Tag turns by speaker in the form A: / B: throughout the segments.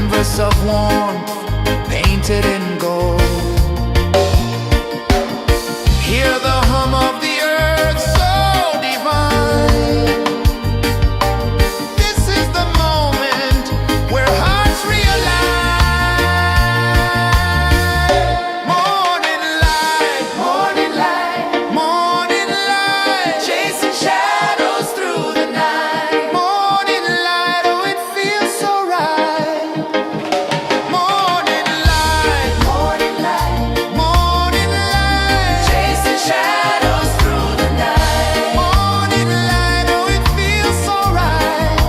A: canvas of warmth painted in gold. Hear the hum of the earth so divine. This is the moment where hearts realize. Morning light, morning light, morning light, chasing shadows through the night. Morning light, oh it feels so right. Morning light, morning light, morning light, chasing shadows through the night. Morning light, oh it feels so right.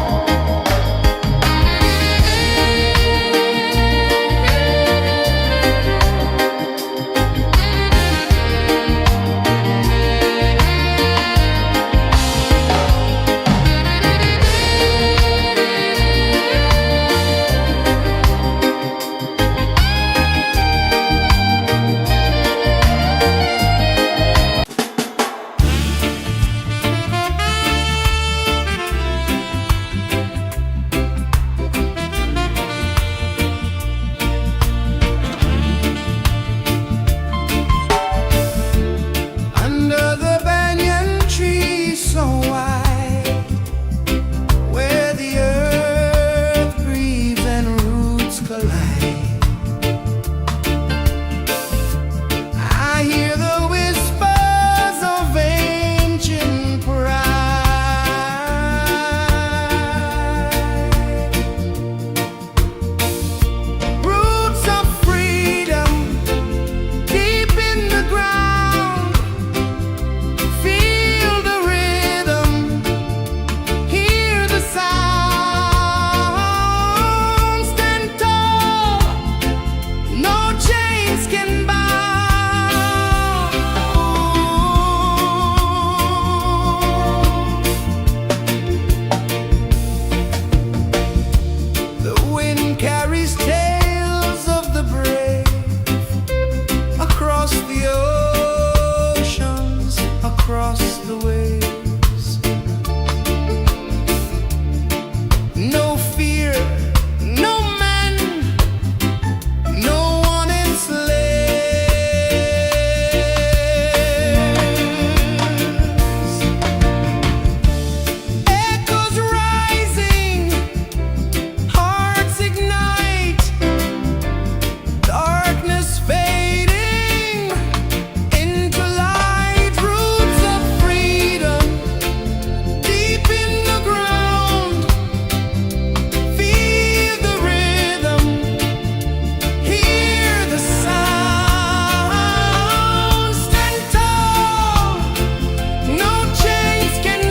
A: Under the banyan tree so wide, where the earth breathes and roots collide, I hear the whispers of ancient pride. Roots of freedom deep in the ground. Feel the rhythm, hear the sound. Stand tall, no chains can bound. The wind carries tales of the brave across the oceans, across the waves. No fear, no man, no one enslaves. Echoes rising, hearts ignite, darkness fading into light. Roots of freedom deep in the ground. Feel the rhythm, hear the sound. Stand tall, no chains can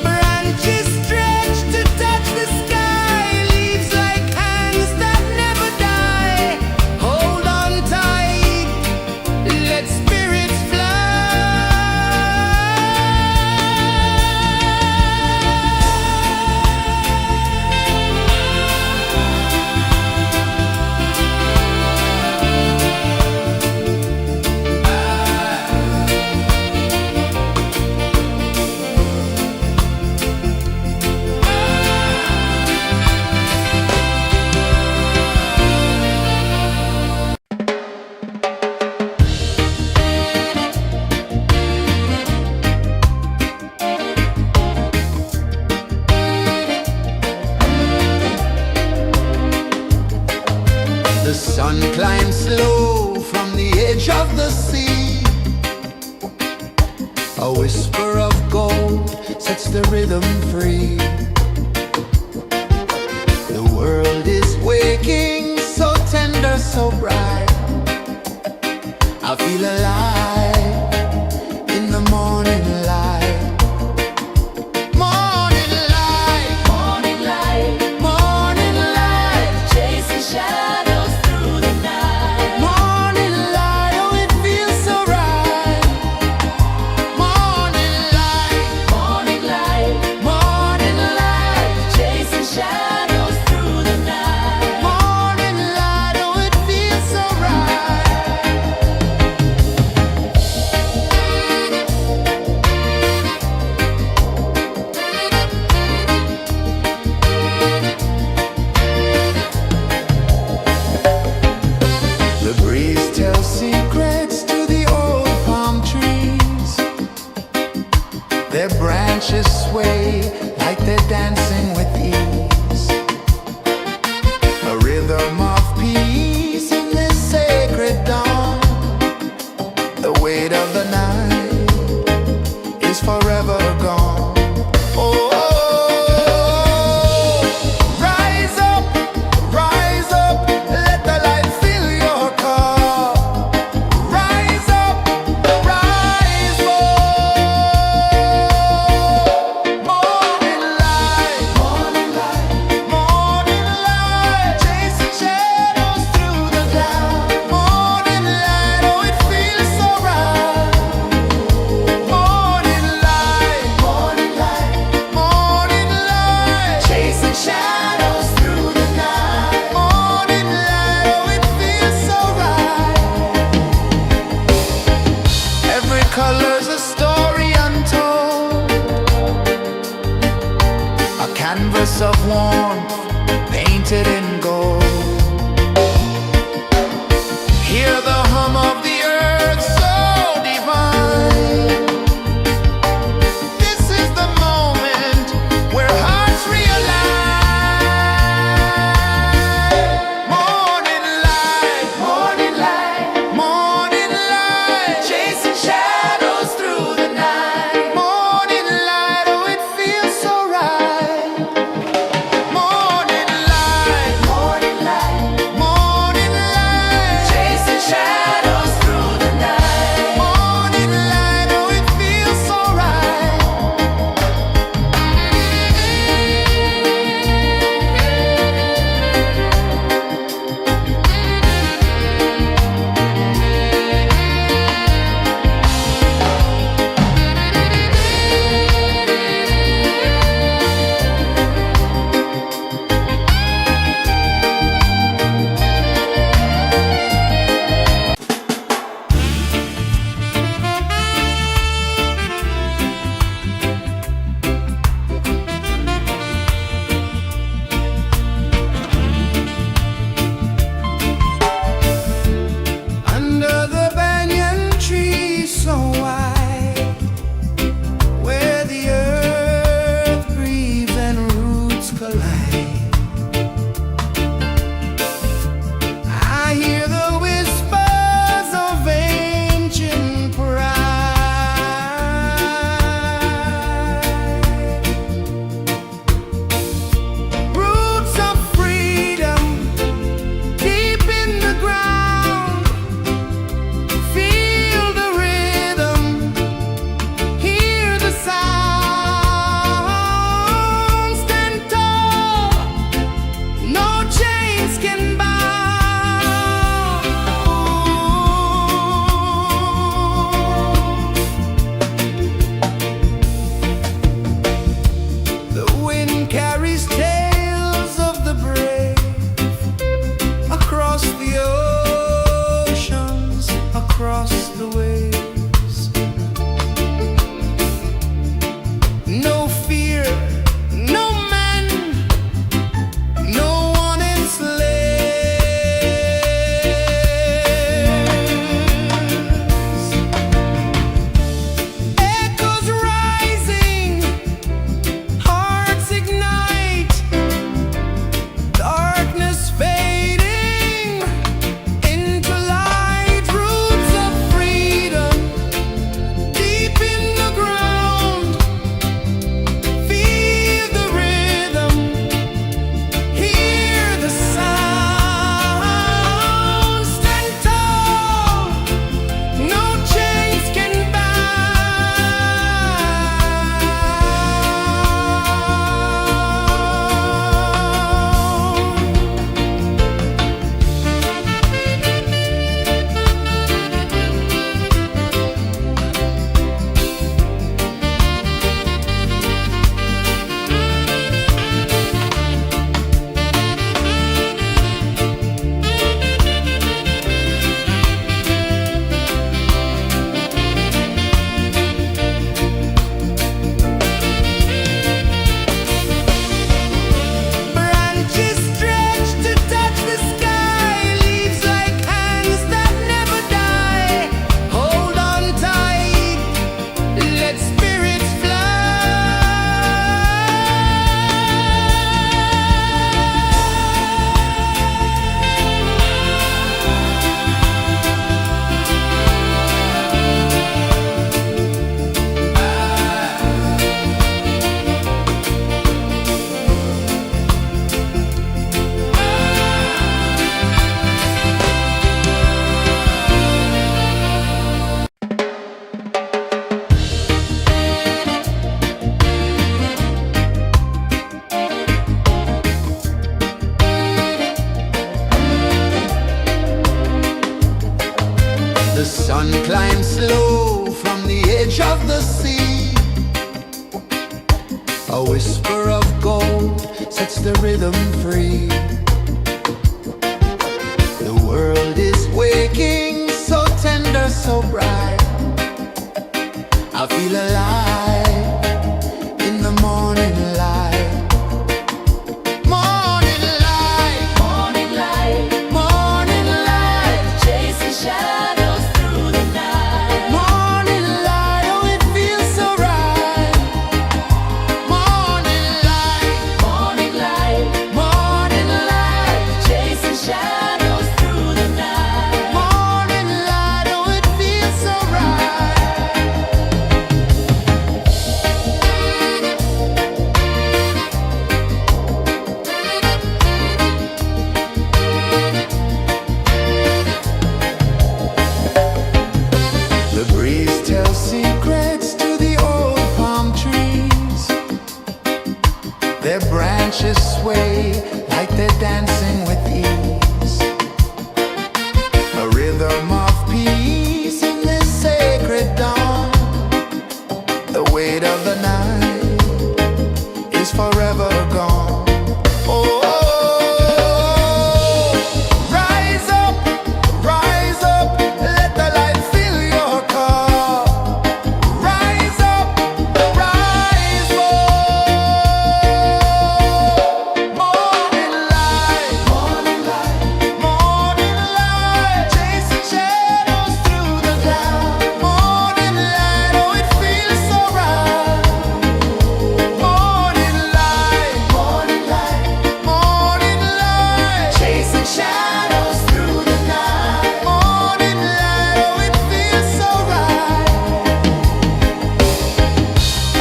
A: branches stretch to touch the sky, leaves like hands that never die. Hold on tight, let spirits The sun climbs slow from the edge of the sea. A whisper of gold sets the rhythm free. The world is waking, so tender, so bright. I feel alive in the morning light. branches sway like they're dancing with ease. A rhythm of peace in this sacred dawn. The weight of the night is forever gone. Oh, rise up, let the light fill your cup. Rise up, rise up. Morning light, chasing shadows through the cloud. Morning light, oh it feels so right. Morning light, chasing shadows through the night. Morning light, oh it feels so right. Every color's a story untold, a canvas of warmth painted in gold. Hear the hum of the earth so divine. This is the moment where hearts realign. Morning light, chasing shadows through the night. Morning light, oh it feels so right. Morning light, A whisper of gold sets the rhythm free. The world is waking, so tender, so bright. I feel alive in the morning light. Morning light, morning light, morning light, chasing shadows through the night. Morning light, oh it feels so right. Morning light, morning light, morning light, chasing shadows through the night. Morning light, oh it feels so right. The breeze tells secrets to the old palm trees. Their branches sway like they're dancing with ease. A rhythm of peace in this sacred dawn. The weight of the night is forever gone. Oh, rise up, let the light fill your cup. Rise up, rise up. Morning light, morning light, morning light, chasing shadows through the cloud. Morning light, oh it feels so right. Morning light, morning light, morning light, chasing shadows through the night. Morning light, oh it feels so right.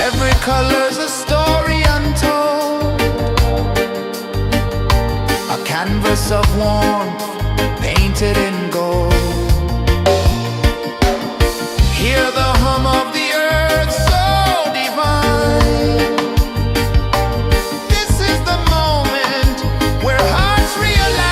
A: Every color's a story untold, a canvas of warmth painted in gold. Hear the hum of the earth so divine. This is the moment where hearts realign.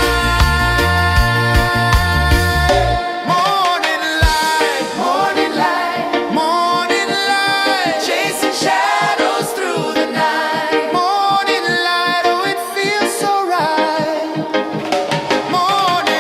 A: Morning light, morning light, morning light, chasing shadows through the night. Morning light, oh it feels so right. Morning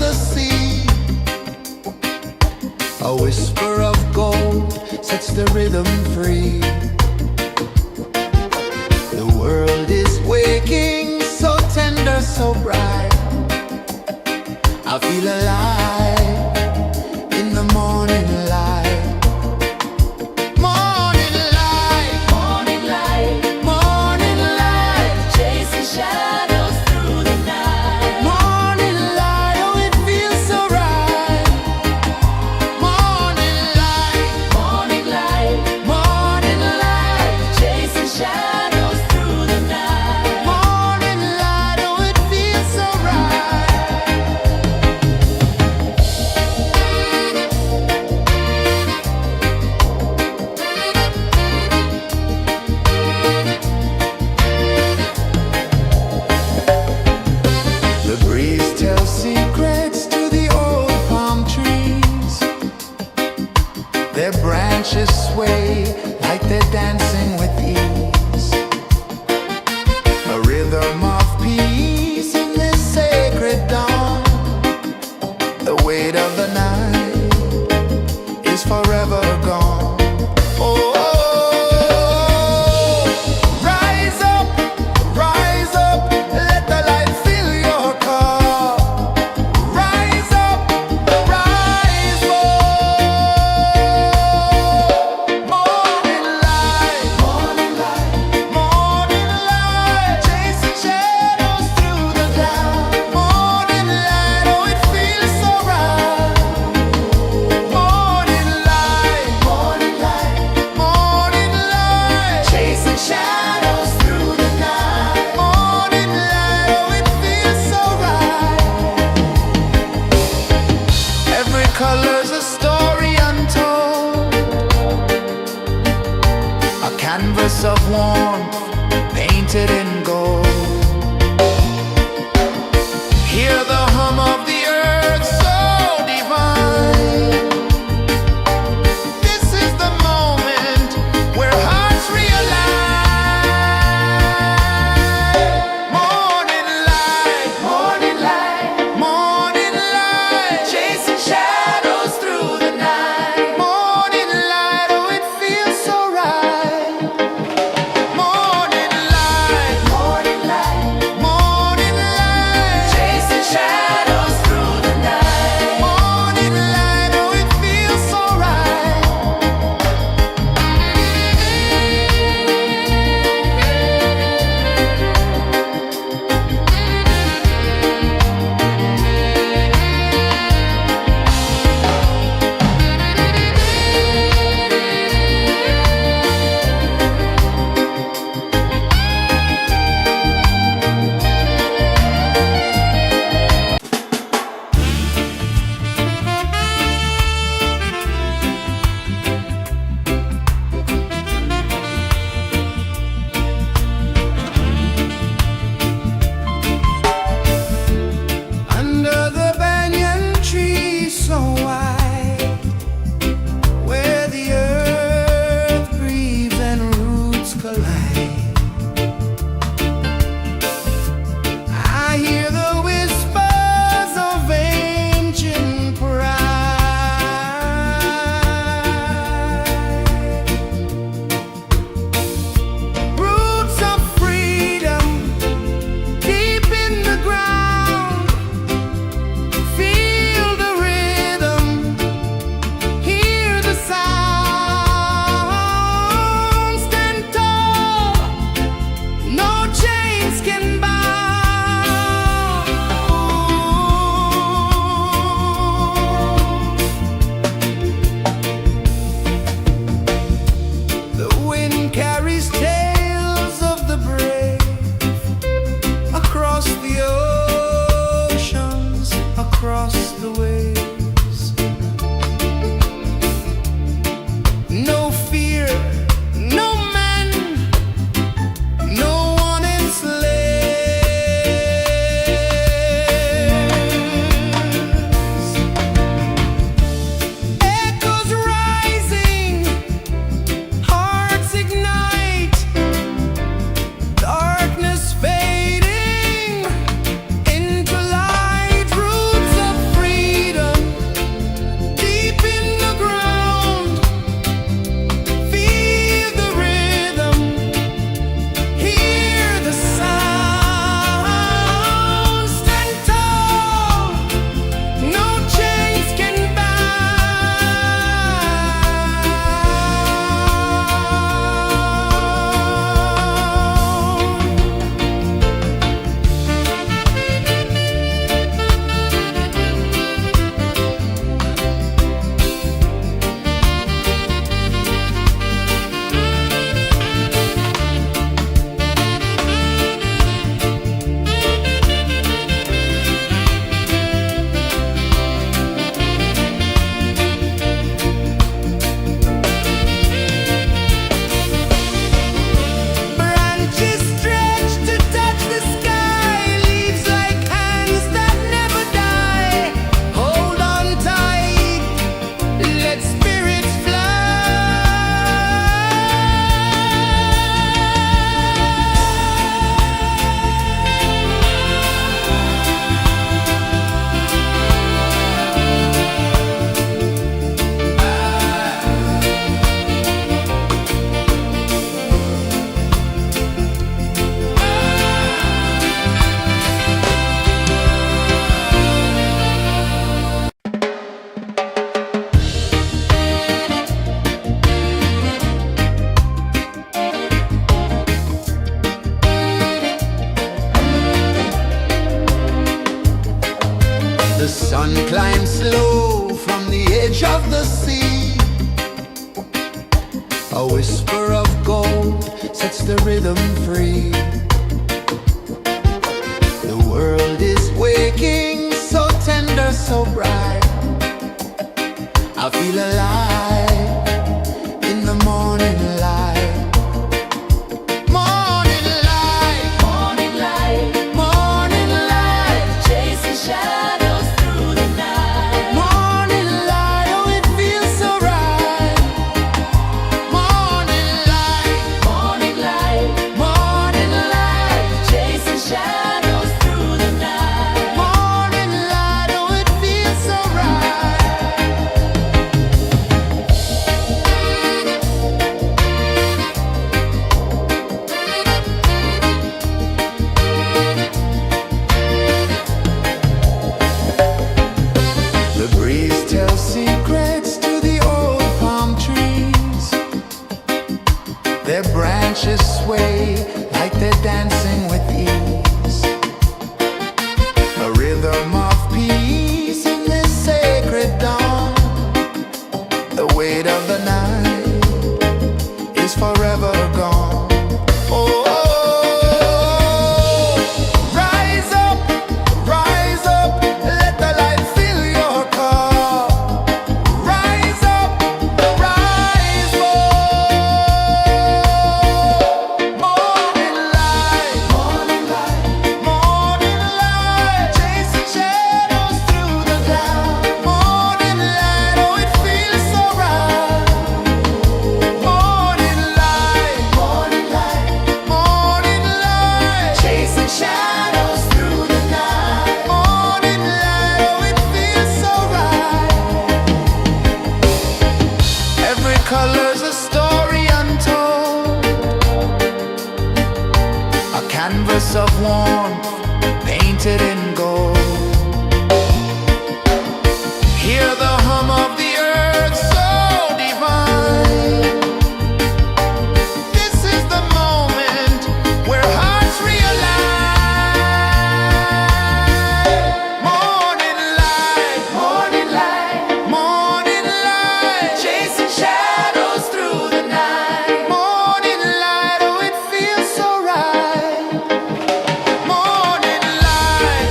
A: the sea. A whisper of gold sets the rhythm free. The world is waking, so tender, so bright. I feel alive in the morning light. Morning light, morning light, morning light, chasing shadows through the night. Morning light, oh it feels so right. Morning light, morning light, morning light, chasing shadows through the night. Morning light, oh it feels so right. The breeze tells secrets to the old palm trees. Their branches sway like they're dancing with ease. A rhythm of peace in this sacred dawn. The weight of the night is forever gone. Oh, rise up, let the light fill your cup. Rise up, rise up. Morning light, morning light, morning light, chasing shadows through the cloud. Morning light, oh it feels so right. Morning light, morning light, morning light, chasing shadows through the night. Morning light, oh it feels so right. Every color's a story untold, a canvas of warmth painted in gold. Hear the hum of the earth so divine. This is the moment where hearts realize. Morning light, morning light, morning light, chasing shadows through the night. Morning light, oh it feels so right. Morning light, Sun climbs slow from the edge of the sea. A whisper of gold sets the rhythm free. The world is waking, so tender, so bright. I feel alive in the morning light. Morning light, morning light, morning light, chasing shadows through the night. Morning light, oh it feels so right. Morning light, morning light, morning light, chasing shadows through the night. Morning light, oh it feels so right. The breeze tells secrets to the old palm trees. Their branches sway like they're dancing with ease. A rhythm of peace in this sacred dawn. The weight of the night is forever gone. Oh, rise up, let the light fill your cup. Rise up, rise up. Morning light, morning light, morning light, chasing shadows through the cloud. Morning light, oh it feels so right. Morning light, morning light, morning light, chasing shadows through the night. Morning light, oh it feels so right. Every color's a story untold, a canvas of warmth painted in gold. Hear the hum of the earth so divine. This is the moment where hearts realign. Morning light, morning light, morning light, chasing shadows through the night. Morning light, oh it feels so right. Morning light,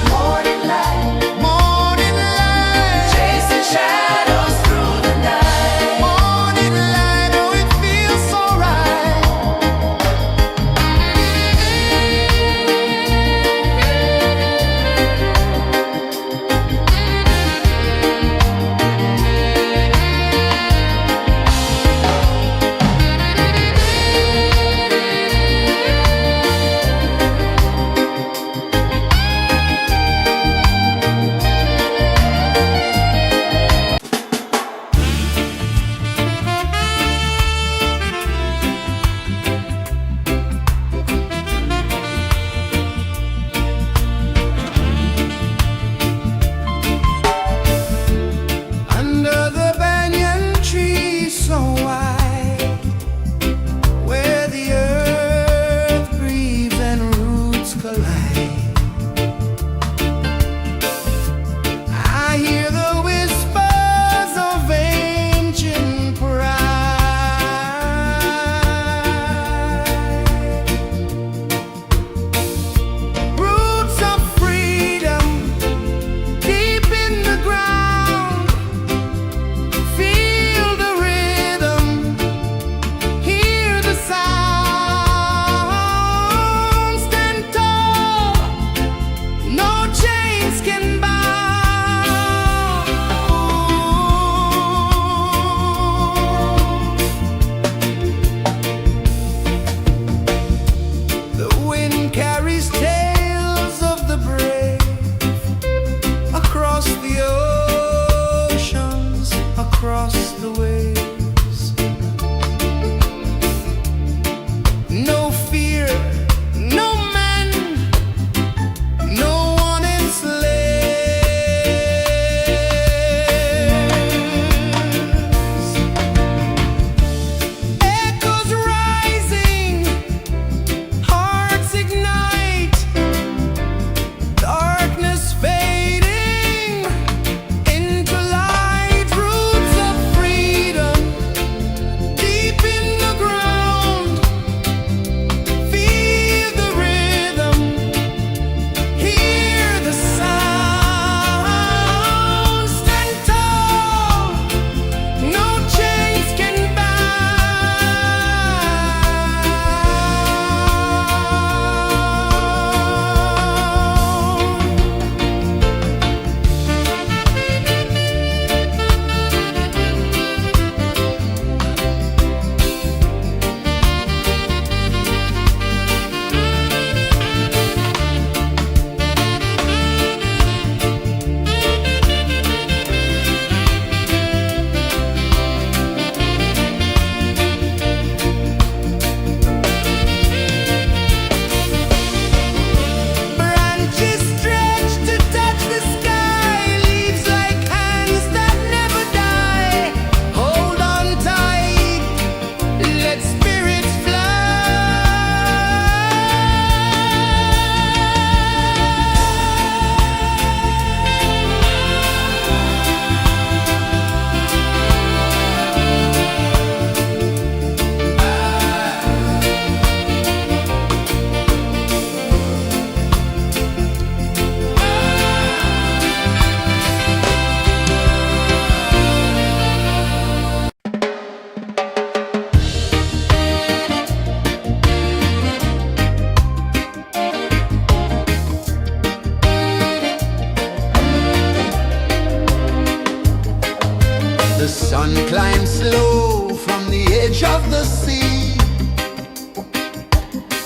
A: The sun climbs slow from the edge of the sea.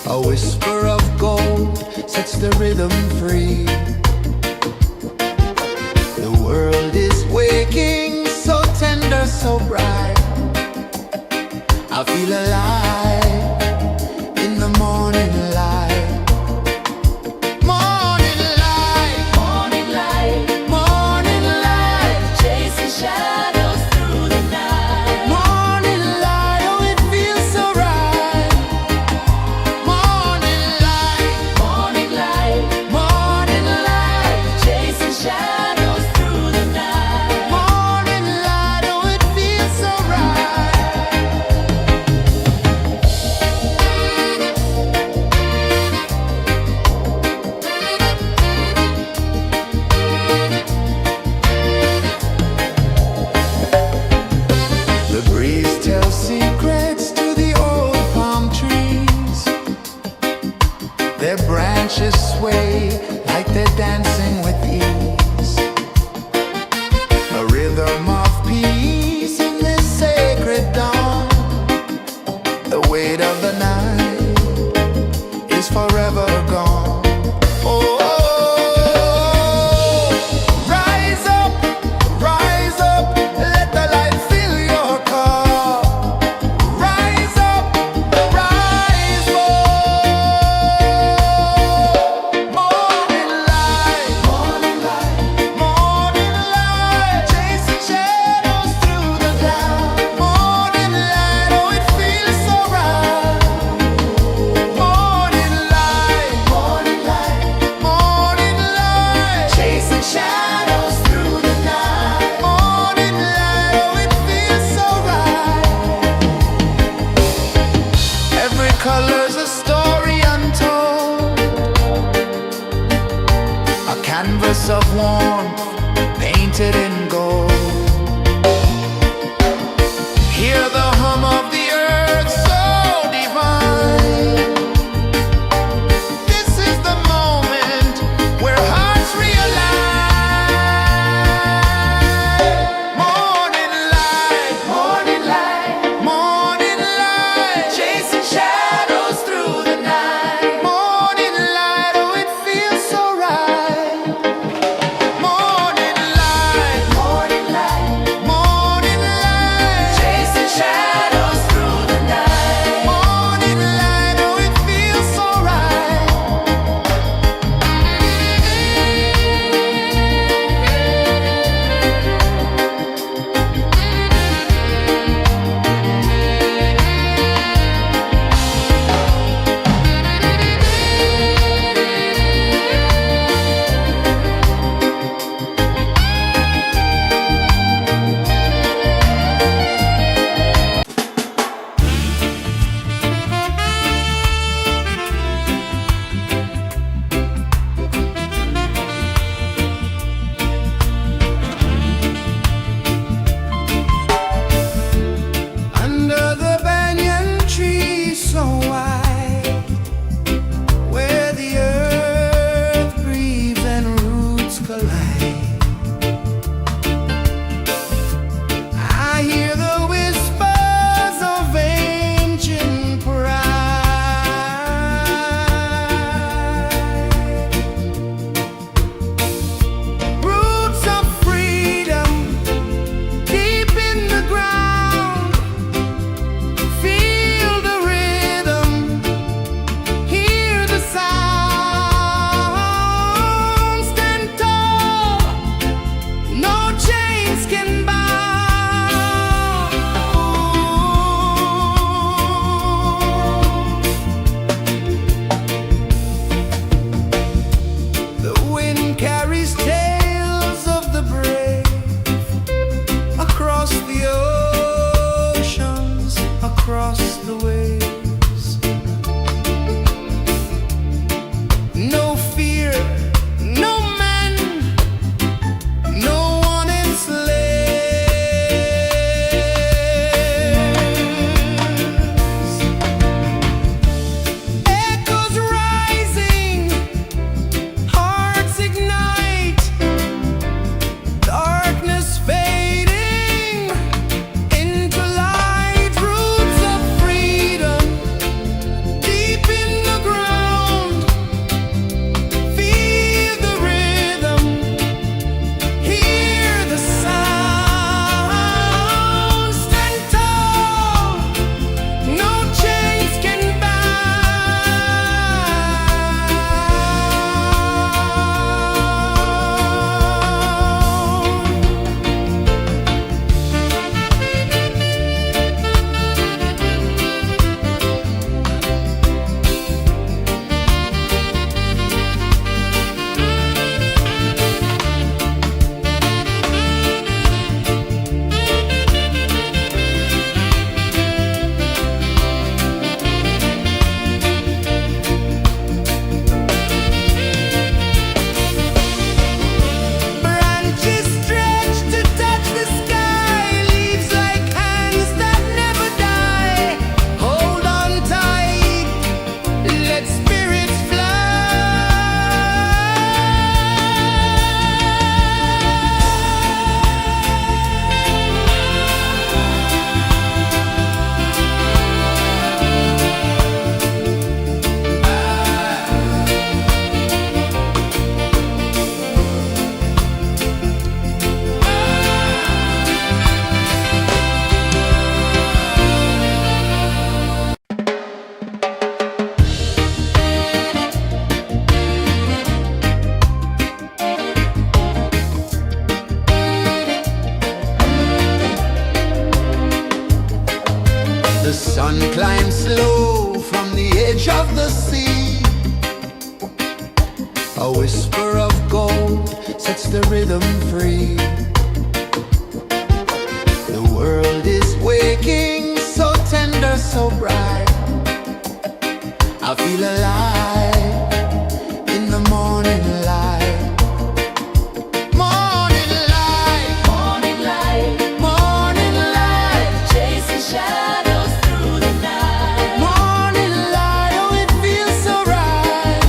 A: A whisper of gold sets the rhythm free. The world is waking, so tender, so bright. I feel alive in the morning light. Morning light, morning light, morning light, chasing shadows through the night. Morning light, oh it feels so right. Morning light, morning light, morning light, chasing shadows through the night. Morning light, oh it feels so right. sun climbs slow from the edge of the sea. A whisper of gold sets the rhythm free. The world is waking, so tender, so bright. I feel alive in the morning light. Morning light,
B: Morning light,
A: morning light,
B: chasing shadows through the night.
A: morning light, oh it feels so right.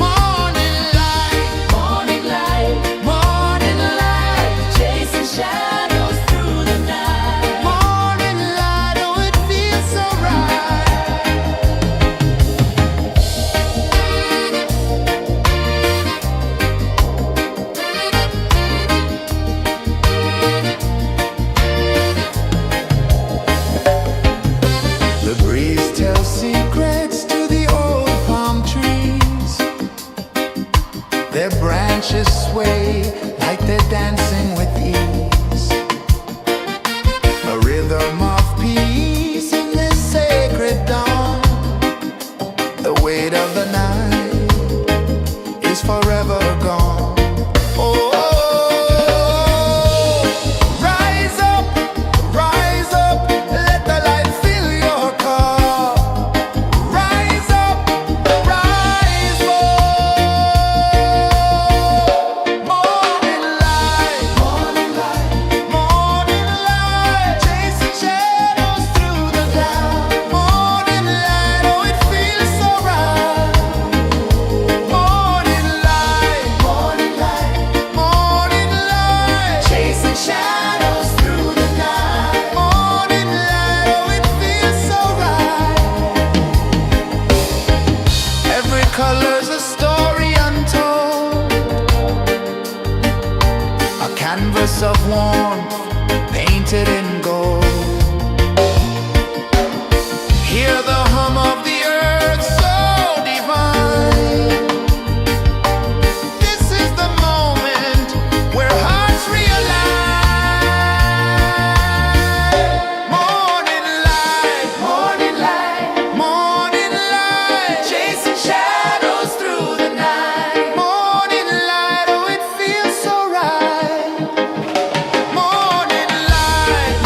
A: Morning light,
B: Morning light,
A: morning light,
B: chasing shadows through the night.
A: morning light, oh it feels so right. The breeze tells secrets to the old palm trees. Their branches sway like they're dancing with ease. A rhythm of peace in this sacred dawn. The weight of the night is forever gone. Oh, rise up, let the light fill your car. Rise up, rise up. Morning light, morning light, morning light, chasing shadows through the cloud. Morning light, oh it feels so right. Morning light, morning light, morning light, chasing shadows through the night. Morning light, oh it feels so right. Every color's a story untold, a canvas of warmth painted in gold. Hear the hum of the earth so divine. This is the moment where hearts realign. Morning light, morning light, morning light, chasing shadows through the night. Morning light, oh it feels so right. Morning light,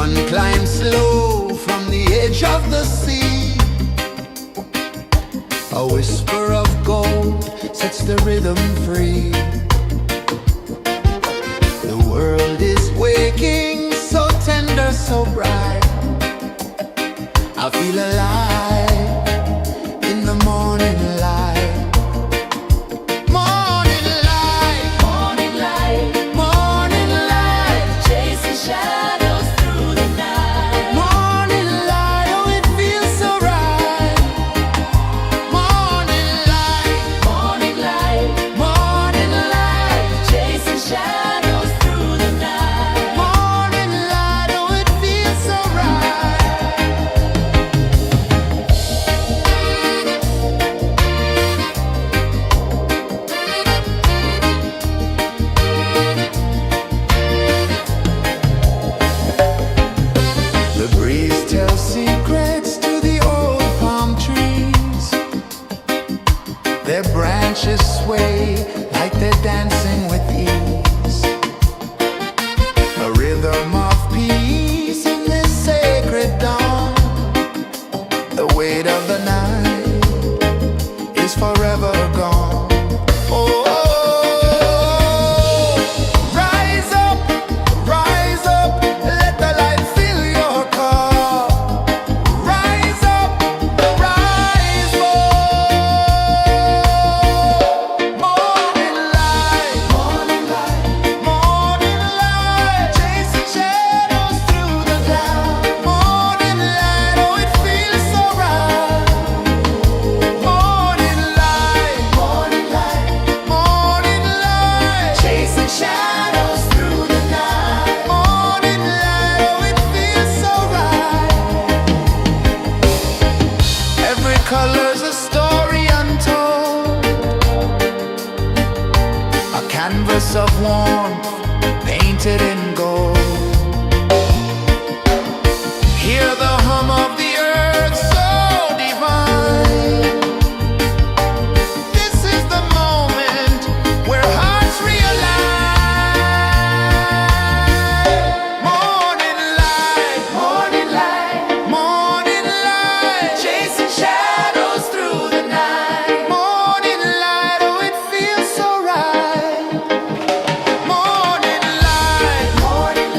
A: sun climbs slow from the edge of the sea. A whisper of gold sets the rhythm free. The world is waking, so tender, so bright. I feel alive in the morning light. Morning light,
B: Morning light,
A: morning light,
B: chasing shadows through the night.
A: morning light, oh it feels so right. Morning light,
B: Morning light,
A: morning light,
B: chasing shadows through the night.
A: morning light, oh it feels so right. The breeze tells secrets to the old palm trees. Their branches sway like they're dancing with ease. A rhythm of peace in this sacred dawn. The weight of the night is forever gone. Oh, rise up, let the light fill your car. Rise up, rise up. Morning light, morning light, morning light, chasing shadows through the cloud. Morning light, oh it feels so right. Morning light, morning light, morning light, chasing shadows through the night. Morning light, oh it feels so right. Every color's a story untold, a canvas of warmth painted in gold. Hear the hum of the earth so divine. This is the moment where hearts realign. Morning light, morning light, morning light, chasing shadows through the night. Morning light, oh it feels so right. Morning light, morning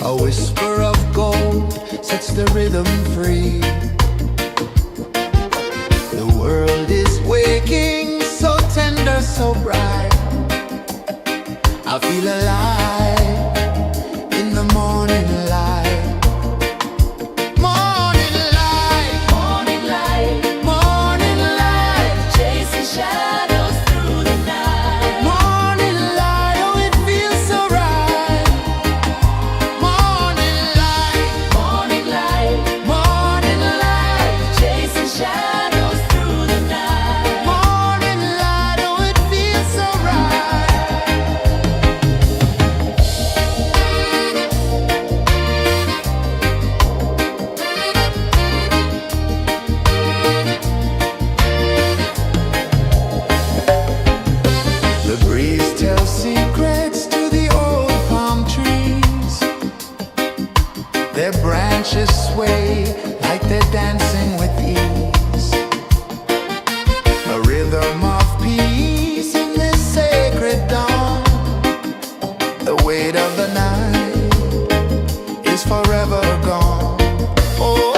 A: A whisper of gold sets the rhythm free. The world is waking, so tender, so bright. I feel alive in the morning light. Morning light,
B: Morning light,
A: morning light,
B: chasing shadows through the night.
A: morning light, oh it feels so right. Morning light,
B: Morning light,
A: morning light,
B: chasing shadows through the night.
A: morning light, oh it feels so right. The breeze tells secrets to the old palm trees. Their branches sway like they're dancing with ease. A rhythm of peace in this sacred dawn. The weight of the night is forever gone. Oh,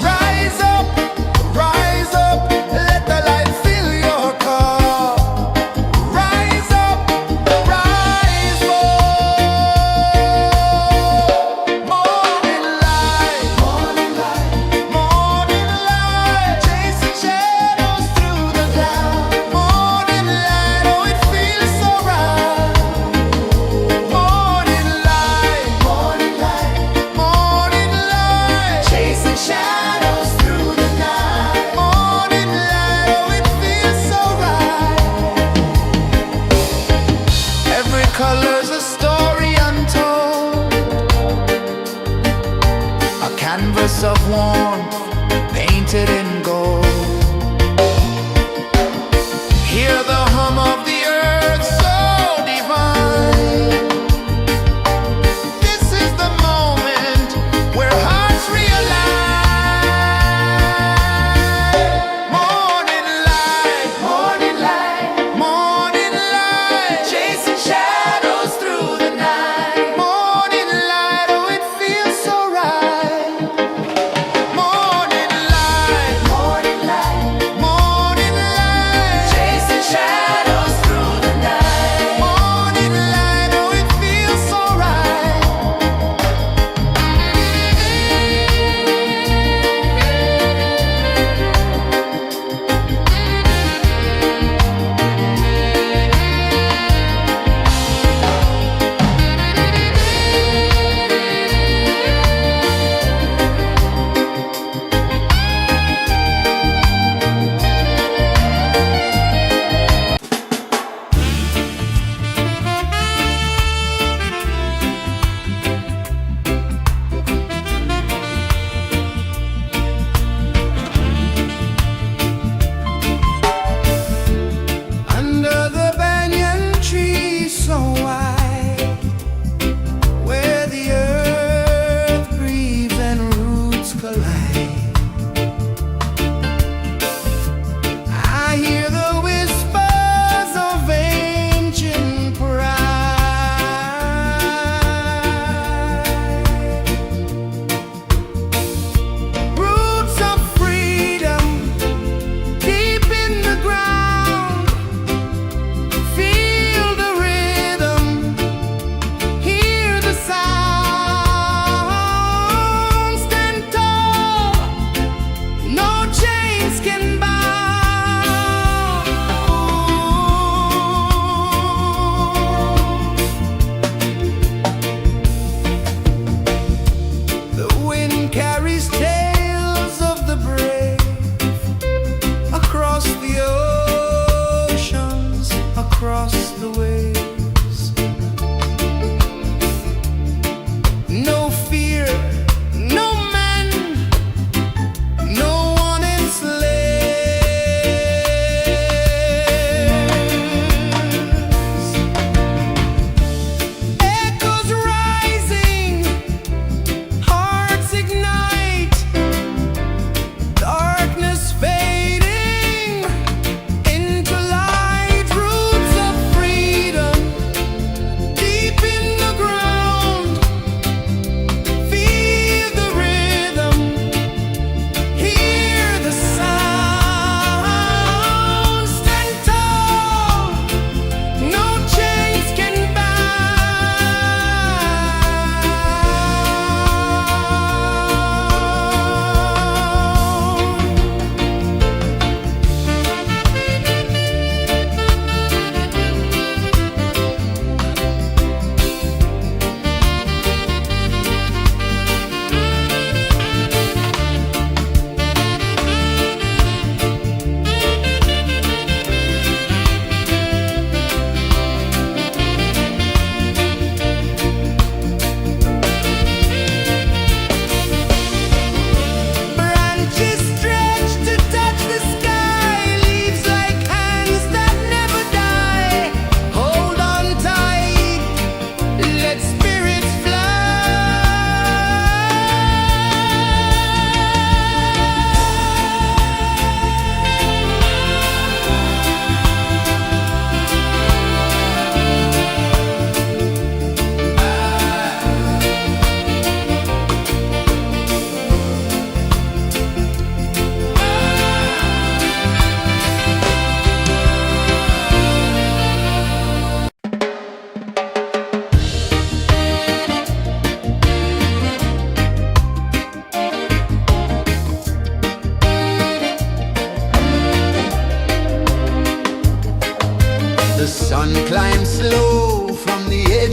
A: rise up, let the light fill your cup. Rise up, rise up. Morning light, morning light, morning light, chasing shadows through the cloud. Morning light, oh it feels so right. Morning light, morning light, morning light, chasing shadows through the night. Morning light, oh it feels so right. Every color's a story untold, a canvas of warmth painted in gold. Hear the hum of the earth so divine. This is the moment where hearts realign. Morning light, morning light, morning light, chasing shadows through the night. Morning light, oh it feels so right. Morning light,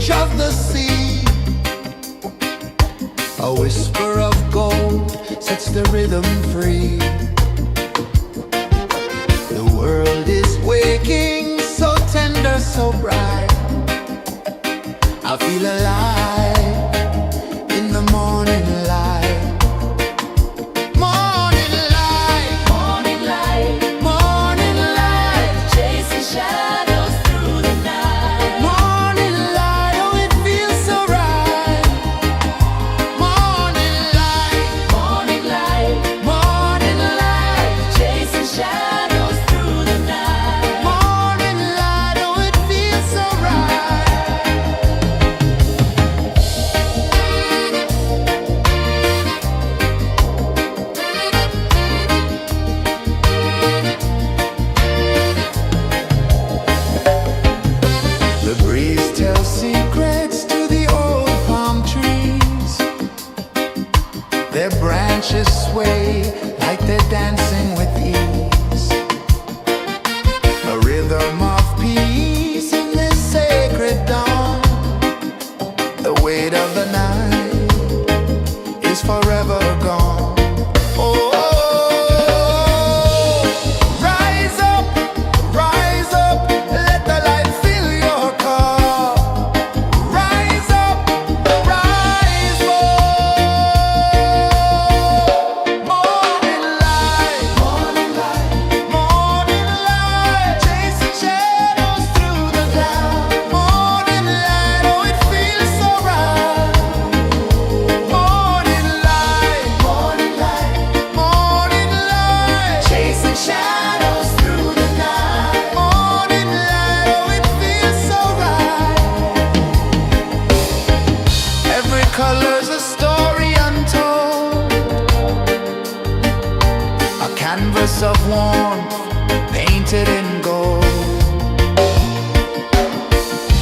A: edge of the sea. A whisper of gold sets the rhythm free. The world is waking, so tender, so bright. I feel alive in the morning light. Morning light,
B: Morning light,
A: morning light,
B: chasing shadows through the night.
A: morning light, oh it feels so right. Morning light,
B: Morning light,
A: morning light,
B: chasing shadows through the night.
A: morning light, oh it feels so right. The breeze tells secrets to the old palm trees. Their branches sway like they're dancing with ease. A rhythm of peace in this sacred dawn. The weight of the night is forever gone. Oh, rise up, let the light fill your cup. Rise up, rise up. Morning light, morning light, morning light, chasing shadows through the cloud. Morning light, oh it feels so right. Morning light, morning light, morning light, chasing shadows through the night. Morning light, oh it feels so right. Every color's a story untold, a canvas of warmth painted in gold.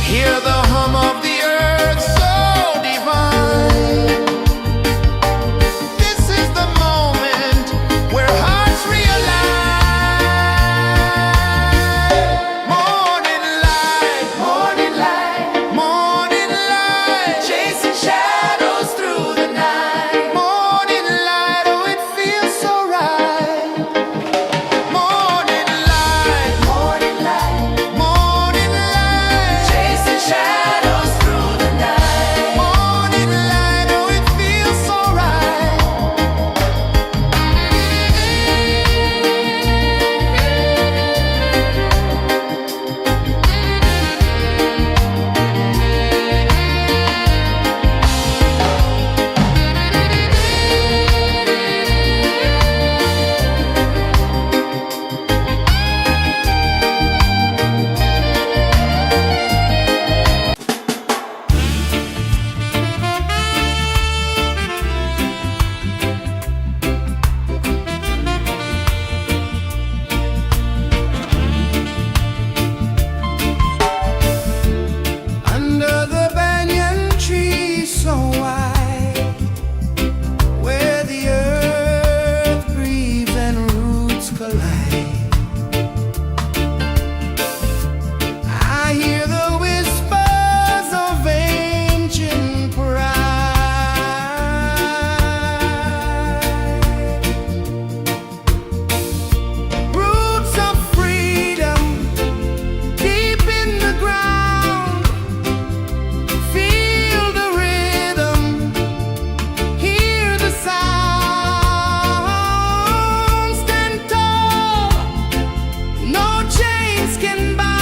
A: Hear the hum of the earth so divine. This is the moment where hearts realign. Morning light, morning light, morning light, chasing shadows through the night. Morning light, oh it feels so right. Morning light, morning light, morning light, chasing shadows through the night. Morning light, oh it feels so right. Under the banyan tree so wide, where the earth breathes and roots collide, I hear the whispers of ancient pride. Roots of freedom deep in the ground. Feel the rhythm, hear the sound. Stand tall, no chains can bound.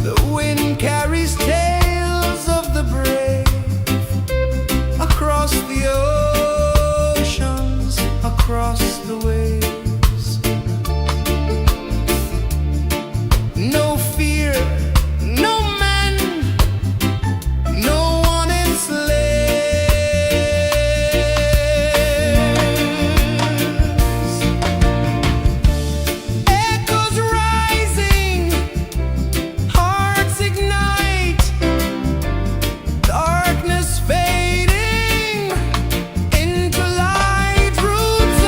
A: The wind carries tales of the brave across the oceans, across the waves. No fear, no man, no one enslaves. Echoes rising, hearts ignite, darkness fading into light. Roots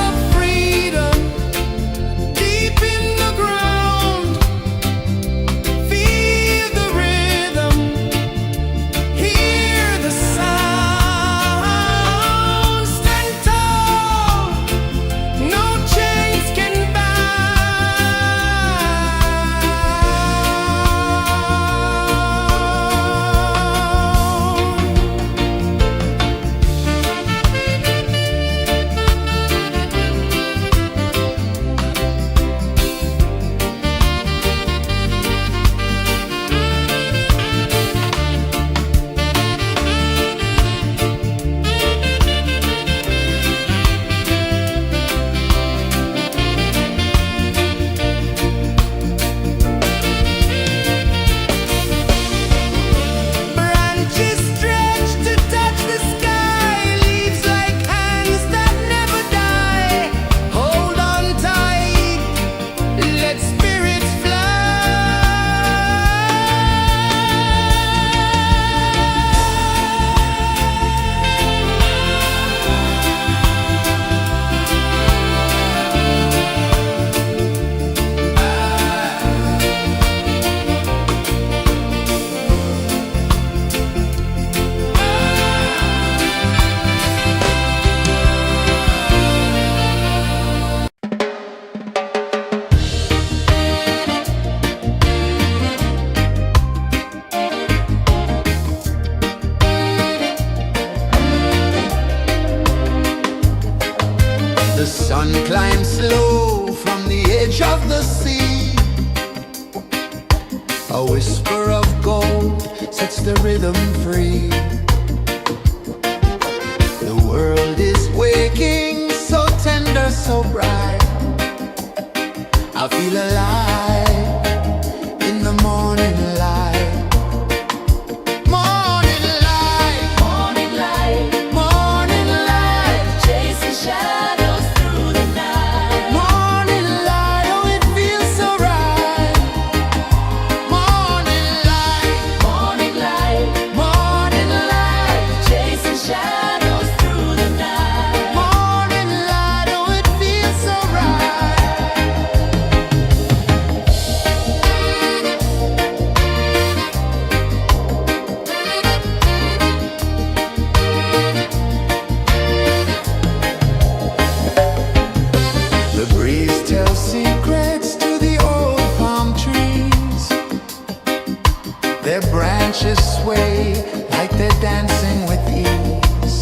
A: The sun climbs slow from the edge of the sea. A whisper of gold sets the rhythm free. The world is waking, so tender, so bright. I feel alive in the morning light. Morning light,
B: Morning light,
A: morning light,
B: chasing shadows through the night.
A: morning light, oh it feels so right. Morning light,
B: Morning light,
A: morning light,
B: chasing shadows through the night.
A: morning light, oh it feels so right. The breeze tells secrets to the old palm trees. Their branches sway like they're dancing with ease.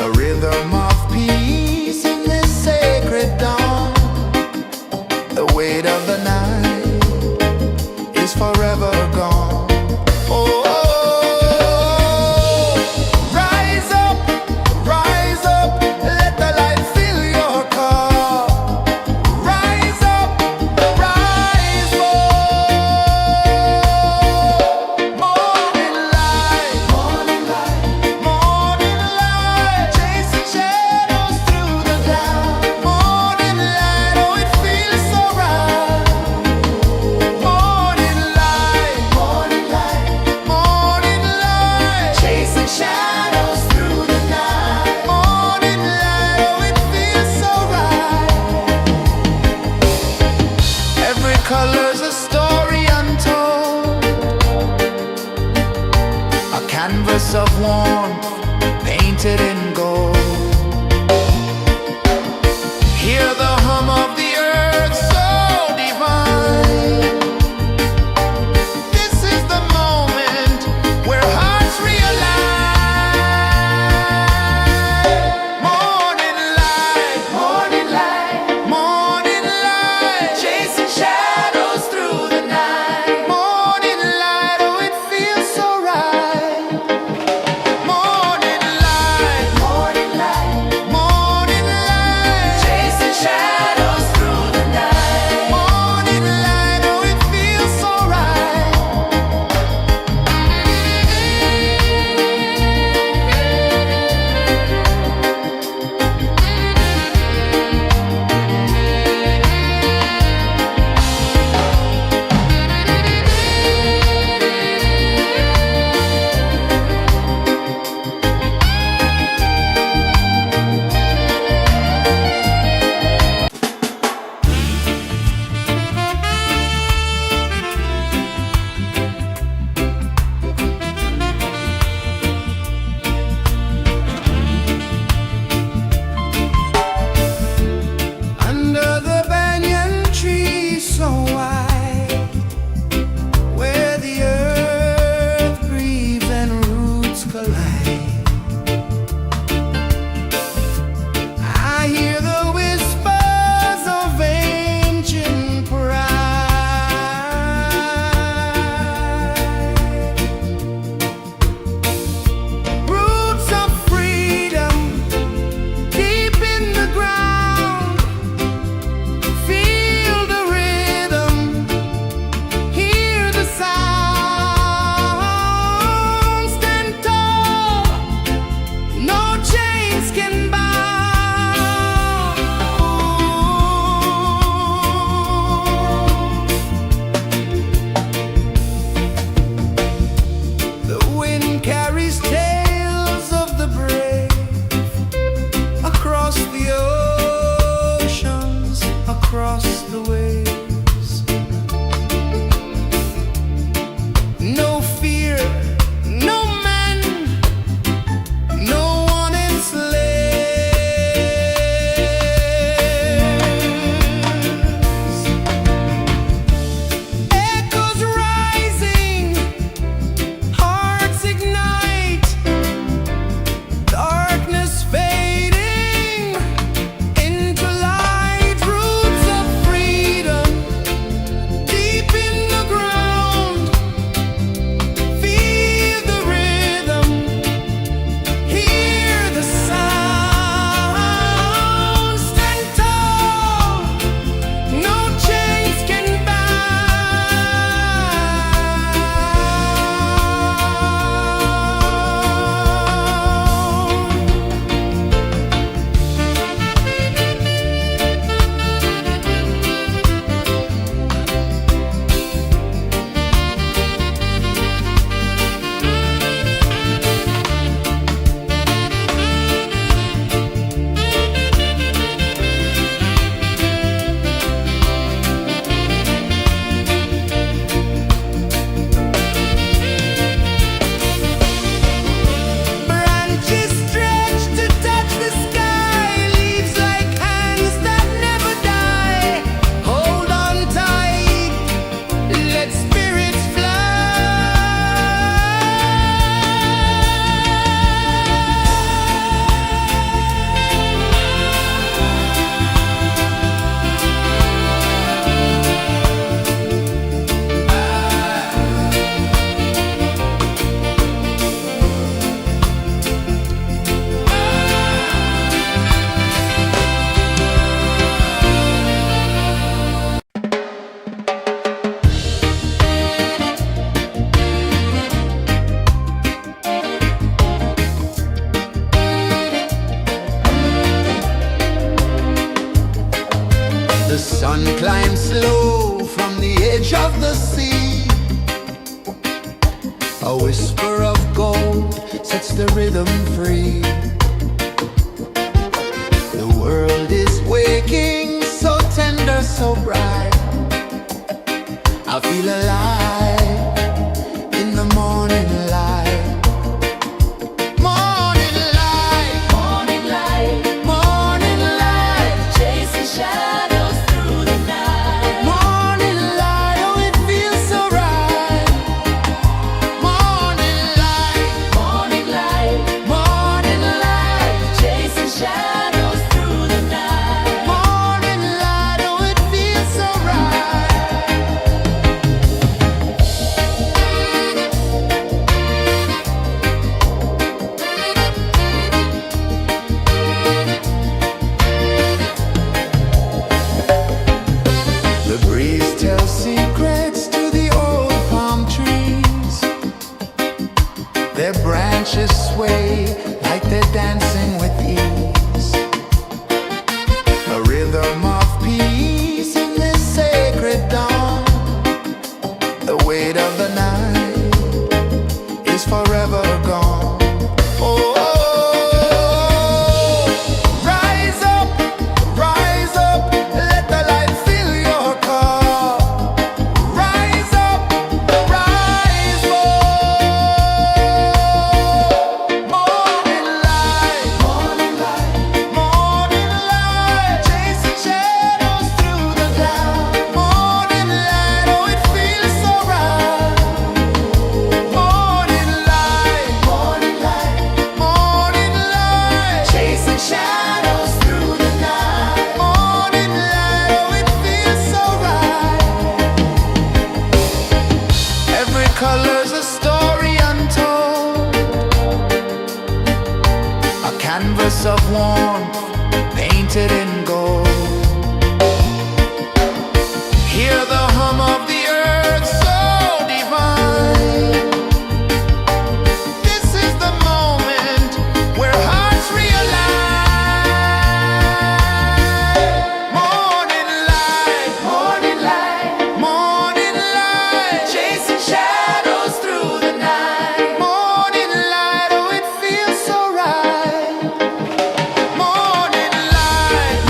A: A rhythm of peace in this sacred dawn. The weight of the night is forever gone. Oh, rise up, let the light fill your cup. Rise up, rise up. Morning light, morning light, morning light, chasing shadows through the cloud. Morning light, oh it feels so right. Morning light, morning light, morning light, chasing shadows through the night. Morning light, oh it feels so right. Every color's a story untold, a canvas of warmth painted in gold. Hear the hum of the earth so divine. This is the moment where hearts realign. Morning light, morning light, morning light, chasing shadows through the night. Morning light, oh it feels so right. Morning light, The sun climbs slow from the edge of the sea. A whisper of gold sets the rhythm free. The world is waking, so tender, so bright. I feel alive in the morning light. Morning light,
B: Morning light,
A: morning light,
B: chasing shadows through the night.
A: morning light, oh it feels so right. Morning light,
B: Morning light,
A: morning light,
B: chasing shadows through the night.
A: morning light, oh it feels so right. The breeze tells secrets to the old palm trees. Their branches sway like they're dancing with ease. A rhythm of peace in this sacred dawn. The weight of the night is forever gone. Oh, rise up, let the light fill your cup. Rise up, rise up. Morning light, morning light, morning light, chasing shadows through the cloud. Morning light, oh it feels so right. Morning light, morning light, morning light, chasing shadows through the night. Morning light, oh it feels so right. Every color's a story untold, a canvas of warmth painted in gold. Hear the hum of the earth so divine. This is the moment where hearts realign. Morning light, morning light, morning light, chasing shadows through the night. Morning light, oh it feels so right. Morning light,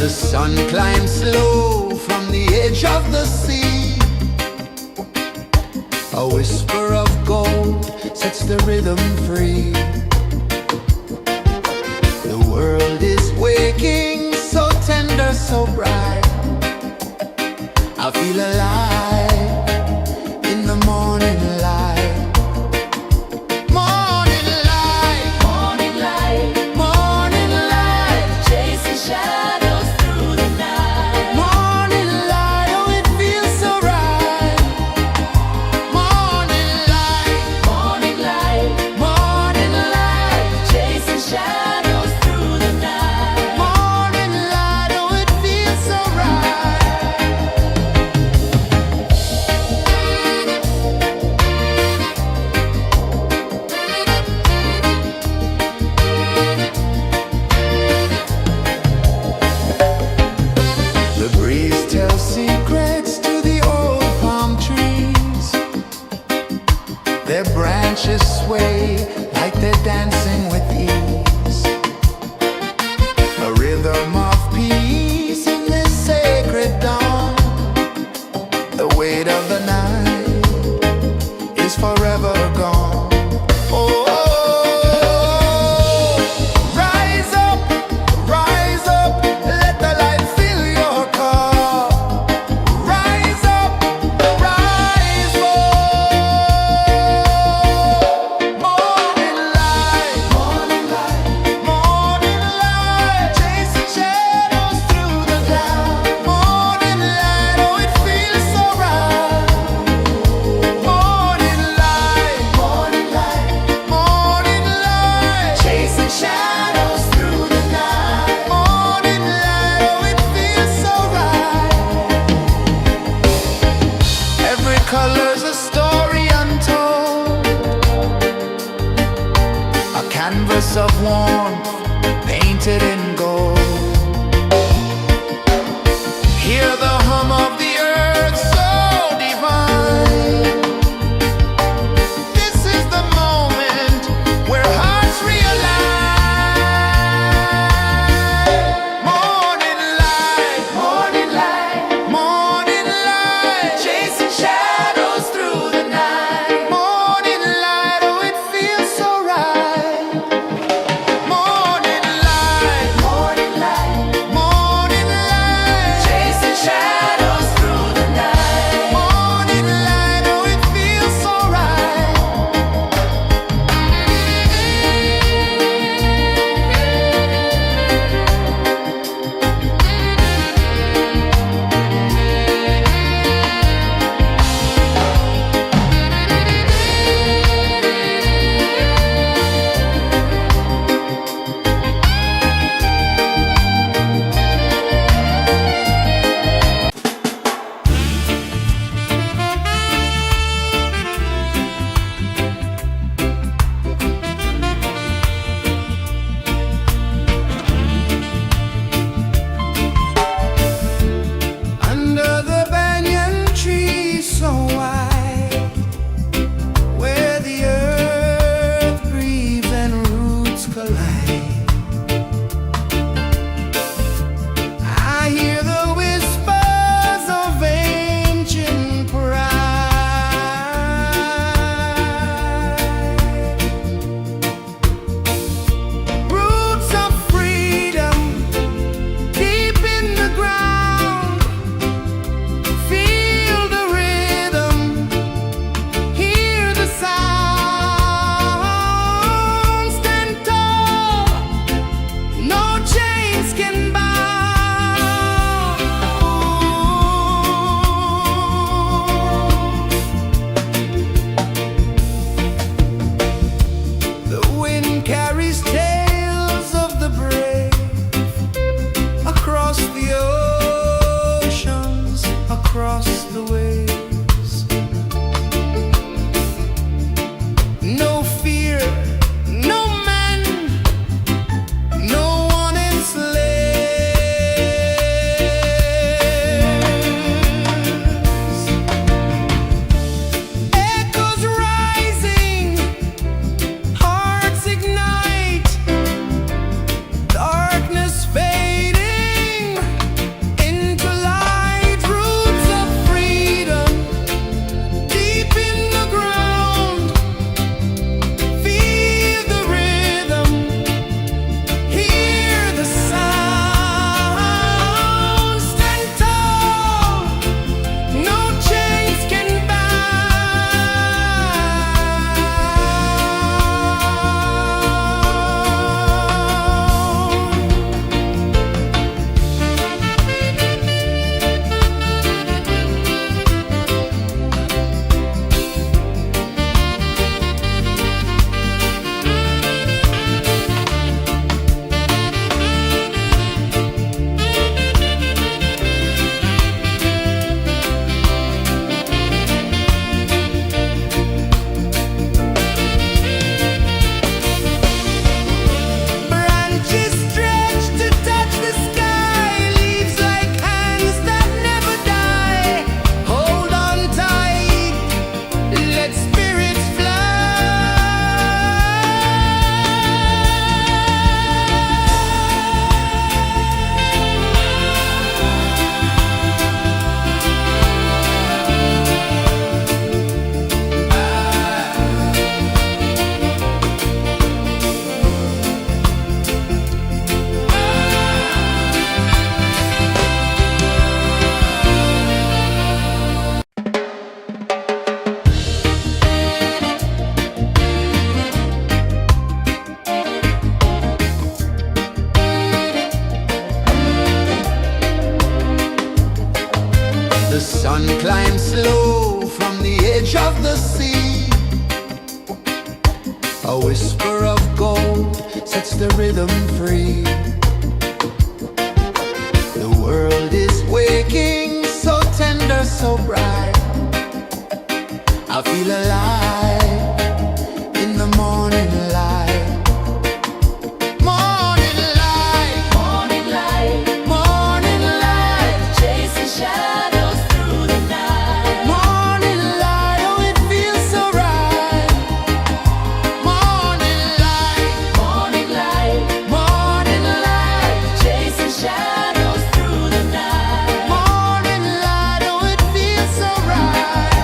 A: The sun climbs slow from the edge of the sea. A whisper of gold sets the rhythm free. The world is waking, so tender, so bright. I feel alive in the morning light. Morning light,
B: Morning light,
A: morning light,
B: chasing shadows through the night.
A: morning light, oh it feels so right. Morning light,
B: Morning light,
A: morning light,
B: chasing shadows through the night.
A: morning light, oh it feels so right. The breeze tells secrets to the old palm trees. Their branches sway like they're dancing with ease. A rhythm of peace in this sacred dawn. The weight of the night is forever gone. Oh, rise up, let the light fill your cup. Rise up, rise up. Morning light, morning light, morning light, chasing shadows through the cloud. Morning light, oh it feels so right. Morning light, morning light, morning light, chasing shadows through the night. Morning light, oh it feels so right. Every color's a story untold, a canvas of warmth painted in gold. Hear the hum of the earth so divine. This is the moment where hearts realign. Morning light, morning light, morning light, chasing shadows through the night. Morning light, oh it feels so right. Morning light, morning light, morning light, chasing shadows through the night. Morning light, oh it feels so right. Under the banyan tree so wide, where the earth breathes and roots collide, I hear the whispers of ancient pride. Roots of freedom deep in the ground. Feel the rhythm, hear the sound. Stand tall, no chains can bound. The wind carries tales of the brave across the oceans, across the waves. No fear, no man, no one enslaves. Echoes rising, hearts ignite. sun climbs slow from the edge of the sea. A whisper of gold sets the rhythm free. The world is waking, so tender, so bright. I feel alive in the morning light. Morning light,
B: Morning light,
A: morning light,
B: chasing shadows through the night.
A: morning light, oh it feels so right. Morning light,
B: Morning light,
A: morning light,
B: chasing shadows through the night.
A: morning light, oh it feels so right.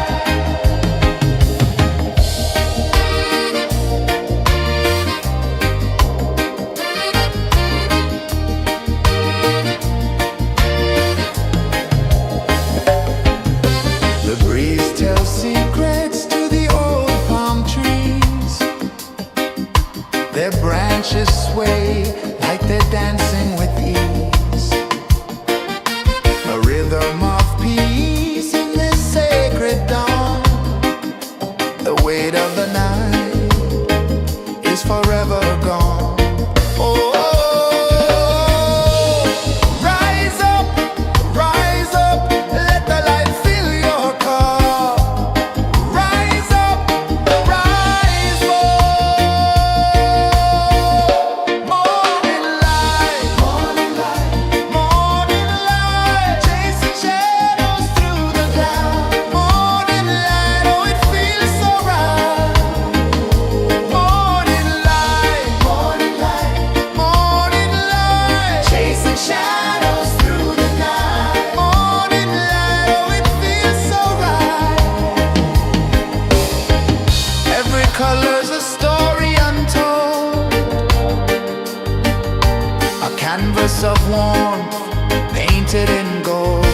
A: The breeze tells secrets to the old palm trees. Their branches sway like they're dancing with ease. A rhythm of peace in this sacred dawn. The weight of the night is forever gone. Oh, rise up, let the light fill your cup. Rise up, rise up. Morning light, morning light, chasing shadows through the cloud. Morning light, oh it feels so right. Morning light, morning light, chasing shadows through the night. Morning light, oh it feels so right. Every color's a story untold, a canvas of warmth painted in gold.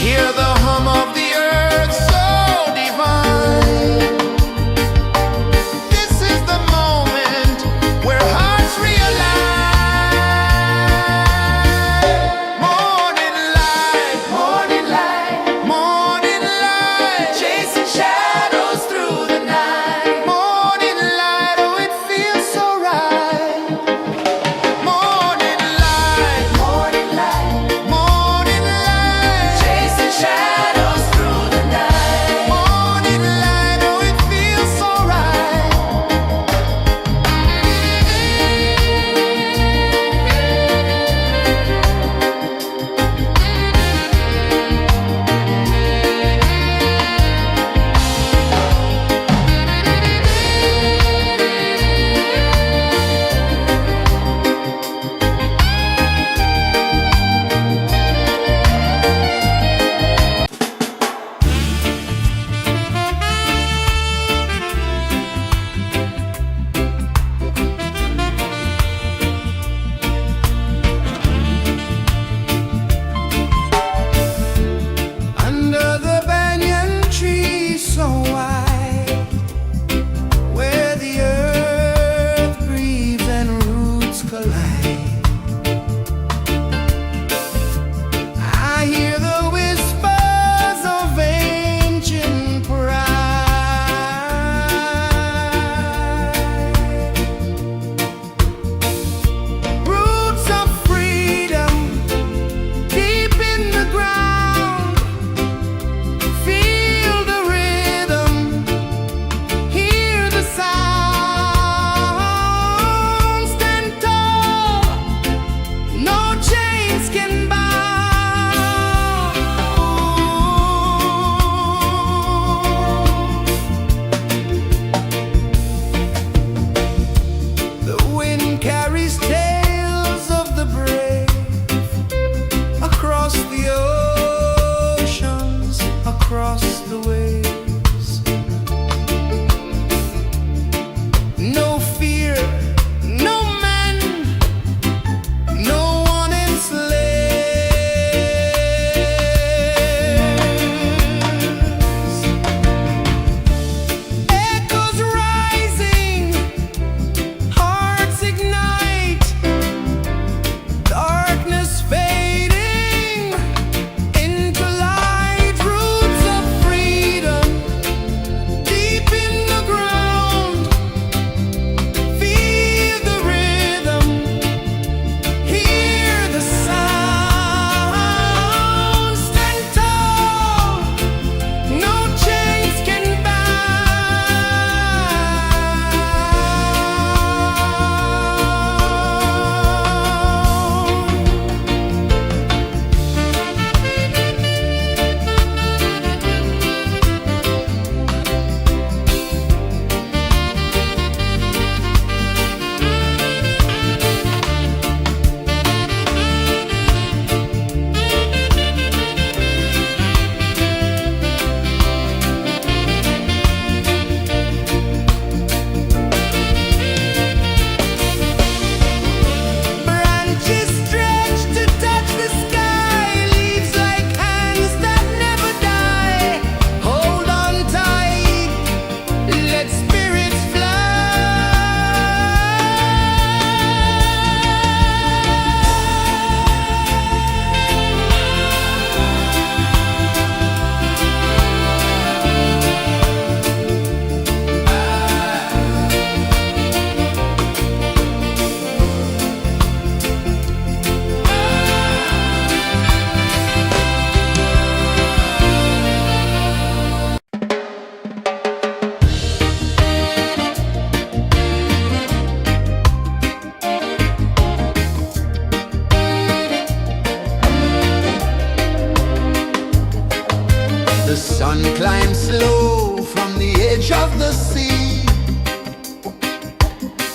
A: Hear the hum of the earth so divine. This is the moment where hearts realign. Morning light, morning light, chasing shadows through the night. Morning light, oh it feels so right. Morning light,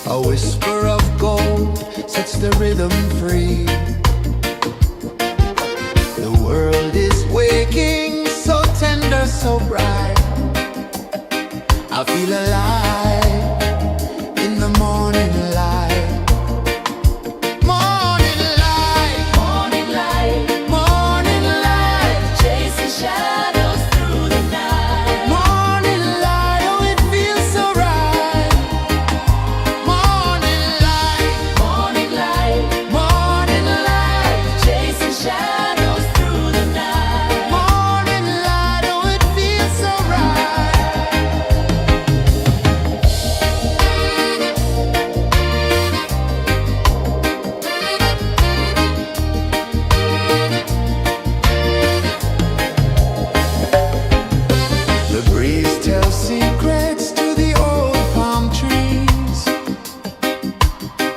A: A whisper of gold sets the rhythm free. The world is waking, so tender, so bright. I feel alive in the morning light. Morning light,
B: Morning light,
A: morning light,
B: chasing shadows through the night.
A: morning light, oh it feels so right. Morning light,
B: Morning light,
A: morning light,
B: chasing shadows through the night.
A: morning light, oh it feels so right. The breeze tells secrets to the old palm trees.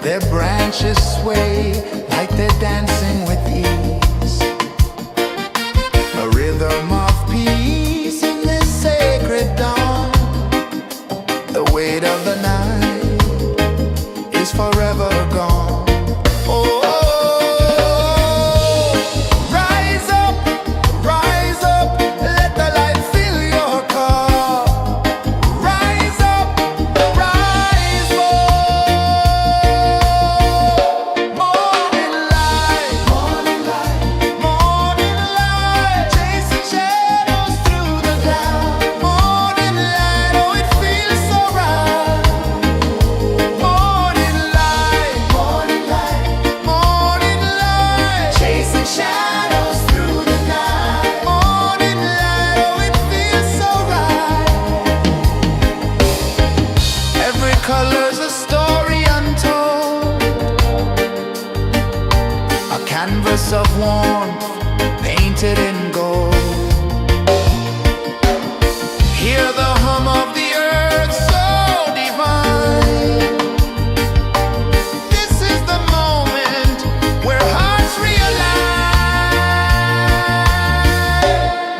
A: Their branches sway like they're dancing with ease. A rhythm of peace in this sacred dawn. The weight of the night is forever gone. Oh, rise up, let the light fill your cup. Rise up, rise up. Morning light, morning light, morning light, chasing shadows through the cloud. Morning light, oh it feels so right. Morning light, morning light, morning light, chasing shadows through the night. Morning light, oh it feels so right. Every color's a story untold, a canvas of warmth painted in gold. Hear the hum of the earth so divine. This is the moment where hearts realign.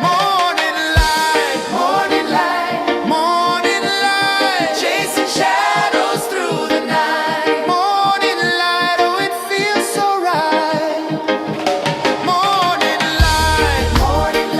A: Morning light, morning light, morning light, chasing shadows through the night. Morning light, oh it feels so right. Morning light, morning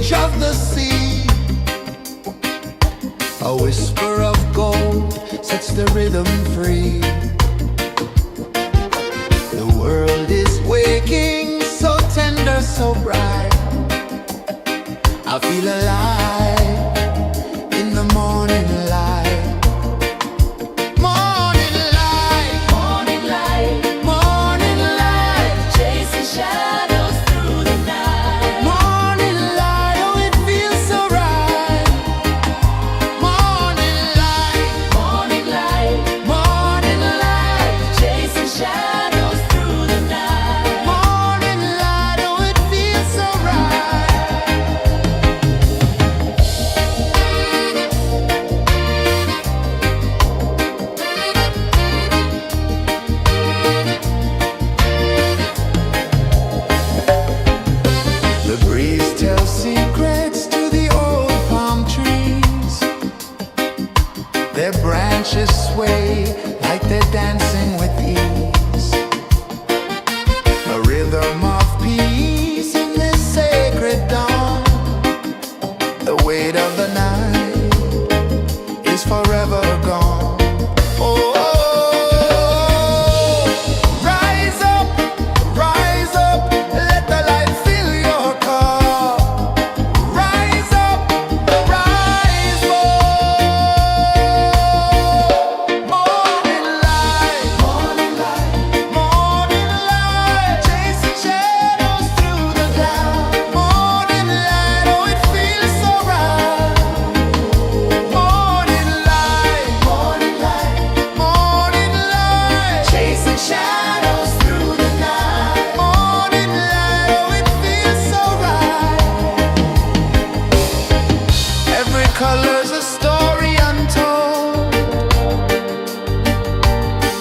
A: edge of the sea. A whisper of gold sets the rhythm free. The world is waking, so tender, so bright. I feel alive in the morning light. Morning light,
B: Morning light,
A: morning light,
B: chasing shadows through the night.
A: morning light, oh it feels so right. Morning light,
B: Morning light,
A: morning light,
B: chasing shadows through the night.
A: morning light, oh it feels so right. The breeze tells secrets to the old palm trees. Their branches sway like they're dancing with ease. A rhythm of peace in this sacred dawn. The weight of the night is forever gone. Oh, rise up, let the light fill your car. Rise up, rise up. Morning light, morning light, morning light, chasing shadows through the cloud. Morning light, oh it feels so right. Morning light, morning light, morning light, chasing shadows through the night. Morning light, oh it feels so right. Every color's a story untold,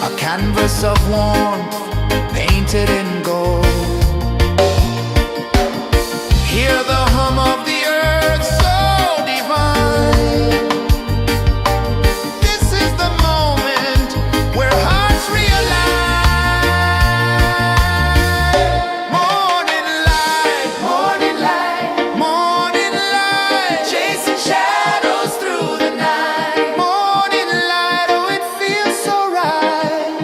A: a canvas of warmth painted in gold. Hear the hum of the earth so divine. This is the moment where hearts realign. Morning light, morning light, morning light, chasing shadows through the night. Morning light, oh it feels so right.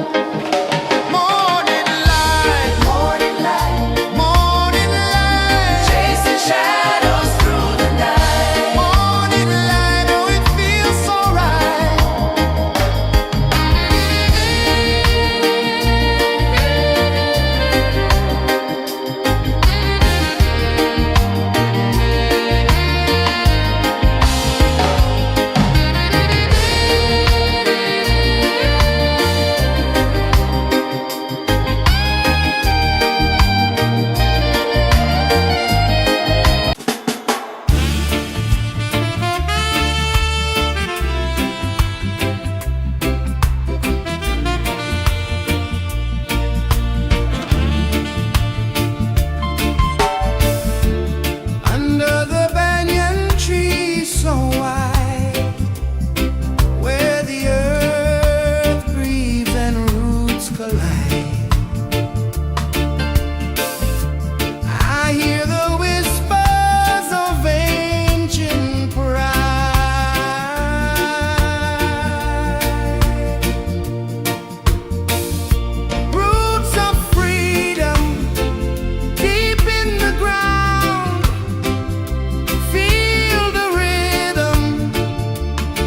A: Morning light, morning light, morning light, chasing shadows through the night. Morning light, oh it feels so right. Under the banyan tree so wide, where the earth breathes and roots collide, I hear the whispers of ancient pride. Roots of freedom deep in the ground. Feel the rhythm,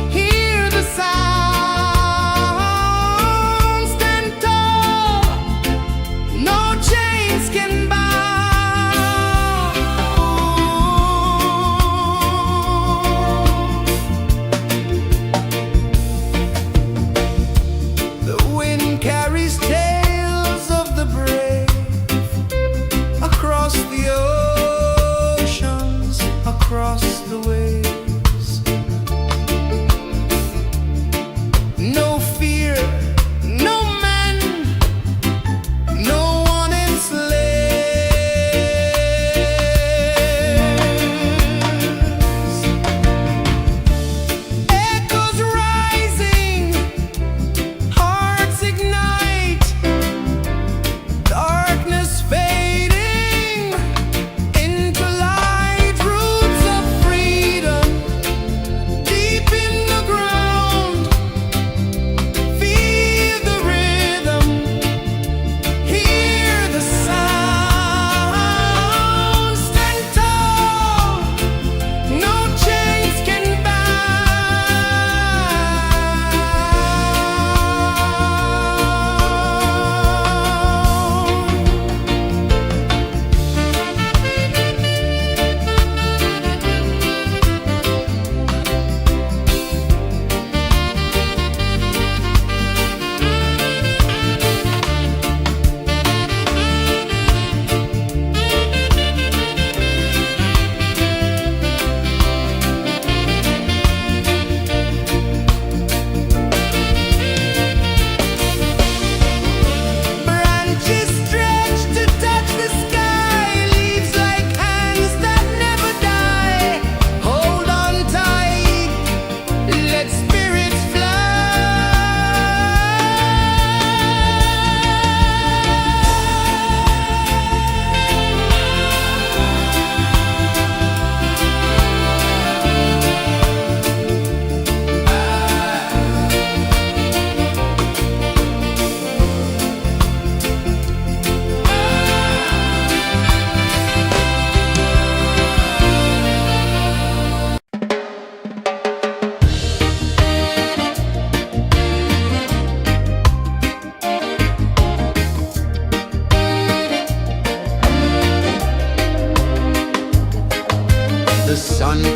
A: hear the sound. Stand tall, no chains can bound. The wind carries tales of the brave across the oceans, across the waves. No fear, no man, no one enslaves. Echoes rising, hearts ignite, darkness fading into light. Roots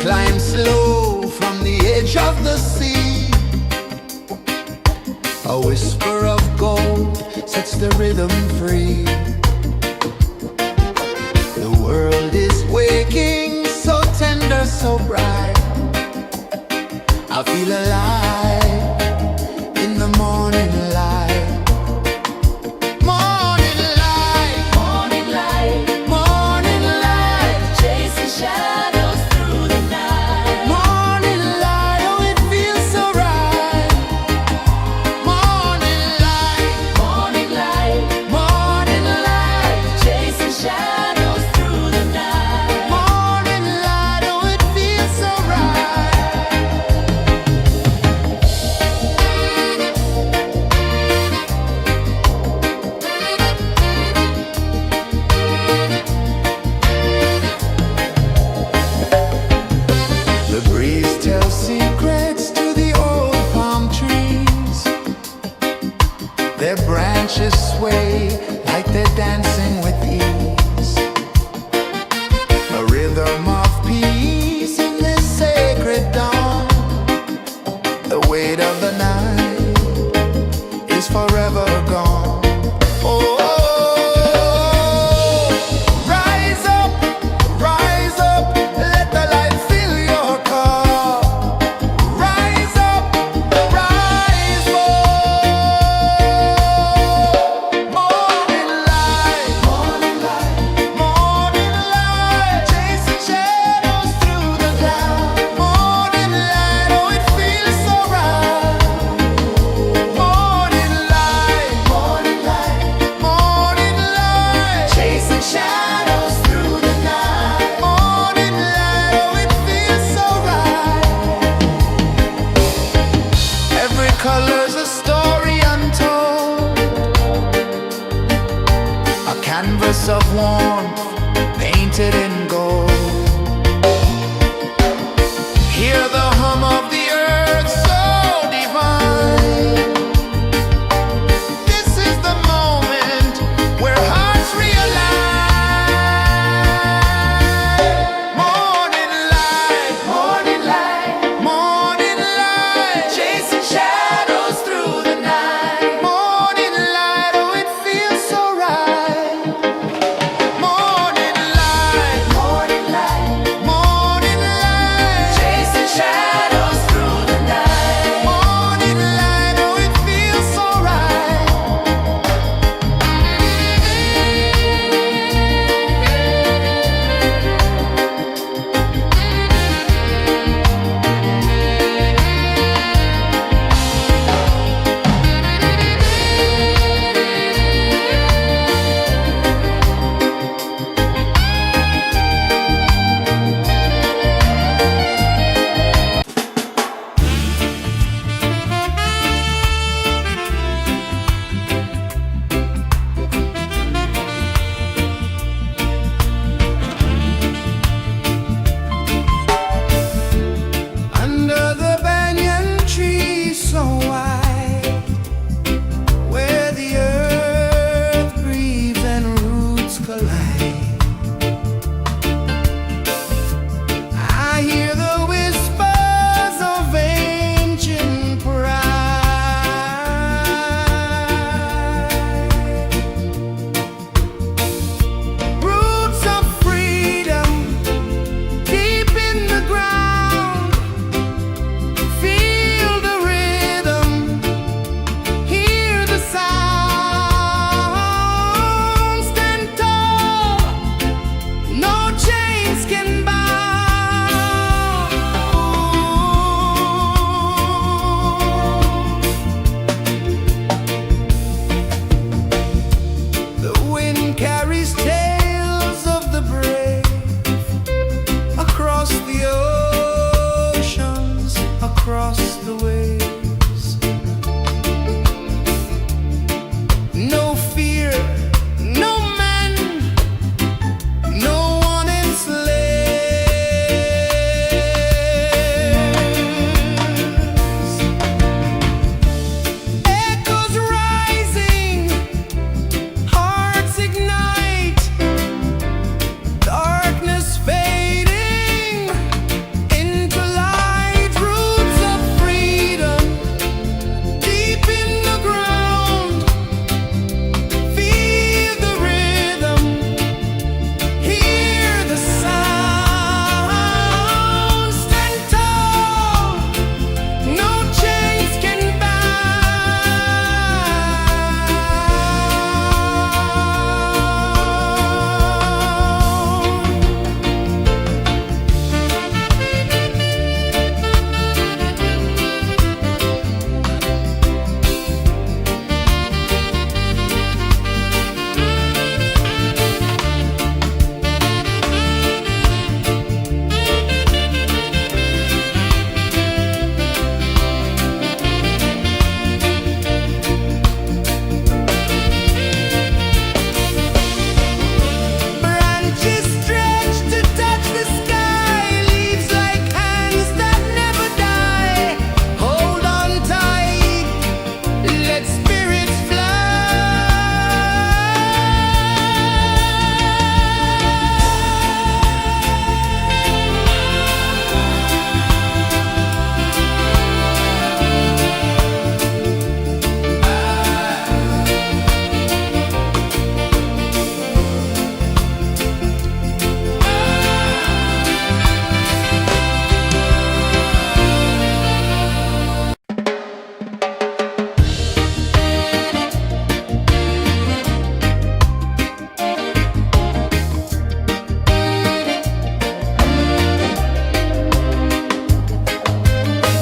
A: climb slow from the edge of the sea. A whisper of gold sets the rhythm free. The world is waking, so tender, so bright. I feel alive in the morning light. Morning light,
B: Morning light,
A: morning light,
B: chasing shadows through the night.
A: morning light, oh it feels so right. Morning light,
B: Morning light,
A: morning light,
B: chasing shadows through the night.
A: morning light, oh it feels so right. The breeze tells secrets to the old palm trees. Their branches sway like they're dancing with ease. A rhythm of peace in this sacred dawn. The weight of the night is forever gone. Oh, rise up, let the light fill your car. Rise up, rise more. Morning light, morning light, morning light, chasing shadows through the cloud. Morning light, oh it feels so right. Morning light, morning light, morning light, chasing shadows through the night. Morning light, oh it feels so right. Every color's a story untold, a canvas of warmth painted in gold. Hear the hum of the earth so divine. This is the moment where hearts realign. Morning light, morning light, morning light, chasing shadows through the night. Morning light, oh it feels so right. Morning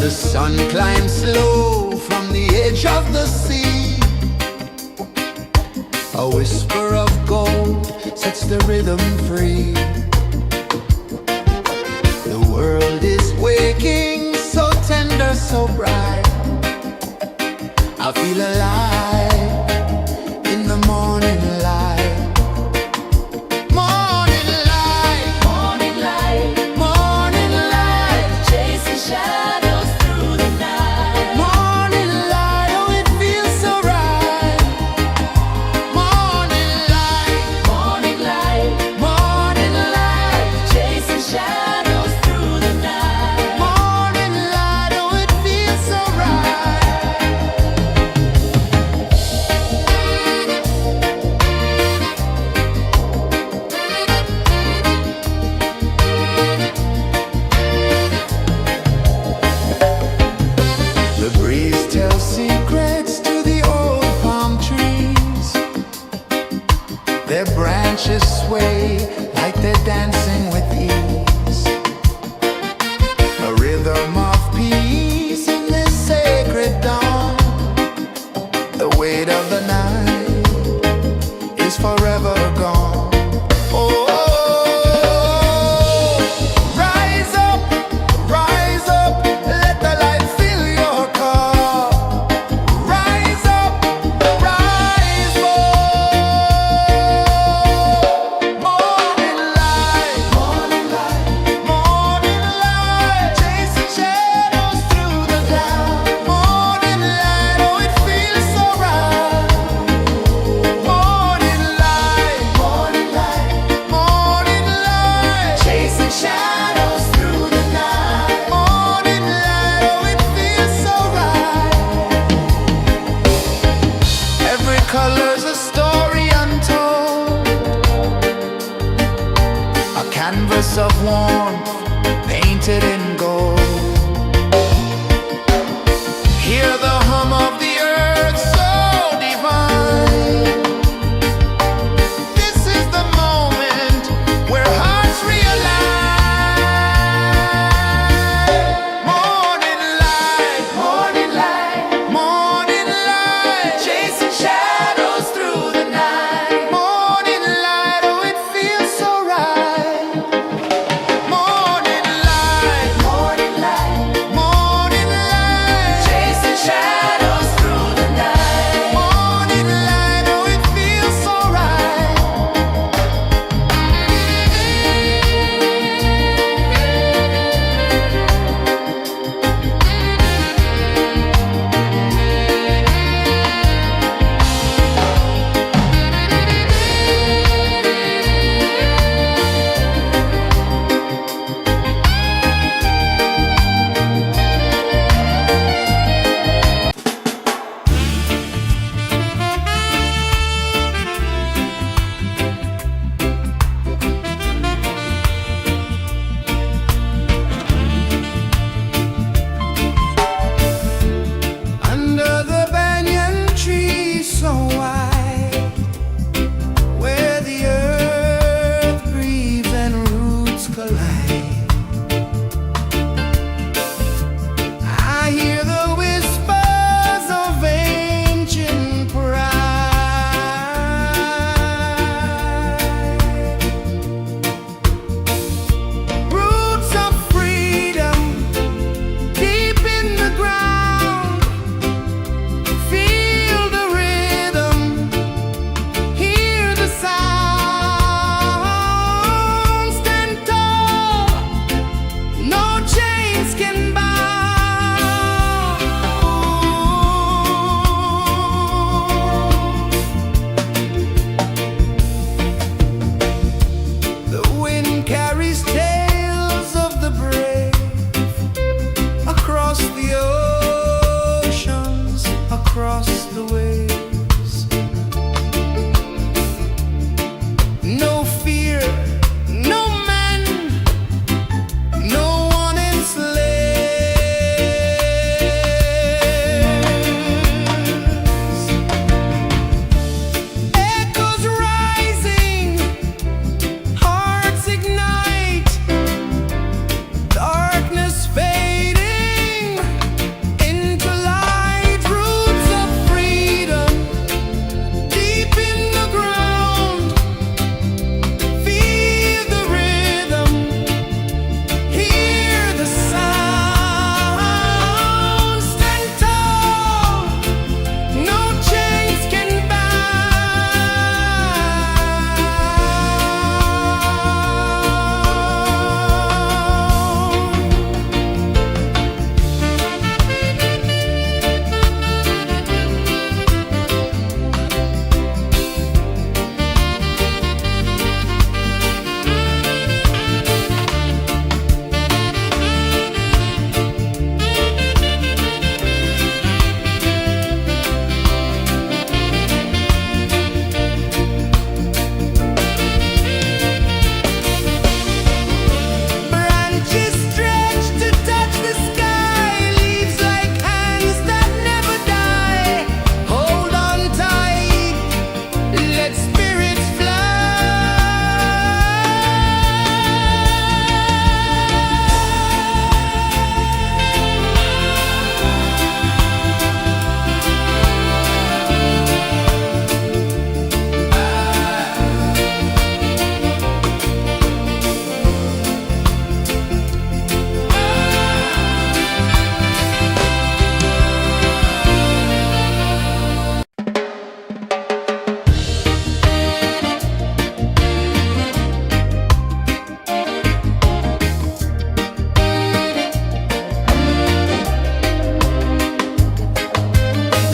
A: The sun climbs slow from the edge of the sea. A whisper of gold sets the rhythm free. The world is waking, so tender, so bright. I feel alive in the morning light. Morning light,
B: Morning light,
A: morning light,
B: chasing shadows through the night.
A: morning light, oh it feels so right. Morning light,
B: Morning light,
A: morning light,
B: chasing shadows through the night.
A: morning light, oh it feels so right. The breeze tells secrets to the old palm trees. Their branches sway like they're dancing with ease. A rhythm of peace in this sacred dawn. The weight of the night is forever gone. Oh, rise up, let the light fill your cup. Rise up, rise up. Morning light, morning light, morning light, chasing shadows through the cloud. Morning light, oh it feels so right. Morning light, morning light, morning light, chasing shadows through the night. Morning light, oh it feels so right. Every color's a story untold, a canvas of warmth painted in gold. Hear the hum of the earth so divine. This is the moment where hearts realign. Morning light, morning light, morning light, chasing shadows through the night. Morning light, oh it feels so right. Morning light,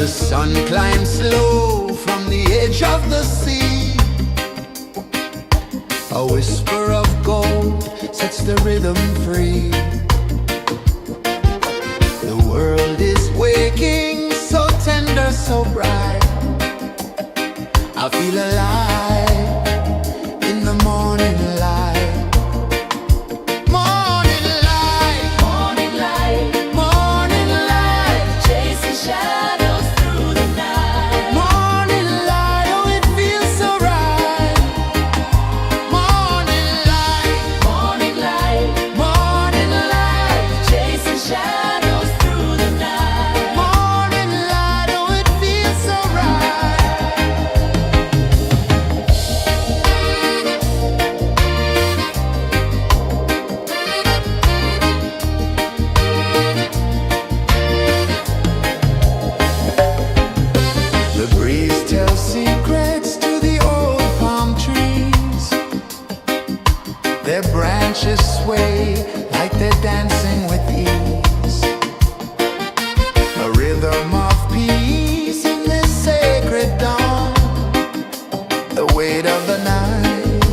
A: The sun climbs slow from the edge of the sea. A whisper of gold sets the rhythm free. The world is waking, so tender, so bright. I feel alive in the morning light. Morning light,
B: Morning light,
A: morning light,
B: chasing shadows through the night.
A: morning light, oh it feels so right. Morning light,
B: Morning light,
A: morning light,
B: chasing shadows through the night.
A: morning light, oh it feels so right. The breeze tells secrets to the old palm trees. Their branches sway like they're dancing with ease. A rhythm of peace in this sacred dawn. The weight of the night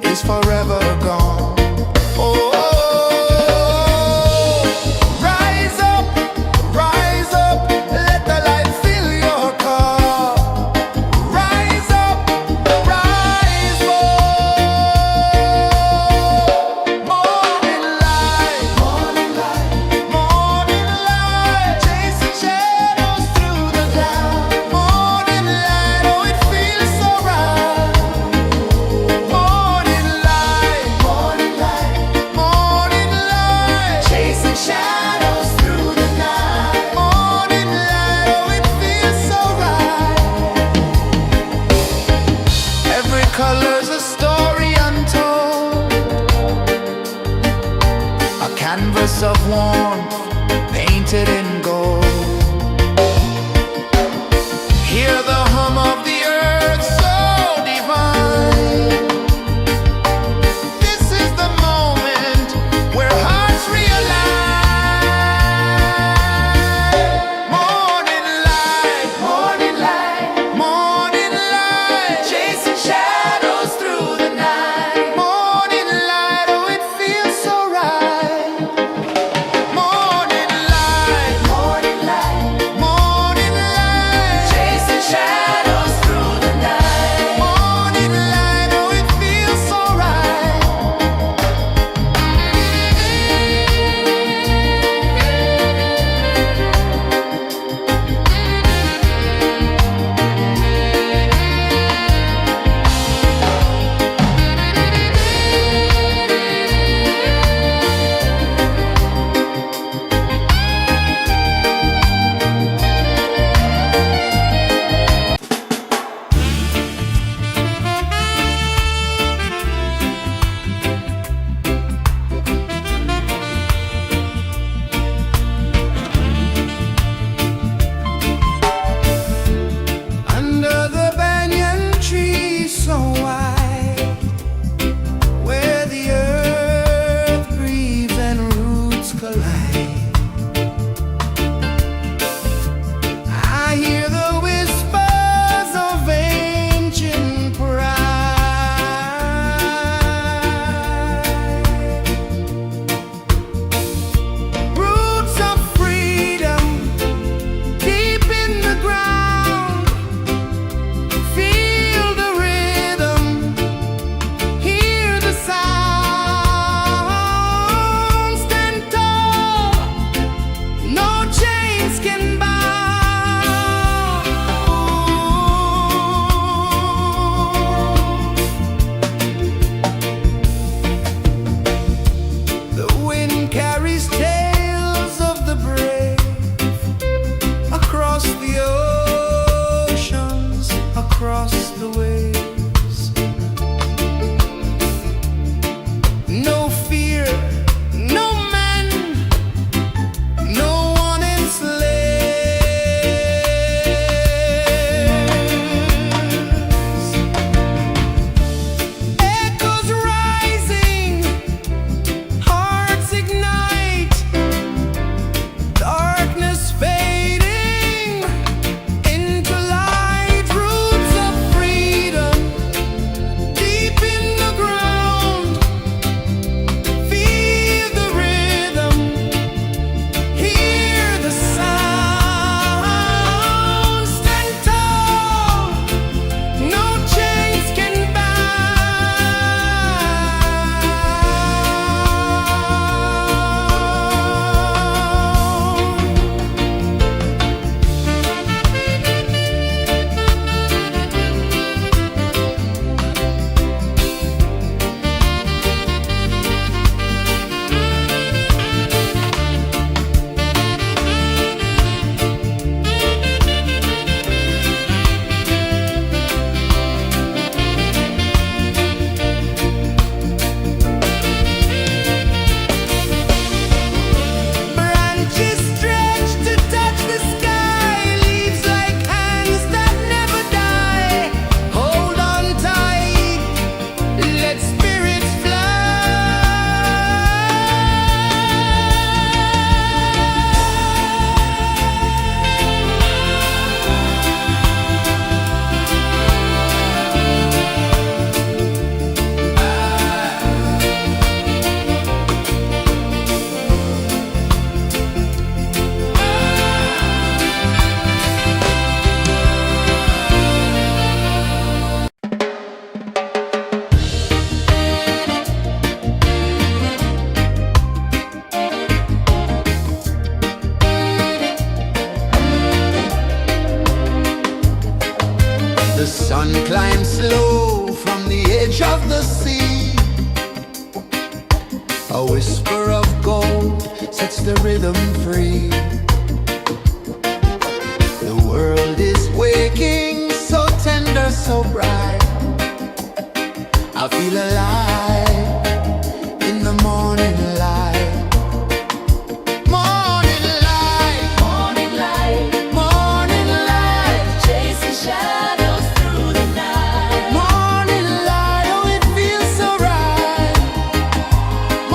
A: is forever gone. Oh, rise up, let the light fill your cup. Rise up, rise up. Morning light, morning light, morning light, chasing shadows through the cloud. Morning light, oh it feels so right. Morning light, morning light, morning light, chasing shadows through the night. Morning light, oh it feels so right. Every color's a story untold, a canvas of warmth painted in gold. Hear the hum of the earth so divine. This is the moment where hearts realign. Morning light, morning light, morning light, chasing shadows through the night. Morning light, oh it feels so right. Morning light, morning Sun climbs slow from the edge of the sea. A whisper of gold sets the rhythm free. The world is waking, so tender, so bright. I feel alive in the morning light. Morning light,
B: Morning light,
A: morning light,
B: chasing shadows through the night.
A: morning light, oh it feels so right.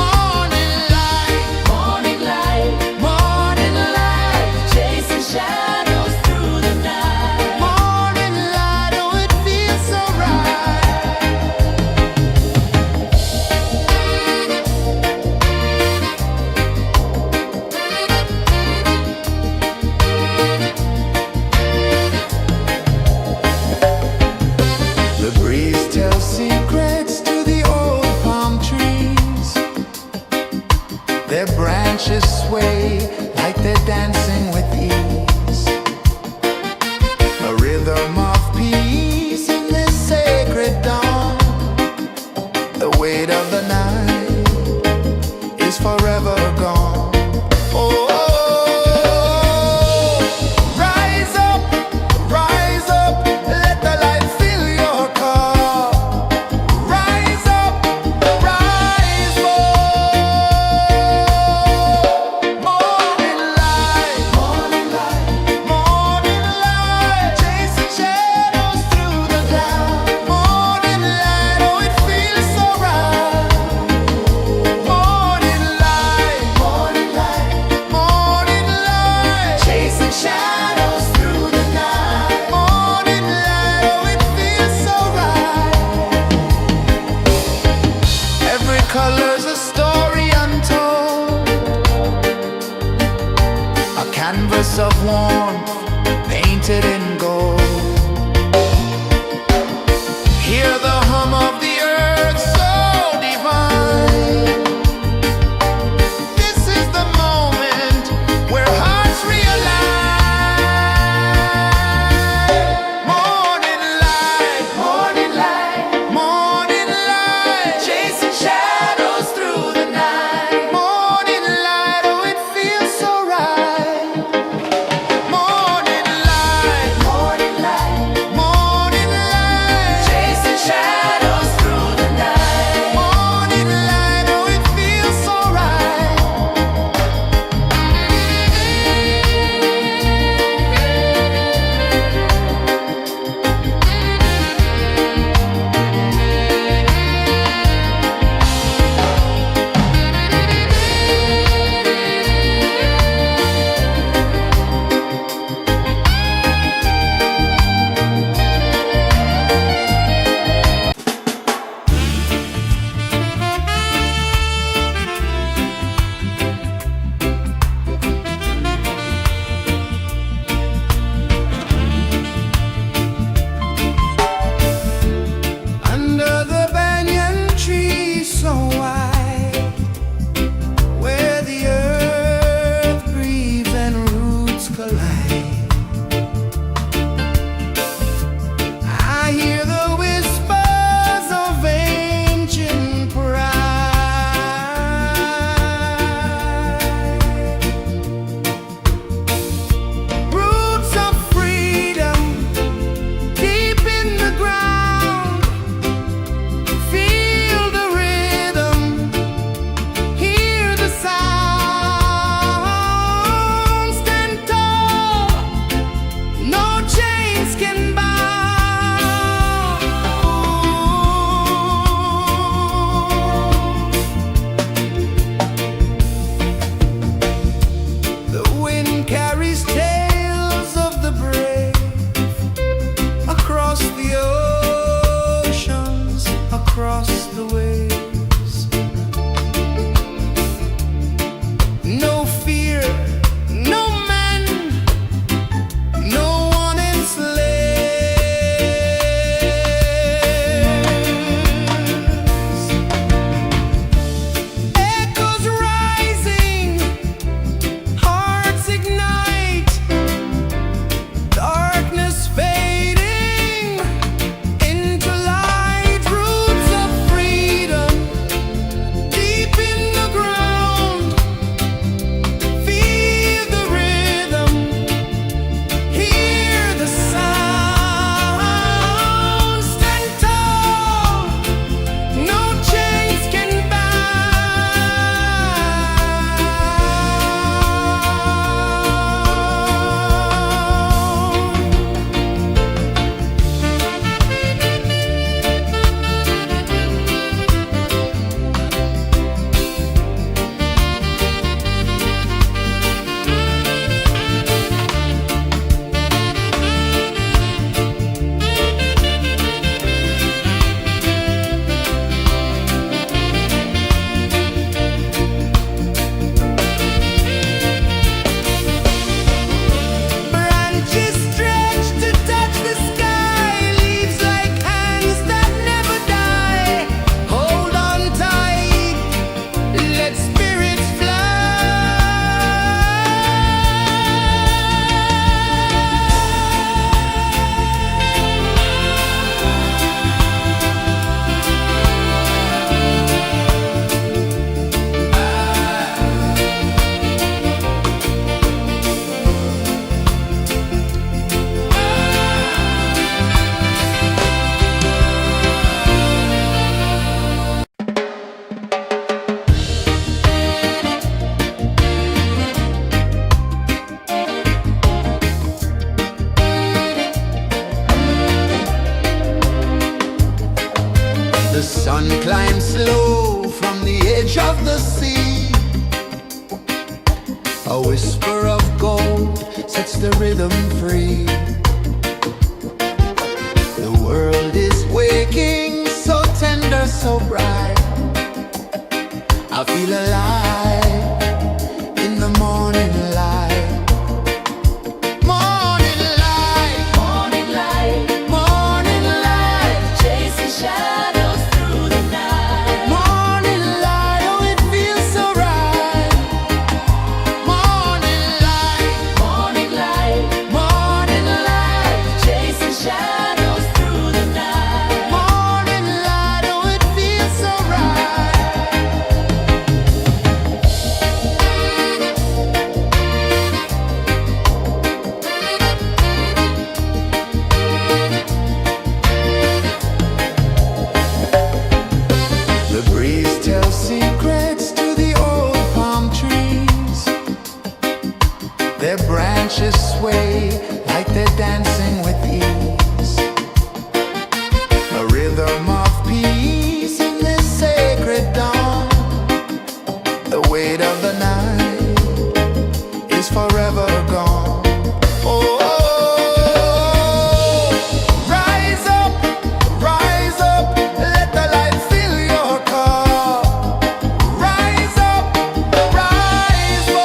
A: Morning light,
B: Morning light,
A: morning light,
B: chasing shadows through the night.
A: morning light, oh it feels so right. The breeze tells secrets to the old palm trees. Their branches sway like they're dancing with ease. A rhythm of peace in this sacred dawn. The weight of the night is forever gone. Oh, rise up, let the light fill your cup. Rise up, rise more. Morning light, morning light, chasing shadows through the cloud. Morning light, oh it feels so right. Morning light, chasing shadows through the night. Morning light, oh it feels so right. Every color's a story untold, a canvas of warmth painted in gold. Hear the hum of the earth so divine. This is the moment where hearts realign. Morning light, morning light, chasing shadows through the night. Morning light, oh it feels so right. Morning sun climbs slow from the edge of the sea. A whisper of gold sets the rhythm free. The world is waking, so tender, so bright. I feel alive in the morning light. Morning light,
B: Morning light,
A: morning light,
B: chasing shadows through the night.
A: morning light, oh it feels so right. Morning light,
B: Morning light,
A: morning light,
B: chasing shadows through the night.
A: morning light, oh it feels so right. The breeze tells secrets to the old palm trees. Their branches sway like they're dancing with ease. A rhythm of peace in this sacred dawn. The weight of the night is forever gone. Oh, rise up, let the light fill your cup. Rise up, rise up.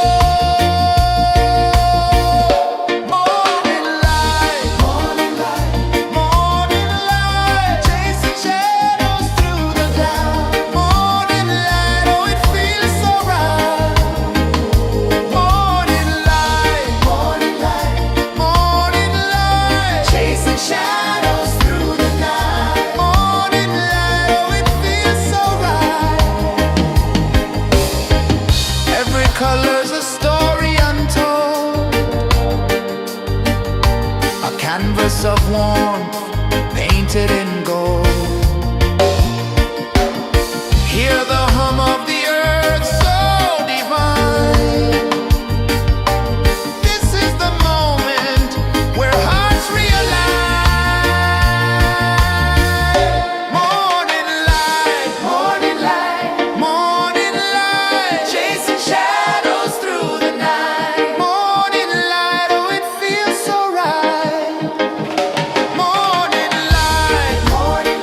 A: Morning light, morning light, morning light, chasing shadows through the cloud. Morning light, oh it feels so right. Morning light, morning light, morning light, chasing shadows through the night. Morning light, oh it feels so right. Every color's a story untold, a canvas of warmth painted in gold. Hear the hum of the earth so divine. This is the moment where hearts realign. Morning light, morning light, morning light, chasing shadows through the night. Morning light, oh it feels so right. Morning light, morning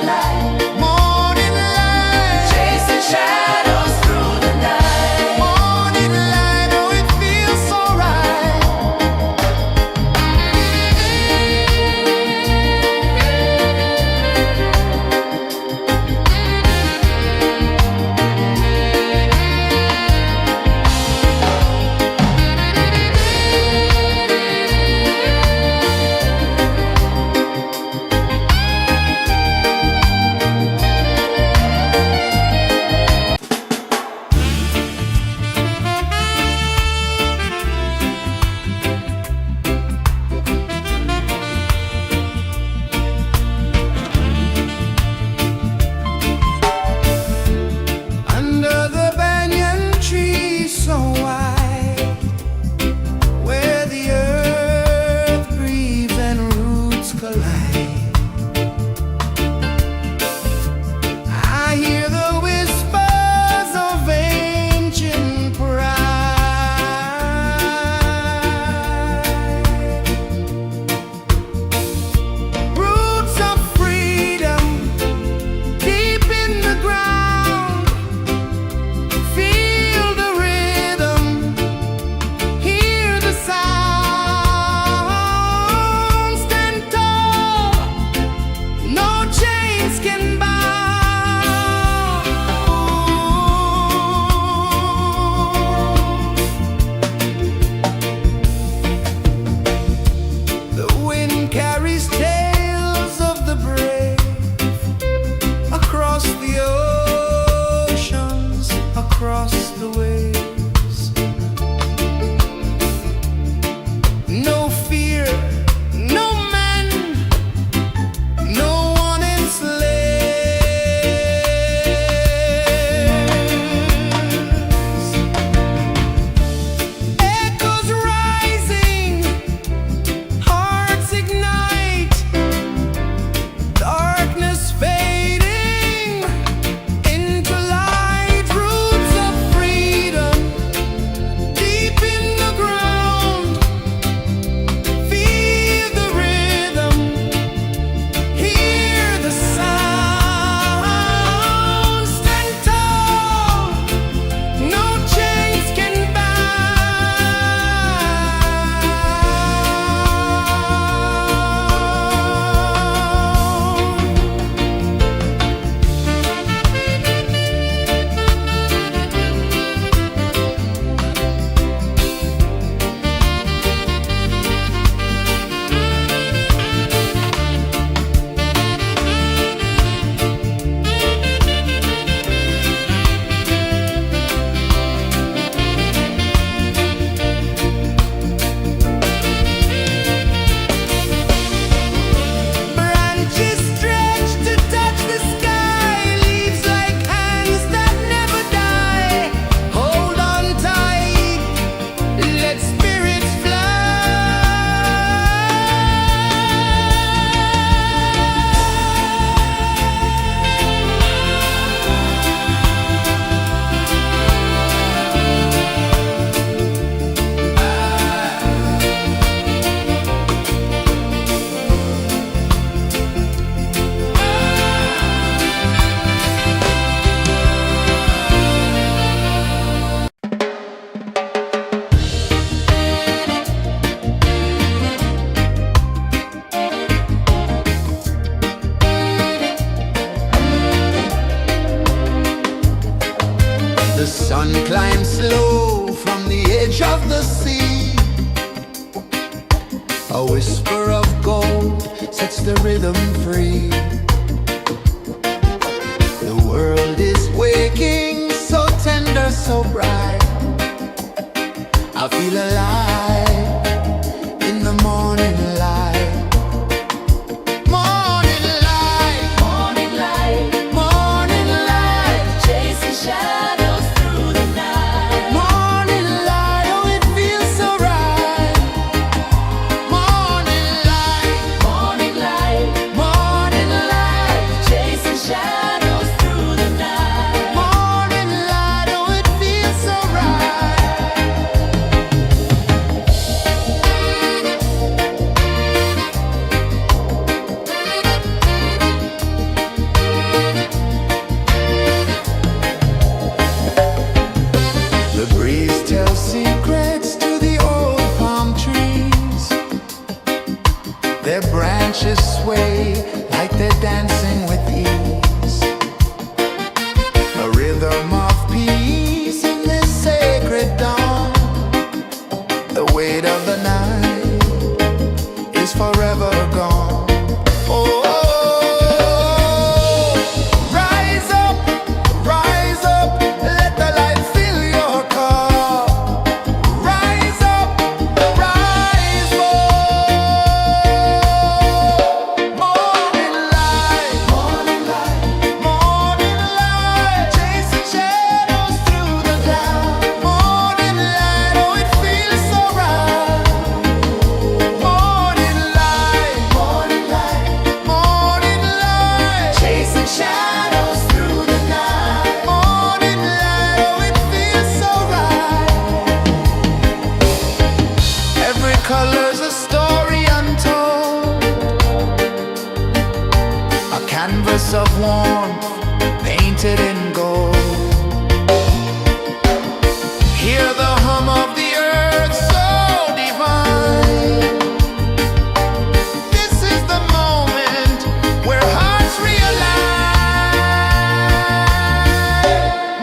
A: the sea. A whisper of gold sets the rhythm free. The world is waking, so tender, so bright. I feel alive in the morning light. Morning light,
B: Morning light,
A: morning light,
B: chasing shadows through the night.
A: morning light, oh it feels so right. Morning light,
B: Morning light,
A: morning light,
B: chasing shadows through the night.
A: morning light, oh it feels so right. The breeze tells secrets to the old palm trees. Their branches sway like they're dancing with ease. A rhythm of peace in this sacred dawn. The weight of the night is forever gone. Oh, rise up, let the light fill your cup. Rise up, rise up. Morning light, morning light, morning light, chasing shadows through the cloud. Morning light, oh it feels so right. Morning light, morning light, morning light, chasing shadows through the night. Morning light, oh it feels so right. Every color's a story untold, a canvas of warmth painted in gold. Hear the hum of the earth so divine. This is the moment where hearts realign.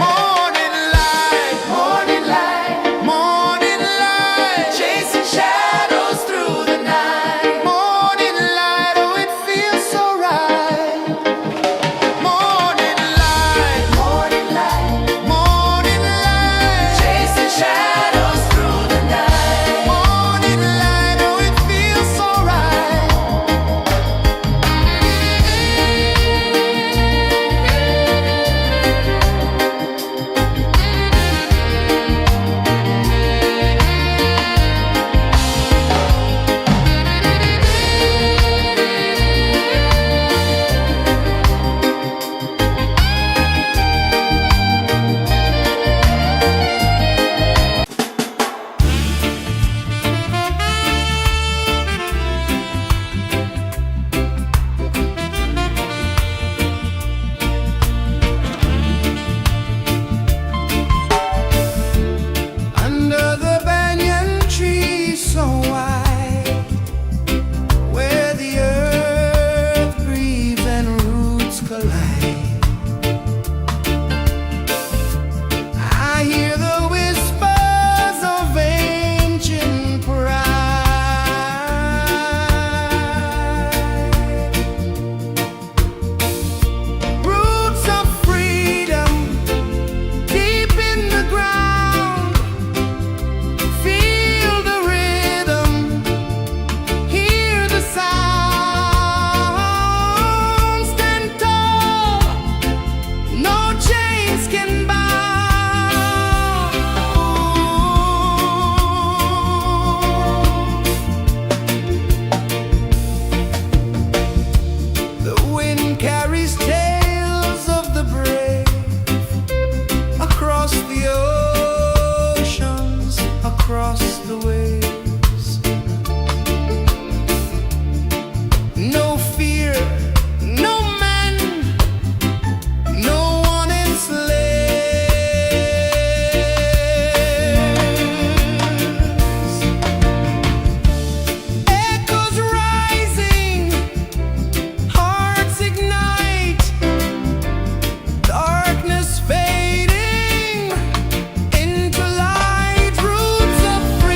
A: Morning light, morning light, morning light, chasing shadows through the night. Morning light, oh it feels so right. Morning light, morning light, morning light, chasing shadows through the night. Morning light, oh it feels so right. Under the banyan tree so wide, where the earth breathes and roots collide, I hear the whispers of ancient pride. Roots of freedom deep in the ground. Feel the rhythm, hear the sound. Stand tall, no chains can bound. The wind carries tales of the brave across the oceans, across the waves. No fear, no man, no one enslaves. Echoes rising, hearts ignite, darkness fading into light. Roots of freedom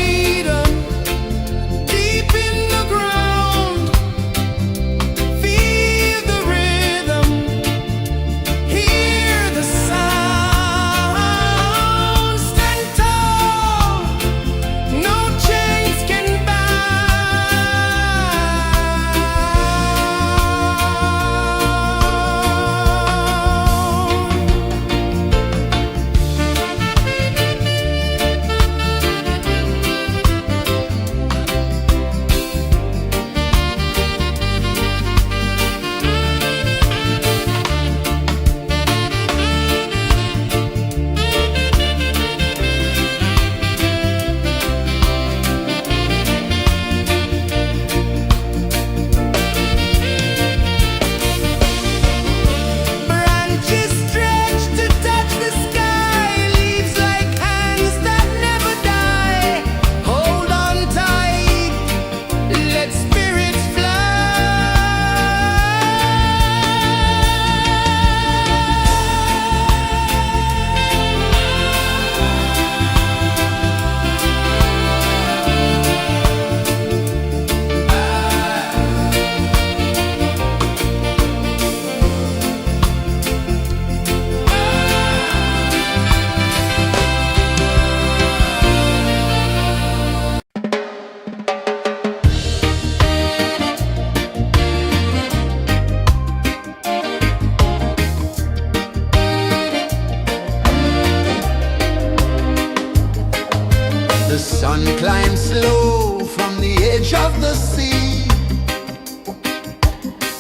A: Sun climbs slow from the edge of the sea.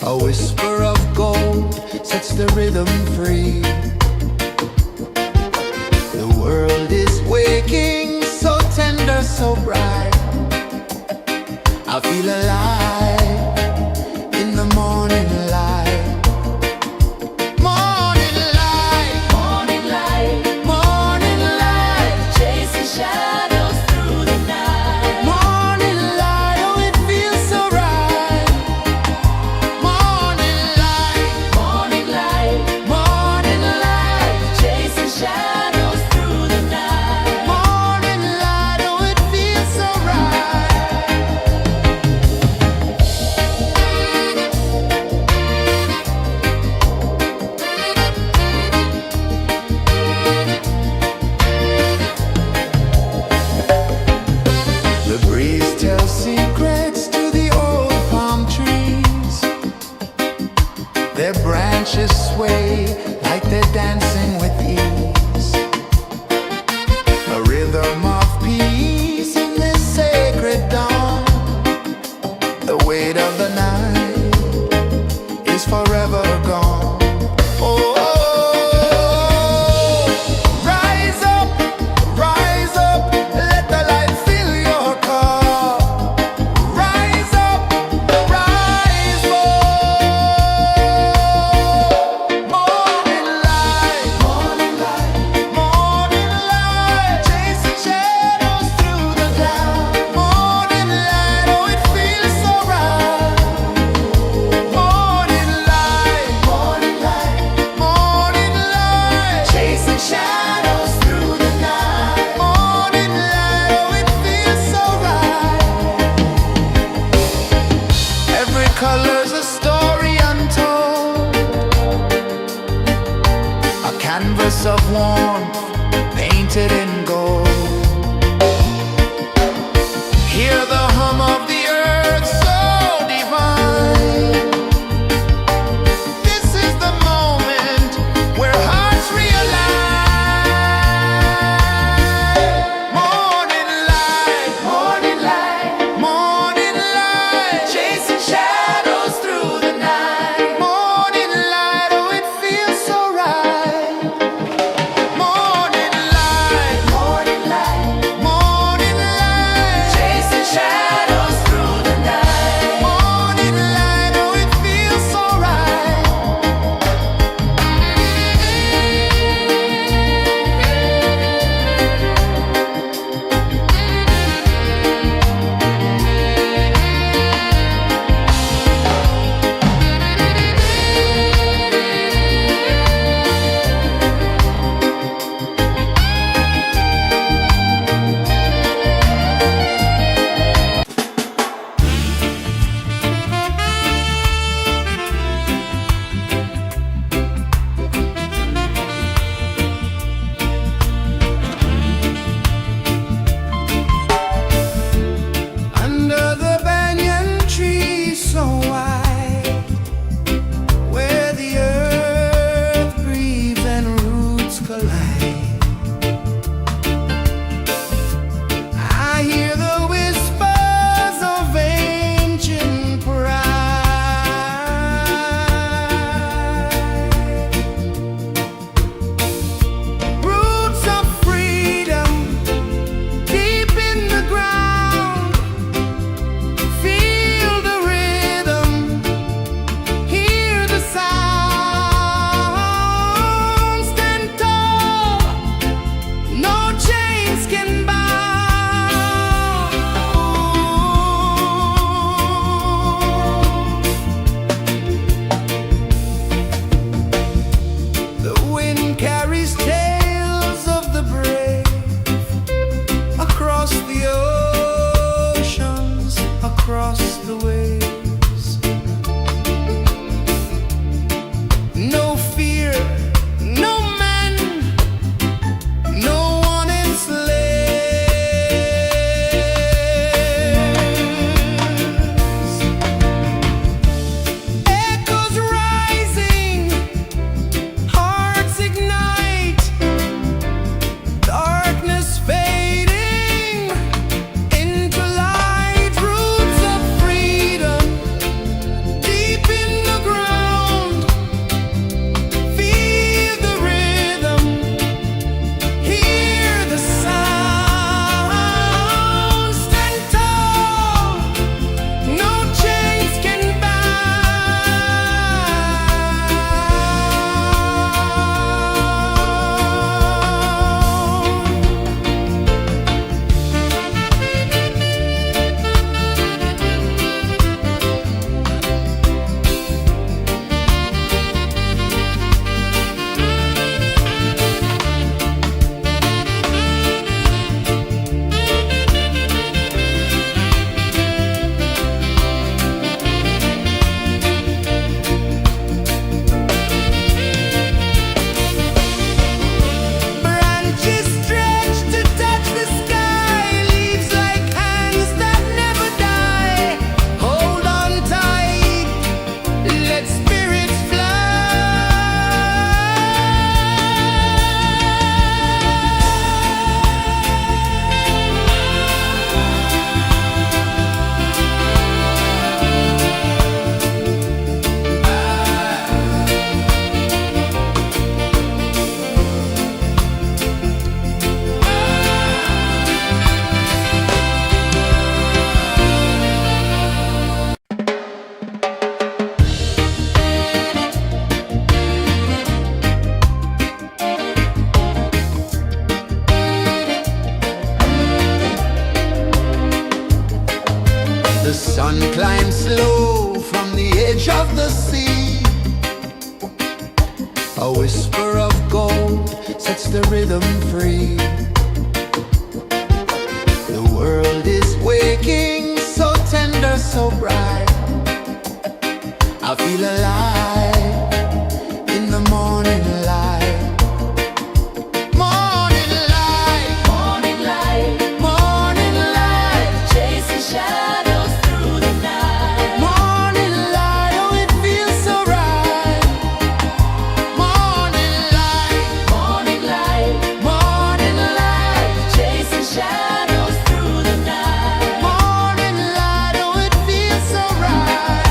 A: A whisper of gold sets the rhythm free. The world is waking, so tender, so bright. I feel alive in the morning light. Morning light,
B: Morning light,
A: morning light,
B: chasing shadows through the night.
A: morning light, oh it feels so right. Morning light,
B: Morning light,
A: morning light,
B: chasing shadows through the night.
A: morning light, oh it feels so right. The breeze tells secrets to the old palm trees. Their branches sway like they're dancing with ease. A rhythm of peace in this sacred dawn. The weight of the night is forever gone. Oh, rise up, let the light fill your cup. Rise up, rise more. The sun climbs slow from the edge of the sea. A whisper of gold sets the rhythm free. The world is waking, so tender, so bright. I feel alive in the morning light. Morning light,
B: Morning light,
A: morning light,
B: chasing shadows through the night.
A: morning light, oh it feels so right. Morning light,
B: Morning light,
A: morning light,
B: chasing shadows through the night.
A: morning light, oh it feels so right.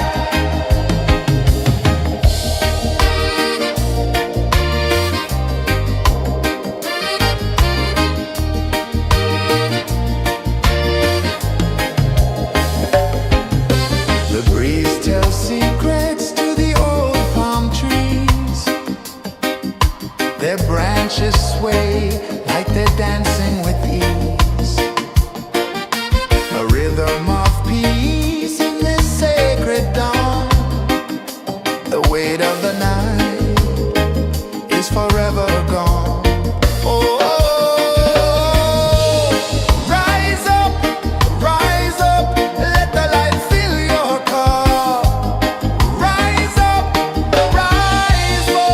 A: The breeze tells secrets to the old palm trees. Their branches sway like they're dancing with ease. A rhythm of peace in this sacred dawn. The weight of the night is forever gone. Oh, rise up, let the light fill your cup. Rise up, rise up.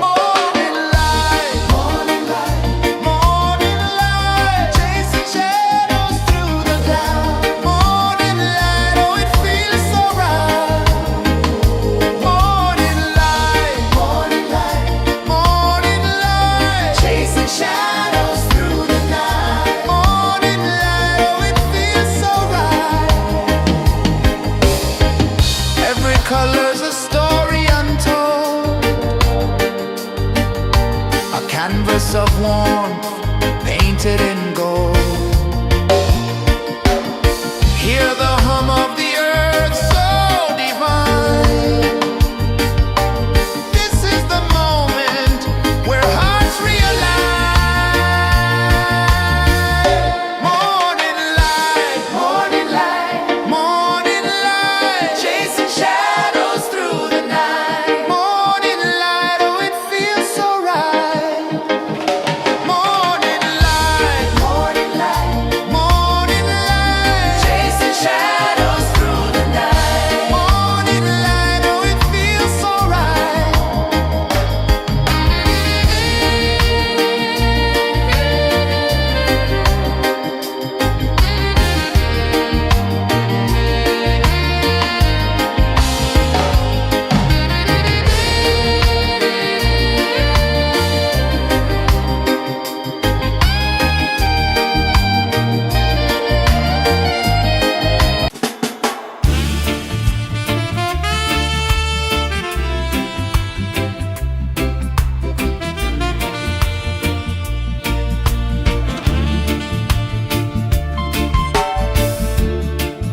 A: Morning light, morning light, morning light, chasing shadows through the cloud. Morning light, oh it feels so right. Morning light, morning light, morning light, chasing shadows through the night. Morning light, oh it feels so right. Every color's a story untold, a canvas of warmth painted in gold. Hear the hum of the earth so divine. This is the moment where hearts realign. Morning light, morning light, morning light, chasing shadows through the night. Morning light, oh it feels so right. Morning light, morning light, morning light, chasing shadows through the night. Morning light, oh it feels so right.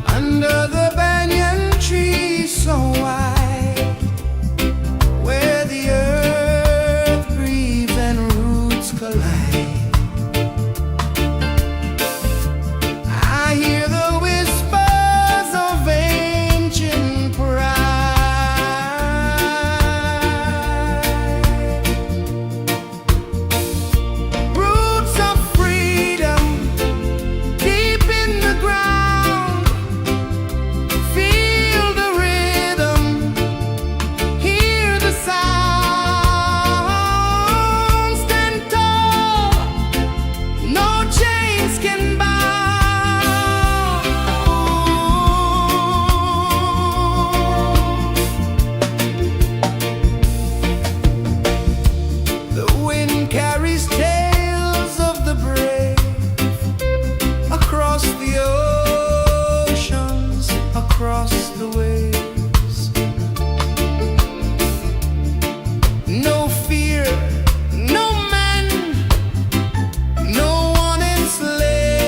A: Under the banyan tree so wide, where the earth breathes and roots collide, I hear the whispers of ancient pride. Roots of freedom deep in the ground. Feel the rhythm, hear the sound. Stand tall, no chains can bound. The wind carries tales of the brave across the oceans, across the waves. No fear, no man, no one enslaved.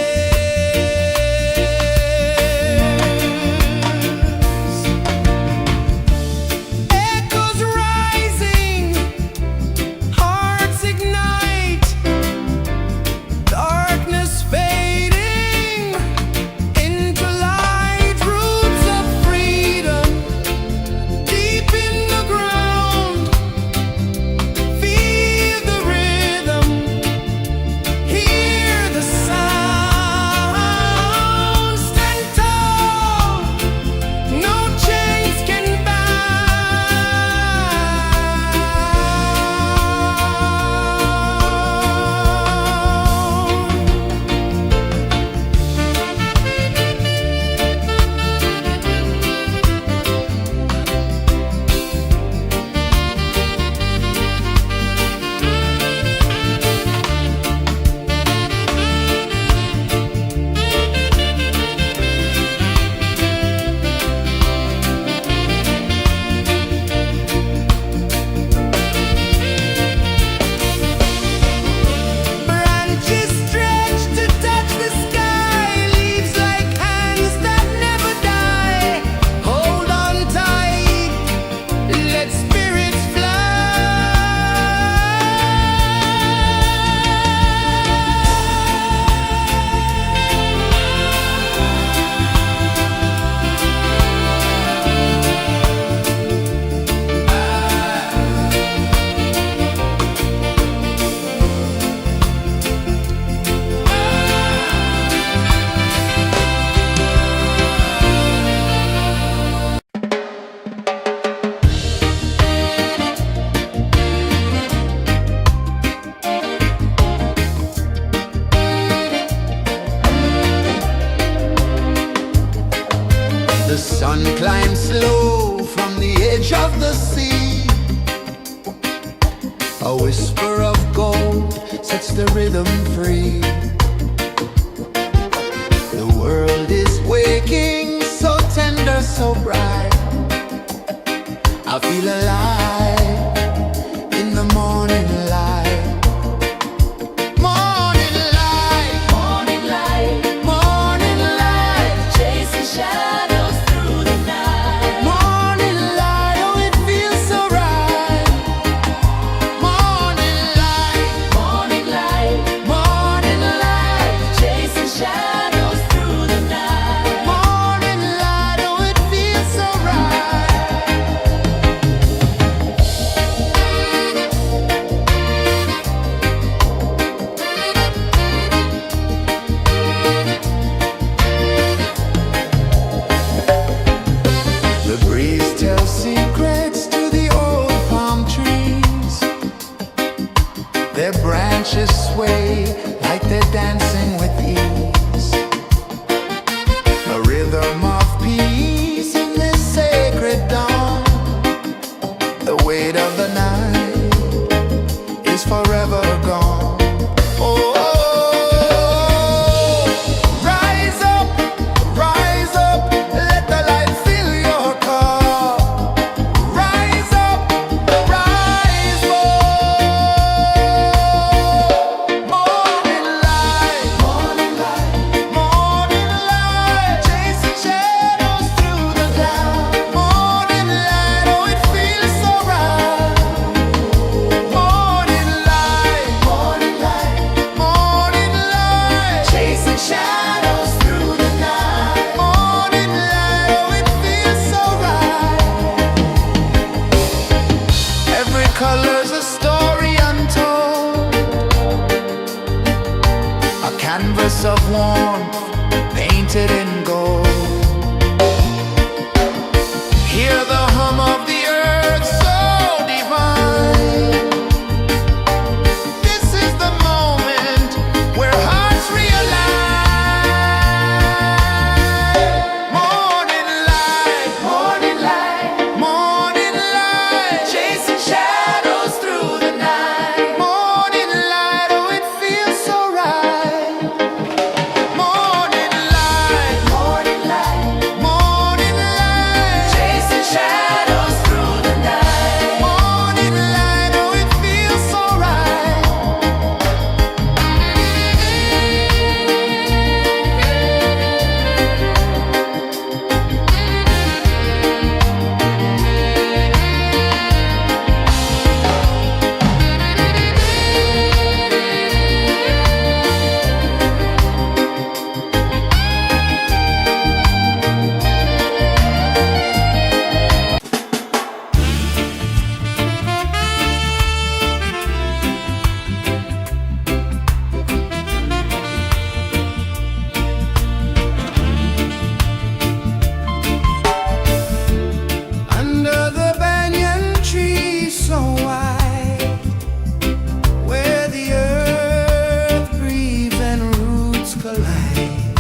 A: The sun climbs slow from the edge of the sea. A whisper of gold sets the rhythm free. The world is waking, so tender, so bright. I feel alive in the morning light. Morning light,
B: Morning light,
A: morning light,
B: chasing shadows through the night.
A: morning light, oh it feels so right. Morning light,
B: Morning light,
A: morning light,
B: chasing shadows through the night.
A: morning light, oh it feels so right. The breeze tells secrets to the old palm trees. Their branches sway like they're dancing with ease. A rhythm of peace in this sacred dawn. The weight of the night is forever gone. Oh, rise up, let the light fill your cup. Rise up, rise more. Morning light, morning light, morning light, chasing shadows through the cloud. Morning light, oh it feels so right. Morning light, morning light, morning light, chasing shadows through the night. Morning light, oh it feels so right. Every color's a story untold, a canvas of warmth painted in gold. Hear the hum of the earth so divine. This is the moment where hearts realign. Morning light, morning light, morning light, chasing shadows through the night. Morning light, oh it feels so right. Morning light, morning light, morning light, chasing shadows through the night. Morning light, oh it feels so right. Under the banyan tree so wide, where the earth breathes and roots collide,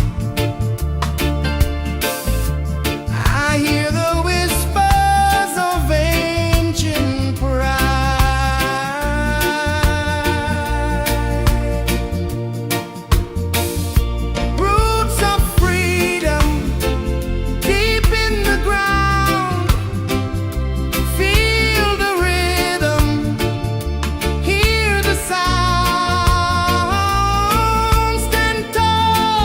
A: I hear the whispers of ancient pride. Roots of freedom deep in the ground. Feel the rhythm, hear the sound. Stand tall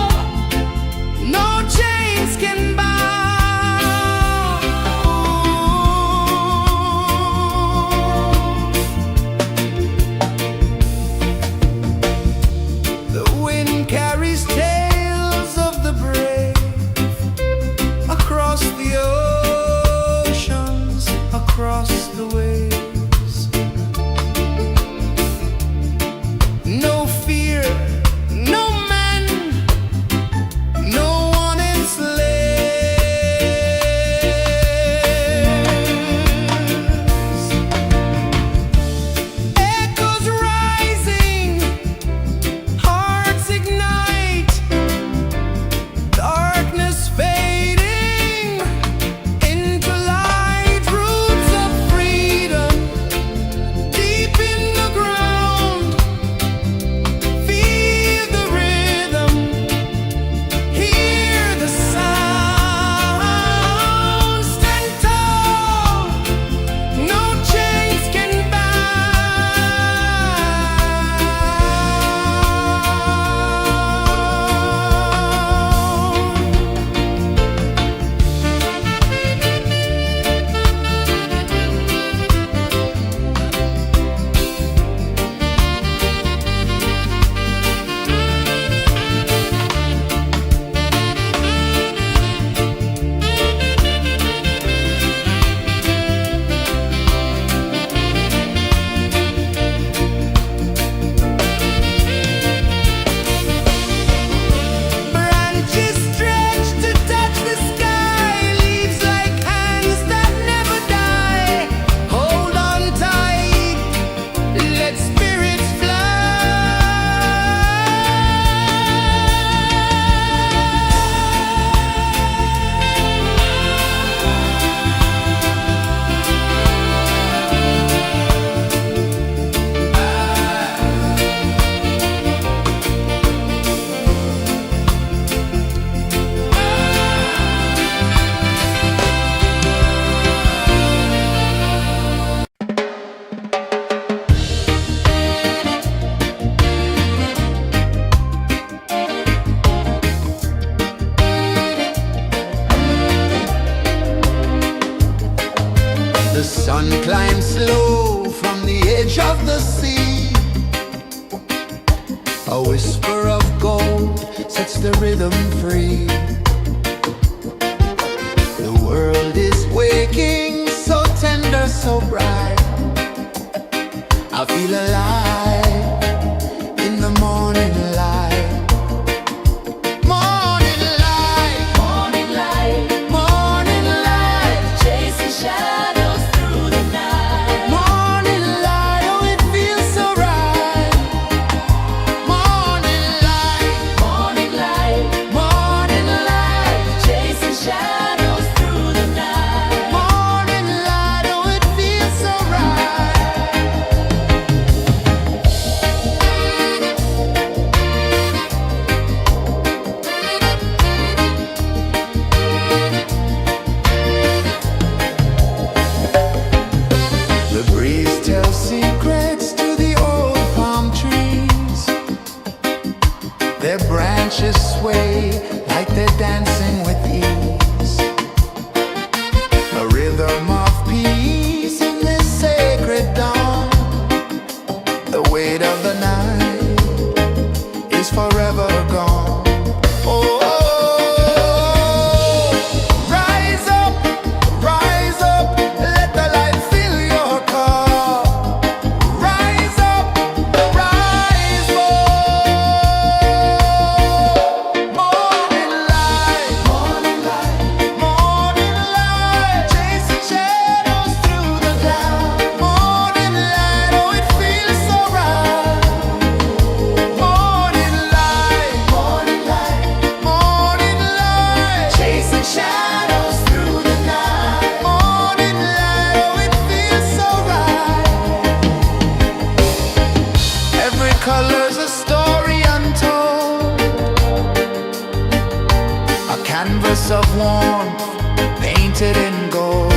A: edge of the sea. A whisper of gold sets the rhythm free. The world is waking, so tender, so bright. I feel alive in the morning light. Morning light,
B: Morning light,
A: morning light,
B: chasing shadows through the night.
A: morning light, oh it feels so right. Morning light,
B: Morning light,
A: morning light,
B: chasing shadows through the night.
A: morning light, oh it feels so right. The breeze tells secrets to the old palm trees. Their branches sway like they're dancing with ease. A rhythm of peace in this sacred dawn. The weight of the night is forever gone. Oh, rise up, let the light fill your cup. Rise up, rise up. Morning light, morning light, morning light, chasing shadows through the cloud. Morning light, oh it feels so right. Morning light, morning light, morning light, chasing shadows through the night. Morning light, oh it feels so right. Every color's a story untold, a canvas of warmth painted in gold.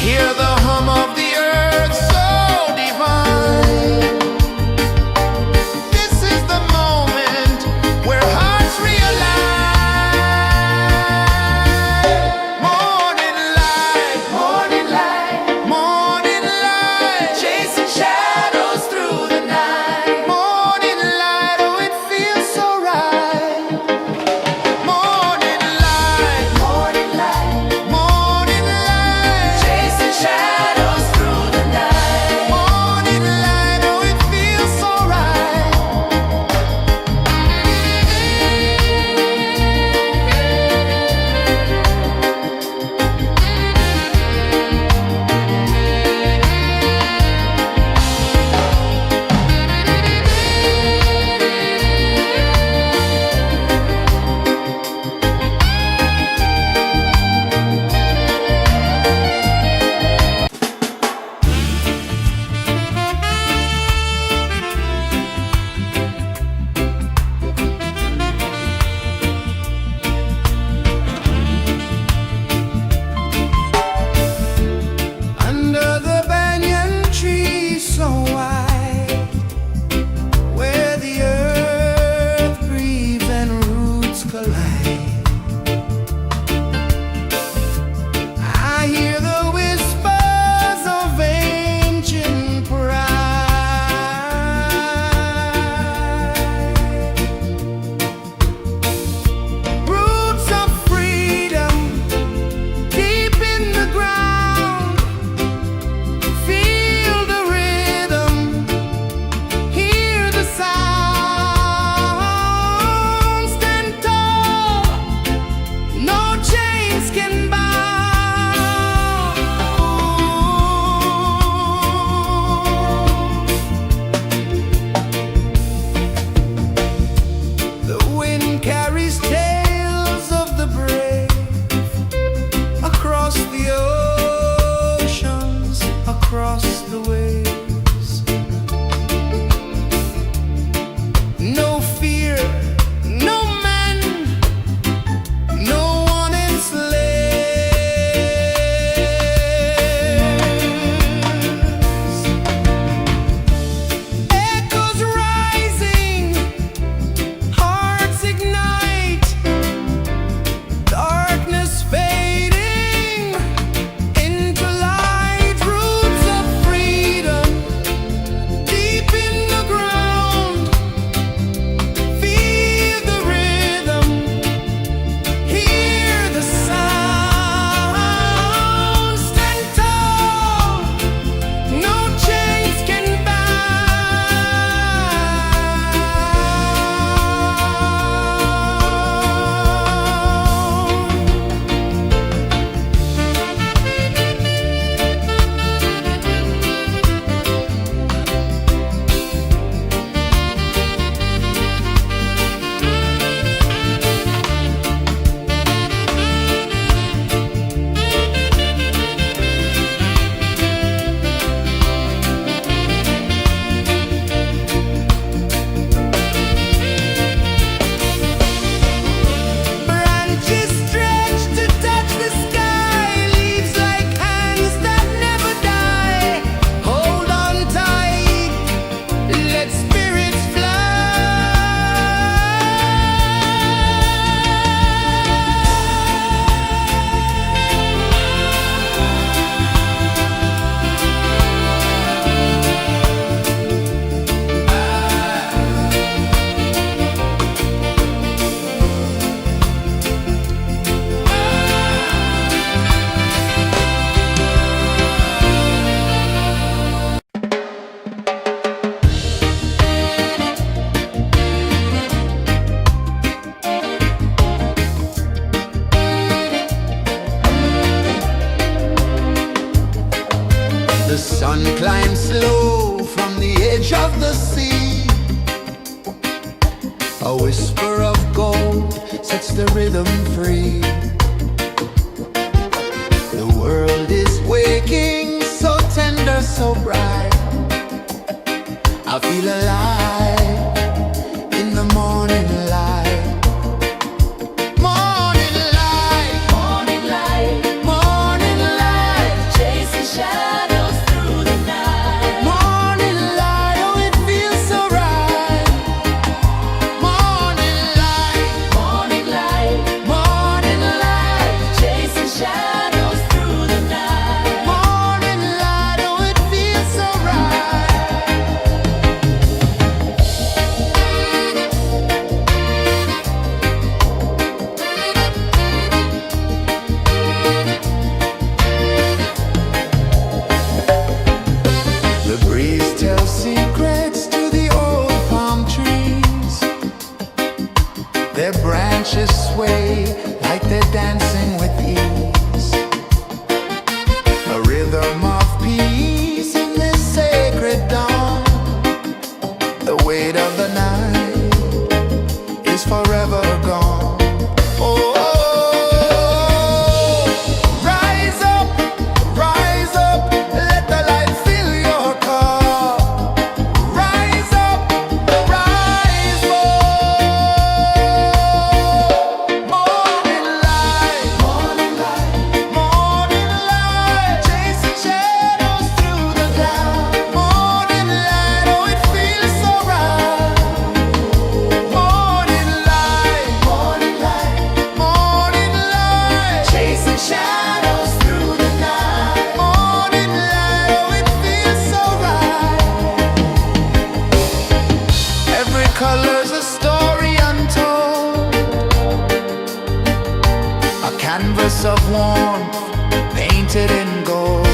A: Hear the hum of the earth so divine. This is the moment where hearts realign. Morning light, morning light, morning light, chasing shadows through the night. Morning light, oh it feels so right. Morning A whisper of gold sets the rhythm free. The world is waking, so tender, so bright. I feel alive in the morning light. Morning light,
B: Morning light,
A: morning light,
B: chasing shadows through the night.
A: morning light, oh it feels so right. Morning light,
B: Morning light,
A: morning light,
B: chasing shadows through the night.
A: morning light, oh it feels so right. The breeze tells secrets to the old palm trees. Their branches sway like they're dancing with ease. A rhythm of peace in this sacred dawn. The weight of the night is forever gone. Oh, rise up, let the light fill your cup. Rise up, rise more. Morning light, morning light, morning light, chasing shadows through the cloud. Morning light, oh it feels so right. Morning light, morning light, morning light, chasing shadows through the night. Morning light, oh it feels so right. Every color's a story untold, a canvas of warmth painted in gold.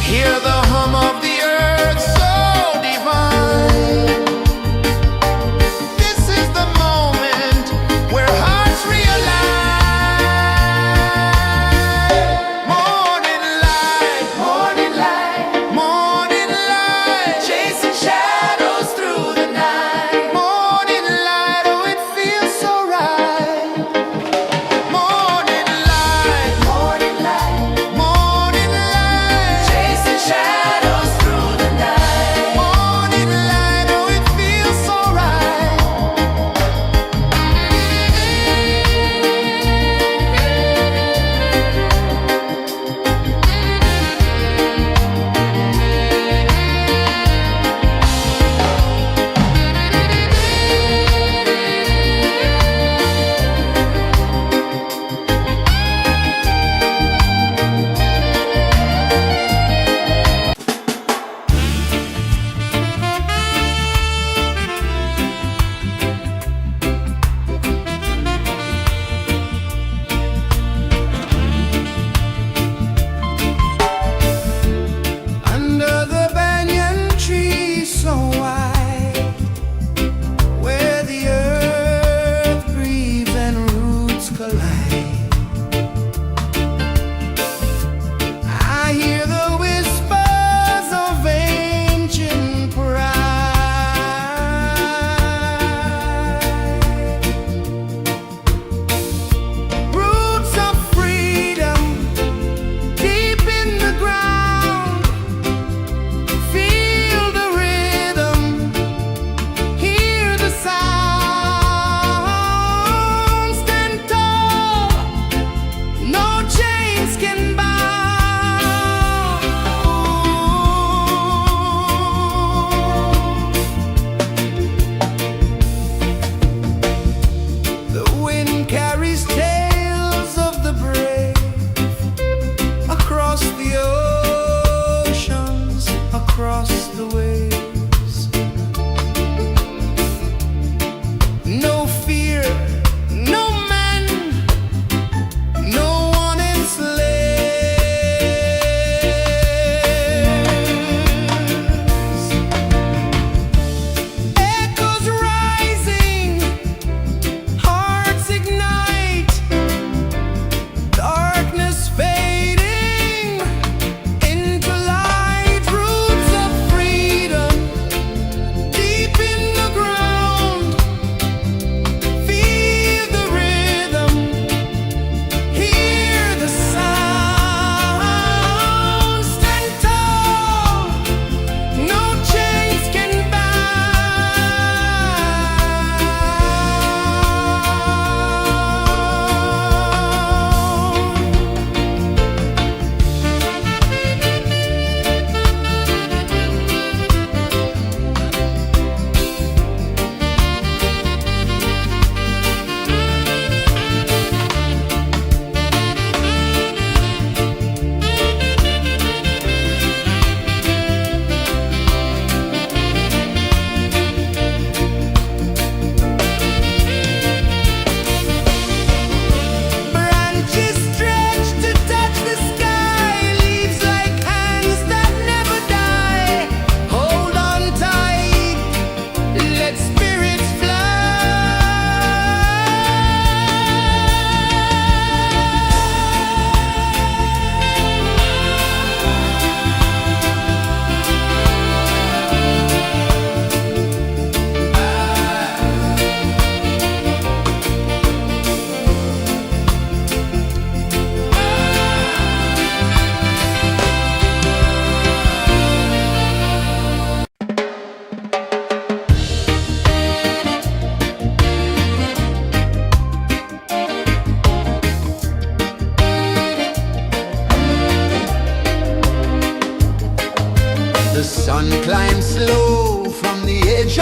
A: Hear the hum of the earth so divine. This is the moment where hearts realign. Morning light, morning light, morning light, chasing shadows through the night. Morning light, oh it feels so right. Morning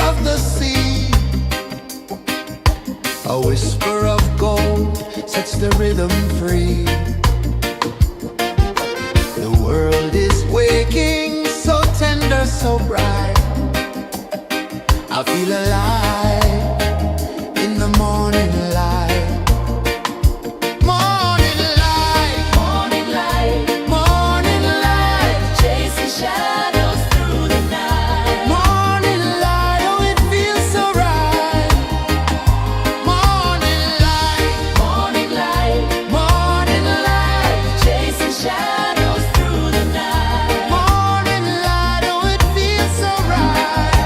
A: of the sea. A whisper of gold sets the rhythm free. The world is waking, so tender, so bright. I feel alive in the morning light. Morning light,
B: Morning light,
A: morning light,
B: chasing shadows through the night.
A: morning light, oh it feels so right. Morning light,
B: Morning light,
A: morning light,
B: chasing shadows through the night.
A: morning light, oh it feels so right.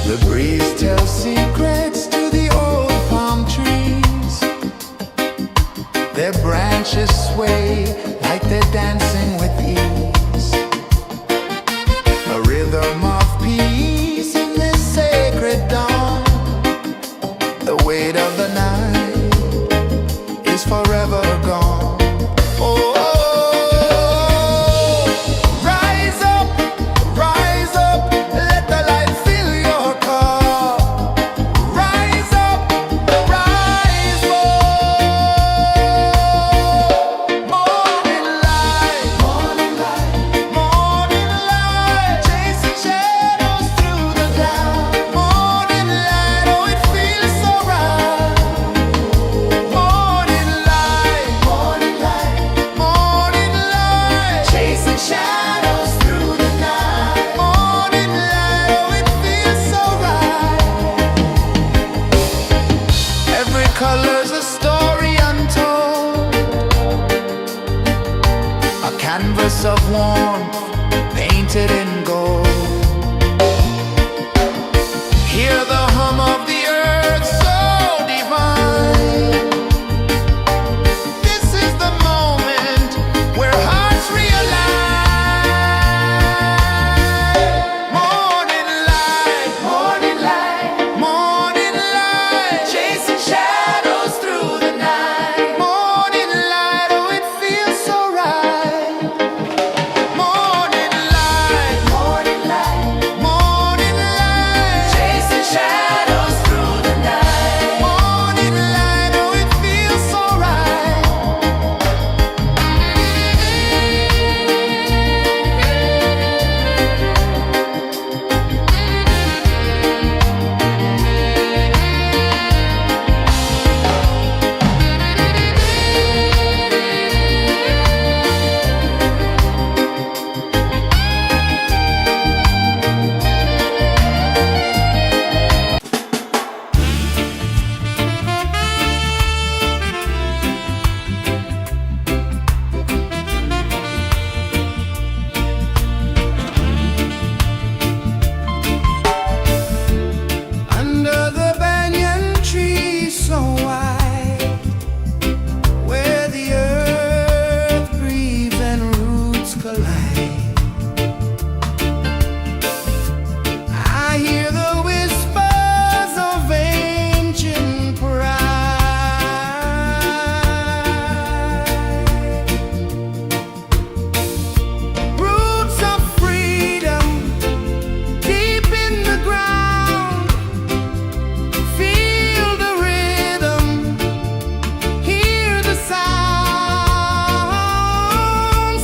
A: The breeze tells secrets to the old palm trees. Their branches sway like they're dancing with ease. A rhythm of peace in this sacred dawn. The weight of the night is forever gone. Oh, rise up, let the light fill your cup. Rise up, rise up. Morning light, morning light, morning light, chasing shadows through the cloud. Morning light, oh it feels so right. Morning light, morning light, morning light, chasing shadows through the night. Morning light, oh it feels so right. Every color's a story untold, a canvas of warmth painted in gold. Hear the hum of the earth so divine. This is the moment where hearts realign. Morning light, morning light, morning light, chasing shadows through the night. Morning light, oh it feels so right. Morning light, morning light, morning light, chasing shadows through the night. Morning light, oh it feels so right. Under the banyan tree so wide, where the earth breathes and roots collide, I hear the whispers of ancient pride. Roots of freedom deep in the ground. Feel the rhythm, hear the sound.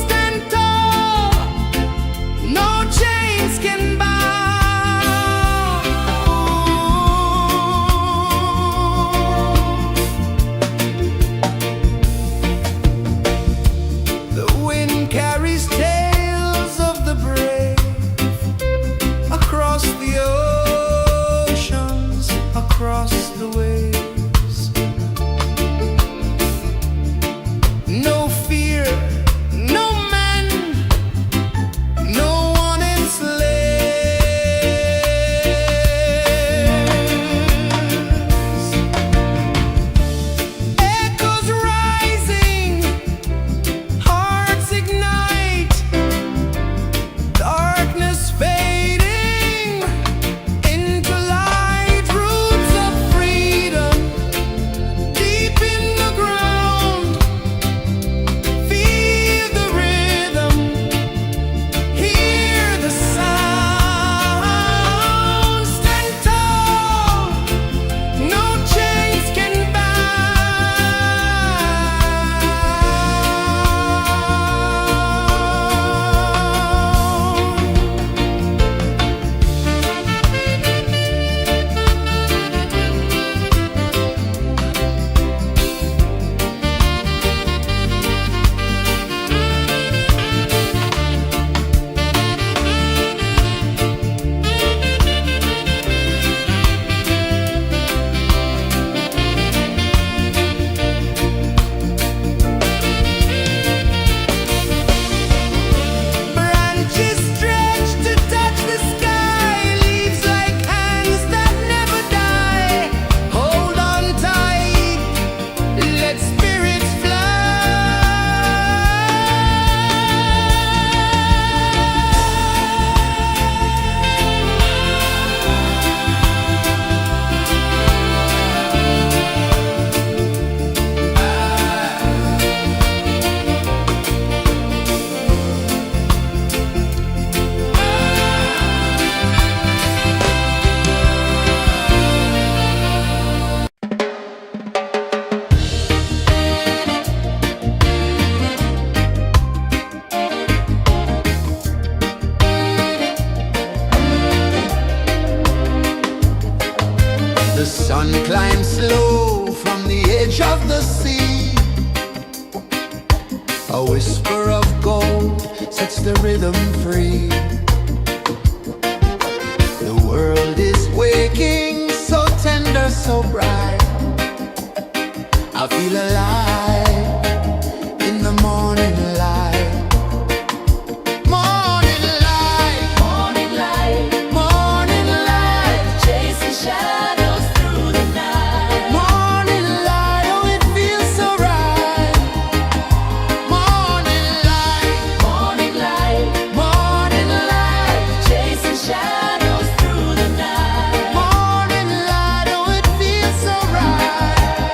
A: Stand tall, no chains can bound. The wind carries tales of the brave across the oceans, across the waves. No fear, no man, no one enslaves. Echoes rising, hearts ignite, darkness fading into light. Roots of The sun climbs slow from the edge of the sea. A whisper of gold sets the rhythm free. The world is waking, so tender, so bright. I feel alive in the morning light. Morning light,
B: Morning light,
A: morning light,
B: chasing shadows through the night.
A: morning light, oh it feels so right. Morning light,
B: Morning light,
A: morning light,
B: chasing shadows through the night.
A: morning light, oh it feels so right.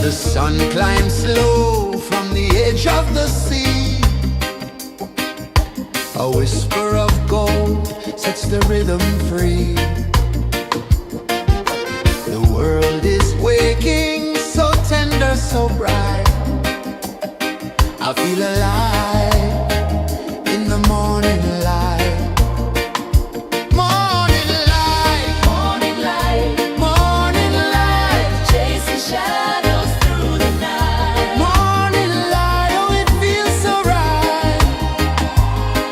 A: The sun climbs slow from the edge of the sea. A whisper of gold sets the rhythm free. The world is waking, so tender, so bright. I feel alive in the morning light. Morning light,
B: Morning light,
A: morning light,
B: chasing shadows through the night.
A: morning light, oh it feels so right.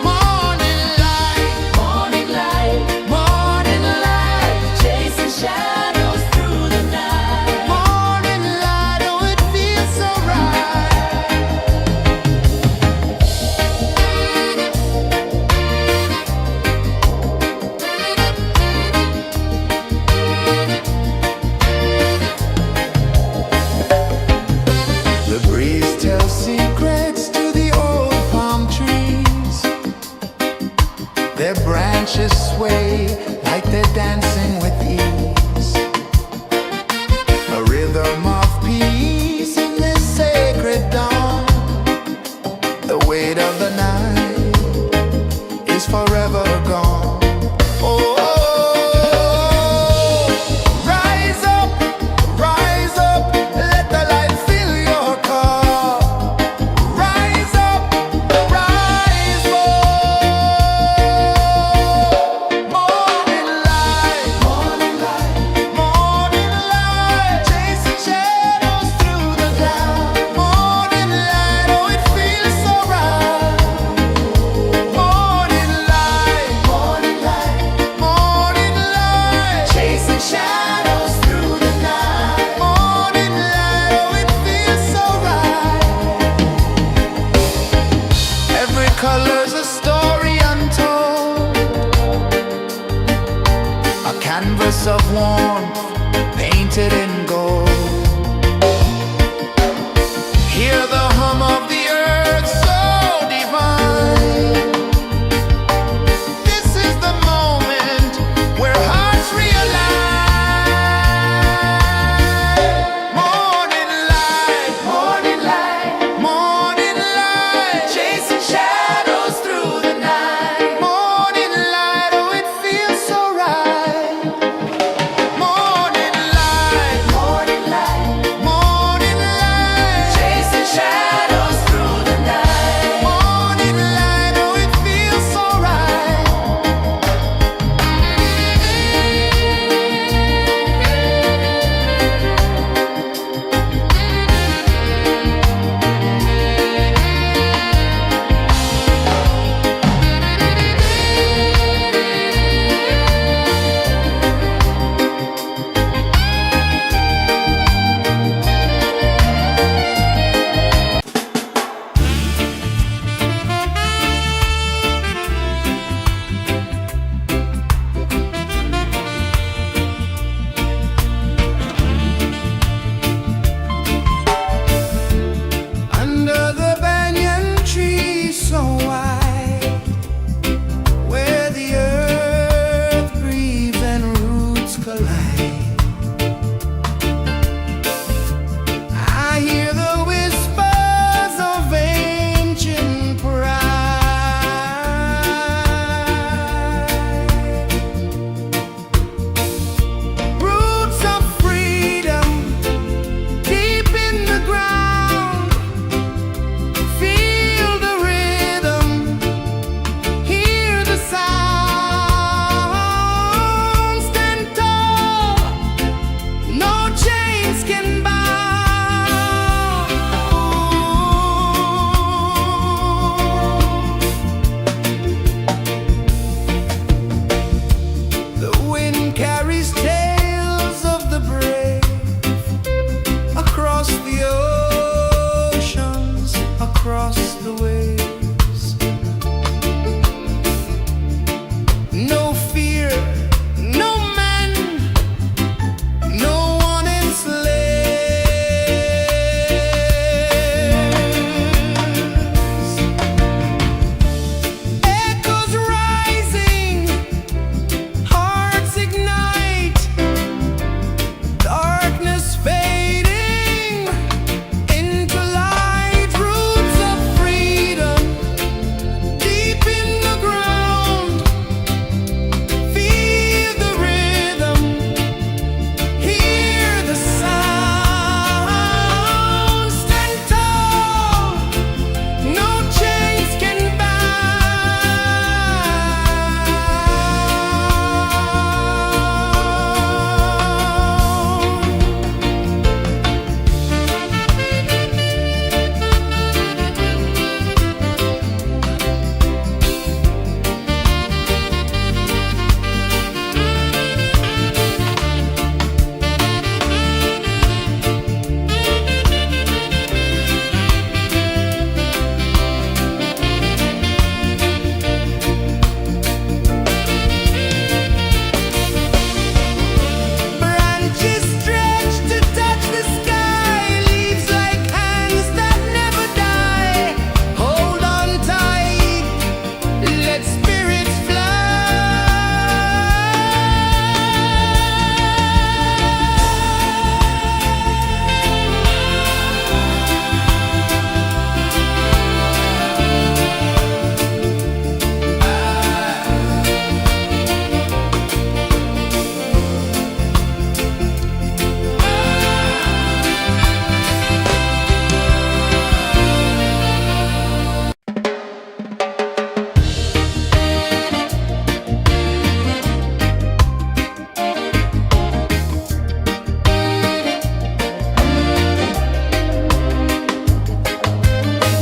A: Morning light,
B: Morning light,
A: morning light,
B: chasing shadows through the night.
A: morning light, oh it feels so right.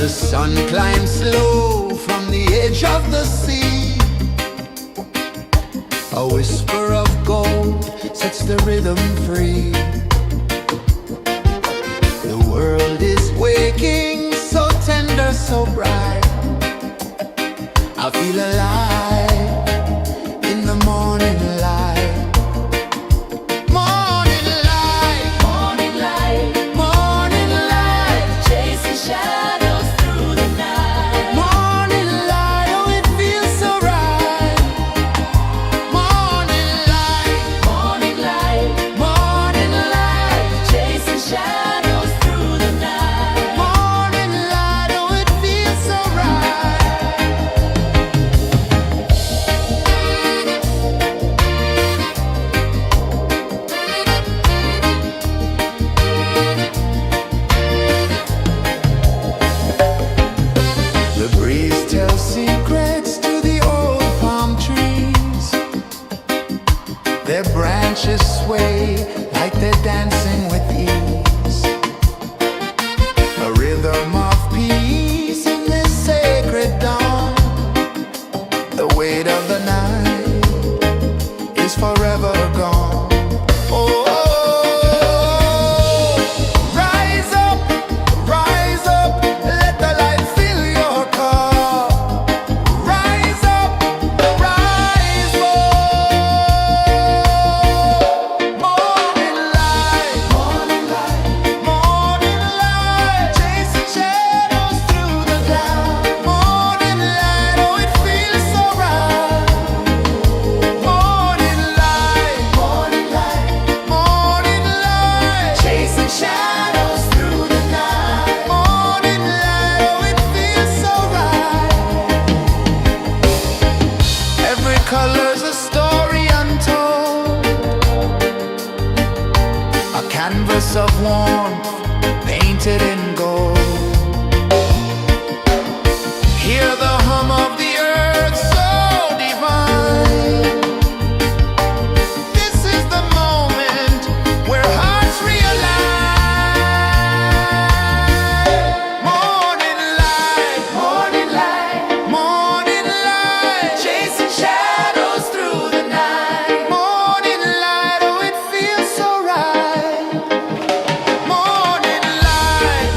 A: The sun climbs slow from the edge of the sea. A whisper of gold sets the rhythm free. The world is waking, so tender, so bright. I feel alive in the morning light. Morning light,
B: Morning light,
A: morning light,
B: chasing shadows through the night.
A: morning light, oh it feels so right. Morning light,
B: Morning light,
A: morning light,
B: chasing shadows through the night.
A: morning light, oh it feels so right. The breeze tells secrets to the old palm trees. Their branches sway like they're dancing with ease. A rhythm of peace in this sacred dawn. The weight of the night is forever gone. Oh, rise up, let the light fill your cup. Rise up, rise up. Morning light, morning light, morning light, chasing shadows through the cloud. Morning light, oh it feels so right. Morning light, morning light, morning light, chasing shadows through the night. Morning light, oh it feels so right. Every color's a story untold, a canvas of warmth painted in gold. Hear the hum of the earth so divine. This is the moment where hearts realign. Morning light, morning light, morning light, chasing shadows through the night. Morning light, oh it feels so right. Morning light,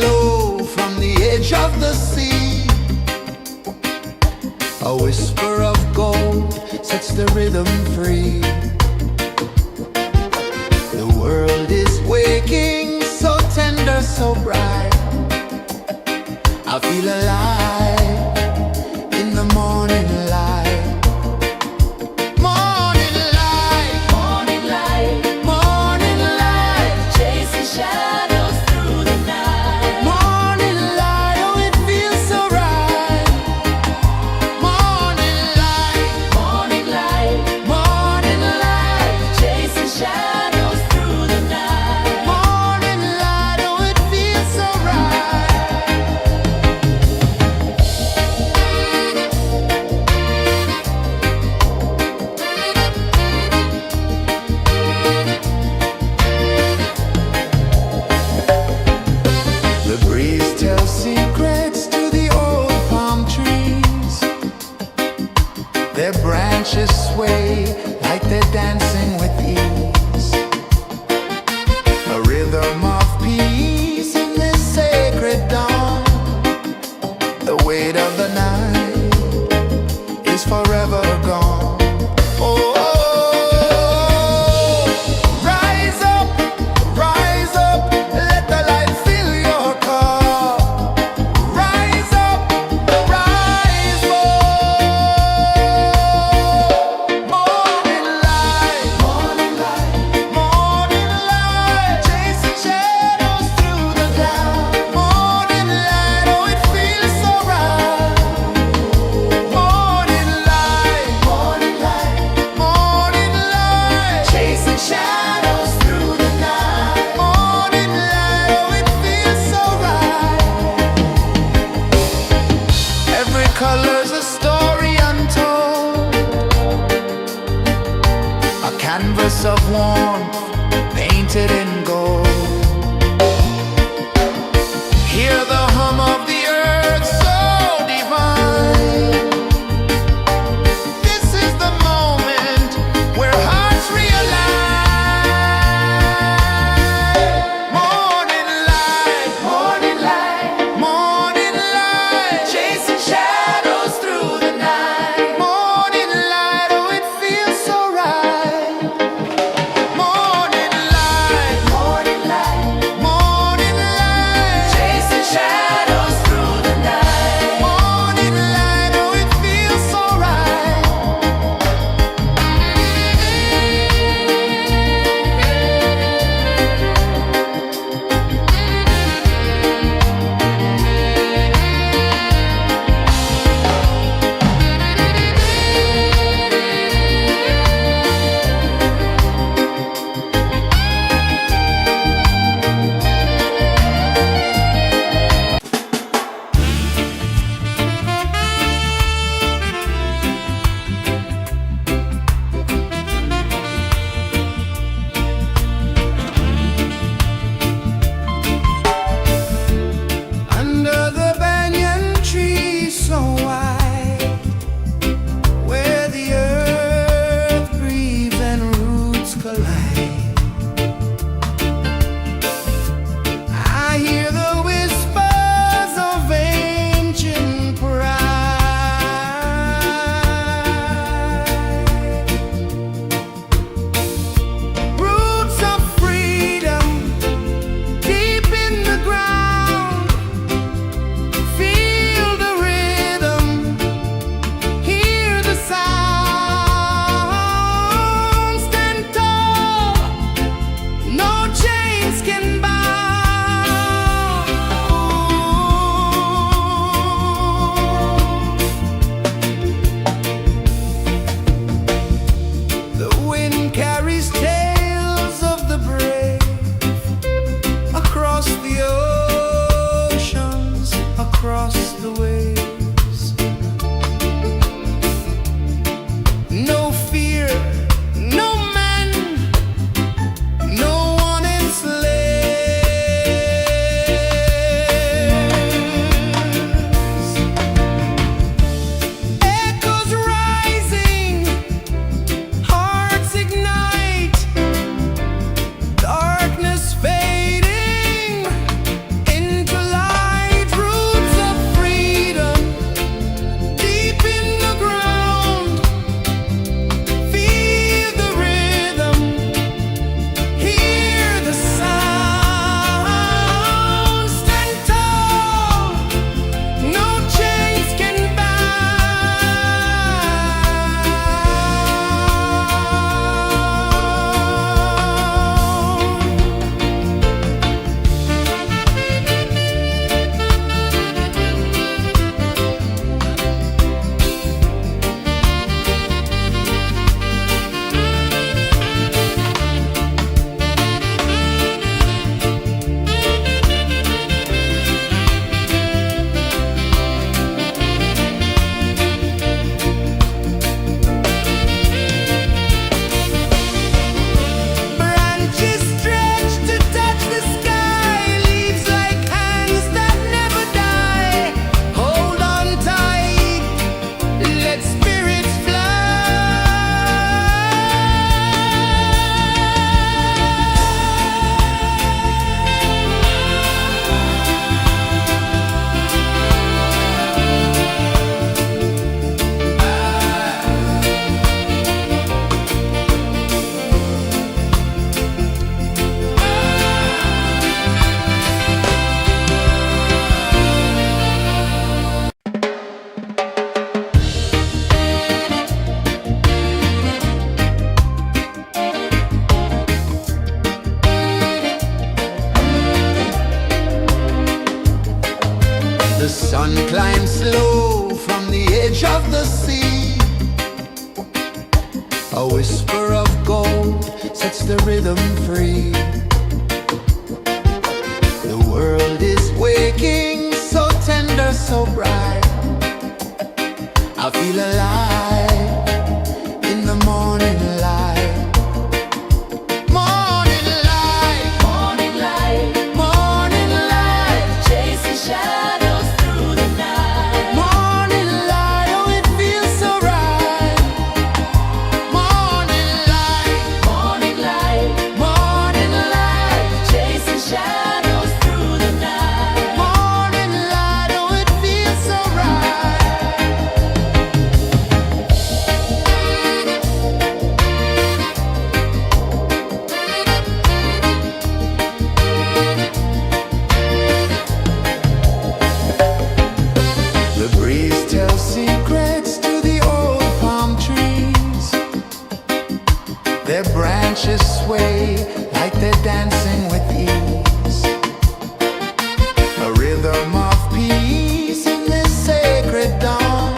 A: slow from the edge of the sea. A whisper of gold sets the rhythm free. The world is waking, so tender, so bright. I feel alive in the morning light. Morning light,
B: Morning light,
A: morning light,
B: chasing shadows through the night.
A: morning light, oh it feels so right. Morning light,
B: Morning light,
A: morning light,
B: chasing shadows through the night.
A: morning light, oh it feels so right. The breeze tells secrets to the old palm trees. Their branches sway like they're dancing with ease. A rhythm of peace in this sacred dawn. The weight of the night is forever gone. Oh, rise up, let the light fill your cup. Rise up, rise up. Morning light, morning light, morning light, chasing shadows through the cloud. Morning light, oh it feels so right. Morning light, morning light, morning light, chasing shadows through the night. Morning light, oh it feels so right. Every color's a story untold, a canvas of warmth painted in gold. Hear the hum of the earth so divine. This is the moment where hearts realign. Morning light, morning light, morning light, chasing shadows through the night. Morning light, oh it feels so right. Morning light, morning A whisper of gold sets the rhythm free. The world is waking, so tender, so bright. I feel alive in the morning light. Morning light,
B: Morning light,
A: morning light,
B: chasing shadows through the night.
A: morning light, oh it feels so right. Morning light,
B: Morning light,
A: morning light,
B: chasing shadows through the night.
A: morning light, oh it feels so right. The breeze tells secrets to the old palm trees. Their branches sway like they're dancing with ease. A rhythm of peace in this sacred dawn.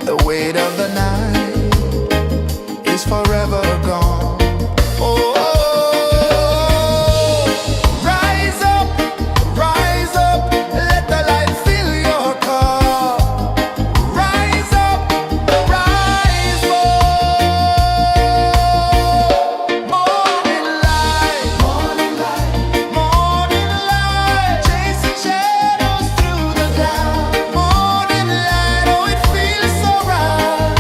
A: The weight of the night is forever gone. Oh, rise up, let the light fill your cup. Rise up, rise up. Morning light, morning light, morning light, chasing shadows through the cloud. Morning light, oh it feels so right.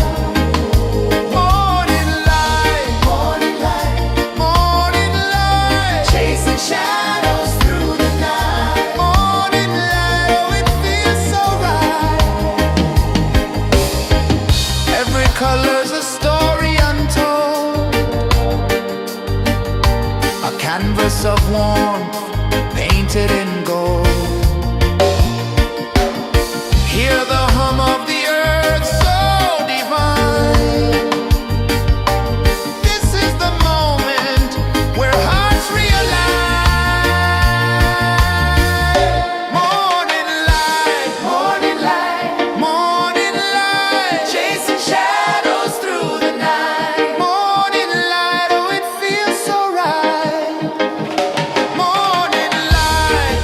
A: Morning light, morning light, morning light, chasing shadows through the night. Morning light, oh it feels so right. Every color's a story untold, a canvas of warmth painted in gold. Hear the hum of the earth so divine. This is the moment where hearts realign. Morning light, morning light, morning light, chasing shadows through the night. Morning light, oh it feels so right. Morning light,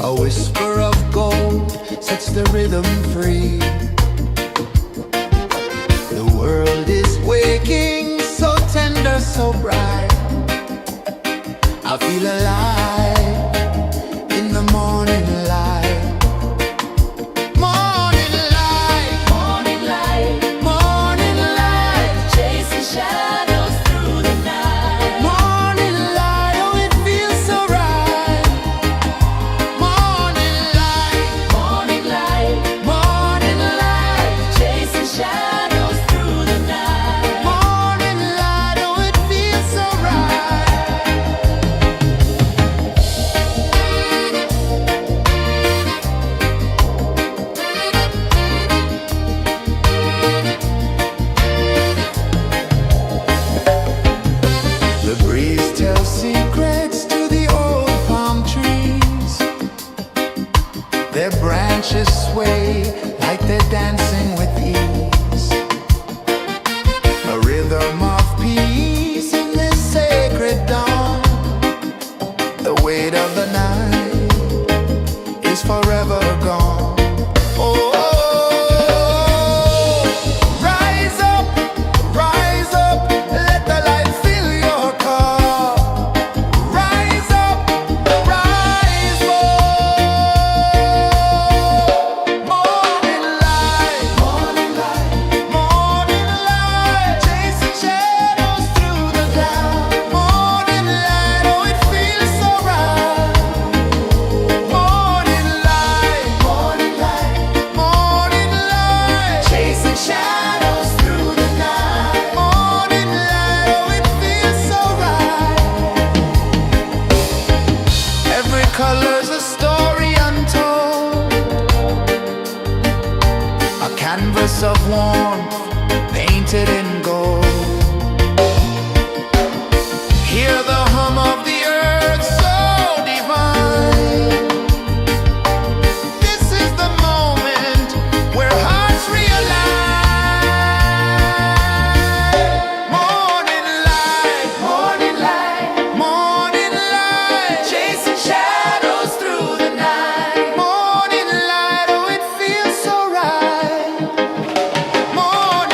A: A whisper of gold sets the rhythm free. The world is waking, so tender, so bright. I feel alive in the morning light. Morning light,
B: Morning light,
A: morning light,
B: chasing shadows through the night.
A: morning light, oh it feels so right. Morning light,
B: Morning light,
A: morning light,
B: chasing shadows through the night.
A: morning light, oh it feels so right. The breeze tells secrets to the old palm trees. Their branches sway like they're dancing with ease. A rhythm of peace in this sacred dawn. The weight of the night is forever gone. Oh, rise up, let the light fill your cup. Rise up, rise more. Morning light, morning light, morning light, chasing shadows through the cloud. Morning light, oh it feels so right. Morning light, morning light, morning light, chasing shadows through the night. Morning light, oh it feels so right. Every color's a story untold, a canvas of warmth painted in gold. Hear the hum of the earth so divine. This is the moment where hearts realign. Morning light, morning light, morning light, chasing shadows through the night. Morning light, oh it feels so right. Morning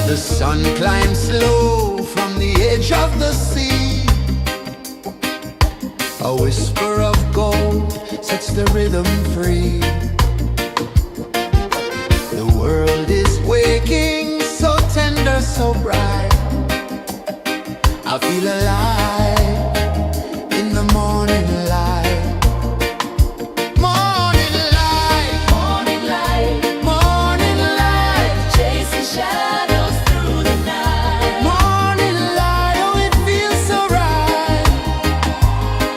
A: The sun climbs slow from the edge of the sea. A whisper of gold sets the rhythm free. The world is waking, so tender, so bright. I feel alive in the morning light. Morning light,
B: Morning light,
A: morning light,
B: chasing shadows through the night.
A: morning light, oh it feels so right.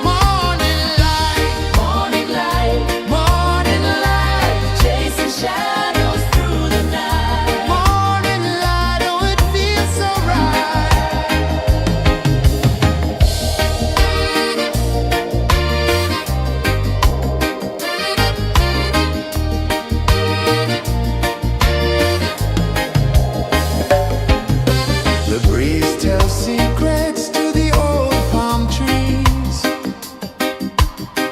A: Morning light,
B: Morning light,
A: morning light,
B: chasing shadows through the night.
A: morning light, oh it feels so right. The breeze tells secrets to the old palm trees.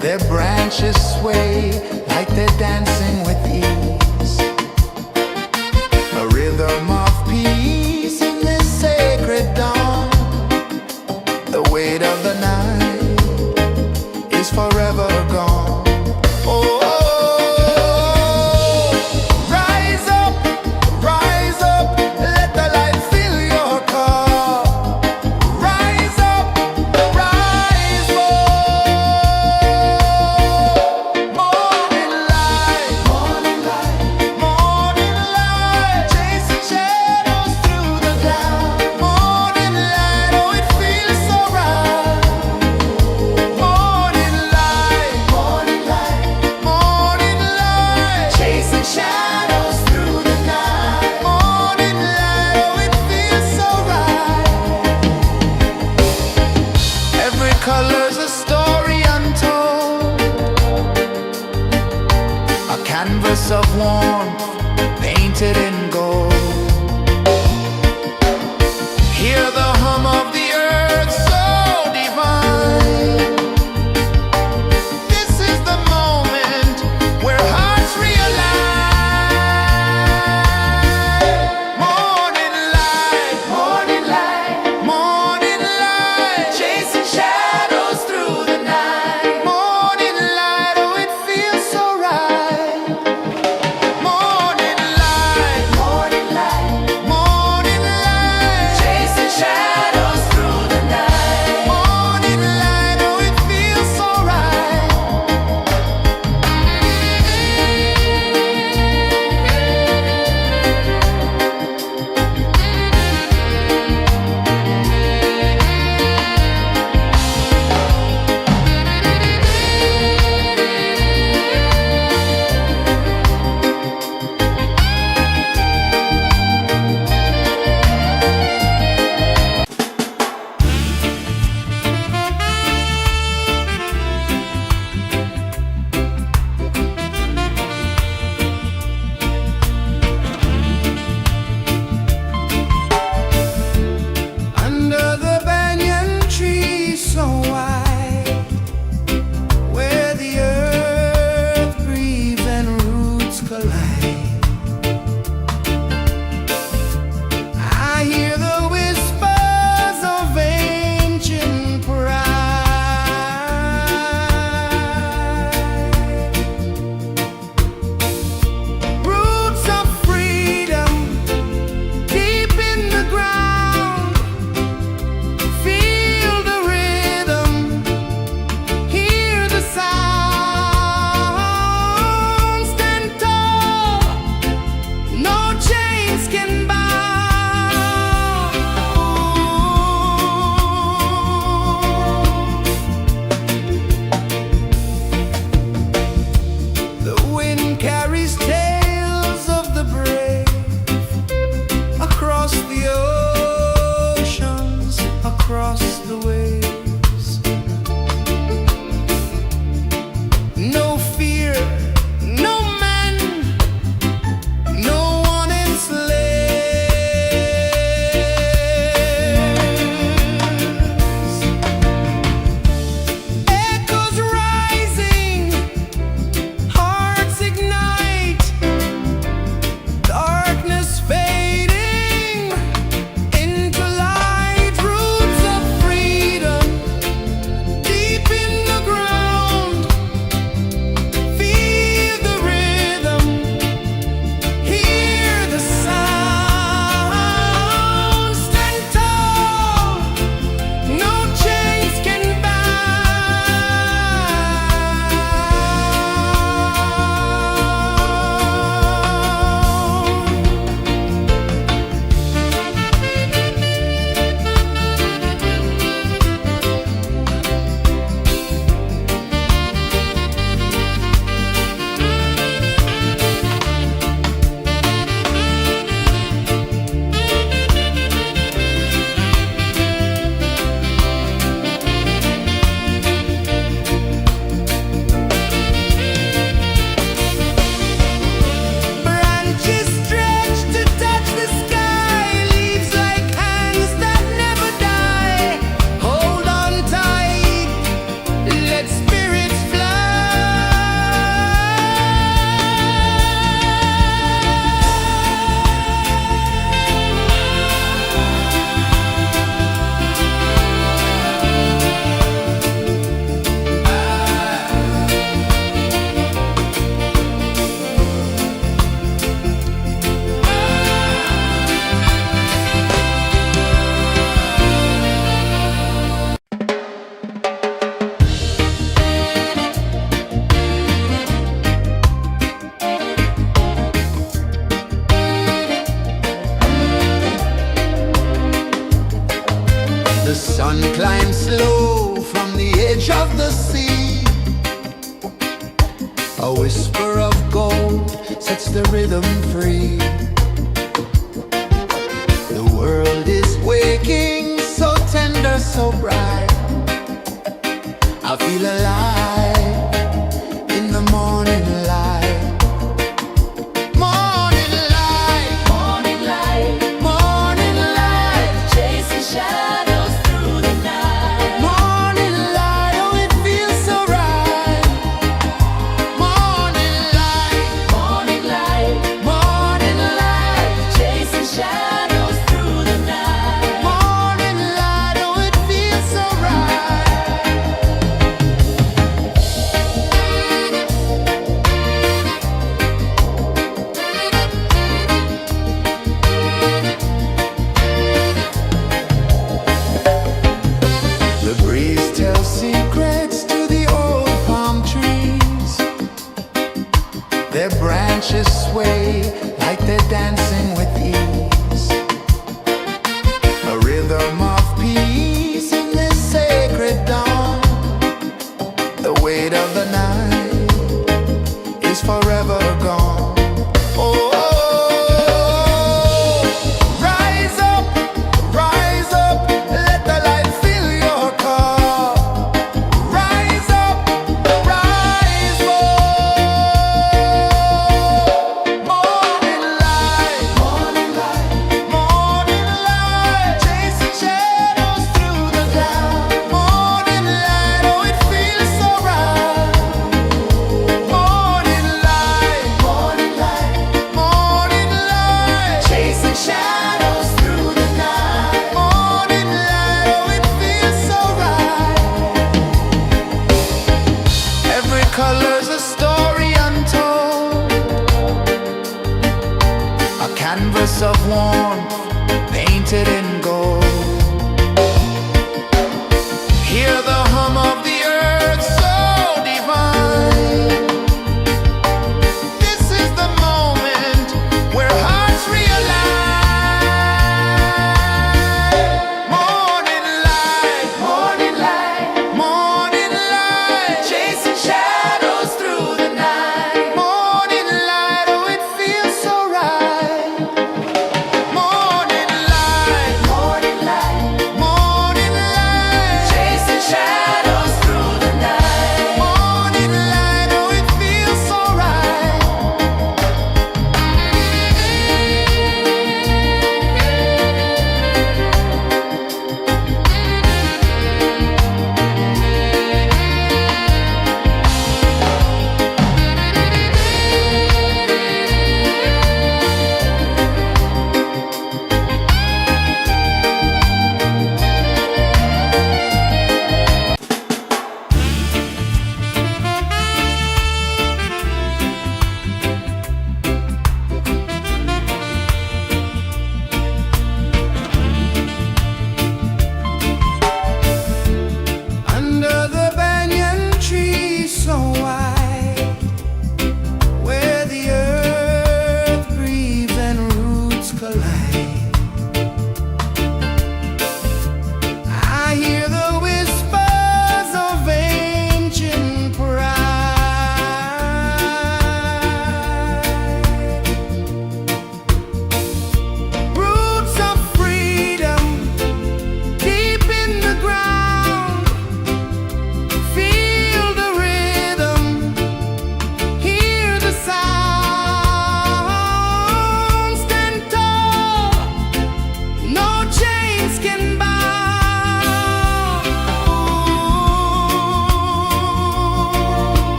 A: Their branches sway like they're dancing with ease. A rhythm of peace in this sacred dawn. The weight of the night is forever gone. Oh, rise up, let the light fill your cup. Rise up, rise up. Morning light, morning light, morning light, chasing shadows through the cloud. Morning light, oh it feels so right. Morning light, morning light, morning light, chasing shadows through the night. Morning light, oh it feels so right. Every color's a story untold, a canvas of warmth painted in gold. Hear the hum of the earth so divine. This is the moment where hearts realign. Morning light, morning light, morning light, chasing shadows through the night. Morning light, oh it feels so right. Morning light, morning light, morning light, chasing shadows through the night. Morning light, oh it feels so right. Under the banyan tree so wide, where the earth breathes and roots collide, I hear the whispers of ancient pride. Roots of freedom deep in the ground. Feel the rhythm, hear the sound. Stand tall, no chains can bound. The wind carries tales of the brave across the oceans, across the waves. No fear, no man, no one enslaves. Echoes rising, hearts ignite, darkness fading, The sun climbs slow from the edge of the sea. A whisper of gold sets the rhythm free. The world is waking, so tender, so bright. I feel alive in the morning light. Morning light,
B: Morning light,
A: morning light,
B: chasing shadows through the night.
A: morning light, oh it feels so right. Morning light,
B: Morning light,
A: morning light,
B: chasing shadows through the night.
A: morning light, oh it feels so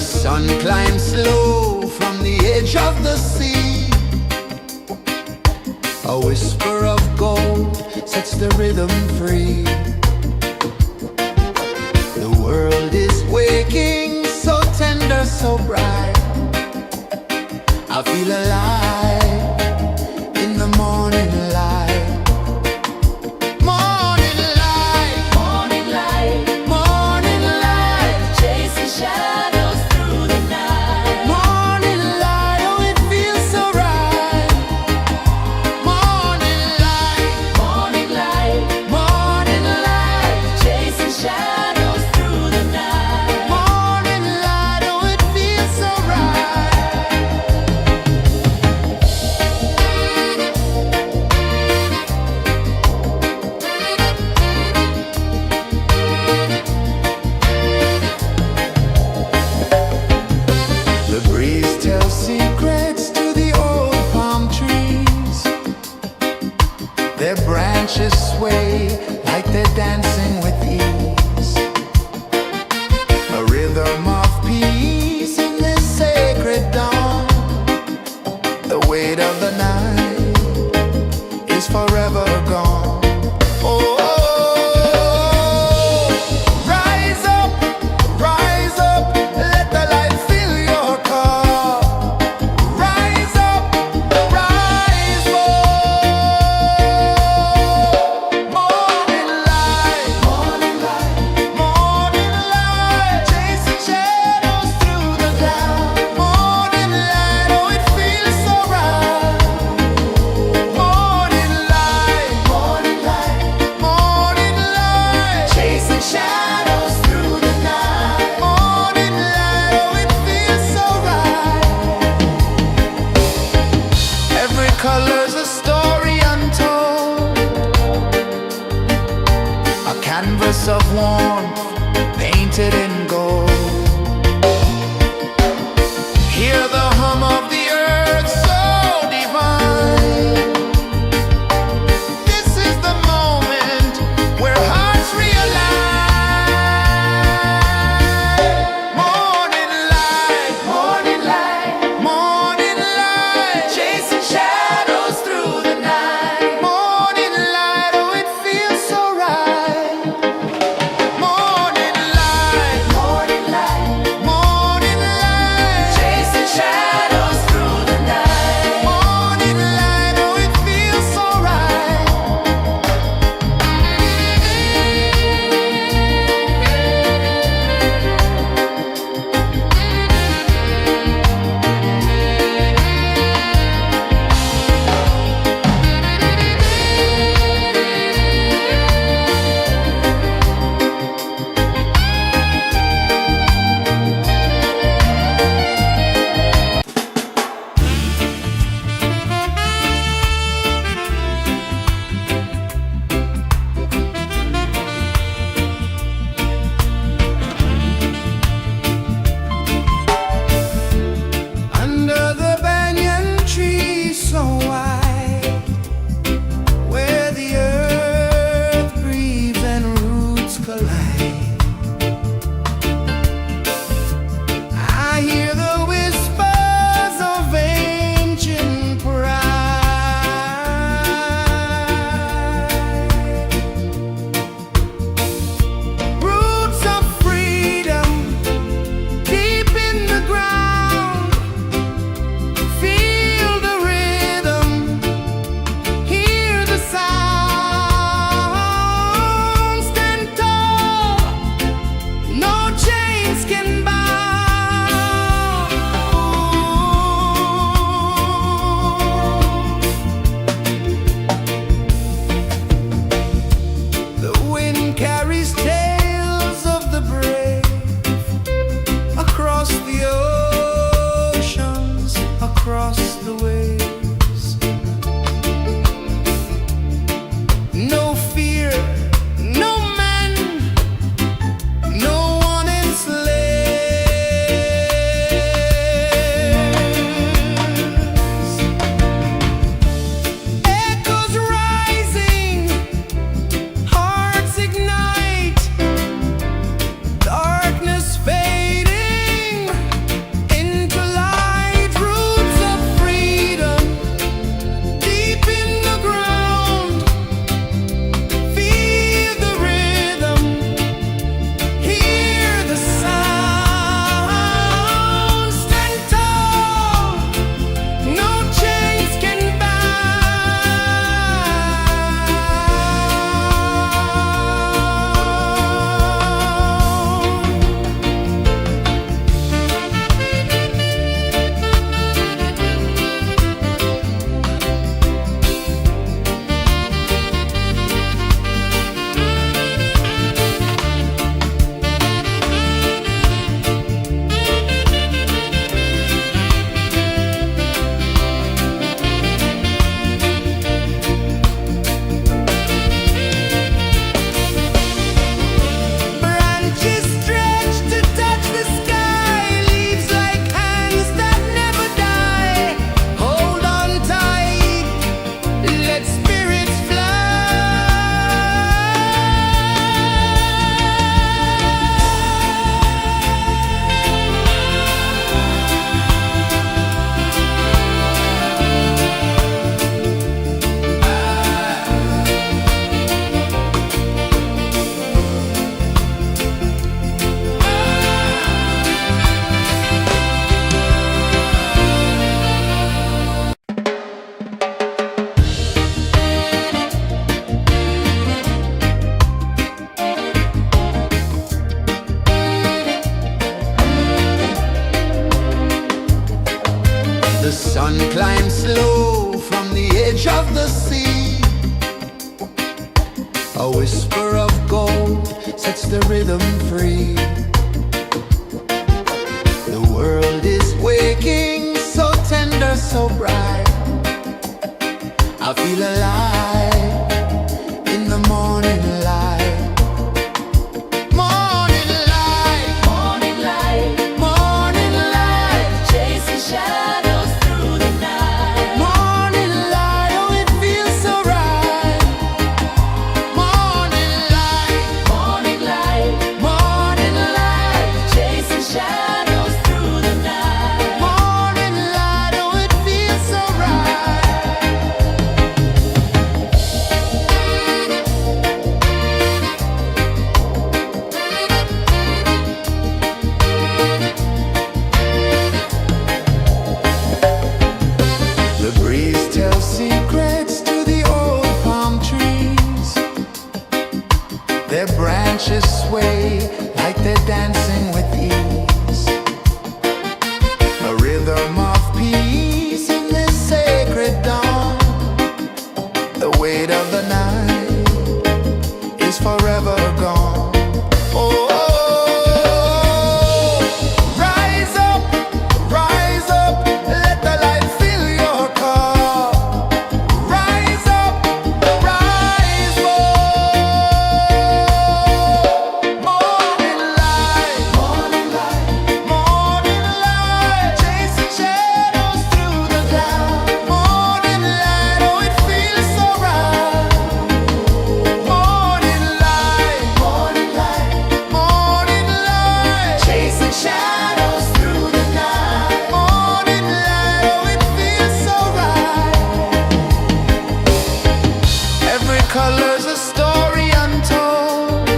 A: sun climbs slow from the edge of the sea. A whisper of gold sets the rhythm free. The world is waking, so tender, so bright. I feel alive in the morning light. Morning light,
B: Morning light,
A: morning light,
B: chasing shadows through the night.
A: morning light, oh it feels so right. Morning light,
B: Morning light,
A: morning light,
B: chasing shadows through the night.
A: morning light, oh it feels so right. The breeze tells secrets to the old palm trees. Their branches sway like they're dancing with ease. A rhythm of peace in this sacred dawn. The weight of the night is forever gone. Oh, rise up, let the light fill your cup. Rise up, rise up. Morning light, morning light, morning light, chasing shadows through the cloud. Morning light, oh it feels so right. Morning light, morning light, morning light, chasing shadows through the night. Morning light, oh it feels so right. Every color's a story untold, a canvas of warmth painted in gold. Hear the hum of the earth so divine. This is the moment where hearts realign. Morning light, morning light, morning light, chasing shadows through the night. Morning light, oh it feels so right. Morning light, morning light, morning light, chasing shadows through the night. Morning light, oh it feels so right. Under the banyan tree so wide, where the earth breathes and roots collide, I hear the whispers of ancient pride. Roots of freedom deep in the ground. Feel the rhythm, hear the sound. Stand tall, no chains can bound. The wind carries tales of the brave across the oceans, across the waves. No fear, no man, no one enslaves. Echoes rising, hearts ignite. One climbs slow from the edge of the sea. A whisper of gold sets the rhythm free. The world is waking, so tender, so bright. I feel alive in the morning light. Morning light,
B: Morning light,
A: morning light,
B: chasing shadows through the night.
A: morning light. Oh, it feels so right. Morning light,
B: Morning light,
A: morning light,
B: chasing shadows through the night.
A: morning light. Oh, it feels so right. The breeze tells secrets to the old palm trees. Their branches sway like they're dancing with ease. A rhythm of peace in this sacred dawn. The weight of the night is forever gone. Oh, rise up, let the light fill your cup. Rise up, rise up. Morning light, morning light, morning light, chasing shadows through the cloud. Morning light, oh, it feels so right. Morning light, morning light, morning light, chasing shadows through the night. Morning light, oh, it feels so right. Every color's a story untold,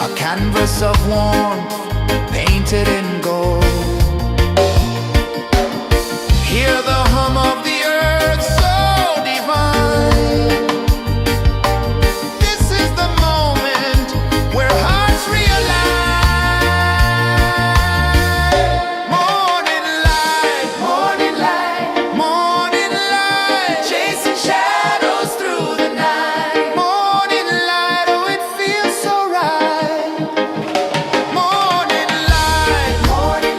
A: a canvas of warmth painted in gold. Hear the hum of the earth so divine. This is the moment where hearts realign. Morning light, morning light, morning light, chasing shadows through the night. Morning light, oh, it feels so right. Morning light, morning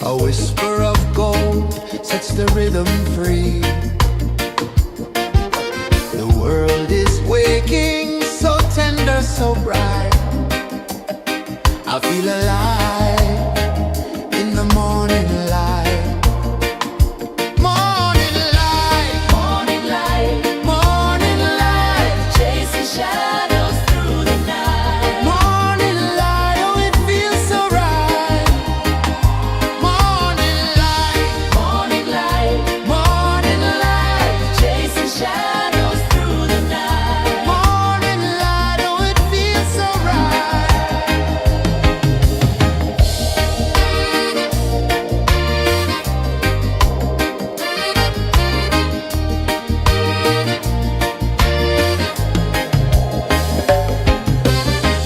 A: A whisper of gold sets the rhythm free. The world is waking, so tender, so bright. I feel alive in the morning light. Morning light,
B: Morning light,
A: morning light,
B: chasing shadows through the night.
A: morning light. Oh, it feels so right. Morning light,
B: Morning light,
A: morning light,
B: chasing shadows through the night.
A: morning light. Oh, it feels so right.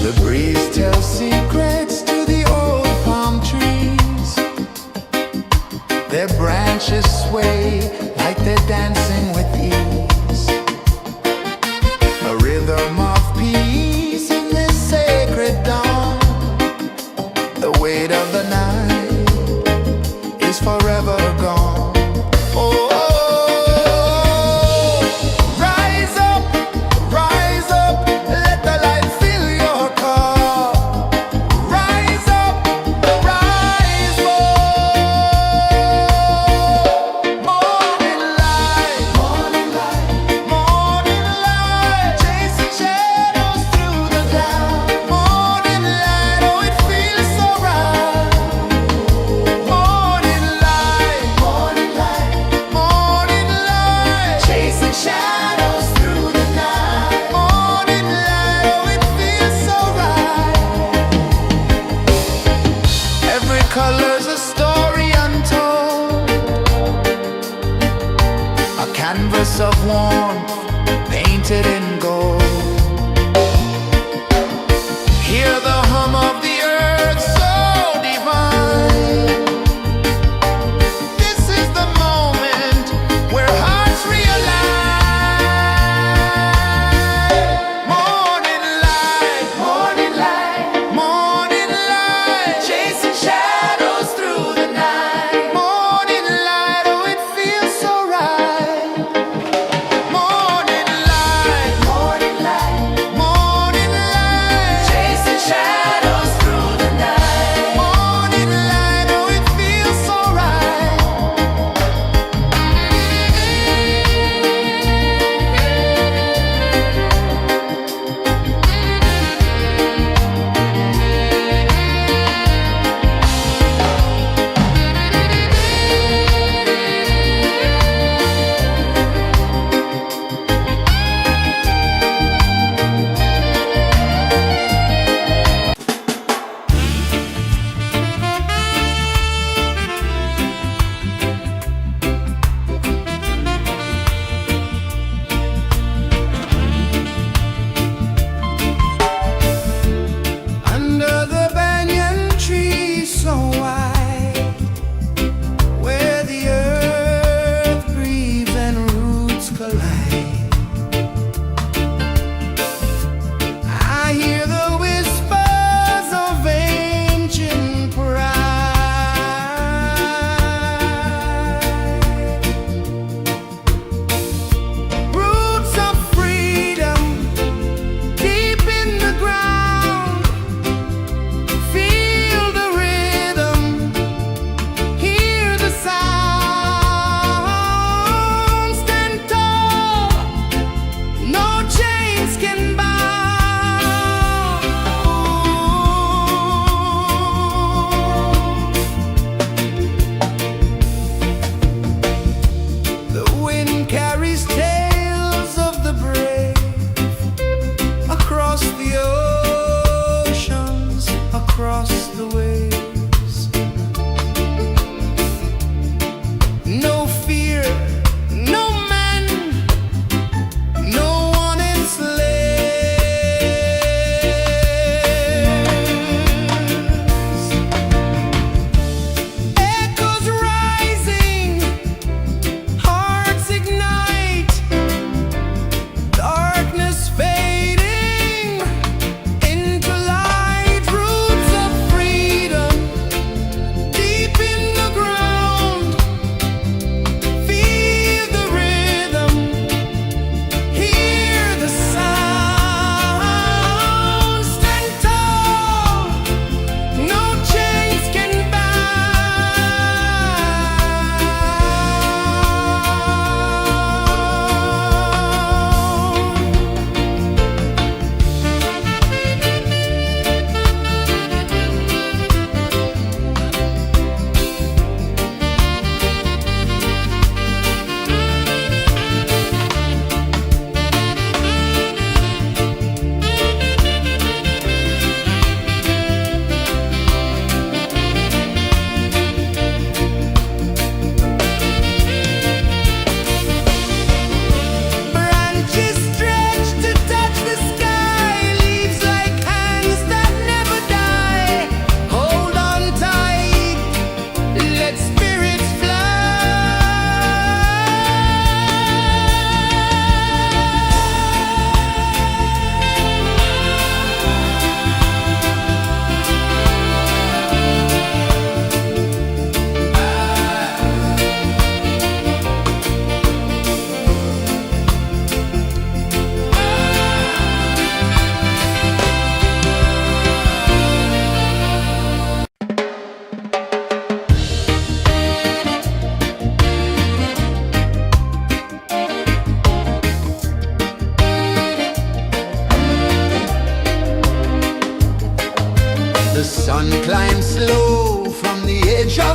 A: The breeze tells secrets to the old palm trees. Their branches sway like they're dancing with ease. A rhythm of peace in this sacred dawn. The weight of the night is forever gone. Oh, rise up, let the light fill your cup. Rise up, rise more. Morning light, morning light, chasing shadows through the cloud. Morning light, oh, it feels so right. Morning light, morning light, chasing shadows through the night. Morning light, oh, it feels so right. Every color's a story untold, a canvas of warmth painted in gold. Hear the hum of the earth so divine. This is the moment where hearts realign. Morning light, morning light, chasing shadows through the night. Morning light, oh, it feels so right. Morning light,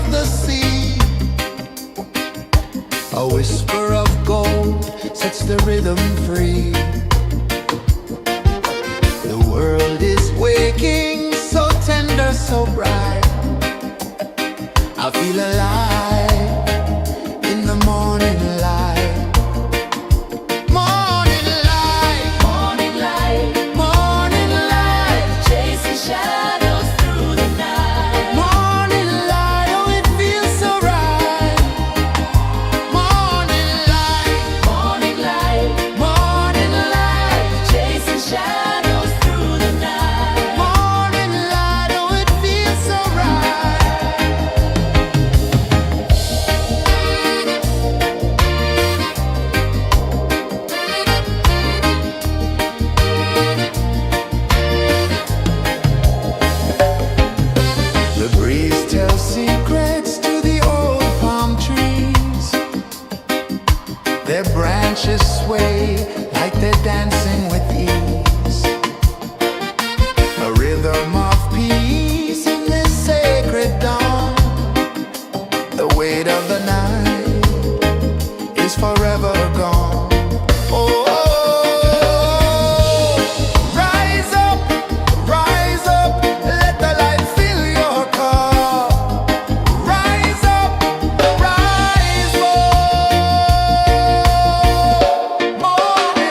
A: of the sea. A whisper of gold sets the rhythm free. The world is waking, so tender, so bright. I feel alive in the morning light. Morning light,
B: Morning light,
A: morning light,
B: chasing shadows through the night.
A: morning light, oh it feels so right. Morning light,
B: Morning light,
A: morning light,
B: chasing shadows through the night.
A: morning light, oh it feels so right. The breeze tells secrets to the old palm trees. Their branches sway like they're dancing with ease. A rhythm of peace in this sacred dawn. The weight of the night is forever gone. Oh, rise up, let the light fill your cup. Rise up, rise more. Morning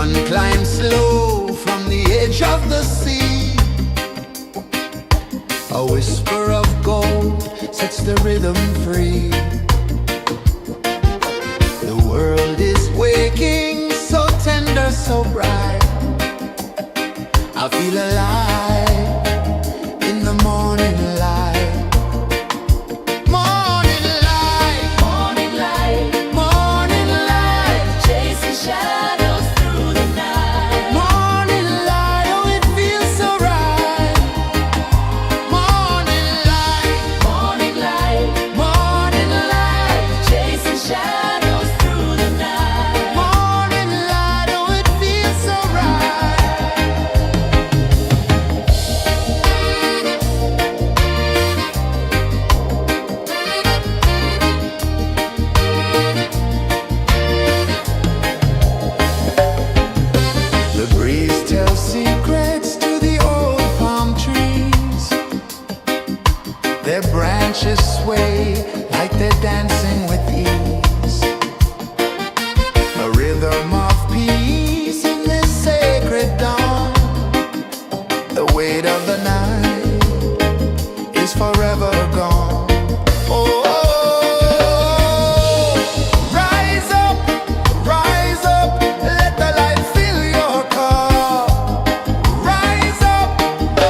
A: sun climbs slow from the edge of the sea. A whisper of gold sets the rhythm free. The world is waking, so tender, so bright. I feel alive in the morning light. Morning light,
B: Morning light,
A: morning light,
B: chasing shadows through the night.
A: morning light, oh it feels so right. Morning light,
B: Morning light,
A: morning light,
B: chasing shadows through the night.
A: morning light, oh it feels so right. The breeze tells secrets to the old palm trees. Their branches sway like they're dancing with ease. A rhythm of peace in this sacred dawn. The weight of the night is forever gone. Oh, rise up, let the light fill your cup. Rise up,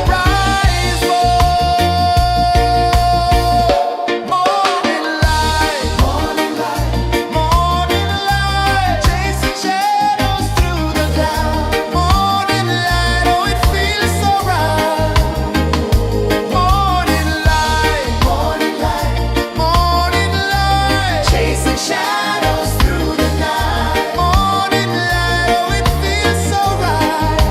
A: rise up. Morning light, morning light, morning light, chasing shadows through the cloud. Morning light, oh it feels so right. Morning light, morning light, morning light, chasing shadows through the night. Morning light, oh it feels so right.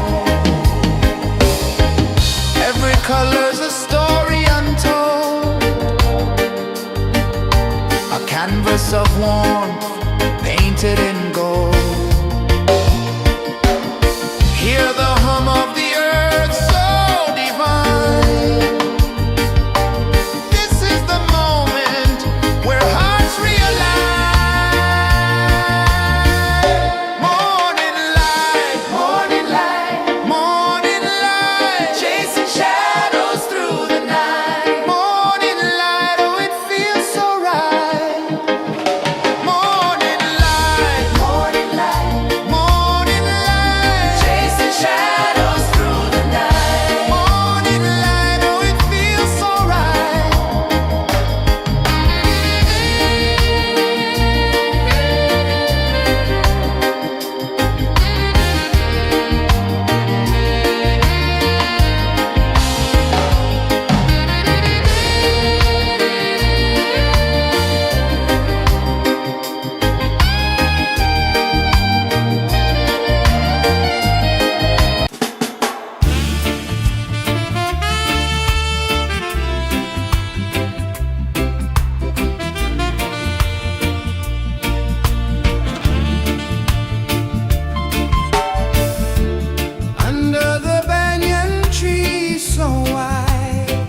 A: Every color's a story untold, a canvas of warmth painted in gold. Hear the hum of the earth so divine. This is the moment where hearts realign. Morning light, morning light, morning light, chasing shadows through the night. Morning light, oh it feels so right. Morning light, morning light, morning light, chasing shadows through the night. Morning light, oh it feels so right. Under the banyan tree so wide,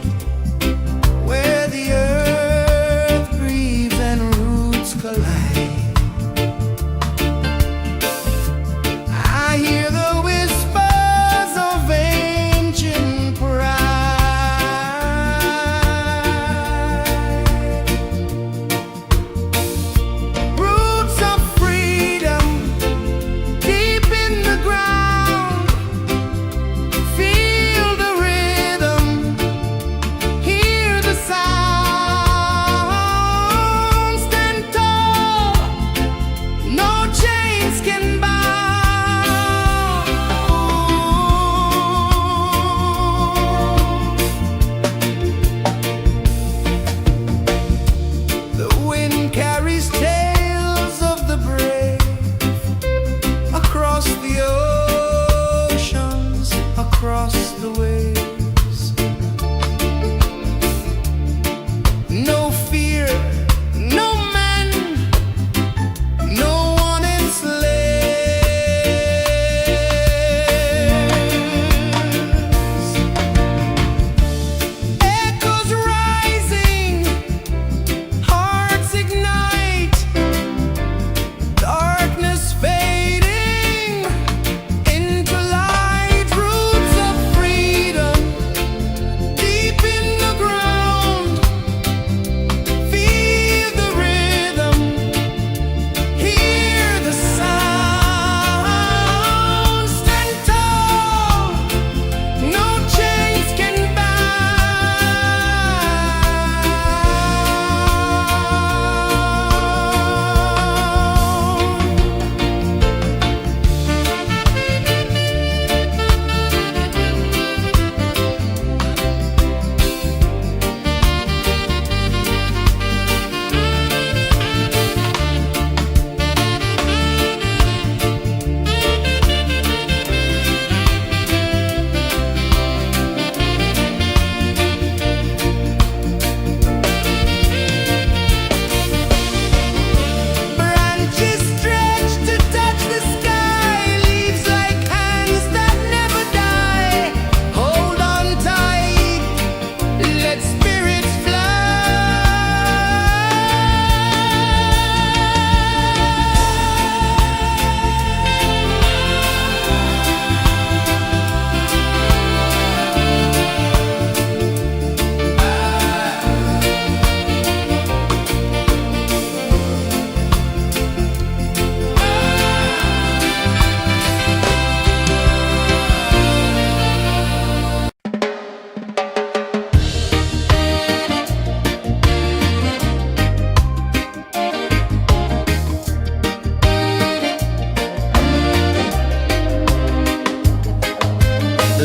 A: where the earth breathes and roots collide, I hear the whispers of ancient pride. Roots of freedom deep in the ground. Feel the rhythm, hear the sound. Stand tall, no chains can bind.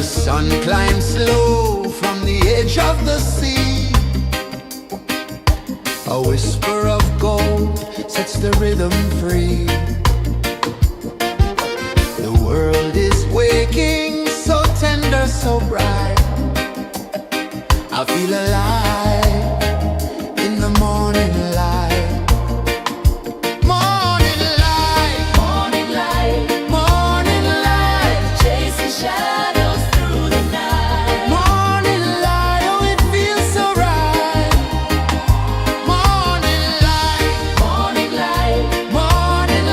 A: sun climbs slow from the edge of the sea. A whisper of gold sets the rhythm free. The world is waking, so tender, so bright. I feel alive in the morning light. Morning light,
B: Morning light,
A: morning light,
B: chasing shadows through the night.
A: morning light, oh it feels so right. Morning light,
B: Morning light,
A: morning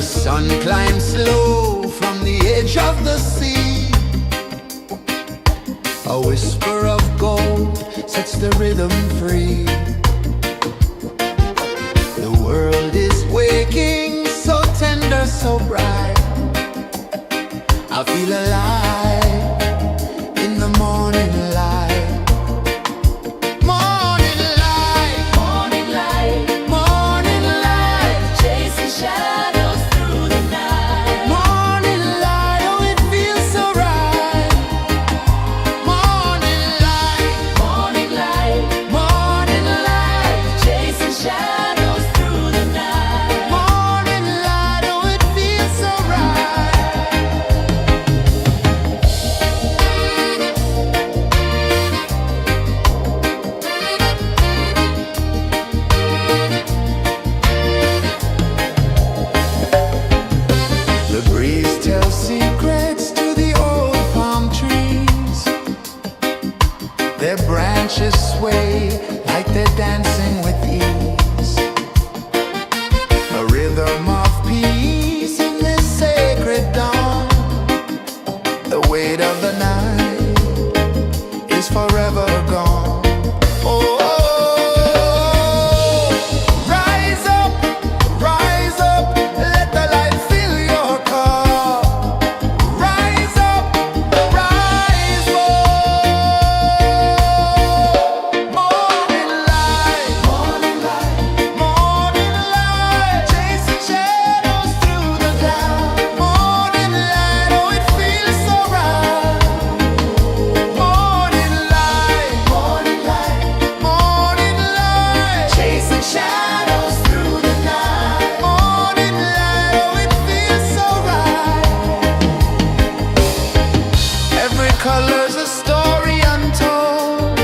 A: sun climbs slow from the edge of the sea. A whisper of gold sets the rhythm free. The world is waking, so tender, so bright. I feel alive in the morning light. Morning light,
B: Morning light,
A: morning light,
B: chasing shadows through the night.
A: morning light, oh it feels so right. Morning light,
B: Morning light,
A: morning light,
B: chasing shadows through the night.
A: morning light, oh it feels so right. The breeze tells secrets to the old palm trees. Their branches sway like they're dancing with ease. A rhythm of peace in this sacred dawn. The weight of the night is forever gone. Oh, rise up, let the light fill your cup. Rise up, rise up. Morning light, morning light, morning light, chasing shadows through the cloud. Morning light, oh it feels so right. Morning light, morning light, morning light, chasing shadows through the night. Morning light, oh it feels so right. Every color's a story untold,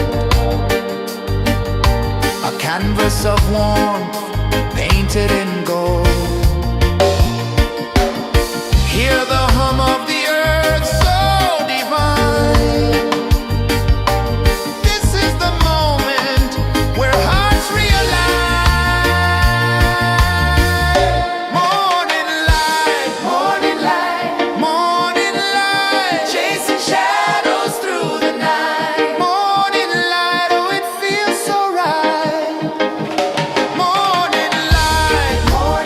A: a canvas of warmth painted in gold. Hear the hum of the earth so divine. This is the moment where hearts realign. Morning light, morning light, morning light, chasing shadows through the night. Morning light, oh it feels so right. Morning light, morning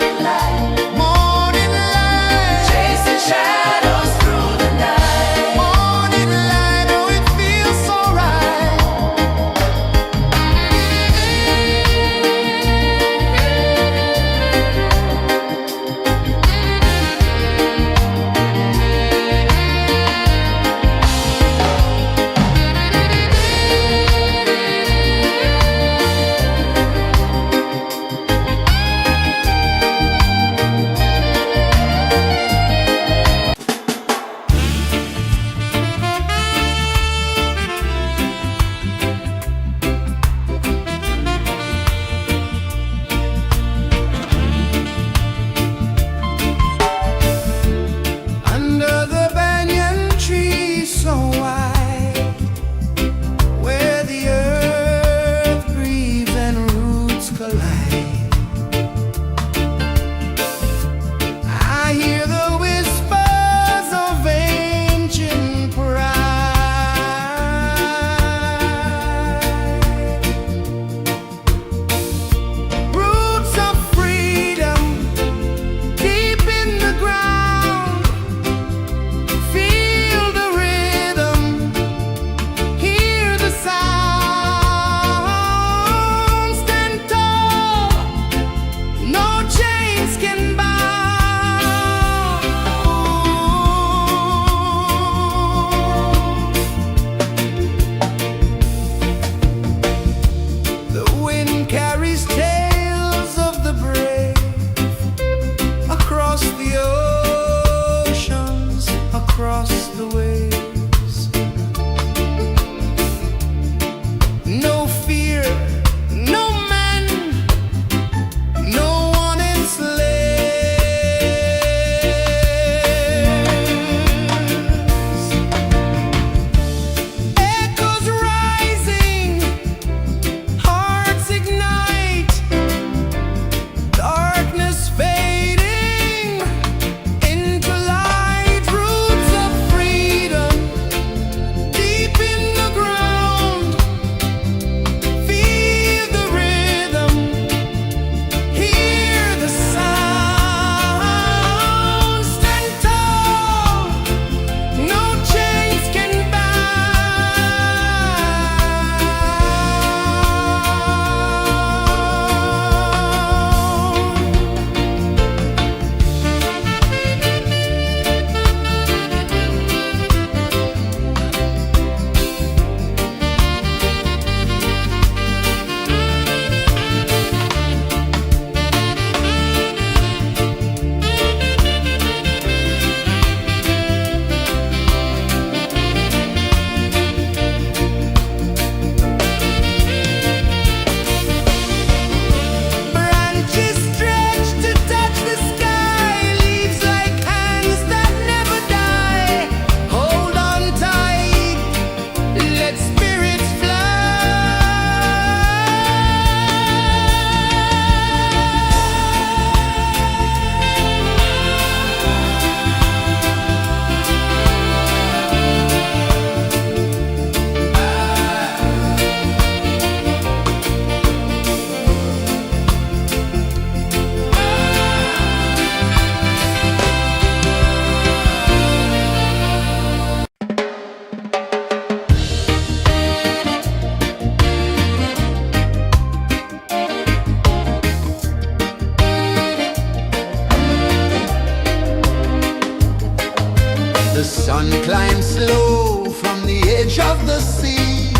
A: sun climbs slow from the edge of the sea.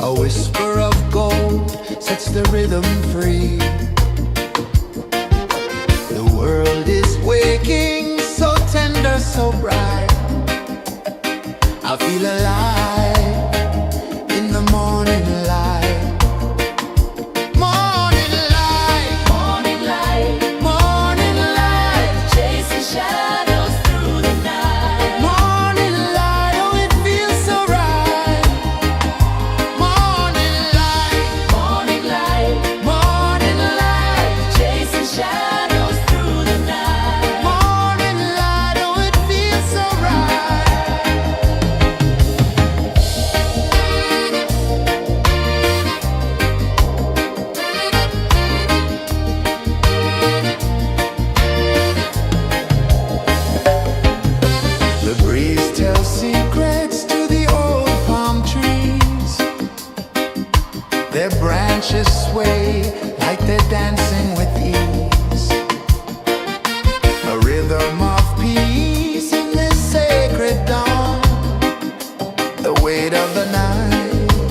A: A whisper of gold sets the rhythm free. The world is waking, so tender, so bright. I feel alive in the morning light. Morning light,
B: Morning light,
A: morning light,
B: chasing shadows through the night.
A: morning light, oh it feels so right. Morning light,
B: Morning light,
A: morning light,
B: chasing shadows through the night.
A: morning light, oh it feels so right. The breeze tells secrets to the old palm trees. Their branches sway like they're dancing with ease. A rhythm of peace in this sacred dawn. The weight of the night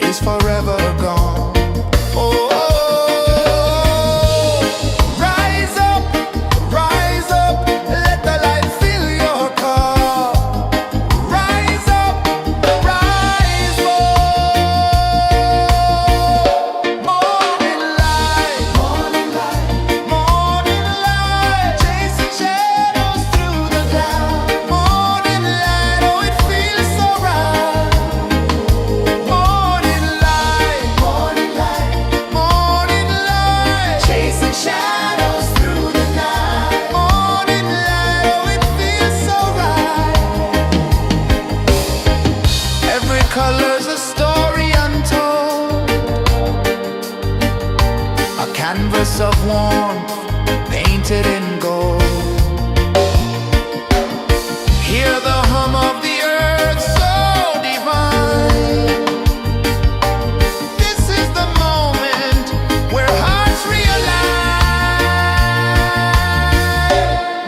A: is forever gone. Oh, rise up, let the light fill your cup. Rise up, rise up. Morning light, morning light, morning light, chasing shadows through the cloud. Morning light, oh it feels so right. Morning light, morning light, morning light, chasing shadows through the night. Morning light, oh it feels so right. Every color's a story untold, a canvas of warmth painted in gold. Hear the hum of the earth so divine. This is the moment where hearts realign.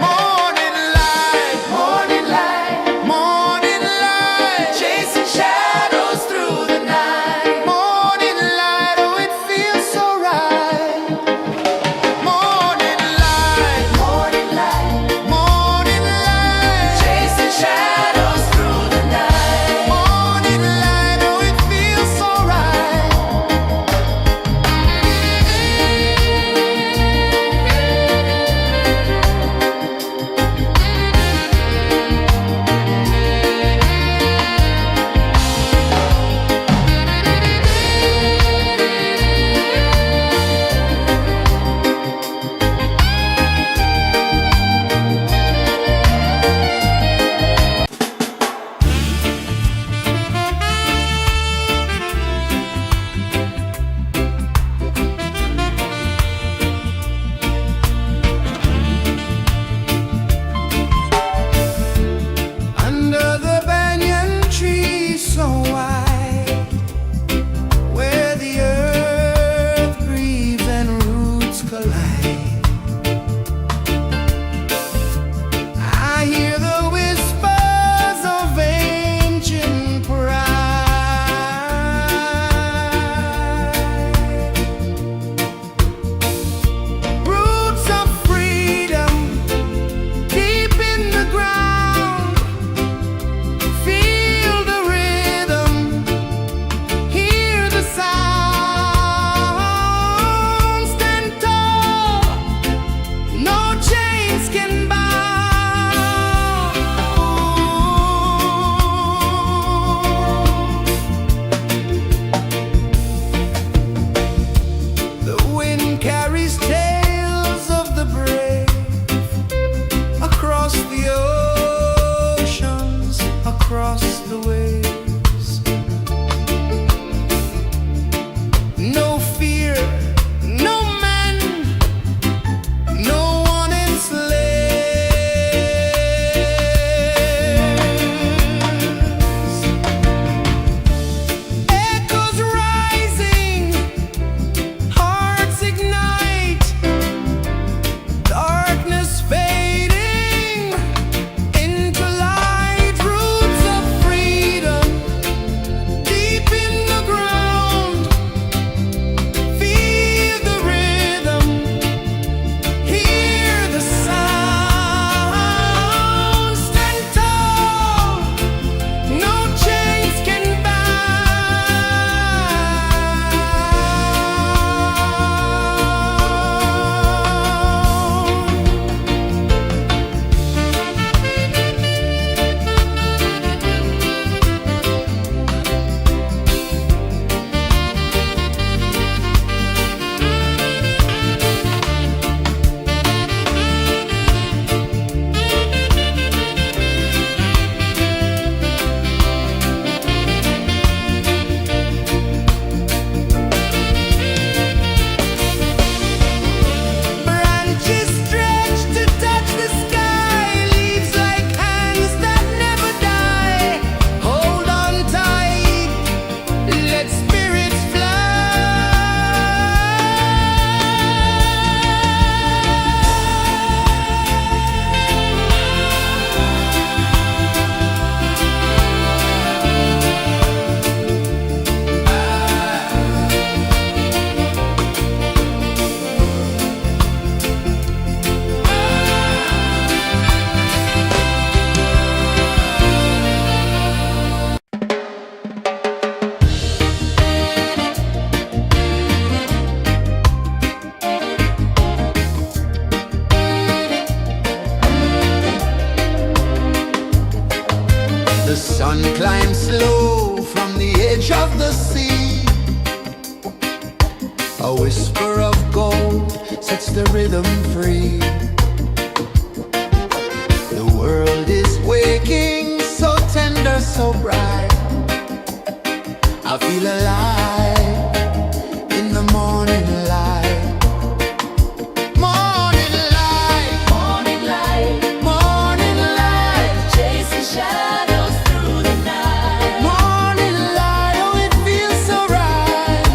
A: Morning light, morning light, morning light, chasing shadows through the night. Morning light, oh it feels so right. Morning A whisper of gold sets the rhythm free. The world is waking, so tender, so bright. I feel alive in the morning light. Morning light,
B: Morning light,
A: morning light,
B: chasing shadows through the night.
A: morning light, oh it feels so right.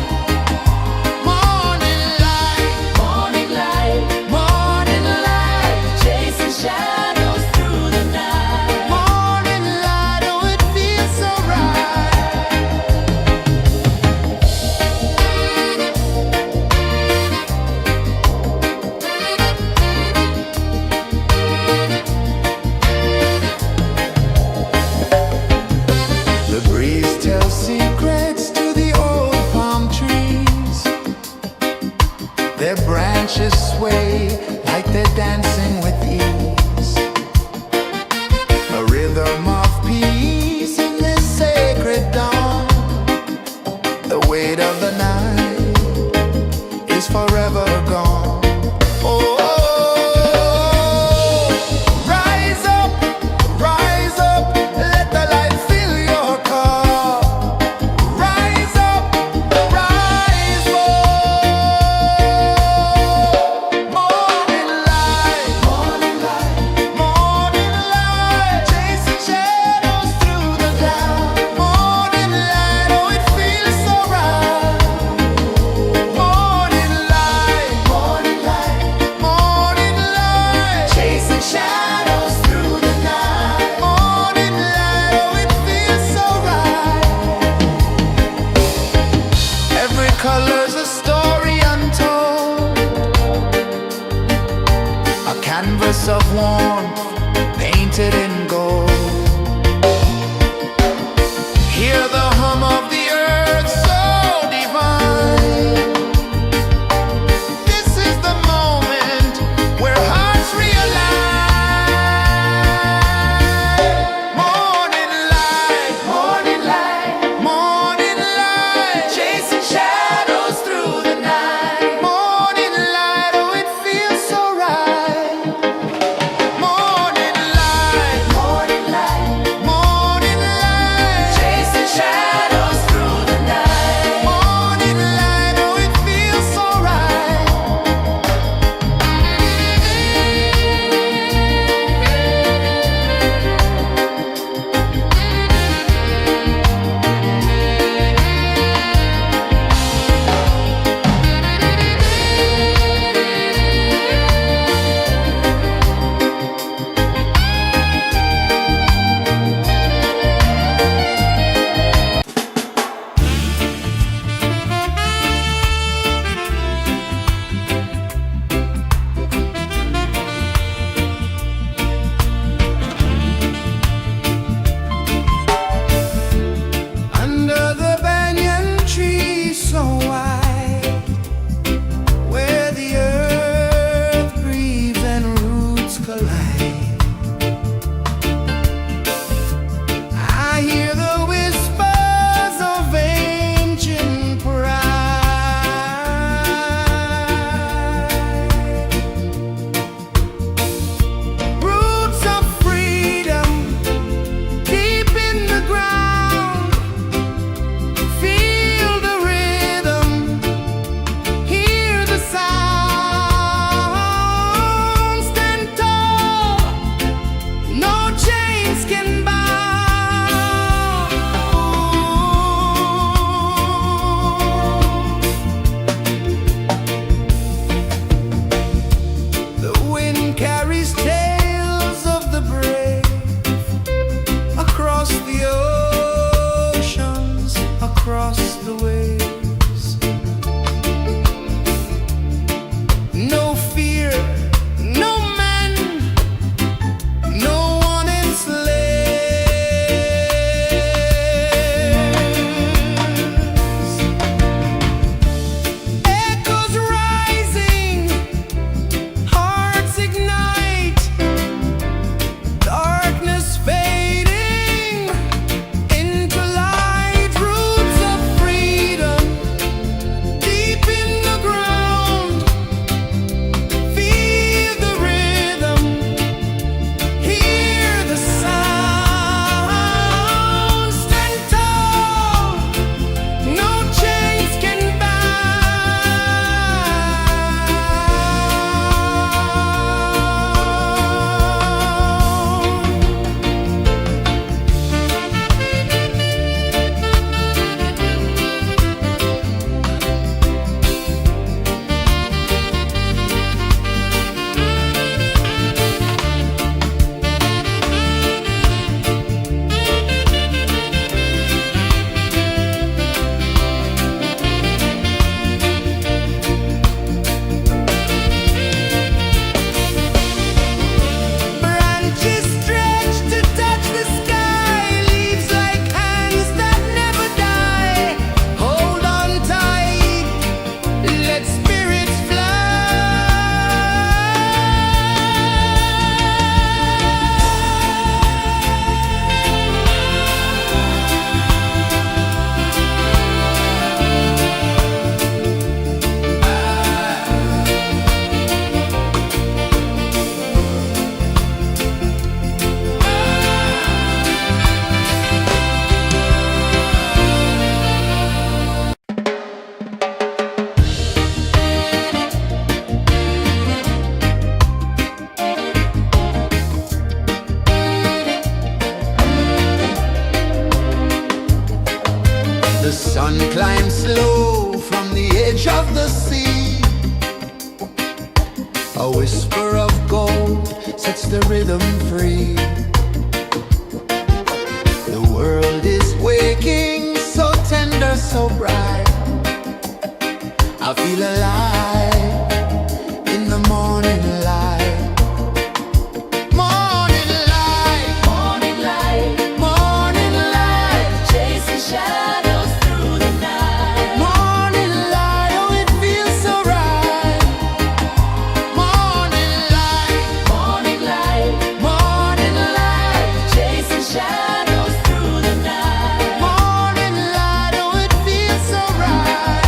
A: Morning light,
B: Morning light,
A: morning light,
B: chasing shadows through the night.
A: morning light, oh it feels so right. The breeze tells secrets to the old palm trees. Their branches sway like they're dancing with ease. A rhythm of peace in this sacred dawn. The weight of the night is forever gone. Oh, rise up, let the light fill your cup. Rise up, rise up. Morning light, morning light, morning light, chasing shadows through the cloud. Morning light, oh it feels so right. Morning light, morning light, morning light, chasing shadows through the night. Morning light, oh it feels so right. Every color's a story untold, a canvas of warmth painted in gold. Hear the hum of the earth so divine. This is the moment where hearts realign. Morning light, morning light, morning light, chasing shadows through the night. Morning light, oh it feels so right. Morning light, change of the sea. A whisper of gold sets the rhythm free. The world is waking, so tender, so bright. I feel alive in the morning light. Morning light,
B: Morning light,
A: morning light,
B: chasing shadows through the night.
A: morning light, oh it feels so right. Morning light,
B: Morning light,
A: morning light,
B: chasing shadows through the night.
A: morning light, oh it feels so right.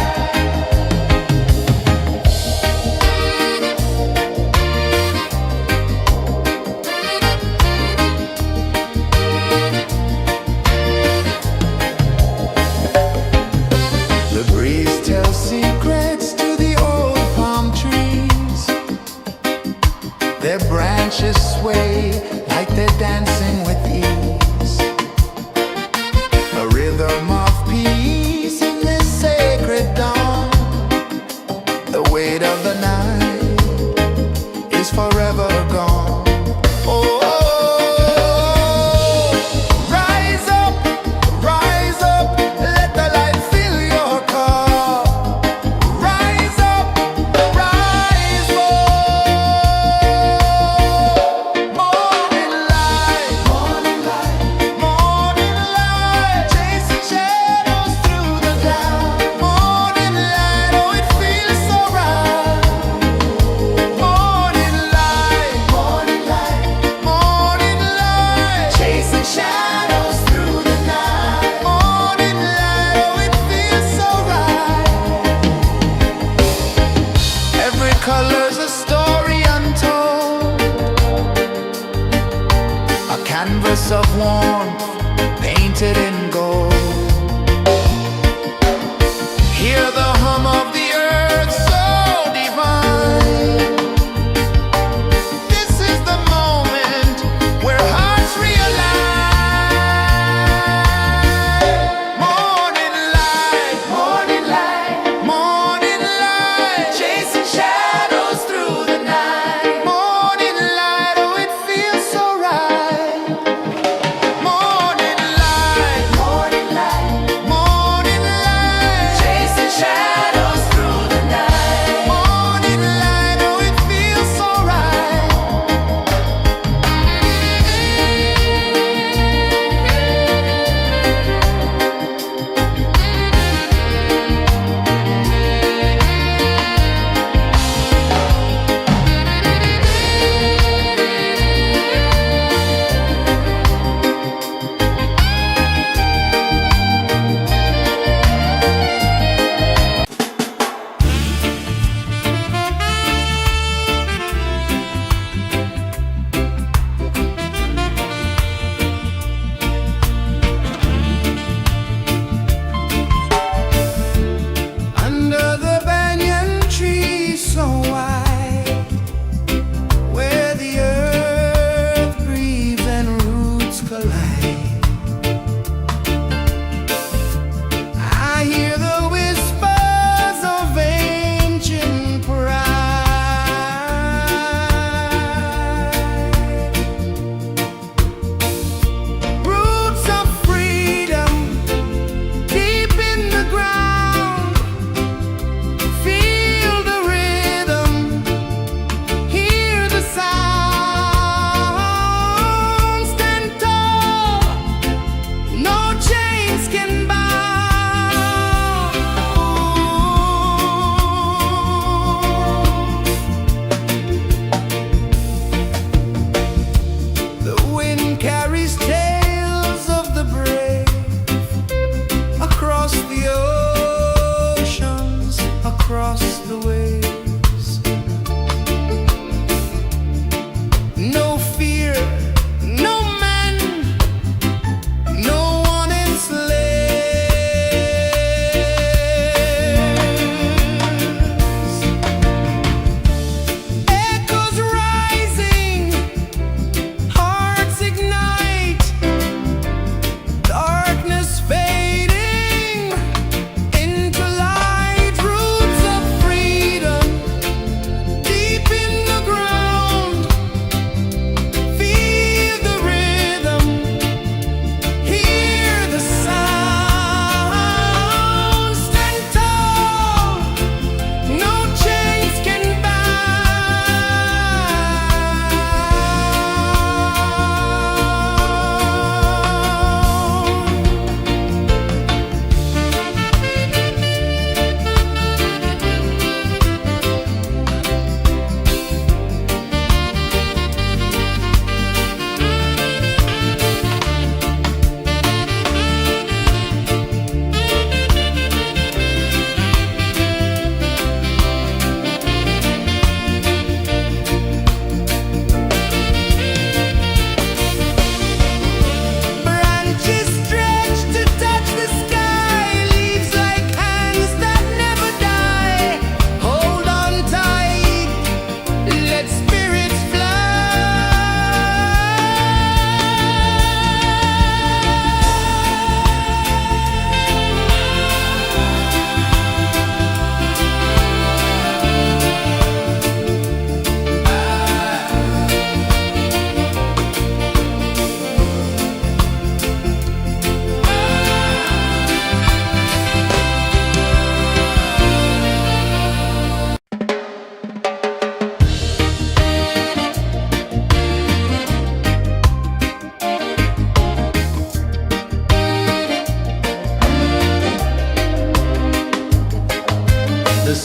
A: The breeze tells secrets to the old palm trees. Their branches sway like they're dancing with ease. A rhythm of peace in this sacred dawn. The weight of the night is forever gone. Oh, rise up, let the light fill your cup. Rise up, rise up. Morning light, morning light, morning light, chasing shadows through the cloud. Morning light, oh it feels so right. Morning light, morning light, morning light, chasing shadows through the night. Morning light, oh it feels so right. Every color's a story untold, a canvas of warmth painted in gold. Hear the hum of the earth so divine. This is the moment where hearts realign. Morning light, morning light, morning light, chasing shadows through the night. Morning light, oh it feels so right. Morning light, morning light, morning light, chasing shadows through the night. Morning light, oh it feels so right. Under the banyan tree so wide, where the earth breathes and roots collide, I hear the whispers of ancient pride. Roots of freedom deep in the ground. Feel the rhythm, hear the sound. Stand tall, no chains can bound. The wind carries tales of the brave across the oceans, across the waves. No fear, no man, no one enslaves. Echoes rising, hearts ignite, darkness fading into light. Roots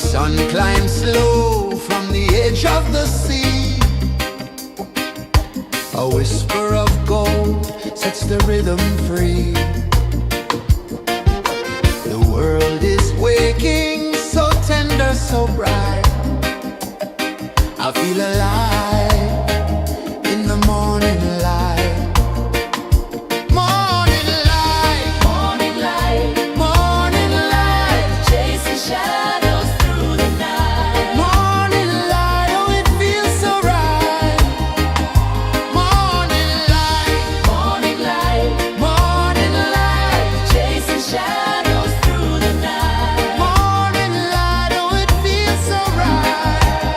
A: Sun climbs slow from the edge of the sea. A whisper of gold sets the rhythm free. The world is waking, so tender, so bright. I feel alive in the morning light. Morning light,
B: Morning light,
A: morning light,
B: chasing shadows through the night.
A: morning light, oh it feels so right. Morning light,
B: Morning light,
A: morning light,
B: chasing shadows through the night.
A: morning light, oh it feels so right.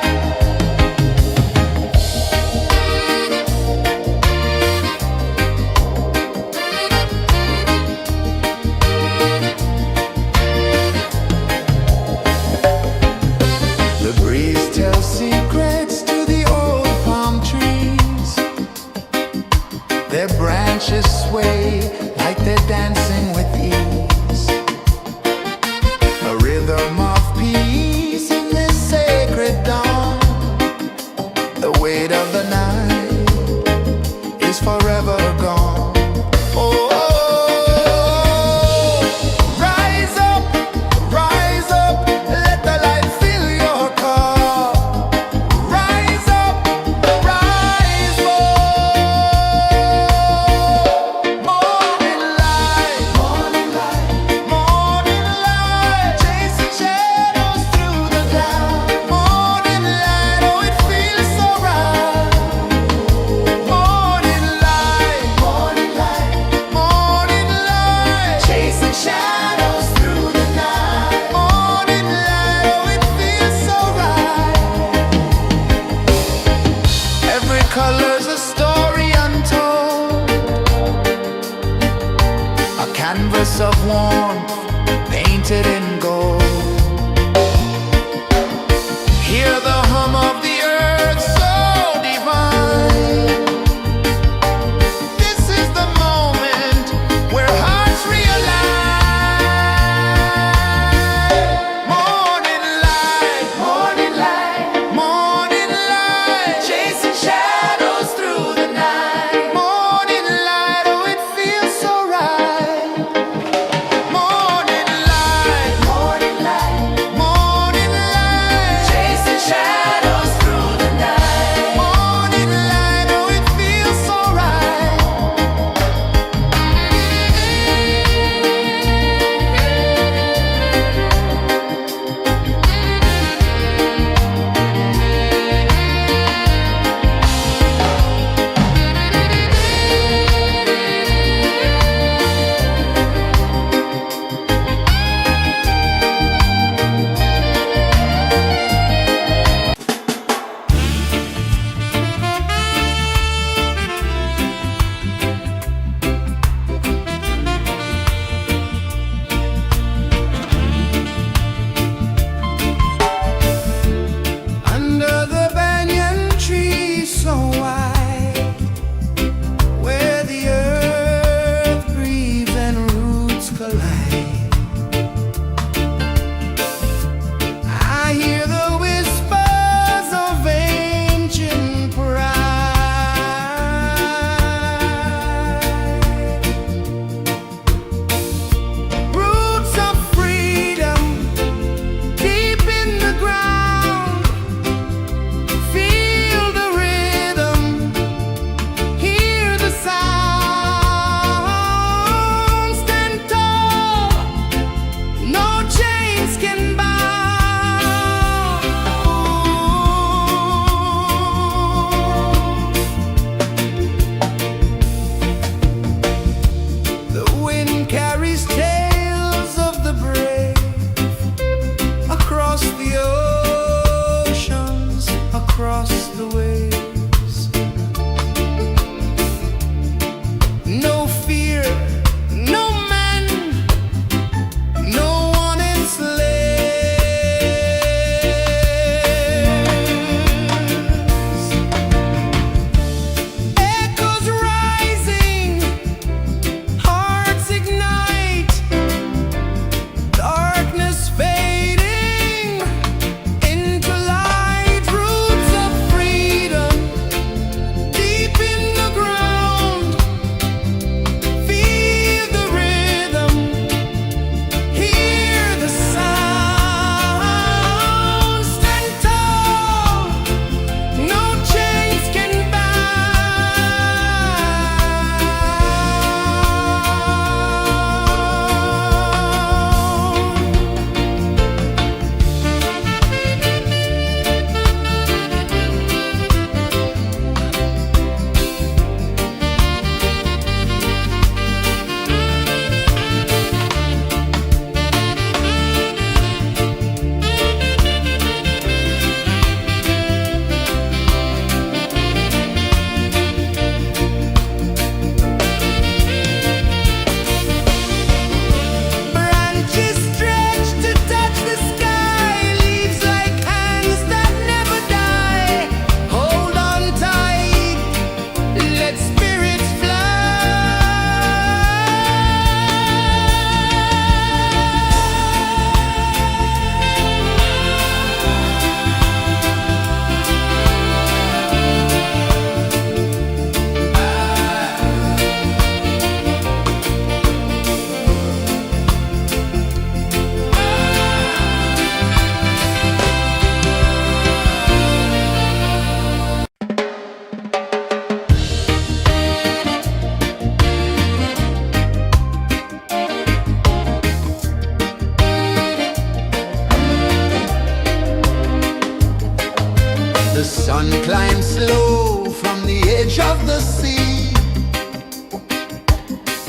A: The sun climbs slow from the edge of the sea.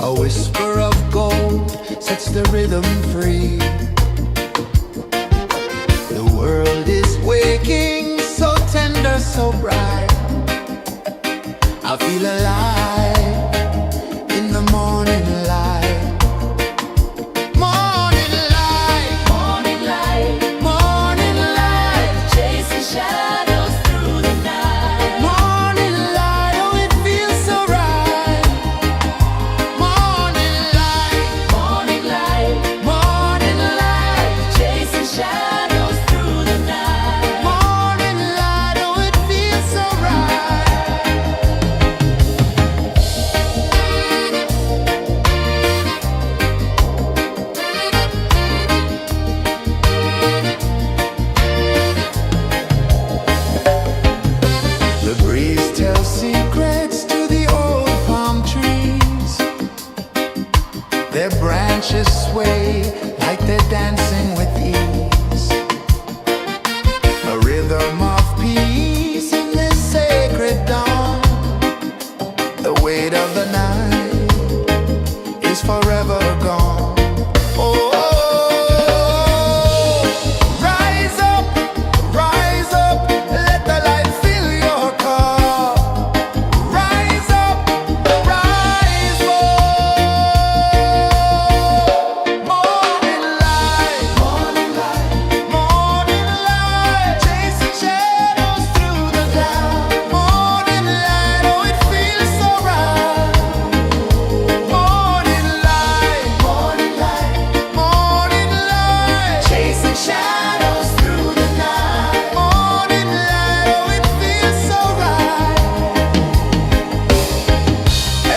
A: A whisper of gold sets the rhythm free. The world is waking, so tender, so bright. I feel alive in the morning light. Morning light,
B: Morning light,
A: morning light,
B: chasing shadows through the night.
A: morning light, oh it feels so right. Morning light,
B: Morning light,
A: morning light,
B: chasing shadows through the night.
A: morning light, oh it feels so right. The breeze tells secrets to the old palm trees. Their branches sway like they're dancing with ease. A rhythm of peace in this sacred dawn. The weight of the night is forever gone. Oh, rise up, let the light fill your cup. Rise up, rise up. Morning light, morning light, morning light, chasing shadows through the cloud. Morning light, oh it feels so right. Morning light, morning light, morning light, chasing shadows through the night. Morning light, oh it feels so right.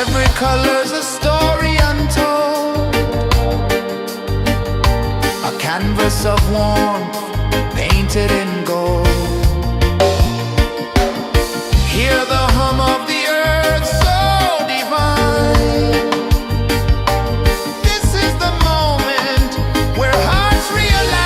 A: Every color's a story untold, a canvas of warmth painted in gold. Hear the hum of the earth so divine. This is the moment where hearts realign.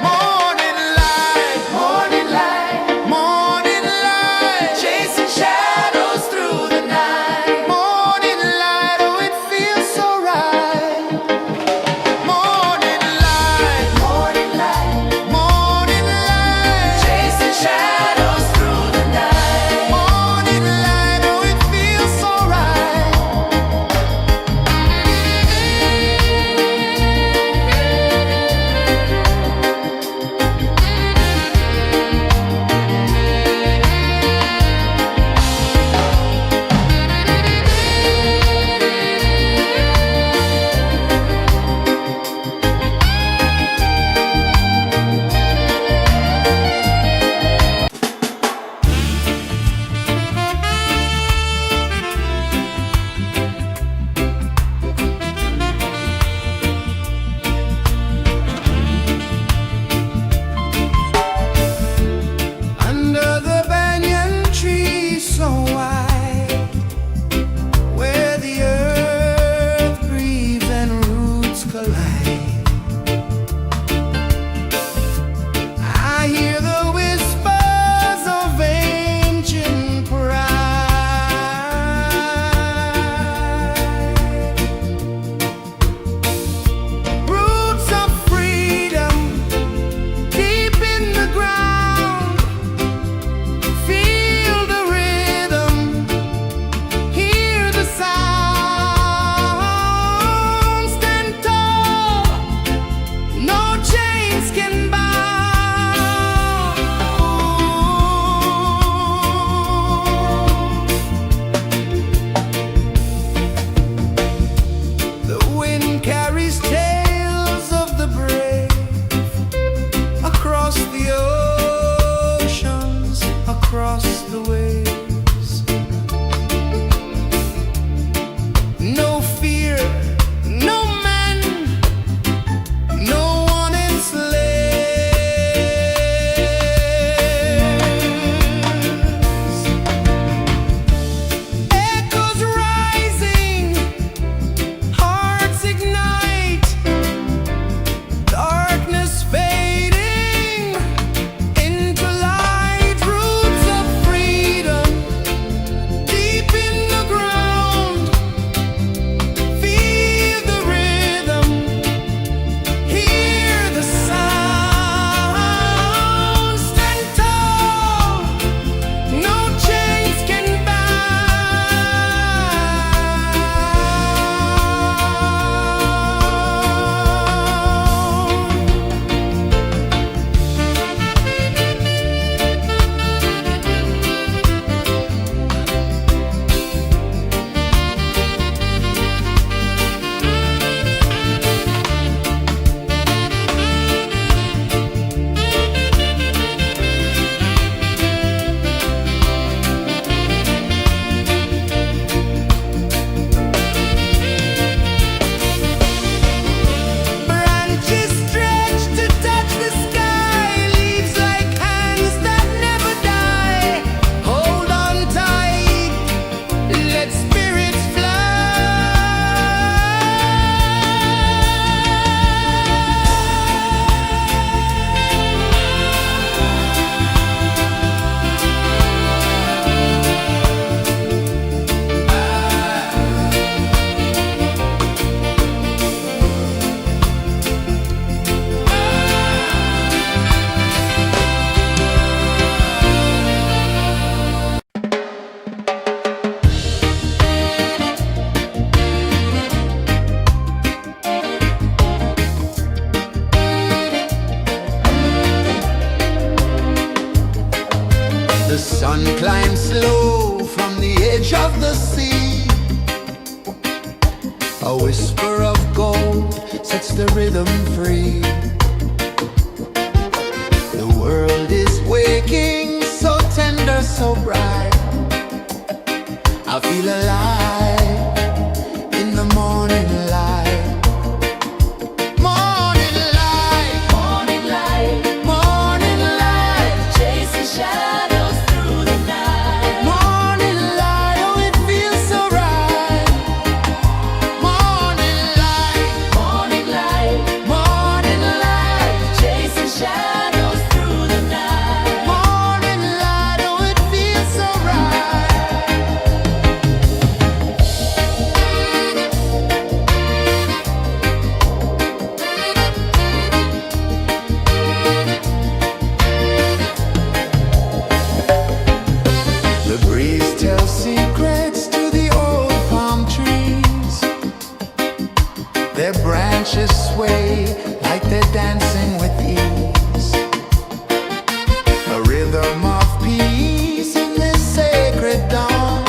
A: Morning light, morning light, morning light, chasing shadows through the night. Morning light, oh it feels so right. Morning light, morning One climbs slow from the edge of the sea. A whisper of gold sets the rhythm free. The world is waking, so tender, so bright. I feel alive in the morning light. Morning light,
B: Morning light,
A: morning light,
B: chasing shadows through the night.
A: morning light, oh it feels so right. Morning light,
B: Morning light,
A: morning light,
B: chasing shadows through the night.
A: morning light, oh it feels so right. The breeze tells secrets to the old palm trees. Their branches sway like they're dancing with ease. A rhythm of peace in this sacred dawn.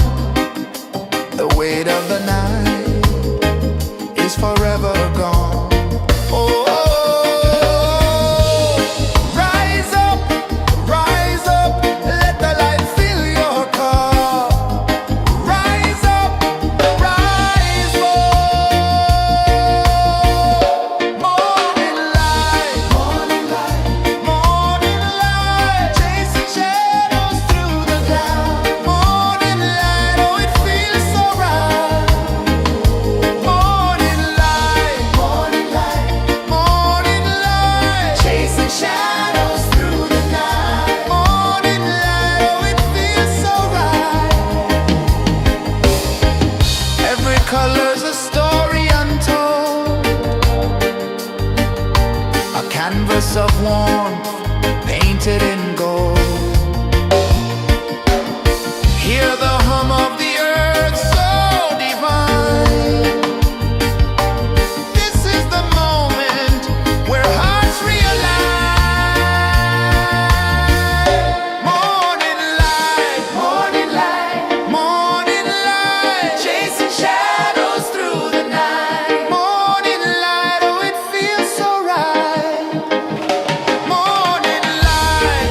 A: The weight of the night is forever gone. Oh, rise up, let the light fill your cup. Rise up, rise up. Morning light, morning light, chasing shadows through the cloud. Morning light, oh it feels so right. Morning light, morning light, chasing shadows through the night. Morning light, oh it feels so right. Every color's a story untold, a canvas of warmth painted in gold. Hear the hum of the earth so divine. This is the moment where hearts realign. Morning light, morning light, chasing shadows through the night. Morning light, oh it feels so right. Morning light,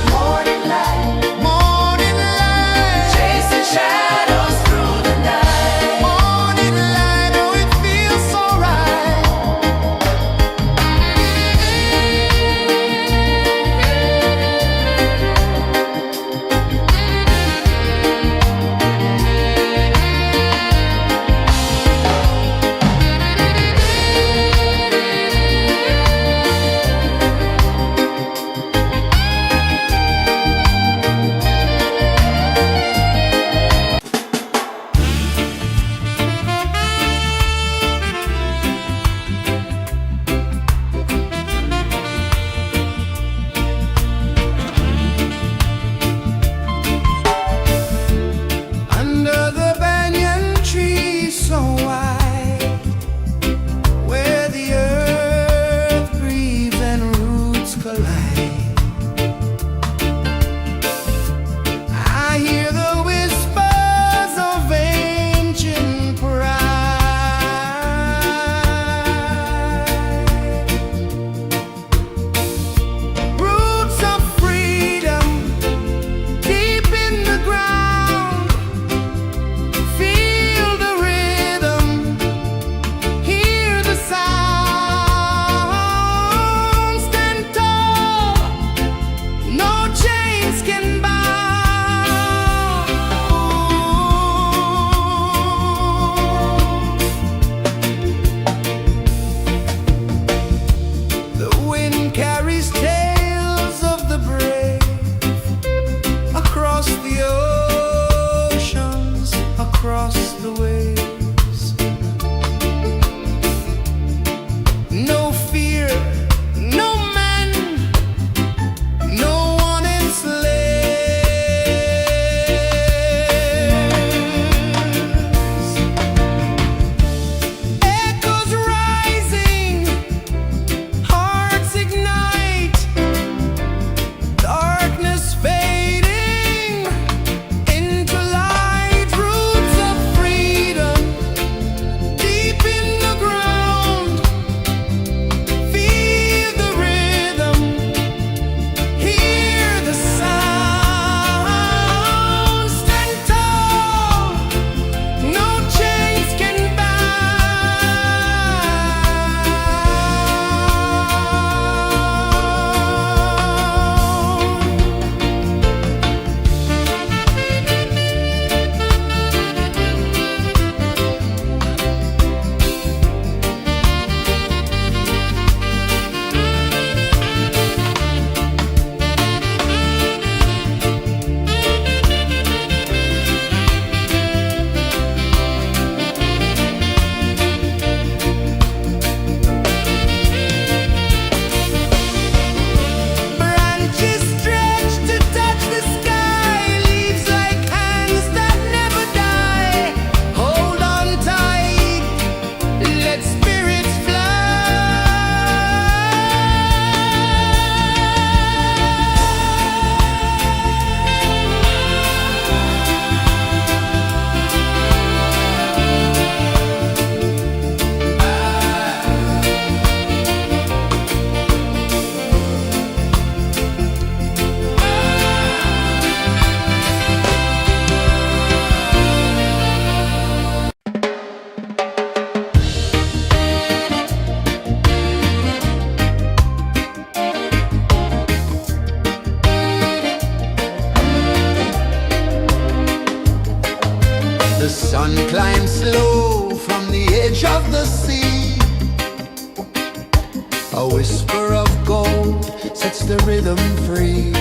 A: the rhythm free.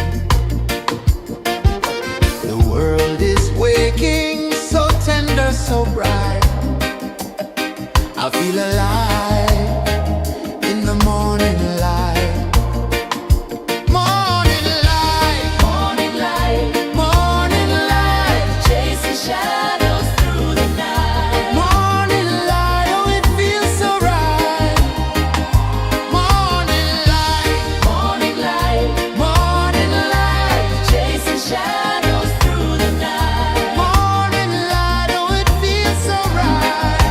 A: The world is waking, so tender, so bright. I feel alive in the morning light. Morning light,
B: Morning light,
A: morning light,
B: chasing shadows through the night.
A: morning light, oh it feels so right. Morning light,
B: Morning light,
A: morning light,
B: chasing shadows through the night.
A: morning light, oh it feels so right.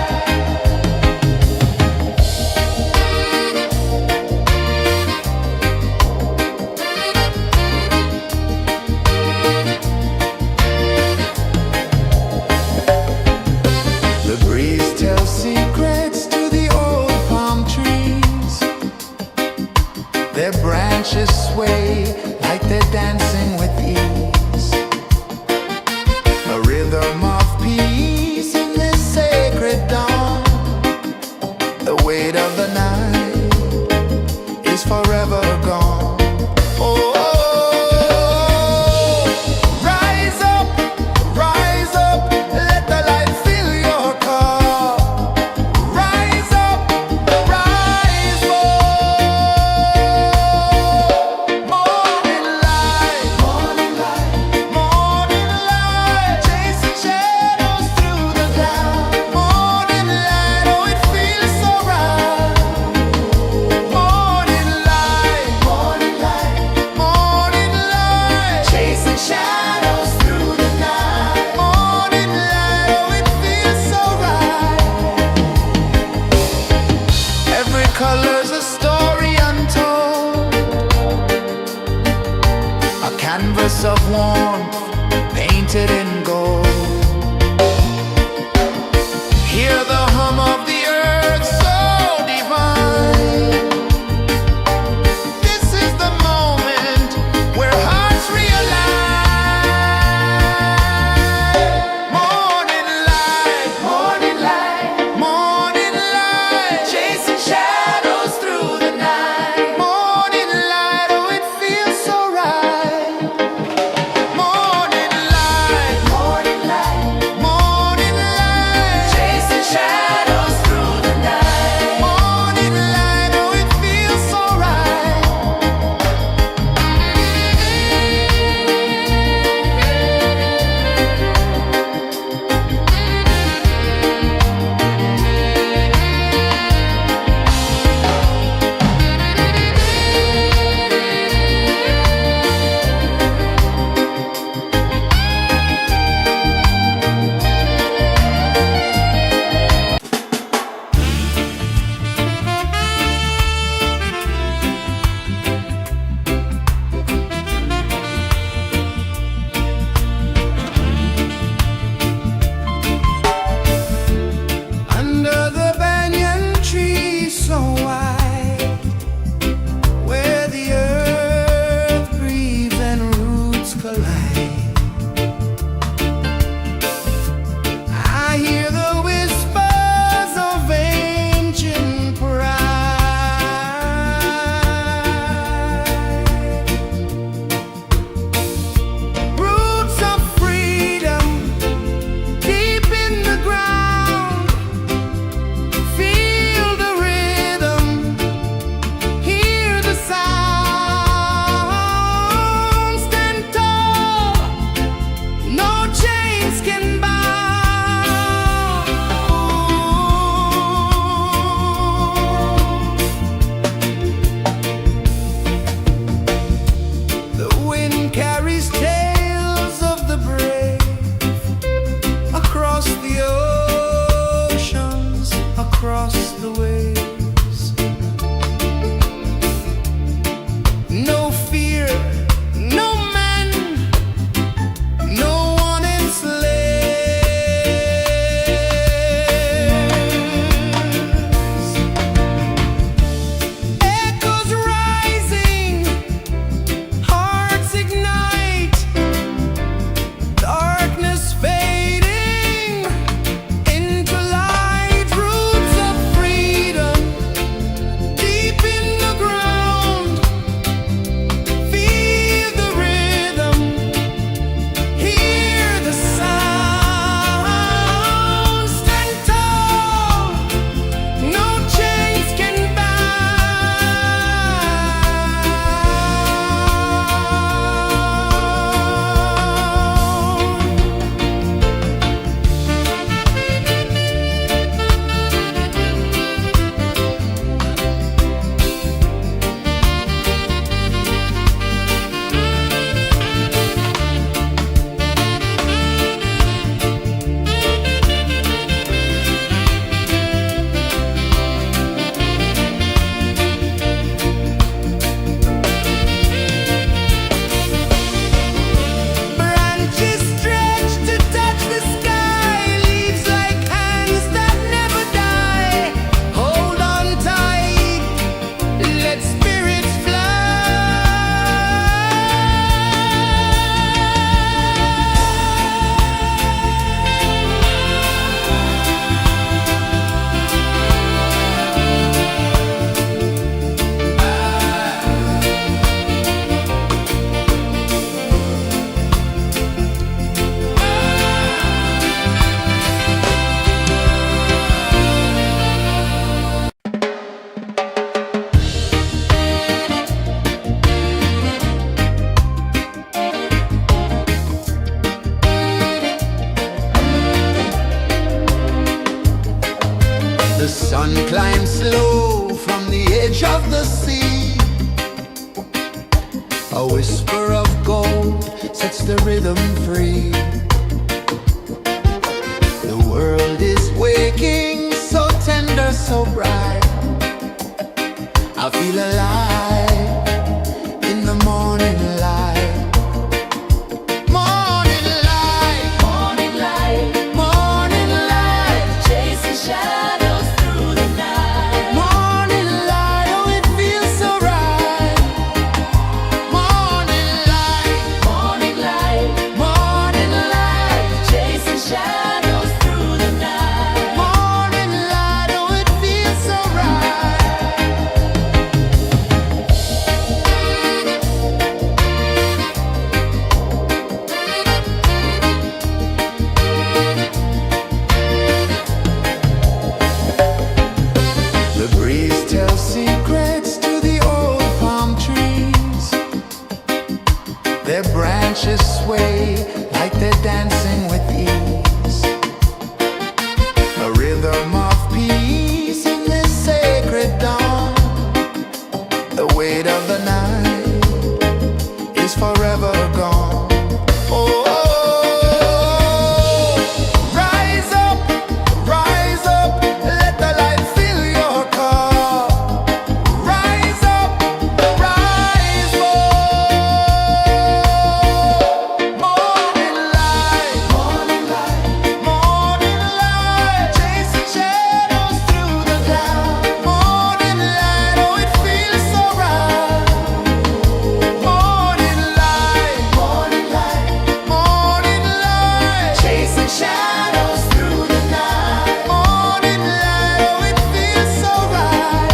A: The breeze tells secrets to the old palm trees. Their branches sway like they're dancing with ease. A rhythm of peace in this sacred dawn. The weight of the night is forever gone. Oh, rise up, let the light fill your cup. Rise up, rise up. Morning light, morning light, morning light, chasing shadows through the cloud. Morning light, oh it feels so right. Morning light, morning light, morning light, chasing shadows through the night. Morning light, oh it feels so right. Every color's a story untold, a canvas of warmth painted in gold. Hear the hum of the earth so divine. This is the moment where hearts realign. Morning light, morning light, morning light, chasing shadows through the night. Morning light, oh it feels so right. Morning A whisper of gold sets the rhythm free. The world is waking, so tender, so bright. I feel alive in the morning light. Morning light,
B: Morning light,
A: morning light,
B: chasing shadows through the night.
A: morning light, oh it feels so right. Morning light,
B: Morning light,
A: morning light,
B: chasing shadows through the night.
A: morning light, oh it feels so right. The breeze tells secrets to the old palm trees. Their branches sway like they're dancing with ease. A rhythm of peace in this sacred dawn. The weight of the night is forever gone. Oh, rise up, let the light fill your car. Rise up, rise more. Morning light, morning light, morning light, chasing shadows through the cloud. Morning light, oh it feels so right. Morning light, morning light, morning light, chasing shadows through the night. Morning light, oh it feels so right.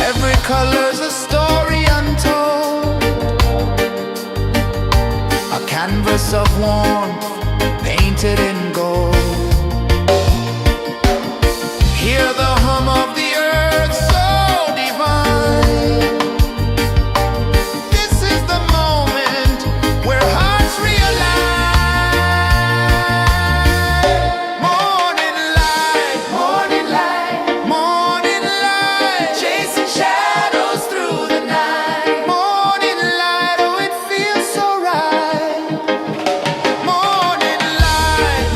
A: Every color's a story untold, a canvas of warmth painted in gold. Hear the hum of the earth so divine. This is the moment where hearts realign. Morning light, morning light, morning light, chasing shadows through the night. Morning light, oh it feels so right. Morning light,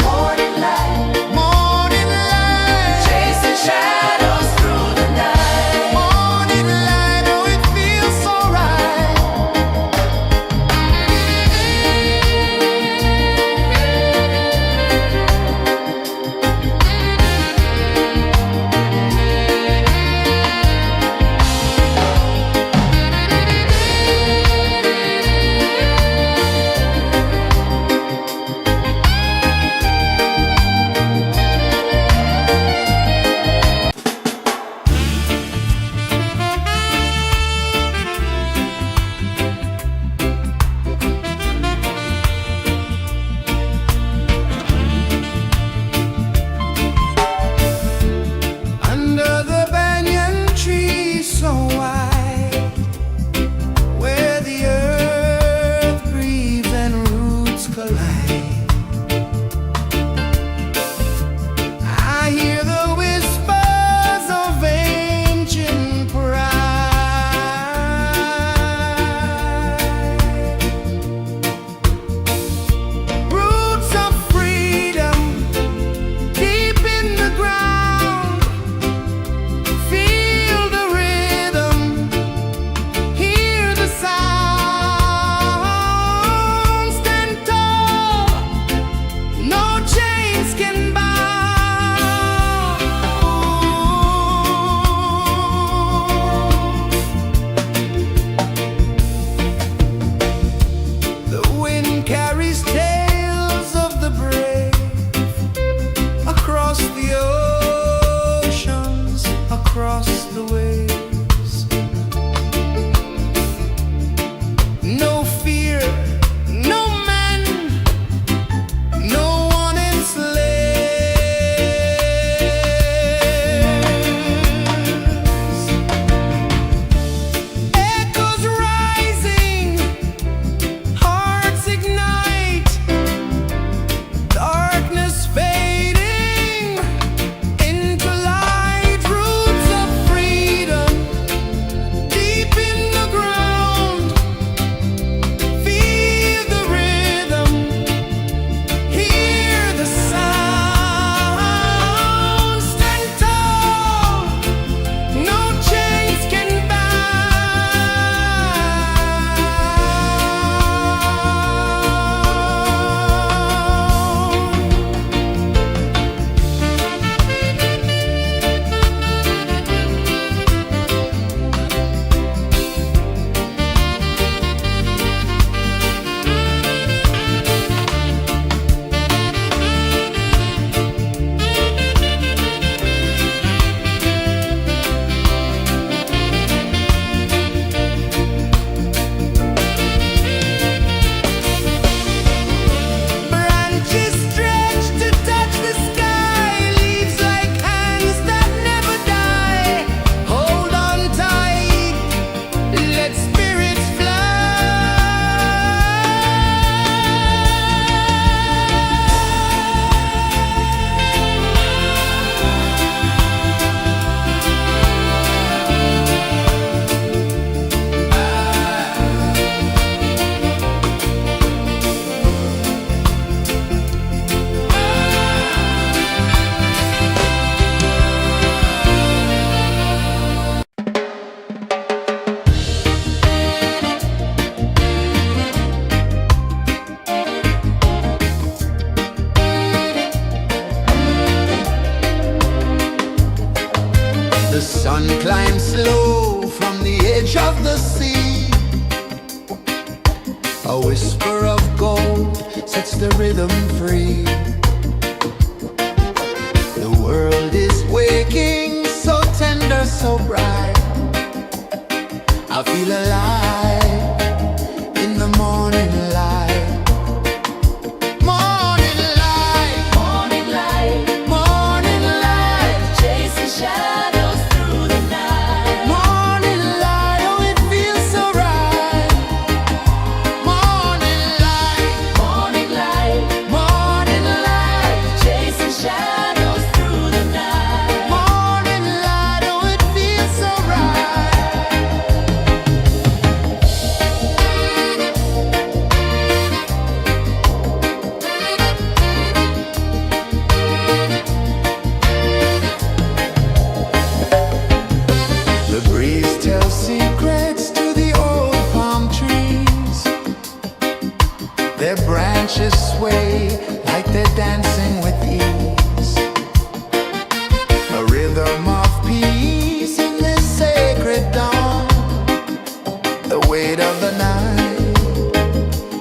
A: edge of the sea. A whisper of gold sets the rhythm free. The world is waking, so tender, so bright. I feel alive in the morning light. Morning light,
B: Morning light,
A: morning light,
B: chasing shadows through the night.
A: morning light, oh it feels so right. Morning light,
B: Morning light,
A: morning light,
B: chasing shadows through the night.
A: morning light, oh it feels so right. The breeze tells secrets to the old palm trees. Their branches sway like they're dancing with ease. A rhythm of peace in this sacred dawn. The weight of the night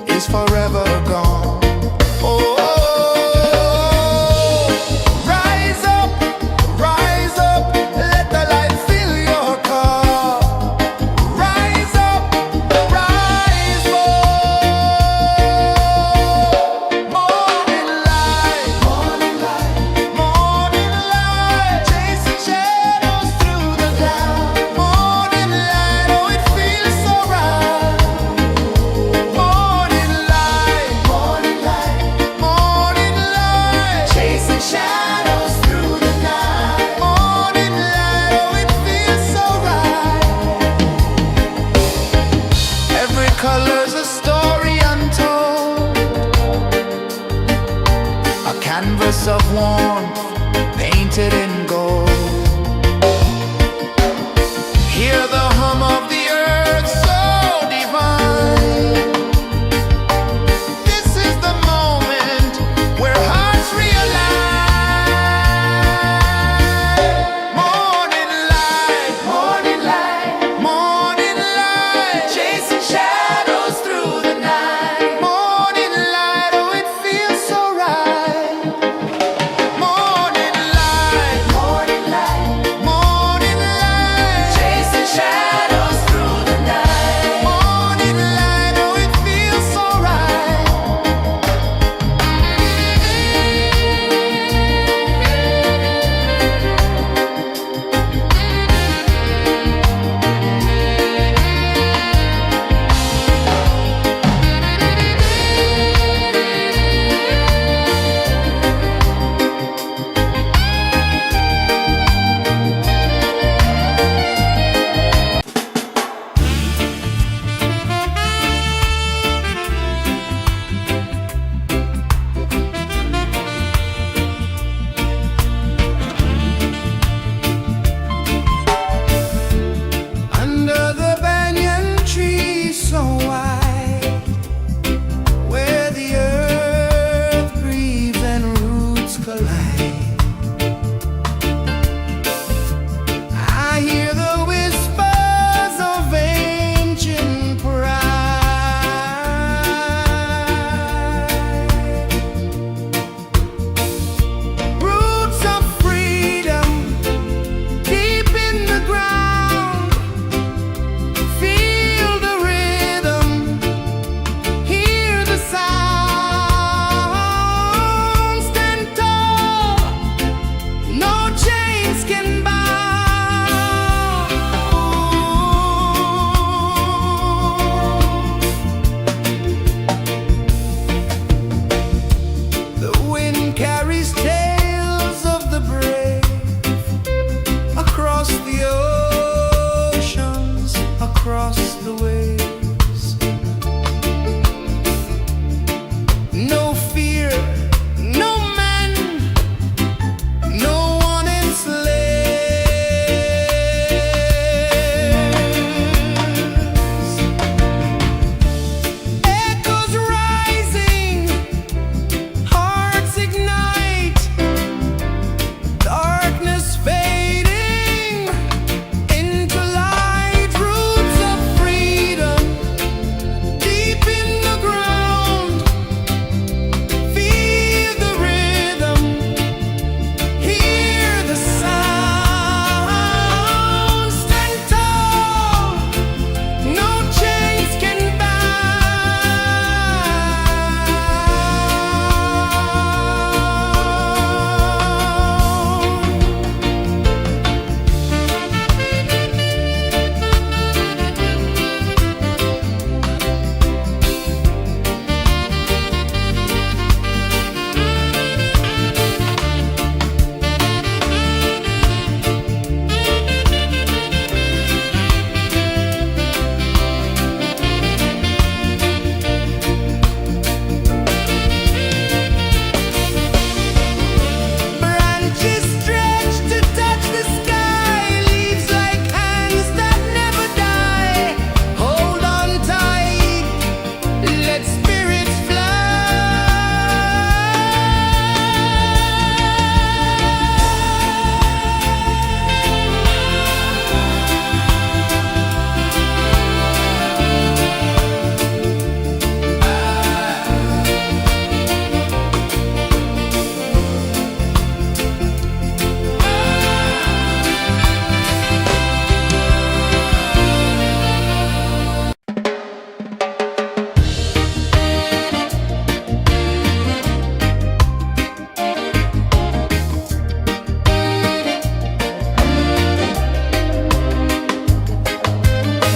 A: is forever gone. Oh, rise up, let the light fill your cup. Rise up, rise up. Morning light, morning light, morning light, chasing shadows through the cloud. Morning light, oh it feels so right. Morning light, morning light, morning light, chasing shadows through the night. Morning light, oh it feels so right. Every color's a story untold, a canvas of warmth painted in gold. Hear the hum of the earth so divine. This is the moment where hearts realign. Morning light, morning light, morning light, chasing shadows through the night. Morning light, oh it feels so right. Morning light,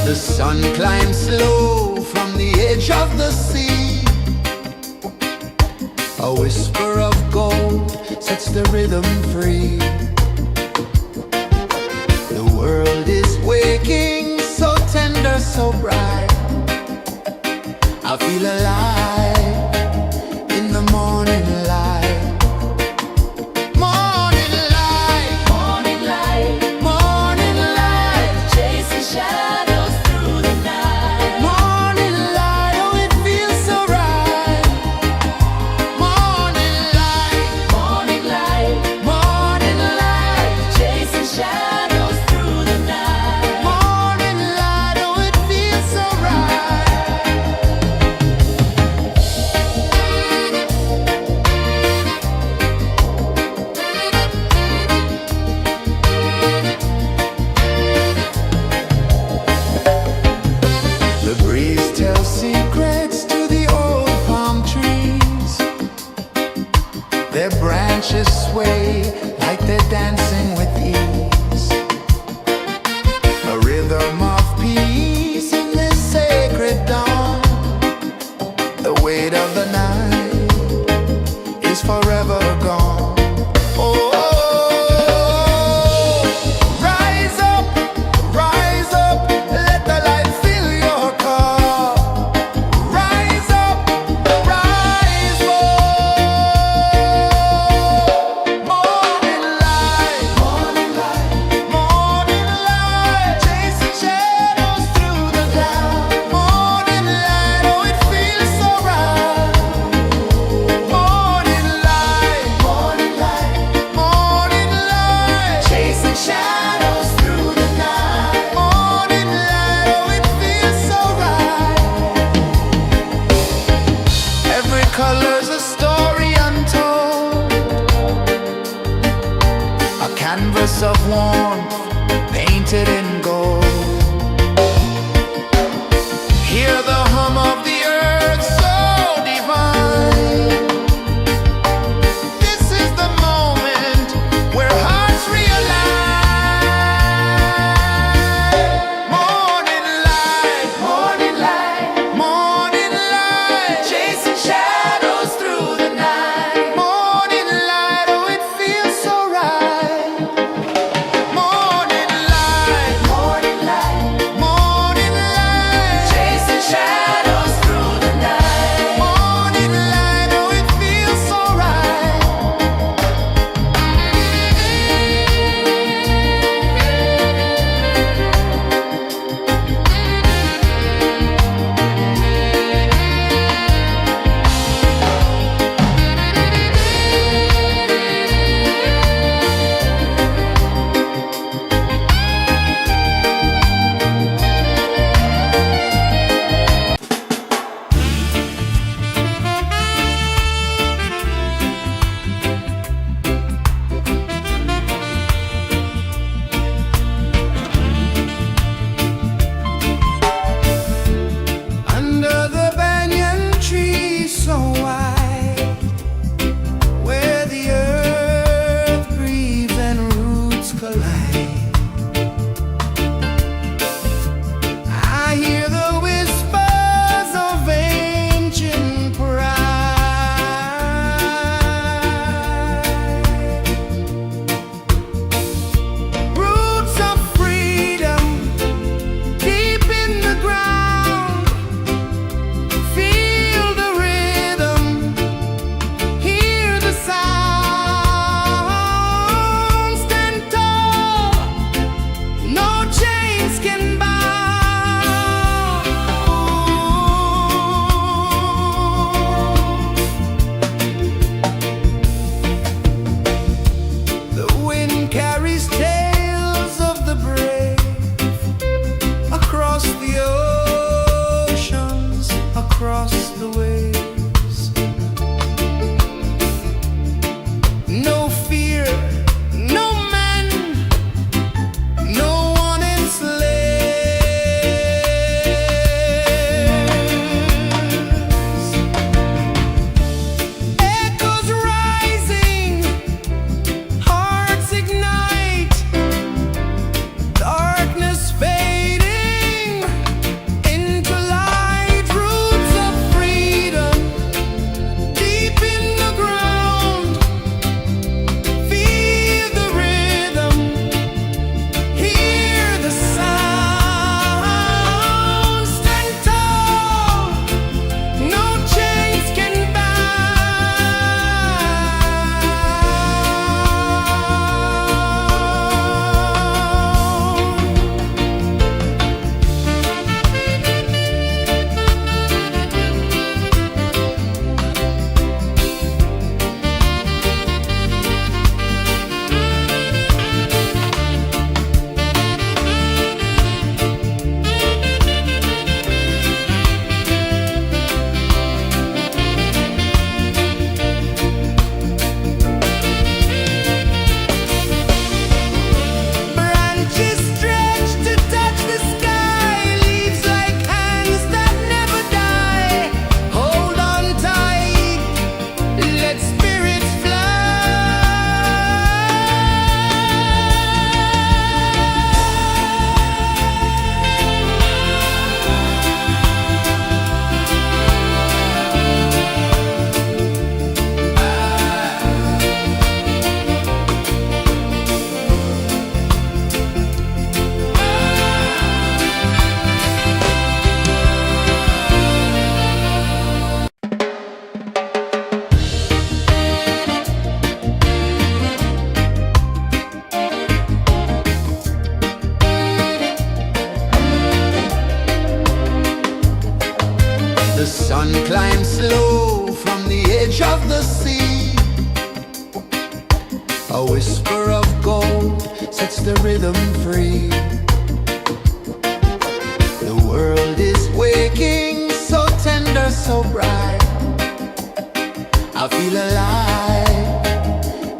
A: The sun climbs slow from the edge of the sea. A whisper of gold sets the rhythm free. The world is waking, so tender, so bright. I feel alive in the morning light. Morning light,
B: Morning light,
A: morning light,
B: chasing shadows through the night.
A: morning light, oh it feels so right. Morning light,
B: Morning light,
A: morning light,
B: chasing shadows through the night.
A: morning light, oh it feels so right. The sun climbs slow from the edge of the sea. A whisper of gold sets the rhythm free. The world is waking, so tender, so bright. I feel alive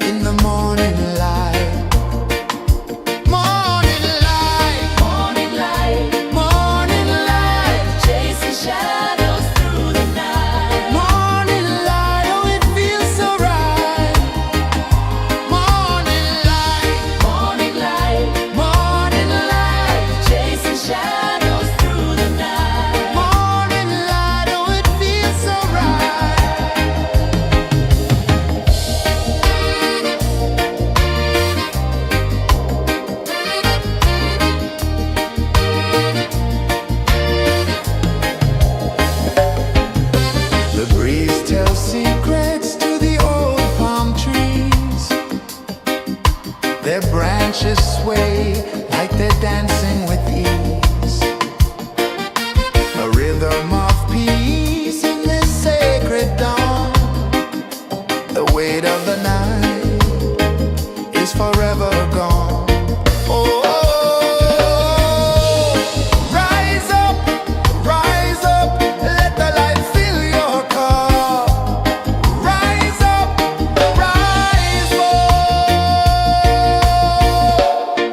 A: in the morning light. Morning light,
B: Morning light,
A: morning light,
B: chasing shadows through the night.
A: morning light, oh it feels so right. Morning light,
B: Morning light,
A: morning light,
B: chasing shadows through the night.
A: morning light, oh it feels so right. The breeze tells secrets to the old palm trees. Their branches sway like they're dancing with ease. A rhythm of peace in this sacred dawn. The weight of the night is forever gone. Oh, rise up, let the light fill your cup. Rise up, rise up.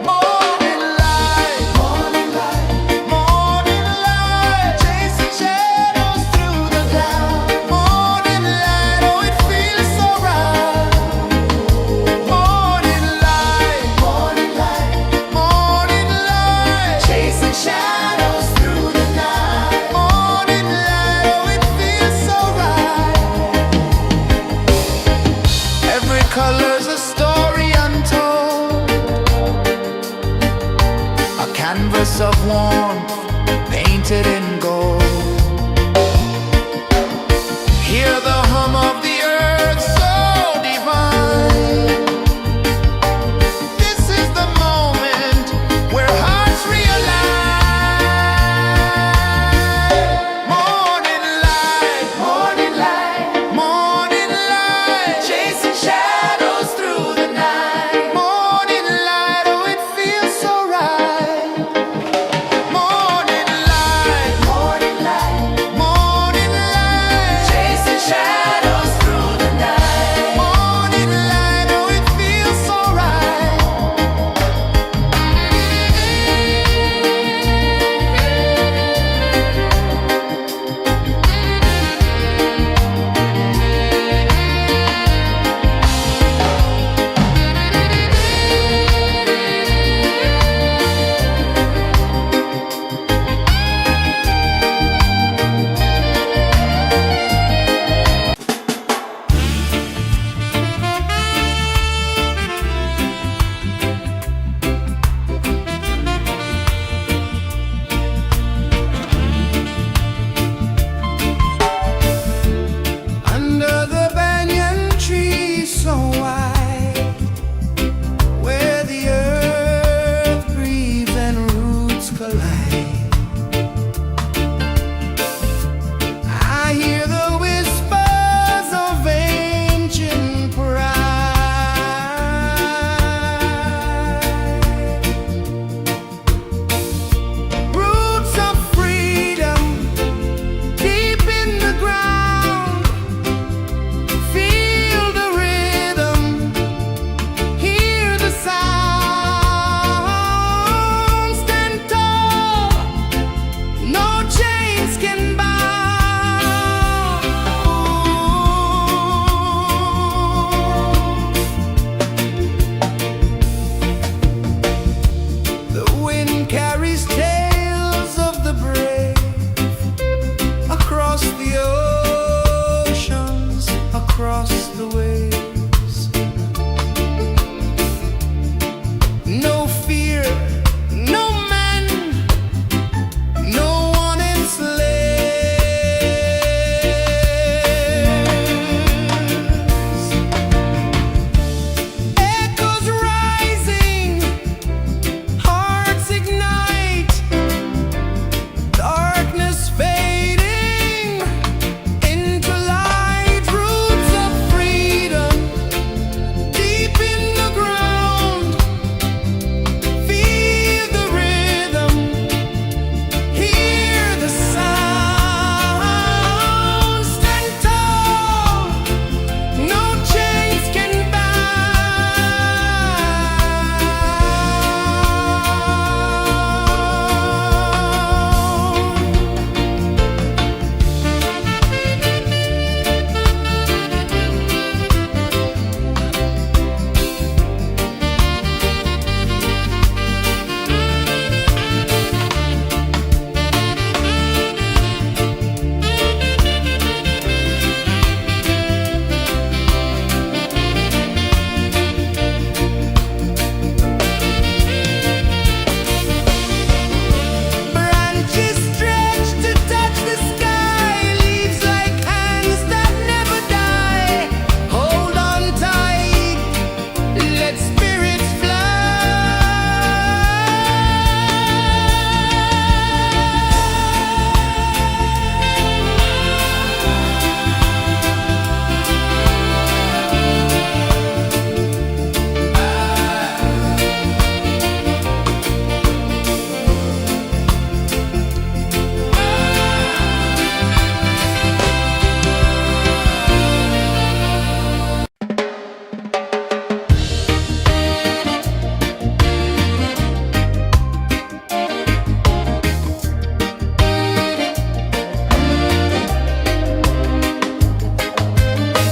A: Morning light, morning light, morning light, chasing shadows through the cloud. Morning light, oh it feels so right. Morning light, morning light, morning light, chasing shadows through the night. Morning light, oh it feels so right. Every color's a story untold, a canvas of warmth painted in gold. Hear the hum of the earth so divine. This is the moment where hearts realign. Morning light, morning light, morning light, chasing shadows through the night. Morning light, oh it feels so right. Morning light,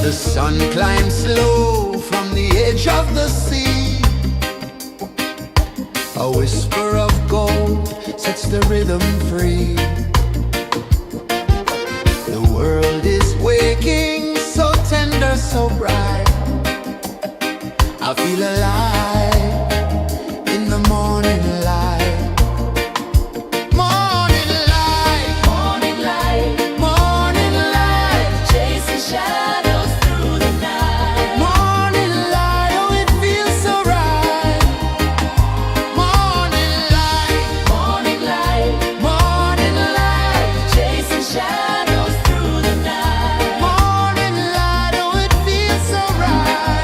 A: The sun climbs slow from the edge of the sea. A whisper of gold sets the rhythm free. The world is waking, so tender, so bright. I feel alive in the morning light. Morning light,
B: Morning light,
A: morning light,
B: chasing shadows through the night.
A: morning light, oh it feels so right. Morning light,
B: Morning light,
A: morning light,
B: chasing shadows through the night.
A: morning light, oh it feels so right.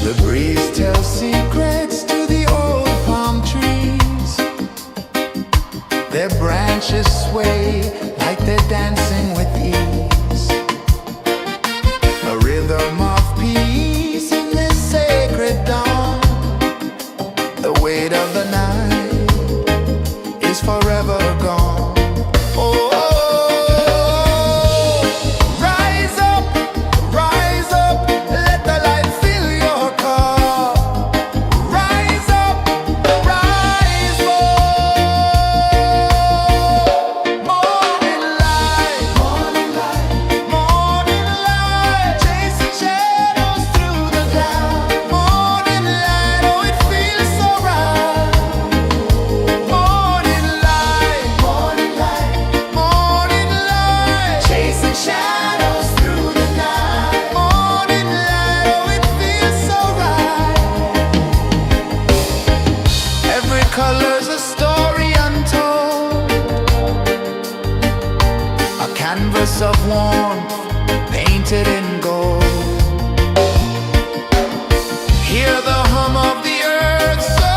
A: The breeze tells secrets to the old palm trees. Their branches sway like they're dancing with ease. A rhythm of peace in this sacred dawn. The weight of the night is forever gone. Oh, rise up, let the light fill your cup. Rise up, rise up. Morning light, morning light, morning light, chasing shadows through the cloud. Morning light, oh it feels so right. Morning light, morning light, morning light, chasing shadows through the night. Morning light, oh it feels so right. Every color's a story untold, a canvas of warmth painted in gold. Hear the hum of the earth so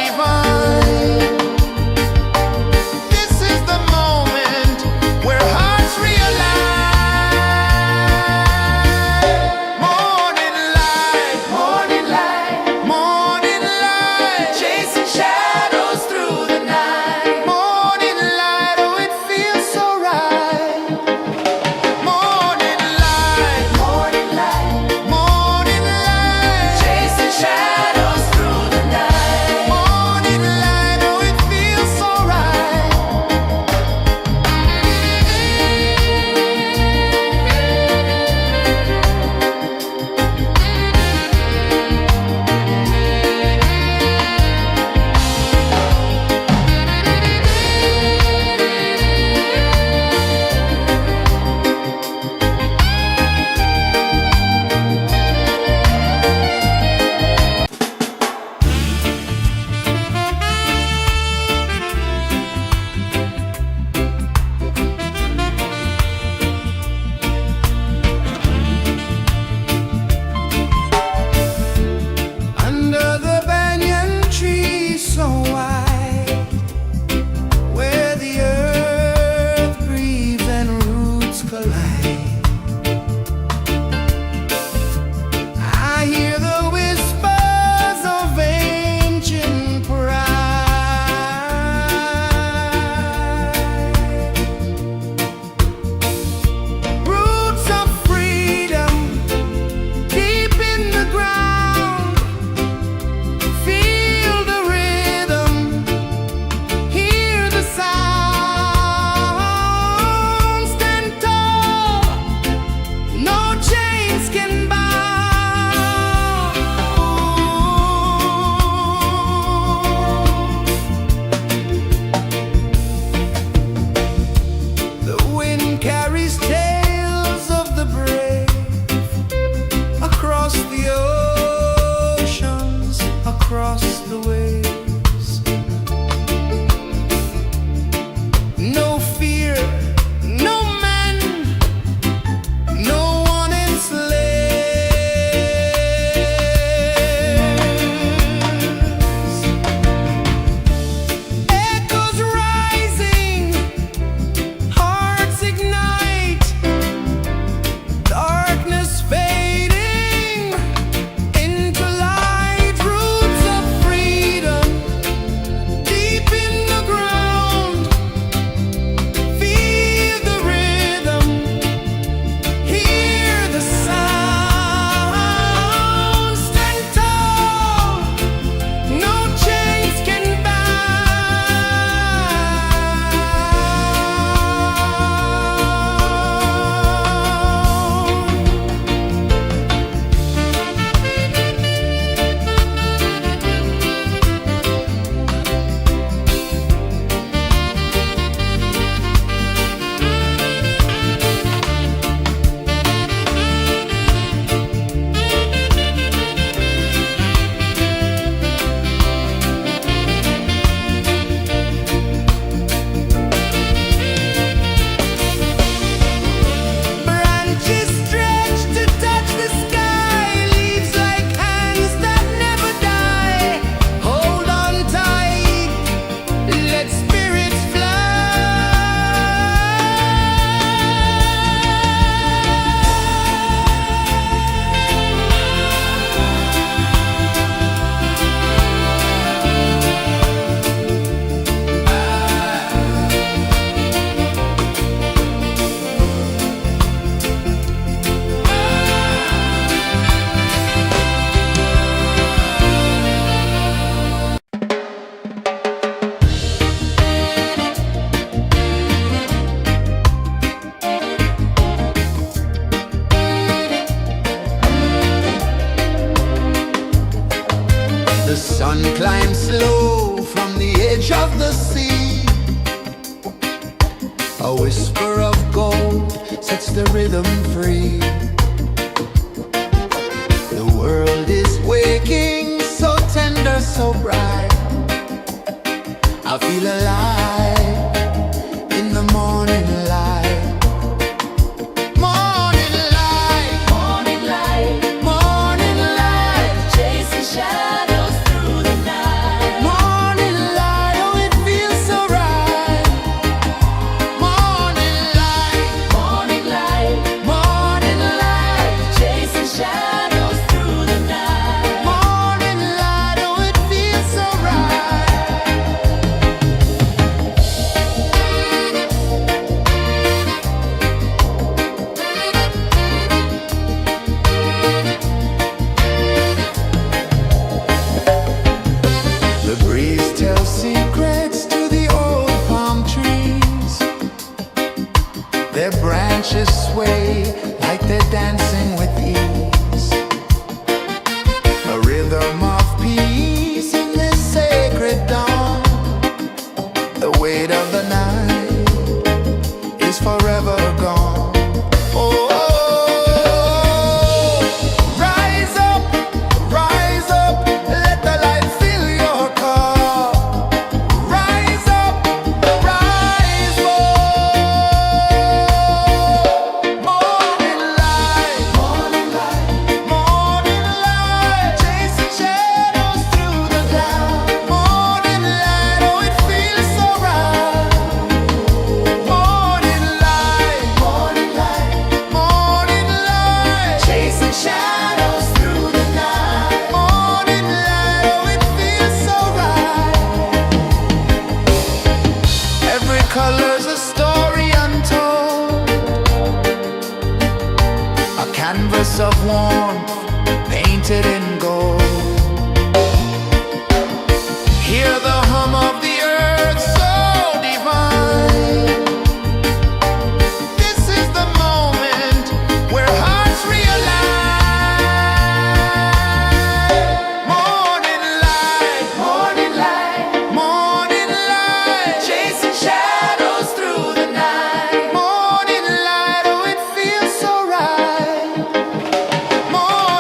A: divine. This is the moment where hearts realign. Morning light, morning light, morning light, chasing shadows through the night. Morning light, oh it feels so right. Morning light, morning sun climbs slow from the edge of the sea. A whisper of gold sets the rhythm free. The world is waking, so tender, so bright. I feel alive in the morning light. Morning light,
B: Morning light,
A: morning light,
B: chasing shadows through the night.
A: morning light, oh it feels so right. Morning light,
B: Morning light,
A: morning light,
B: chasing shadows through the night.
A: morning light, oh it feels so right. The breeze tells secrets to the old palm trees. Their branches sway like they're dancing with ease. A rhythm of peace in this sacred dawn. The weight of the night is forever gone. Oh, rise up, let the light fill your car. Rise up, rise up. Morning light, morning light, morning light, chasing shadows through the cloud. Morning light, oh it feels so right. Morning light, morning light, morning light, chasing shadows through the night. Morning light, oh it feels so right. Every color's a story untold, a canvas of warmth painted in gold. Hear the hum of the earth so divine. This is the moment where hearts realign. Morning light, morning light, morning light, chasing shadows through the night. Morning light, oh it feels so right. Morning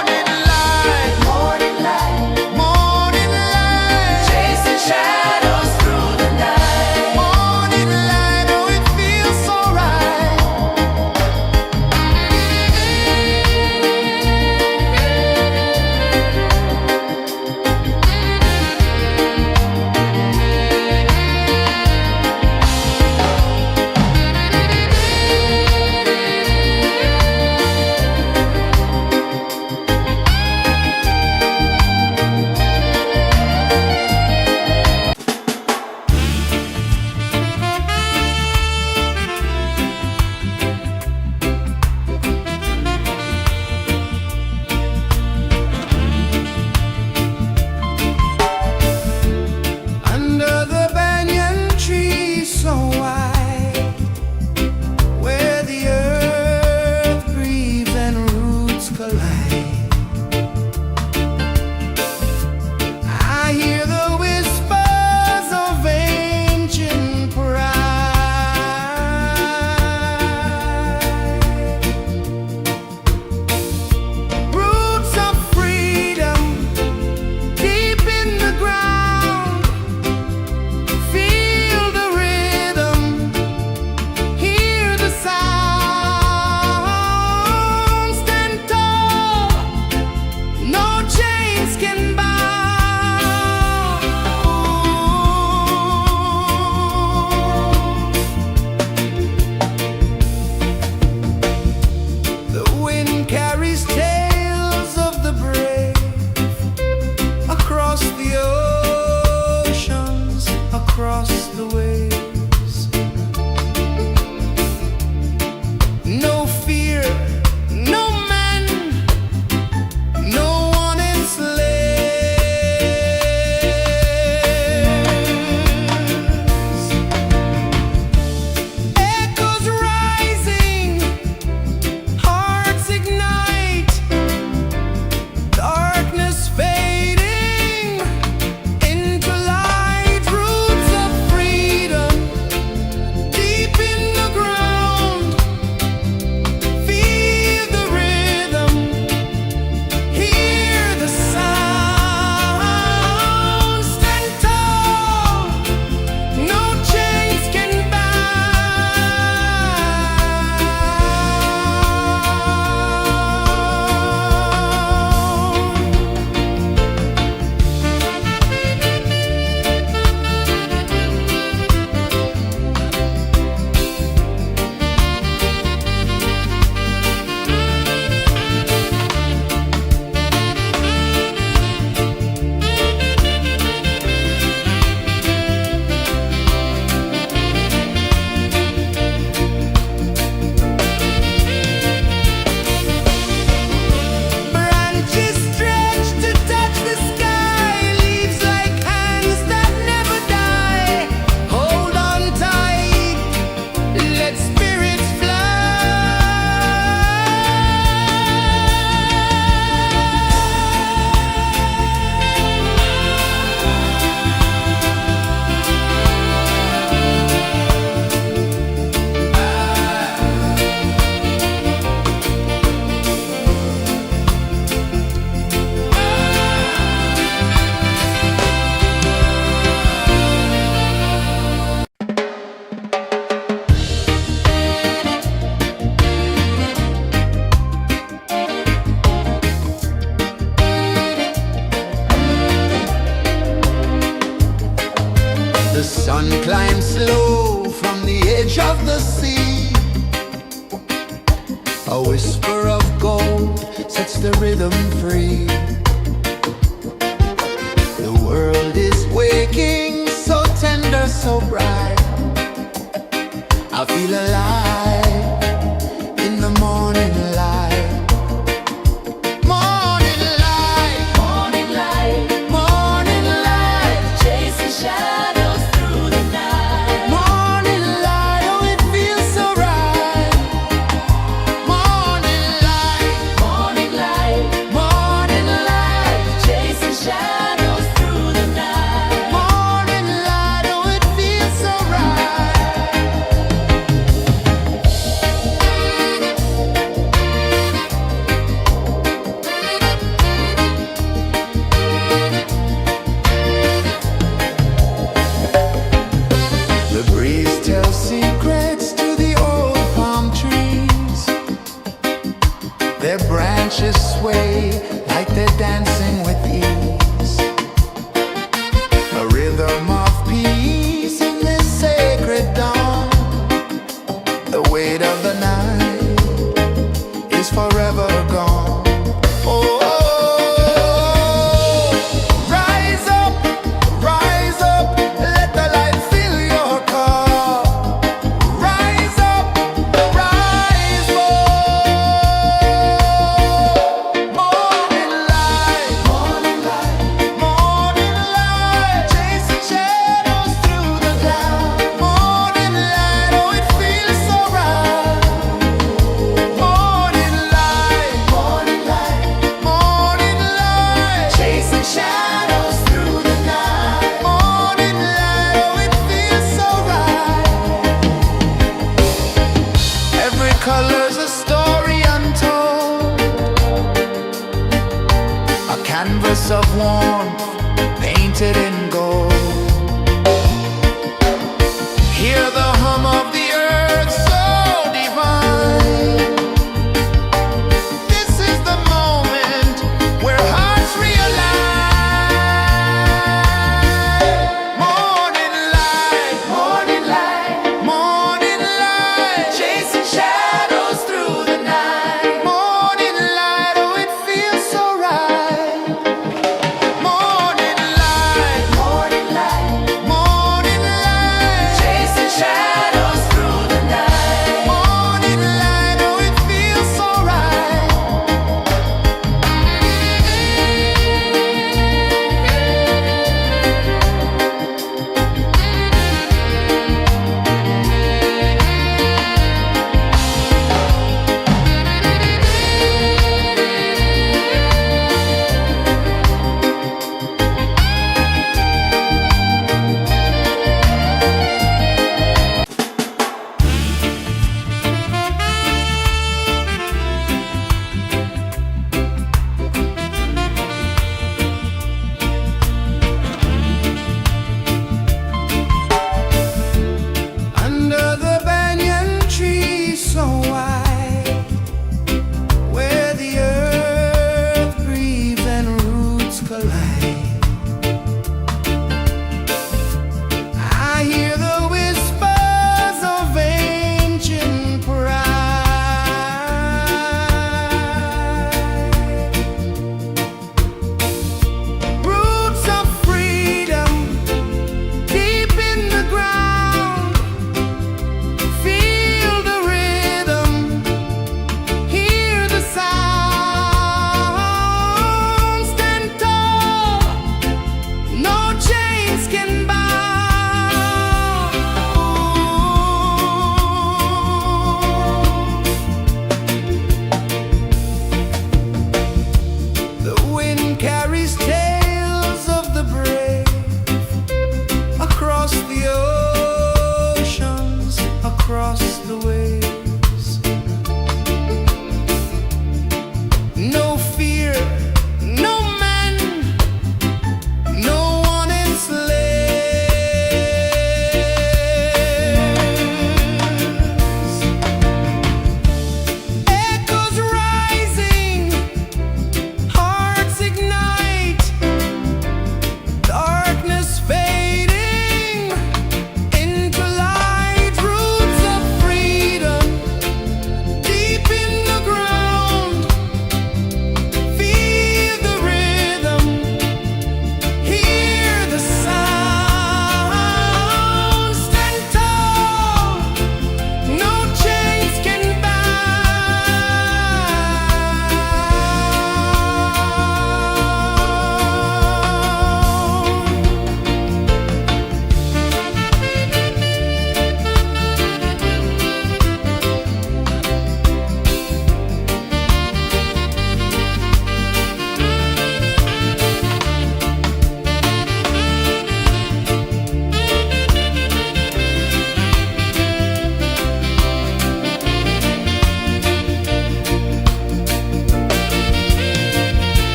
A: A whisper of gold sets the rhythm free. The world is waking, so tender, so bright. I feel alive in the morning light. Morning light,
B: Morning light,
A: morning light,
B: chasing shadows through the night.
A: morning light, oh it feels so right. Morning light,
B: Morning light,
A: morning light,
B: chasing shadows through the night.
A: morning light, oh it feels so right. The breeze tells secrets to the old palm trees. Their branches sway like they're dancing with ease. A rhythm of peace in this sacred dawn. The weight of the night is forever gone. Oh, rise up, let the light fill your car. Rise up, rise more. Morning light, morning light, morning light, chasing shadows through the cloud. Morning light, oh it feels so right. Morning light, morning light, morning light, chasing shadows through the night. Morning light, oh it feels so right. Every color's a story untold, a canvas of warmth painted in gold. Hear the hum of the earth so divine. This is the moment where hearts realign. Morning light, morning light, morning light, chasing shadows through the night. Morning light, oh it feels so right. Morning light, morning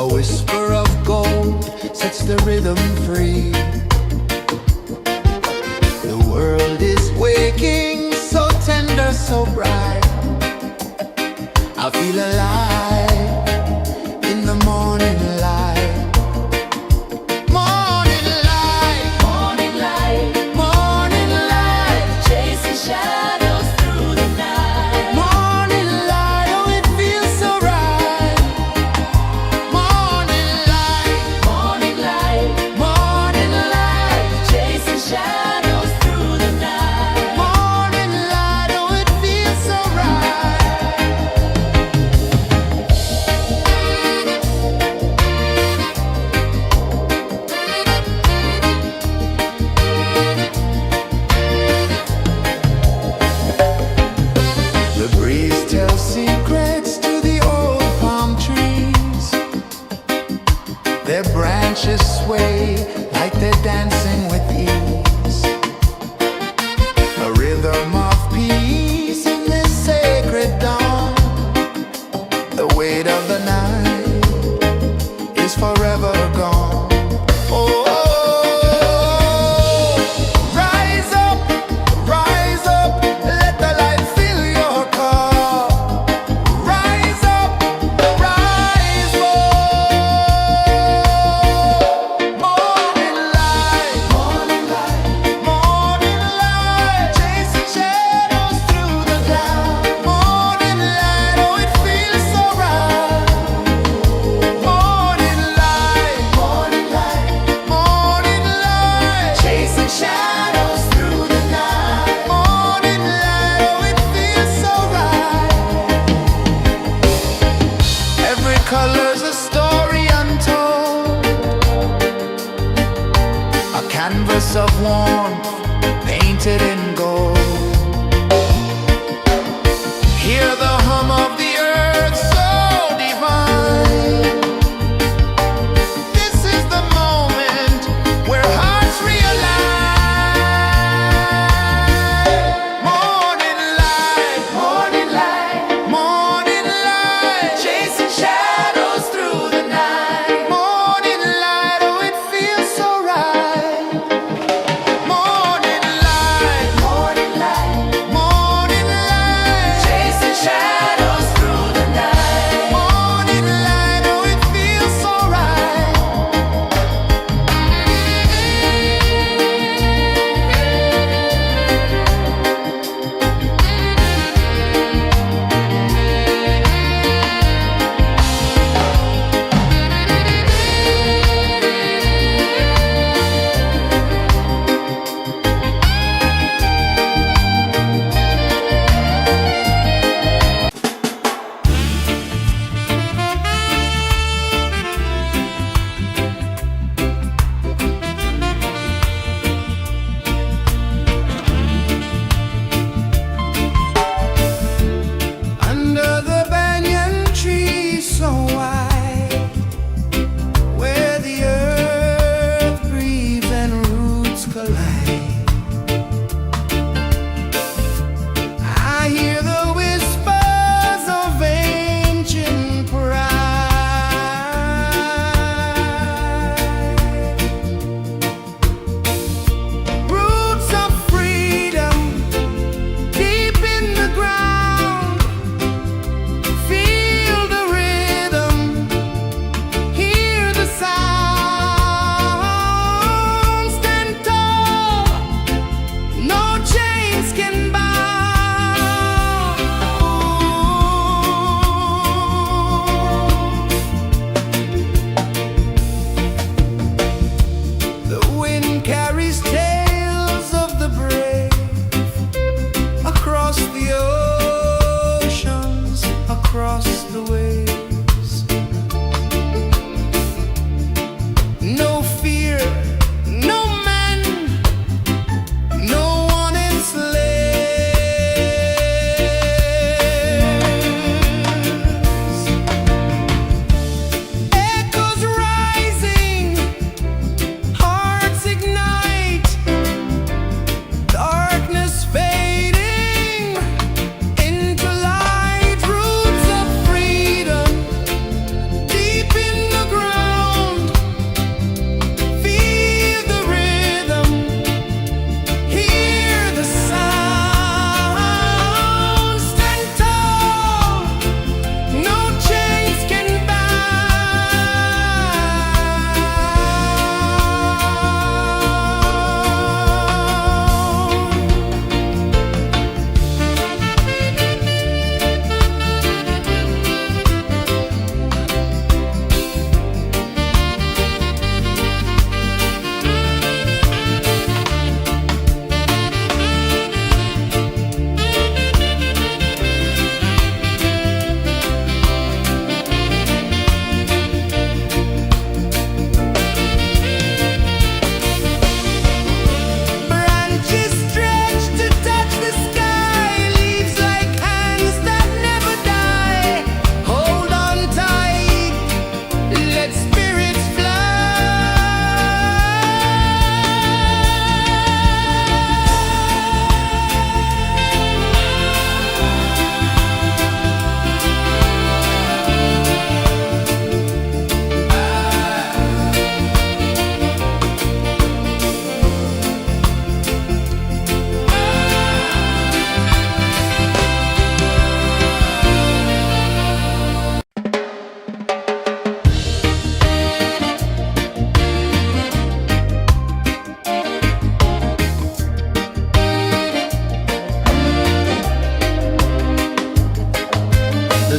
A: A whisper of gold sets the rhythm free. The world is waking, so tender, so bright. I feel alive in the morning light. Morning light,
B: Morning light,
A: morning light,
B: chasing shadows through the night.
A: morning light, oh it feels so right. Morning light,
B: Morning light,
A: morning light,
B: chasing shadows through the night.
A: morning light, oh it feels so right. The breeze tells secrets to the old palm trees. Their branches sway like they're dancing with ease. A rhythm of peace in this sacred dawn. The weight of the night is forever gone. Oh, rise up, let the light fill your cup. Rise up, rise up. Morning light, morning light, morning light, chasing shadows through the cloud. Morning light, oh it feels so right. Morning light, morning light, morning light, chasing shadows through the night. Morning light, oh it feels so right. Every color's a story untold, a canvas of warmth painted in gold. Hear the hum of the earth so divine. This is the moment where hearts realign. Morning light, morning light, morning light, chasing shadows through the night. Morning light, oh it feels so right. Morning light, morning light, morning light, chasing shadows through the night. Morning light, oh it feels so right. Under the banyan tree so wide, where the earth breathes and roots collide, I hear the whispers of ancient pride. Roots of freedom deep in the ground. Feel the rhythm, hear the sound. Stand tall, no chains can bound. The wind carries tales of the brave across the oceans, across the waves. No fear, no man, no one enslaves. Echoes rising, hearts ignite, darkness fading into light. Roots of freedom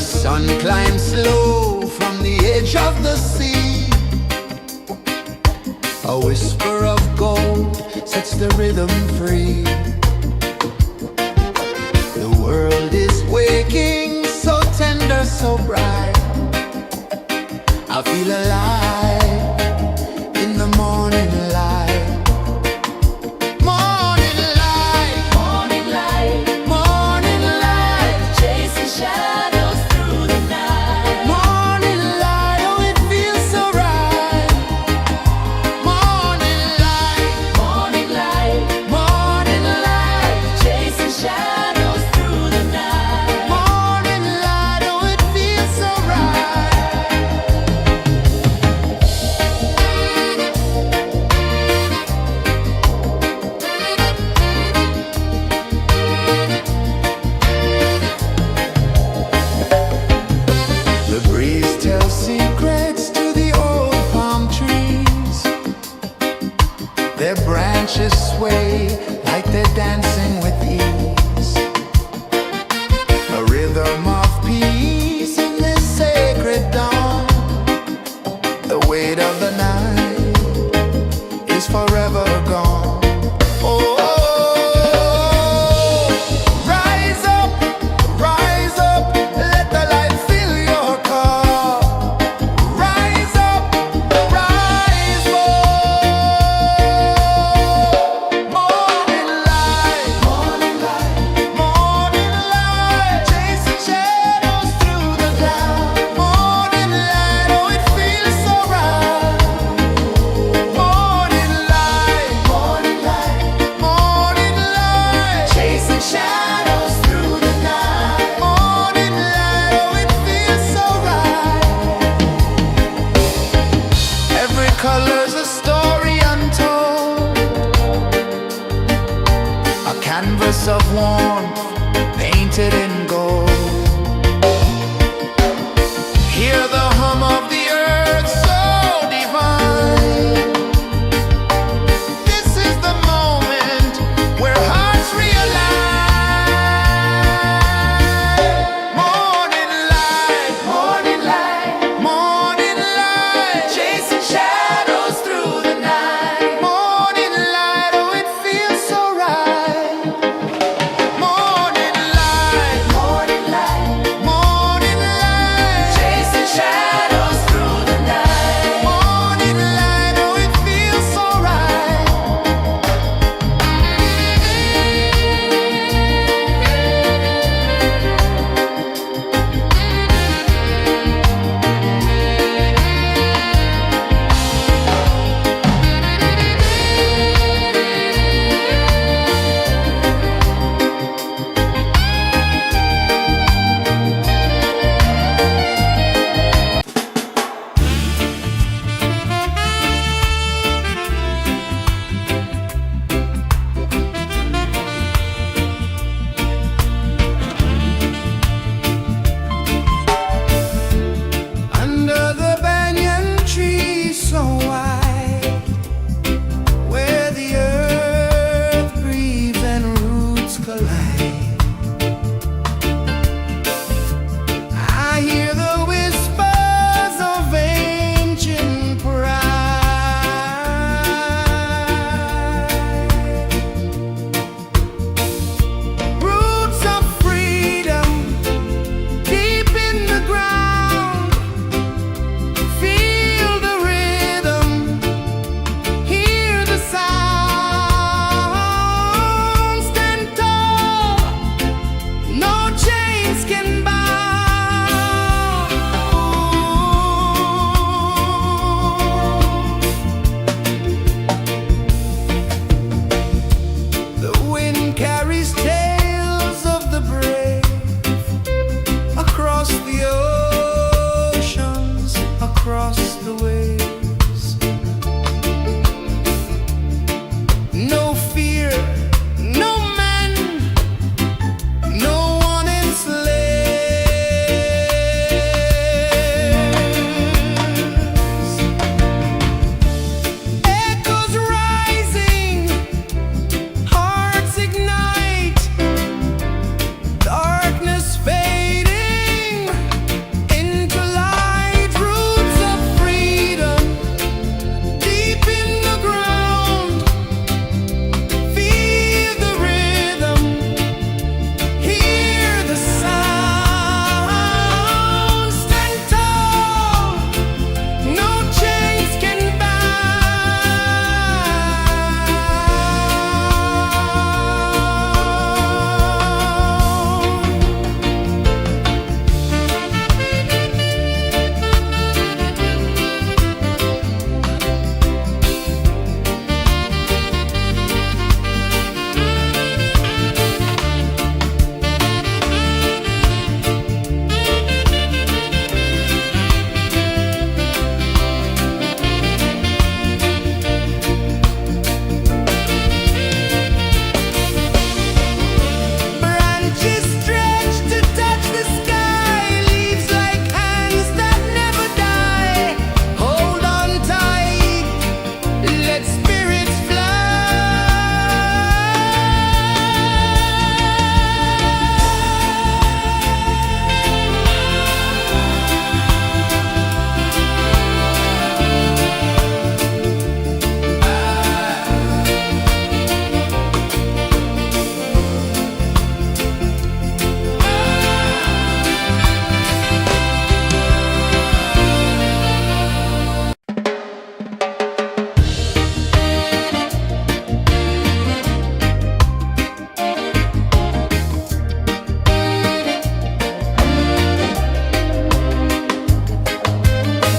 A: sun climbs slow from the edge of the sea. A whisper of gold sets the rhythm free. The world is waking, so tender, so bright. I feel alive in the morning light. Morning light,
B: Morning light,
A: morning light,
B: chasing shadows through the night.
A: morning light, oh it feels so right. Morning light,
B: Morning light,
A: morning light,
B: chasing shadows through the night.
A: morning light, oh it feels so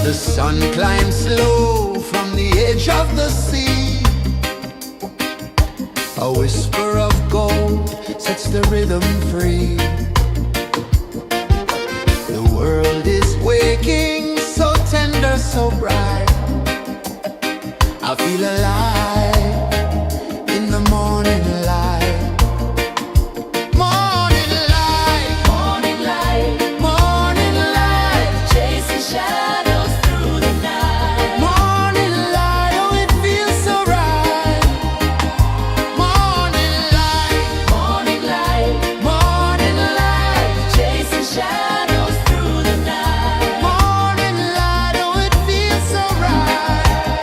A: The sun climbs slow from the edge of the sea. A whisper of gold sets the rhythm free. The world is waking, so tender, so bright. I feel alive in the morning light. Morning light,
B: Morning light,
A: morning light,
B: chasing shadows through the night.
A: morning light, oh it feels so right. Morning light,
B: Morning light,
A: morning light,
B: chasing shadows through the night.
A: morning light, oh it feels so right.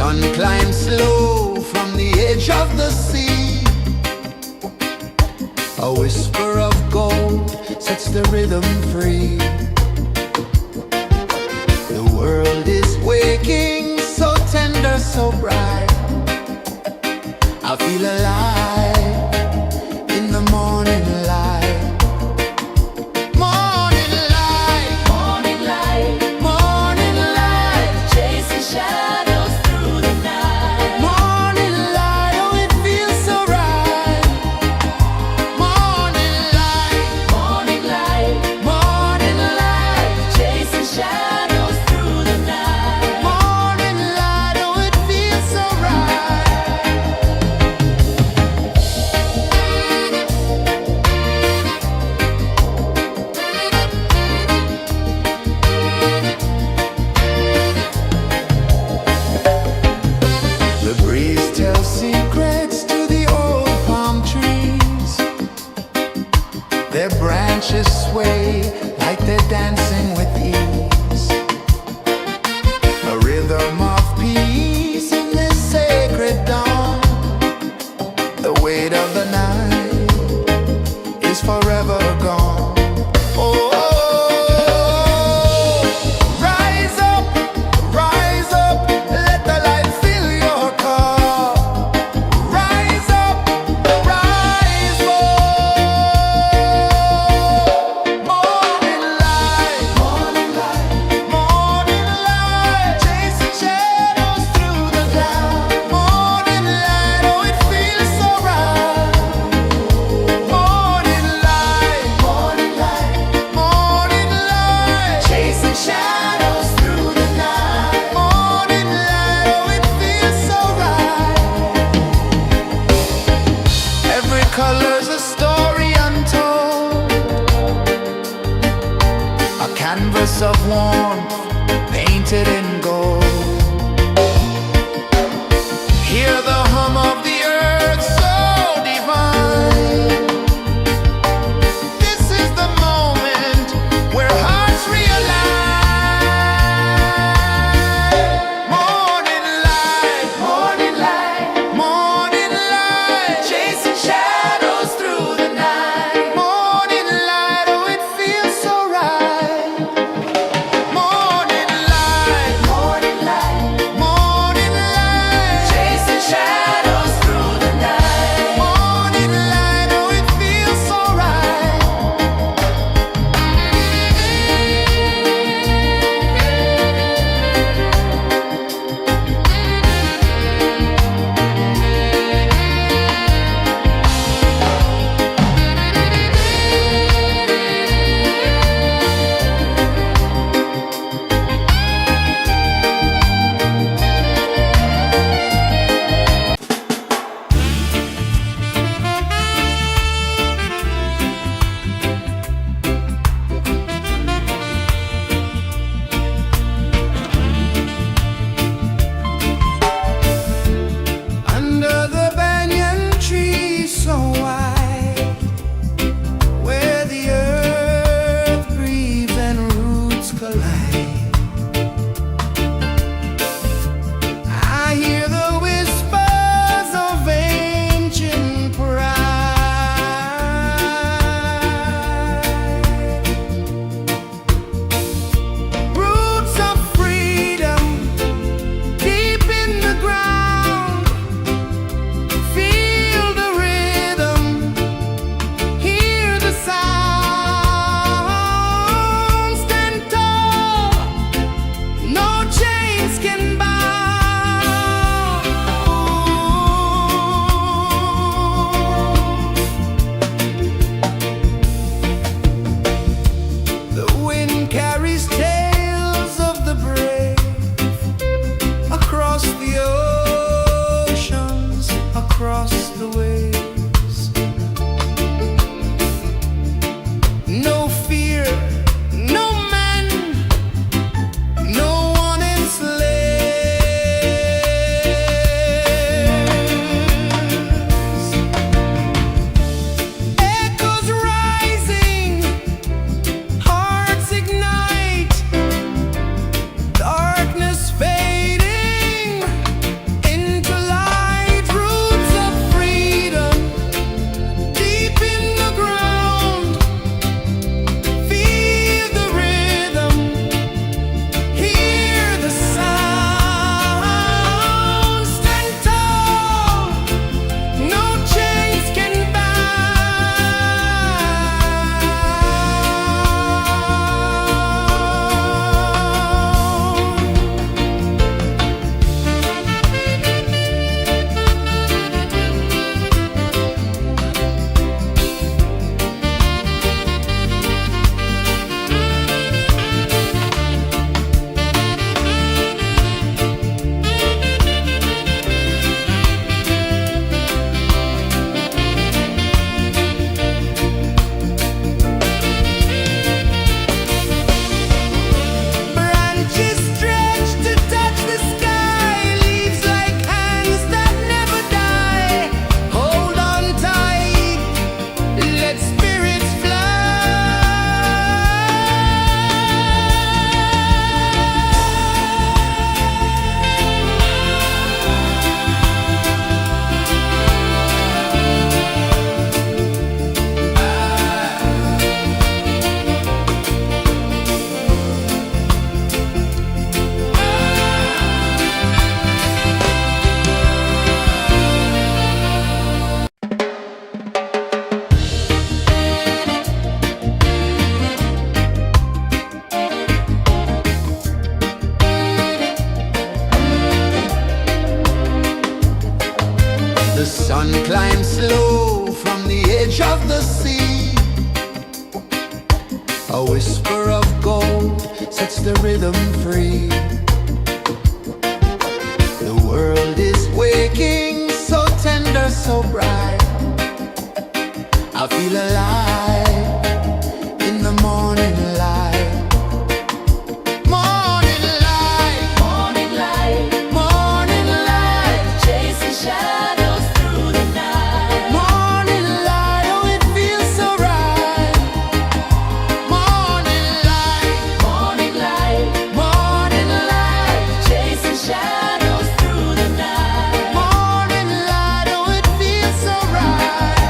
A: sun climbs slow from the edge of the sea. A whisper of gold sets the rhythm free. The world is waking, so tender, so bright. I feel alive in the morning light. Morning light,
B: Morning light,
A: morning light,
B: chasing shadows through the night.
A: morning light, oh it feels so right. Morning light,
B: Morning light,
A: morning light,
B: chasing shadows through the night.
A: morning light, oh it feels so right. The breeze tells secrets to the old palm trees. Their branches sway like they're dancing with ease. A rhythm of peace in this sacred dawn. The weight of the night is forever gone. Oh, rise up, let the light fill your cup. Rise up, rise more. Morning light, morning light, chasing shadows through the cloud. Morning light, oh it feels so right. Morning light, chasing shadows through the night. Morning light, oh it feels so right. Every color's a story untold, a canvas of warmth painted in gold. Hear the hum of the earth so divine. This is the moment where hearts realign. Morning light, morning light, chasing shadows through the night. Morning light, oh it feels so right. Morning light, the rhythm free. The world is waking, so tender, so bright. I feel alive in the morning light. Morning light,
B: Morning light,
A: morning light,
B: chasing shadows through the night.
A: morning light. Oh, it feels so right. Morning light,
B: Morning light,
A: morning light,
B: chasing shadows through the night.
A: morning light. Oh, it feels so right.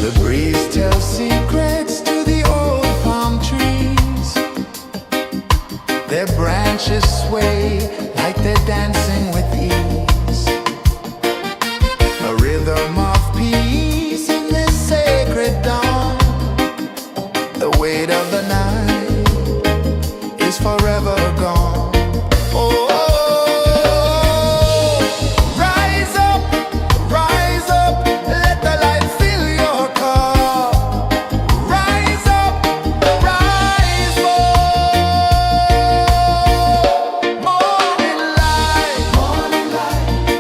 A: The breeze tells secrets to the old palm trees. Their branches sway like they're dancing with ease. A rhythm of peace in this sacred dawn. The weight of the night is forever gone. Oh, rise up, let the light fill your cup. Rise up, rise more. Morning light,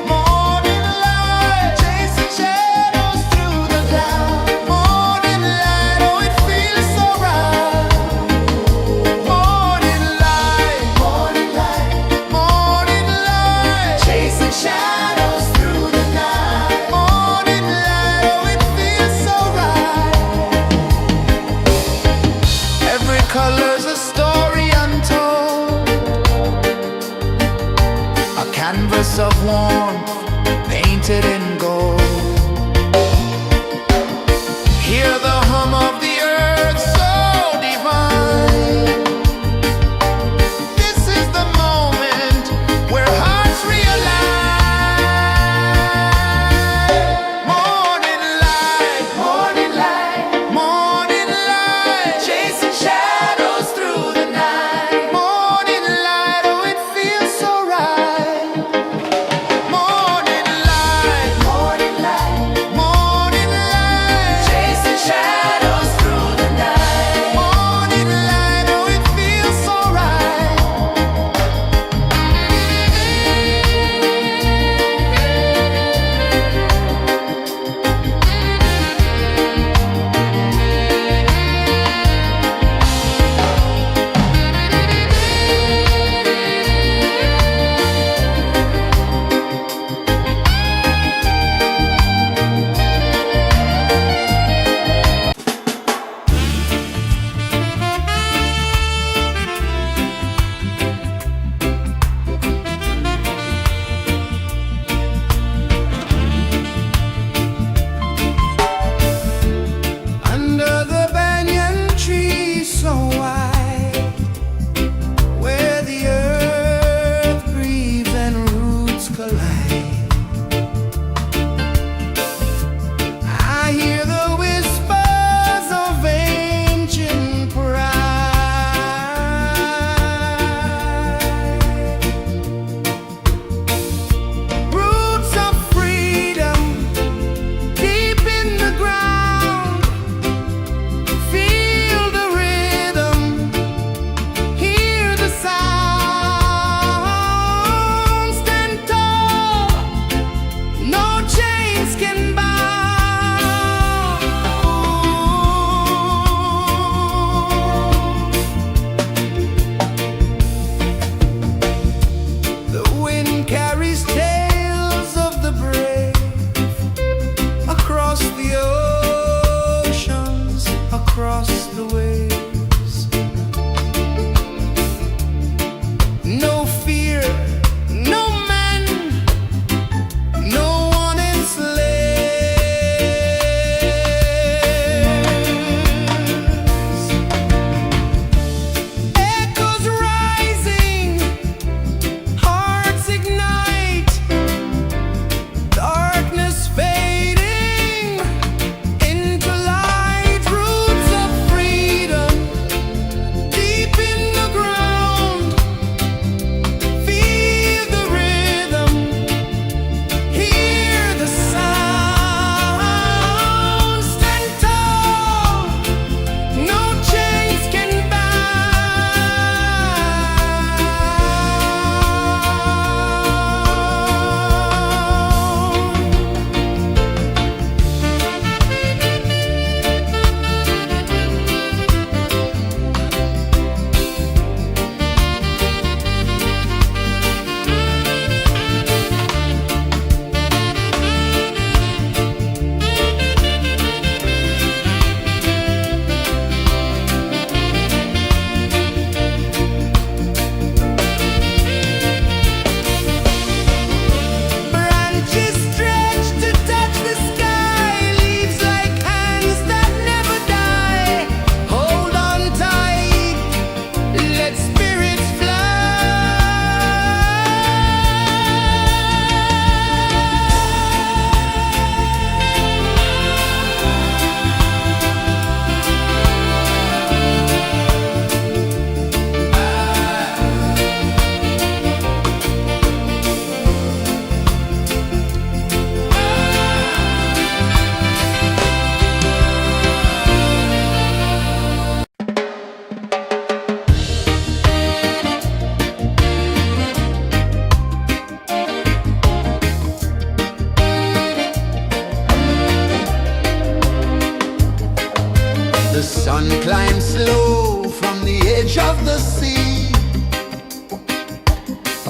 A: morning light, chasing shadows through the cloud. Morning light, oh, it feels so right. Morning light, morning light, chasing shadows through the night. Morning light, oh, it feels so right. Every color's a story untold, a canvas of warmth painted in gold. Hear the hum of the earth so divine. This is the moment where hearts realign. Morning light, morning light, chasing shadows through the night. Morning light, oh, it feels so right.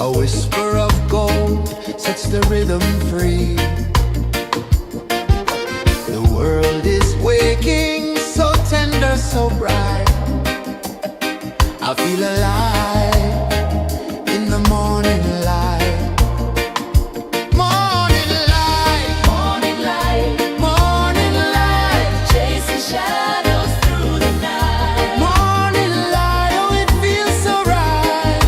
A: A whisper of gold sets the rhythm free. The world is waking, so tender, so bright. I feel alive in the morning light. Morning light,
B: Morning light,
A: morning light,
B: chasing shadows through the night.
A: morning light, oh it feels so right.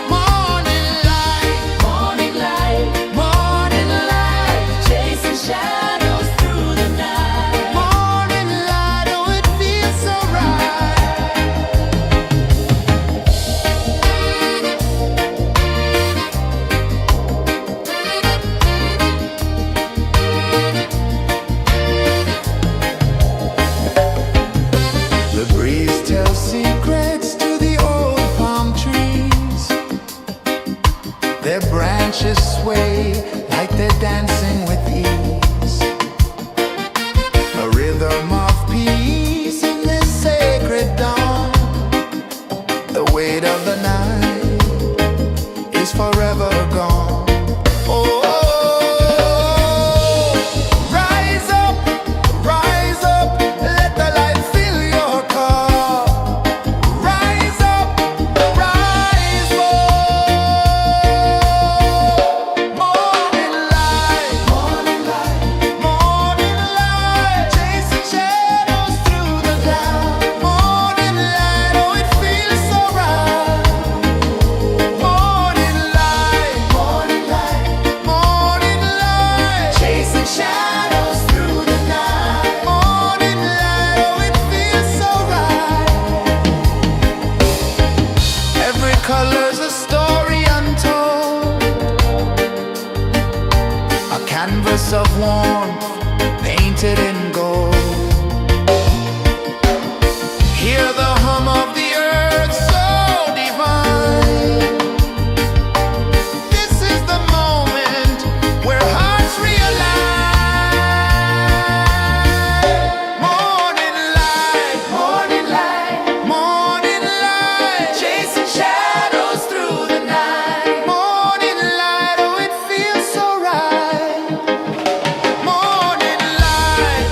A: Morning light,
B: Morning light,
A: morning light,
B: chasing shadows through the night.
A: morning light, oh it feels so right. The breeze tells secrets to the old palm trees. Their branches sway like they're dancing with ease. A rhythm of peace in this sacred dawn. The weight of the night is forever gone. Oh, rise up, let the light fill your cup. Rise up, rise up. Morning light, morning light, chasing shadows through the cloud. Morning light, oh it feels so right. Morning light, morning light, chasing shadows through the night. Morning light, oh it feels so right. Every color's a story untold, a canvas of warmth painted in gold. Hear the hum of the earth so divine. This is the moment where hearts realign. Morning light, morning light, chasing shadows through the night. Morning light, oh it feels so right. Morning light,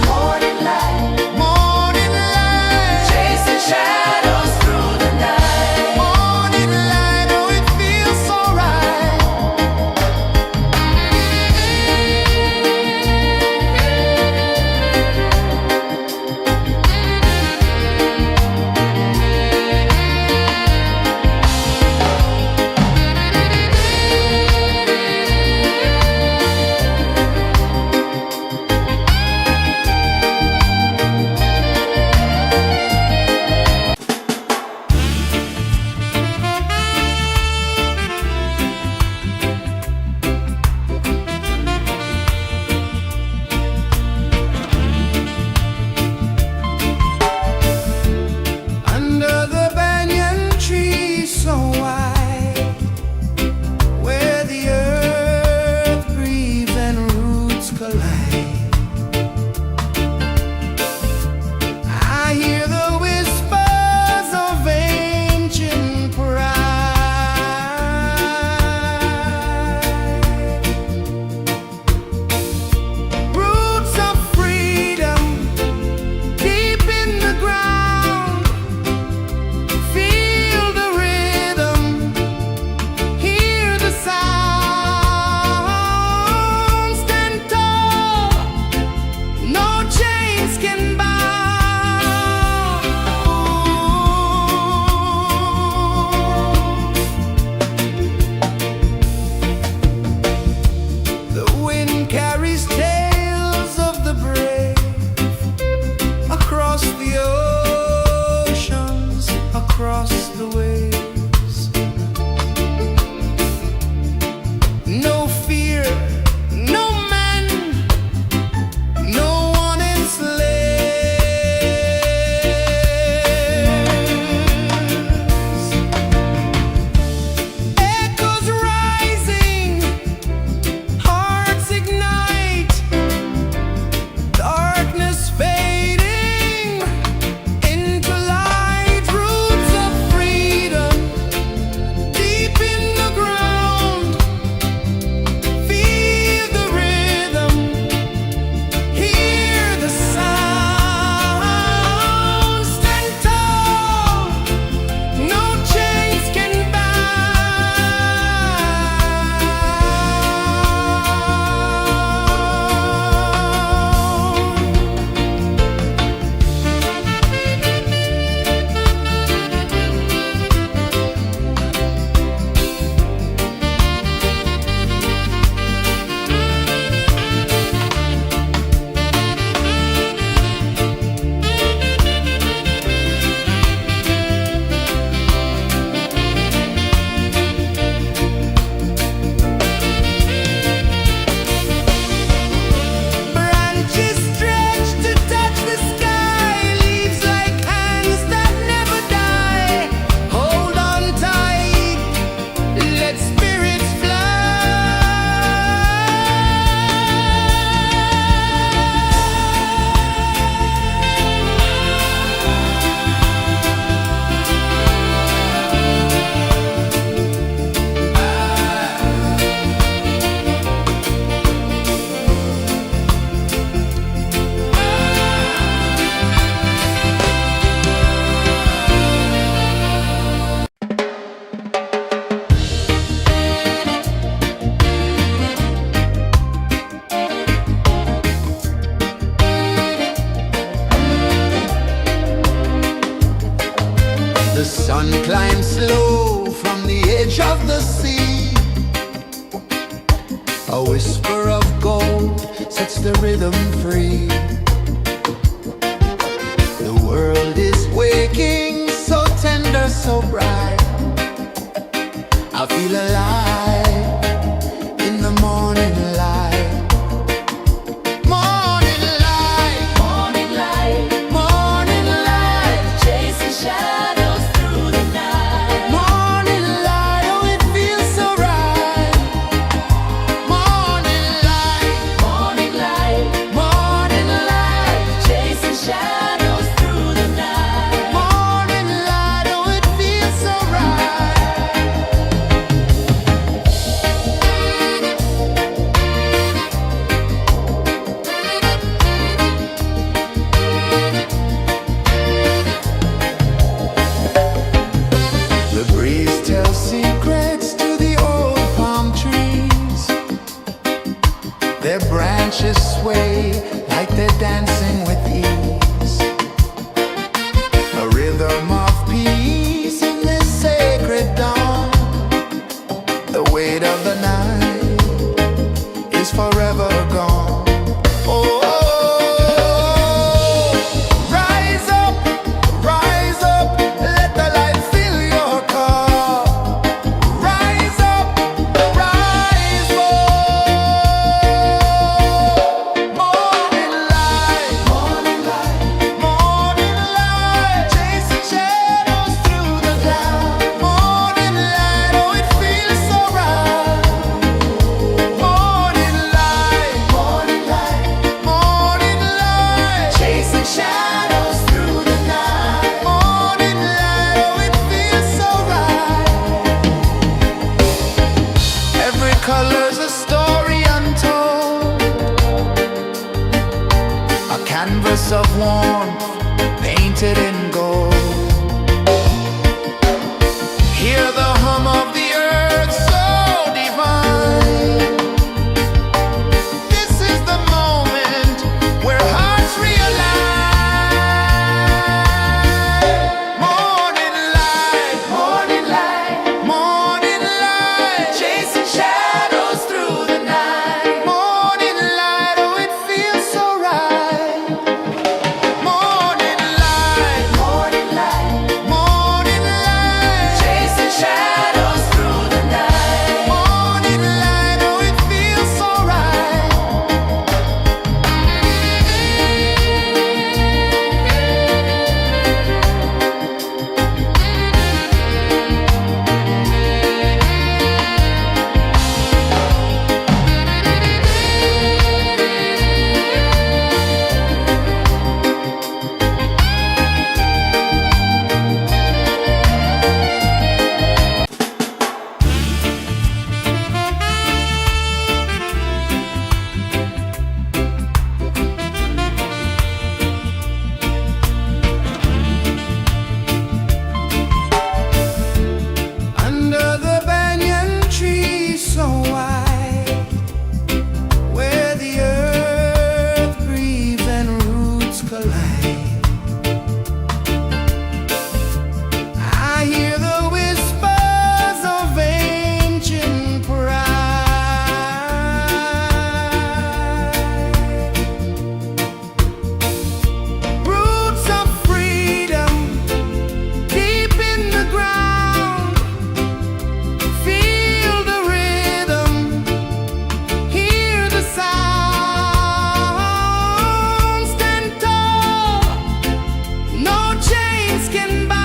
A: sun climbs slow from the edge of the sea. A whisper of gold sets the rhythm free. The world is waking, so tender, so bright. I feel alive in the morning light. Morning light,
B: Morning light,
A: morning light,
B: chasing shadows through the night.
A: morning light, oh it feels so right. Morning light,
B: Morning light,
A: morning light,
B: chasing shadows through the night.
A: morning light, oh it feels so right. The breeze tells secrets to the old palm trees. Their branches sway like they're dancing with ease. A rhythm of peace in this sacred dawn. The weight of the night is forever gone. Oh, rise up, let the light fill your cup. Rise up, rise up. Morning light, morning light, morning light, chasing shadows through the cloud. Morning light, oh it feels so right. Morning light, morning light, morning light, chasing shadows through the night. Morning light, oh it feels so right. Every color's a story untold, a canvas of warmth painted in gold. Hear the hum of the earth so divine. This is the moment where hearts realign. Morning light, morning light, morning light, chasing shadows through the night. Morning light, oh it feels so right. Morning light, morning light, morning light, chasing shadows through the night. Morning light, oh it feels so right. Under the banyan tree so wide, where the earth breathes and roots collide, I hear the whispers of ancient pride. Roots of freedom deep in the ground. Feel the rhythm, hear the sound. Stand tall, no chains can bound.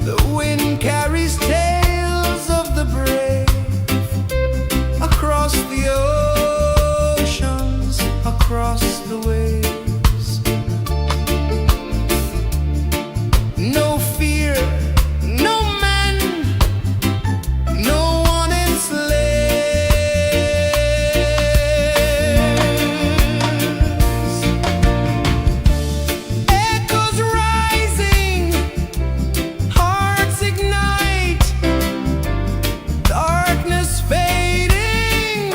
A: The wind carries tales of the brave across the oceans, across the waves. No fear, no man, no one enslaves. Echoes rising, hearts ignite, darkness fading,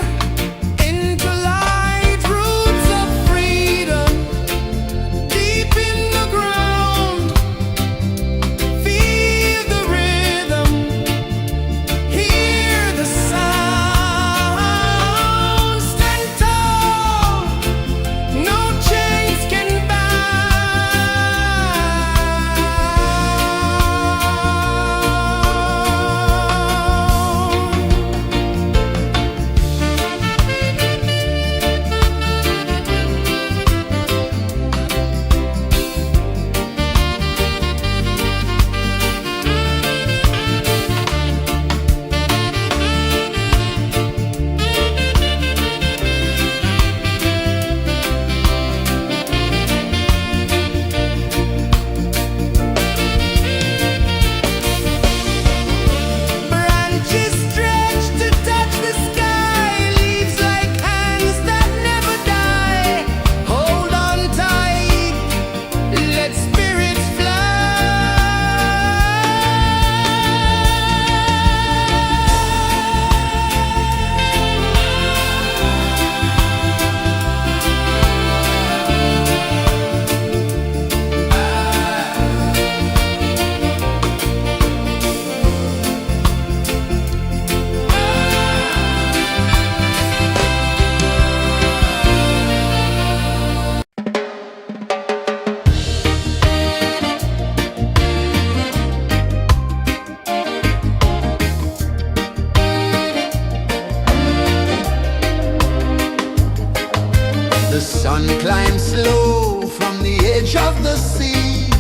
A: sun climbs slow from the edge of the sea.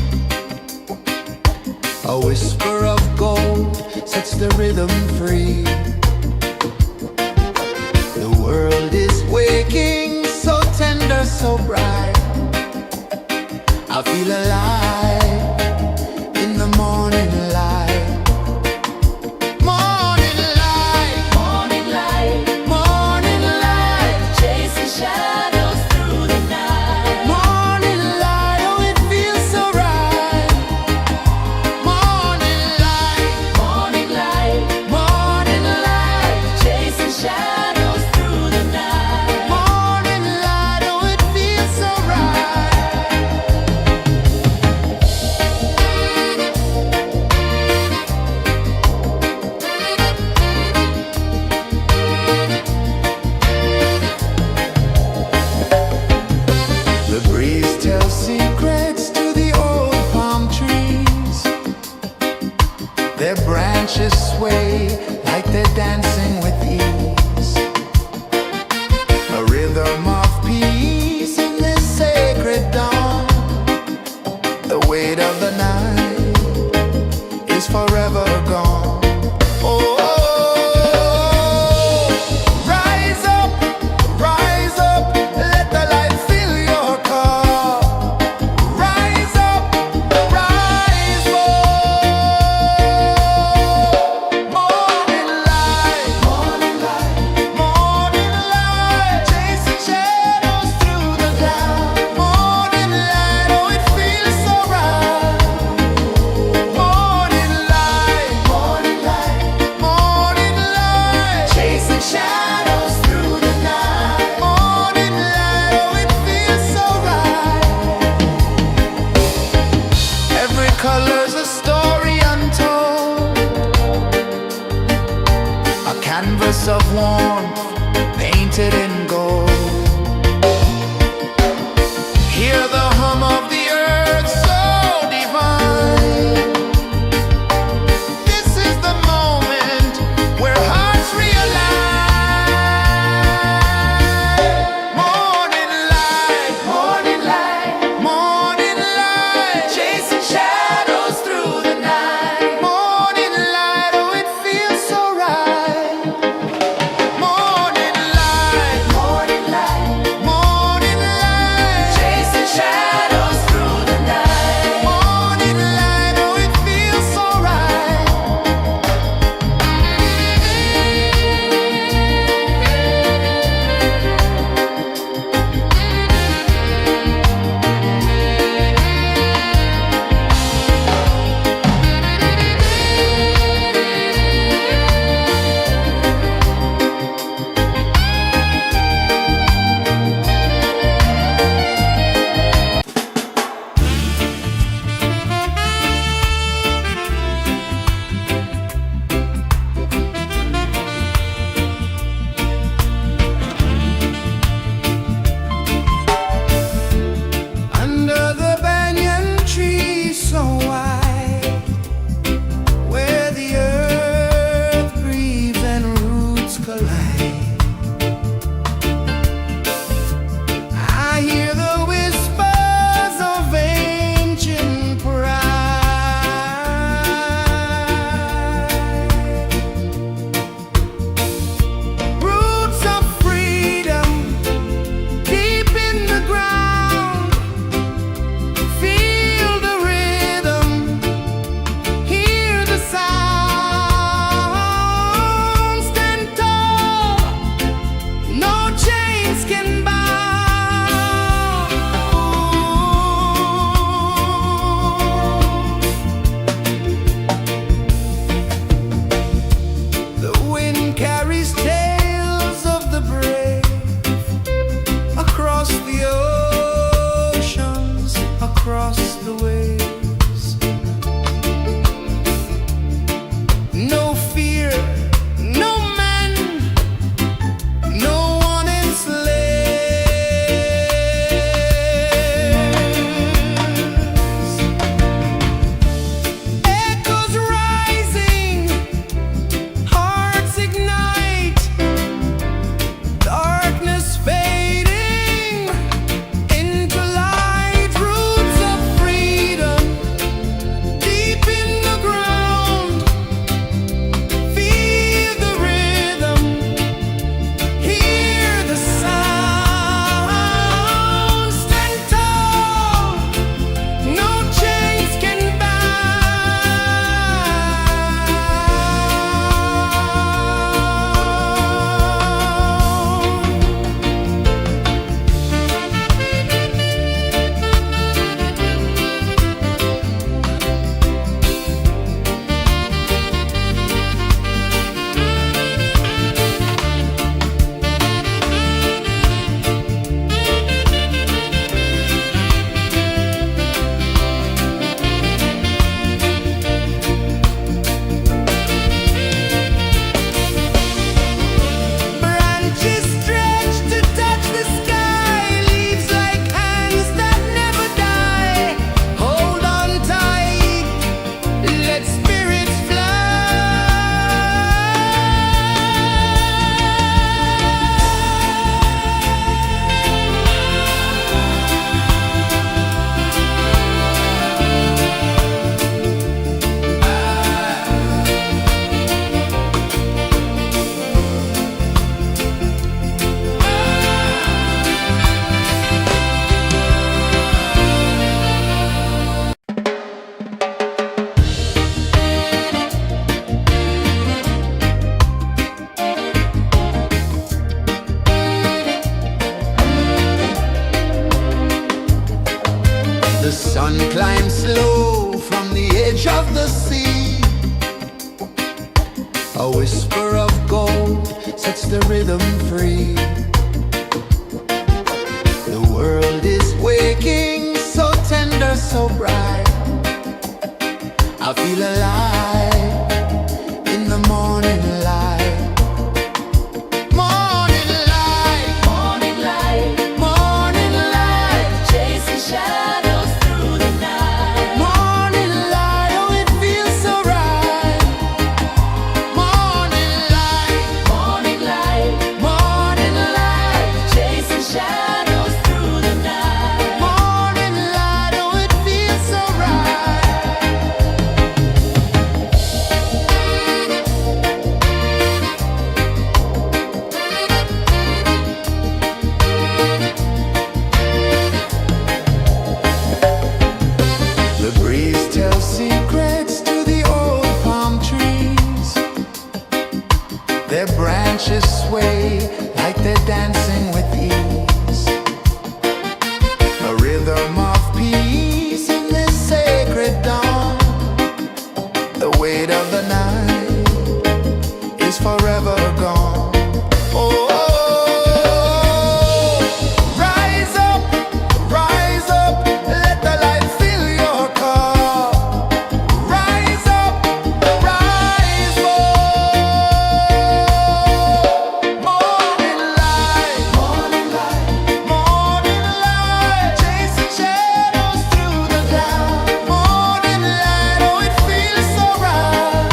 A: A whisper of gold sets the rhythm free. The world is waking, so tender, so bright. I feel alive in the morning light. Morning light,
B: Morning light,
A: morning light,
B: chasing shadows through the night.
A: morning light, oh it feels so right. Morning light,
B: Morning light,
A: morning light. The sun climbs slow from the edge of the sea. A whisper of gold sets the rhythm free. The world is waking, so tender, so bright. I feel alive in the morning light. Morning light,
B: Morning light,
A: morning light,
B: chasing shadows through the night.
A: morning light, oh it feels so right. Morning light,
B: Morning light,
A: morning light,
B: chasing shadows through the night.
A: morning light, oh it feels so right. The breeze tells secrets to the old palm trees. Their branches sway like they're dancing with ease. A rhythm of peace in this sacred dawn. The weight of the night is forever gone. Oh, rise up, let the light fill your car. Rise up, rise up. Morning light, morning light, morning light, chasing shadows through the cloud. Morning light, oh it feels so right.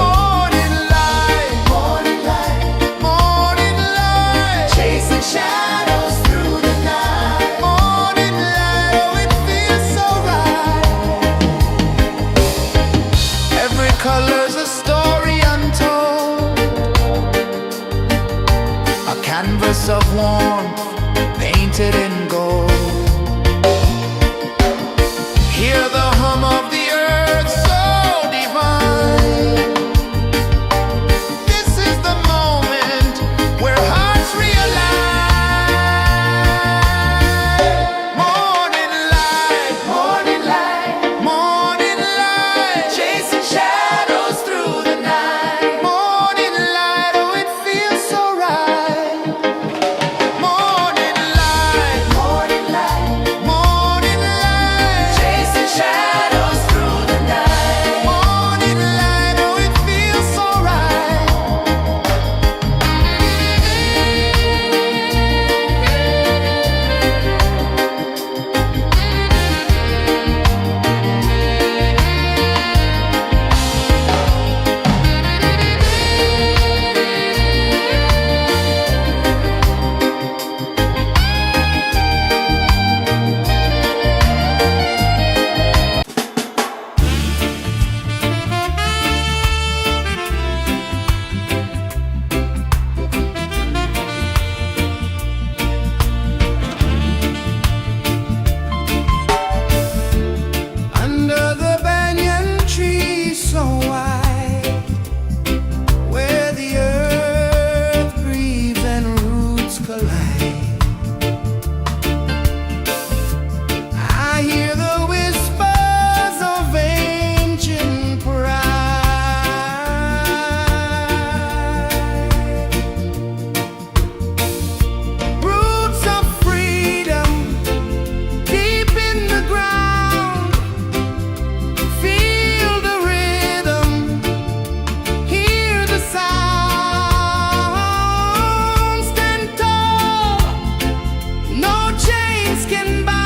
A: Morning light, morning light, morning light, chasing shadows through the night. Morning light, oh it feels so right. Every color's a story untold, a canvas of warmth painted in gold. Hear the hum of the earth so divine. This is the moment where hearts realign. Morning light, morning light, morning light, chasing shadows through the night. Morning light, oh it feels so right. Morning light, morning light, morning light, chasing shadows through the night. Morning light, oh it feels so right. Under the banyan tree so wide, where the earth breathes and roots collide, I hear the whispers of ancient pride. Roots of freedom deep in the ground. Feel the rhythm, hear the sound. Stand tall, no chains can bound.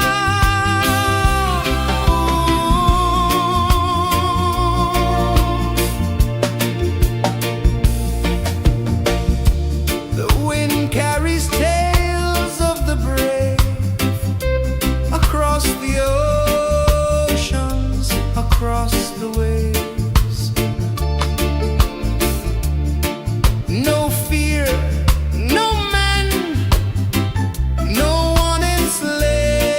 A: The wind carries tales of the brave across the oceans, across the waves. No fear, no man, no one enslaved.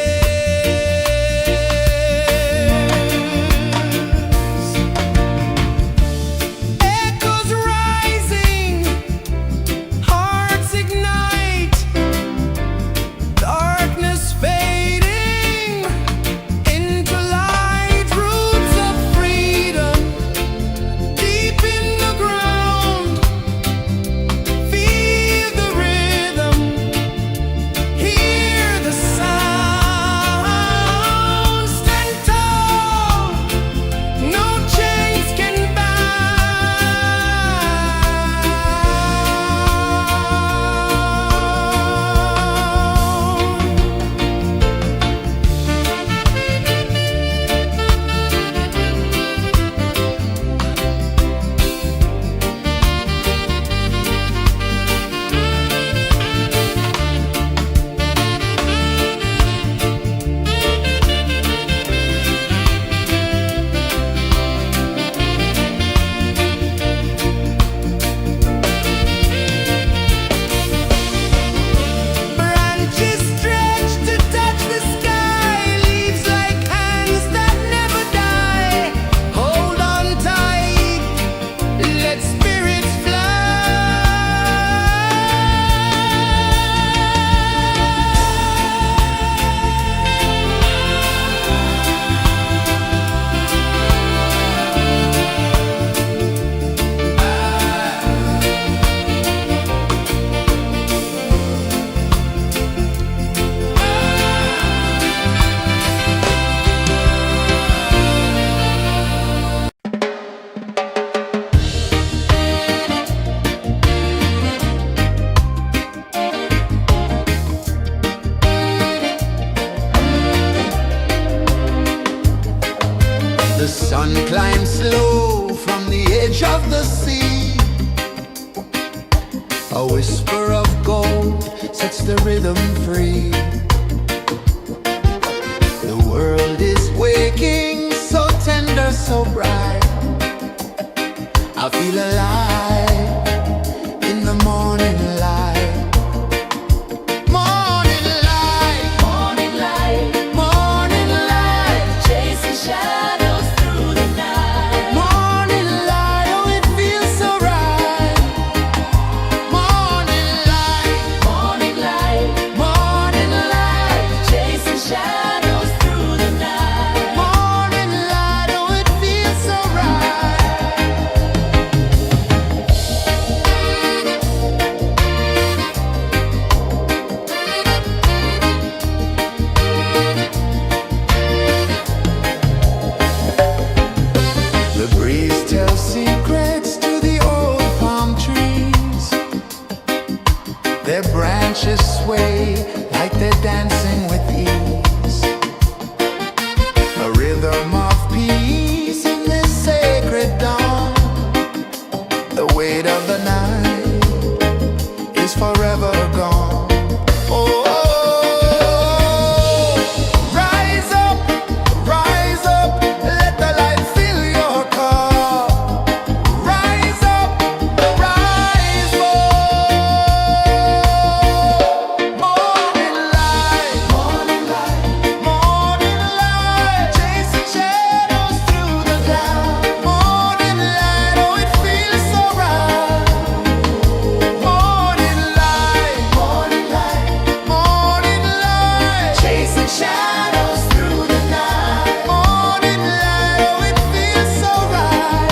A: The sun climbs slow from the edge of the sea. A whisper of gold sets the rhythm free. The world is waking, so tender, so bright. I feel alive in the morning light. Morning light,
B: Morning light,
A: morning light,
B: chasing shadows through the night.
A: morning light, oh it feels so right. Morning light,
B: Morning light,
A: morning light,
B: chasing shadows through the night.
A: morning light, oh it feels so right. The breeze tells secrets to the old palm trees. Their branches sway like they're dancing with ease. A rhythm of peace in this sacred dawn. The weight of the night is forever gone. Oh, rise up, let the light fill your cup. Rise up, rise up. Morning light, morning light, morning light, chasing shadows through the cloud. Morning light, oh it feels so right. Morning light, morning light, morning light, chasing shadows through the night. Morning light, oh it feels so right.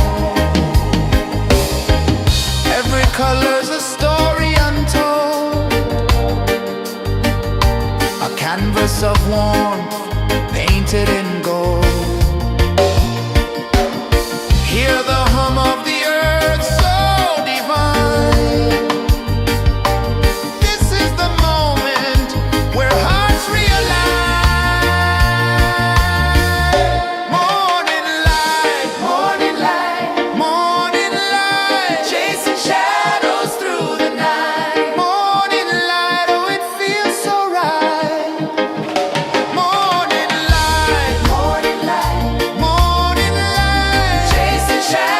A: Every color's a story untold, a canvas of warmth painted in gold. Hear the hum of the earth so divine. This is the moment where hearts realign. Morning light, morning light, morning light, chasing shadows through the night. Morning light, oh it feels so right. Morning light, morning light, morning light, chasing shadows.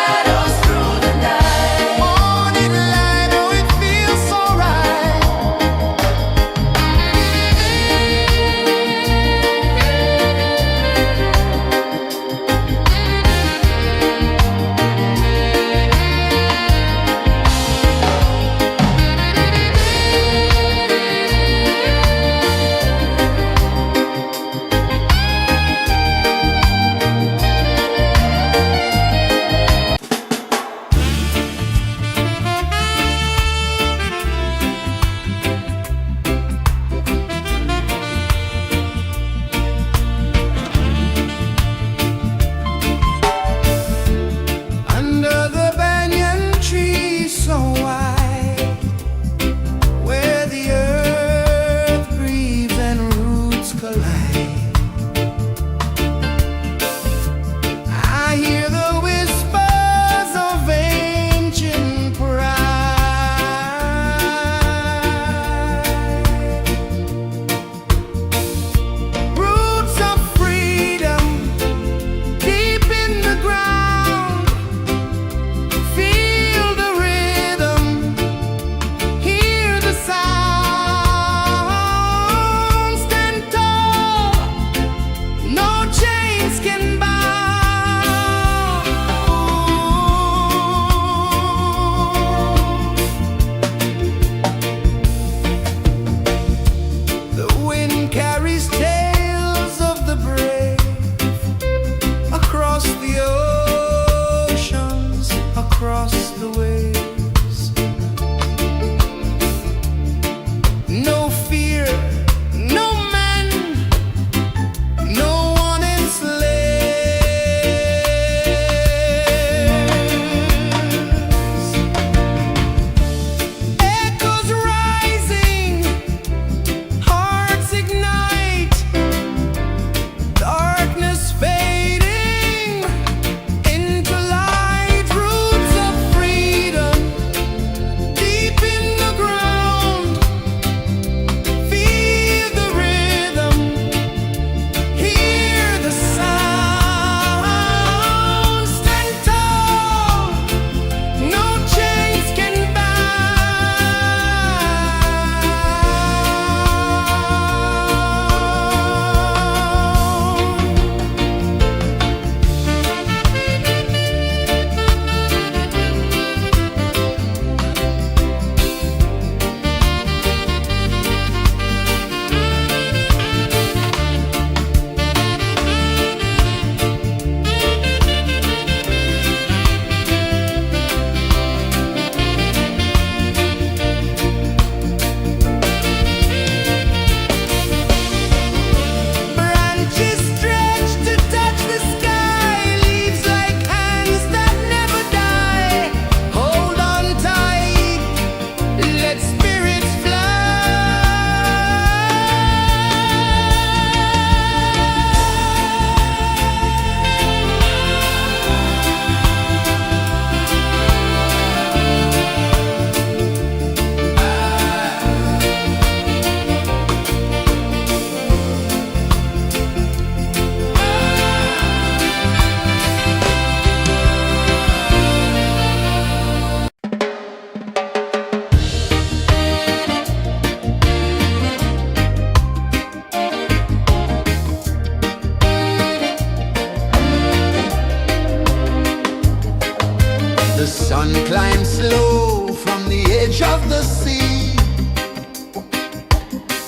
A: of the sea.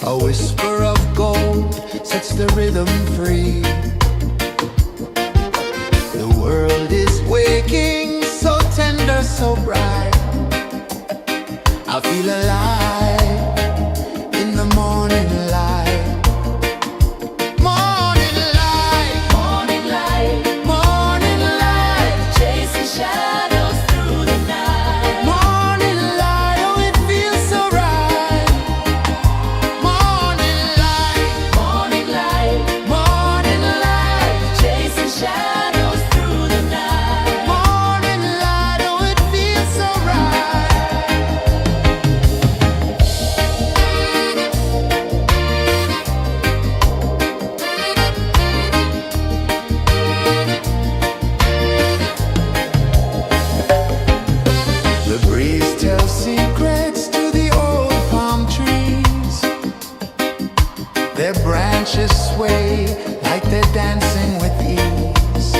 A: A whisper of gold sets the rhythm free. The world is waking, so tender, so bright. I feel alive in the morning light. Morning light,
B: Morning light,
A: morning light,
B: chasing shadows through the night.
A: morning light, oh it feels so right. Morning light,
B: Morning light,
A: morning light,
B: chasing shadows through the night.
A: morning light, oh it feels so right. The breeze tells secrets to the old palm trees. Their branches sway like they're dancing with ease.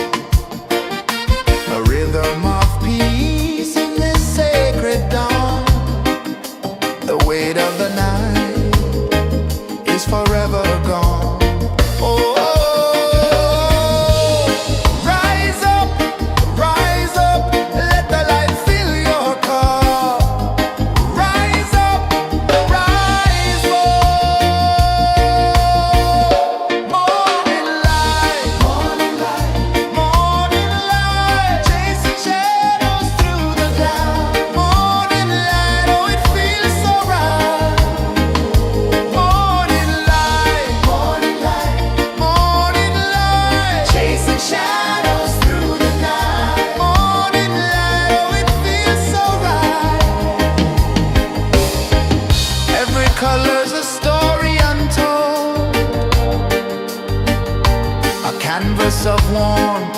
A: A rhythm of peace in this sacred dawn. The weight of the night is forever gone. Oh, rise up, let the light fill your cup. Rise up, rise up. Morning light, morning light, morning light, chasing shadows through the cloud. Morning light, oh it feels so right. Morning light, morning light, morning light, chasing shadows through the night. Morning light, oh it feels so right. Every color's a story untold, a canvas of warmth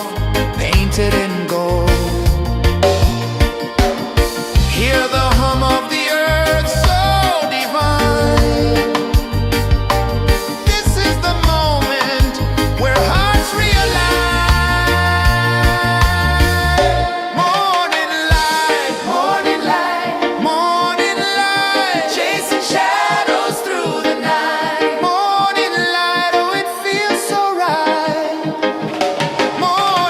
A: painted in gold. Hear the hum of the earth so divine. This is the moment where hearts realign. Morning light, morning light, morning light, chasing shadows through the night. Morning light, oh it feels so right. Morning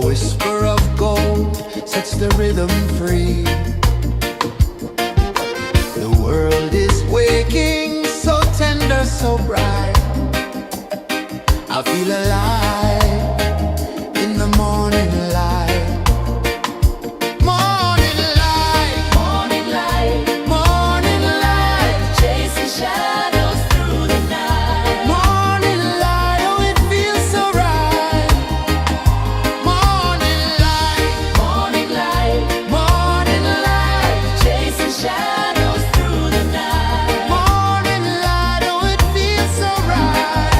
A: whisper of gold sets the rhythm free. The world is waking, so tender, so bright. I feel alive in the morning light. Morning light,
B: Morning light,
A: morning light,
B: chasing shadows through the night.
A: morning light, oh it feels so right. Morning light,
B: Morning light,
A: morning light,
B: chasing shadows through the night.
A: morning light, oh it feels so right.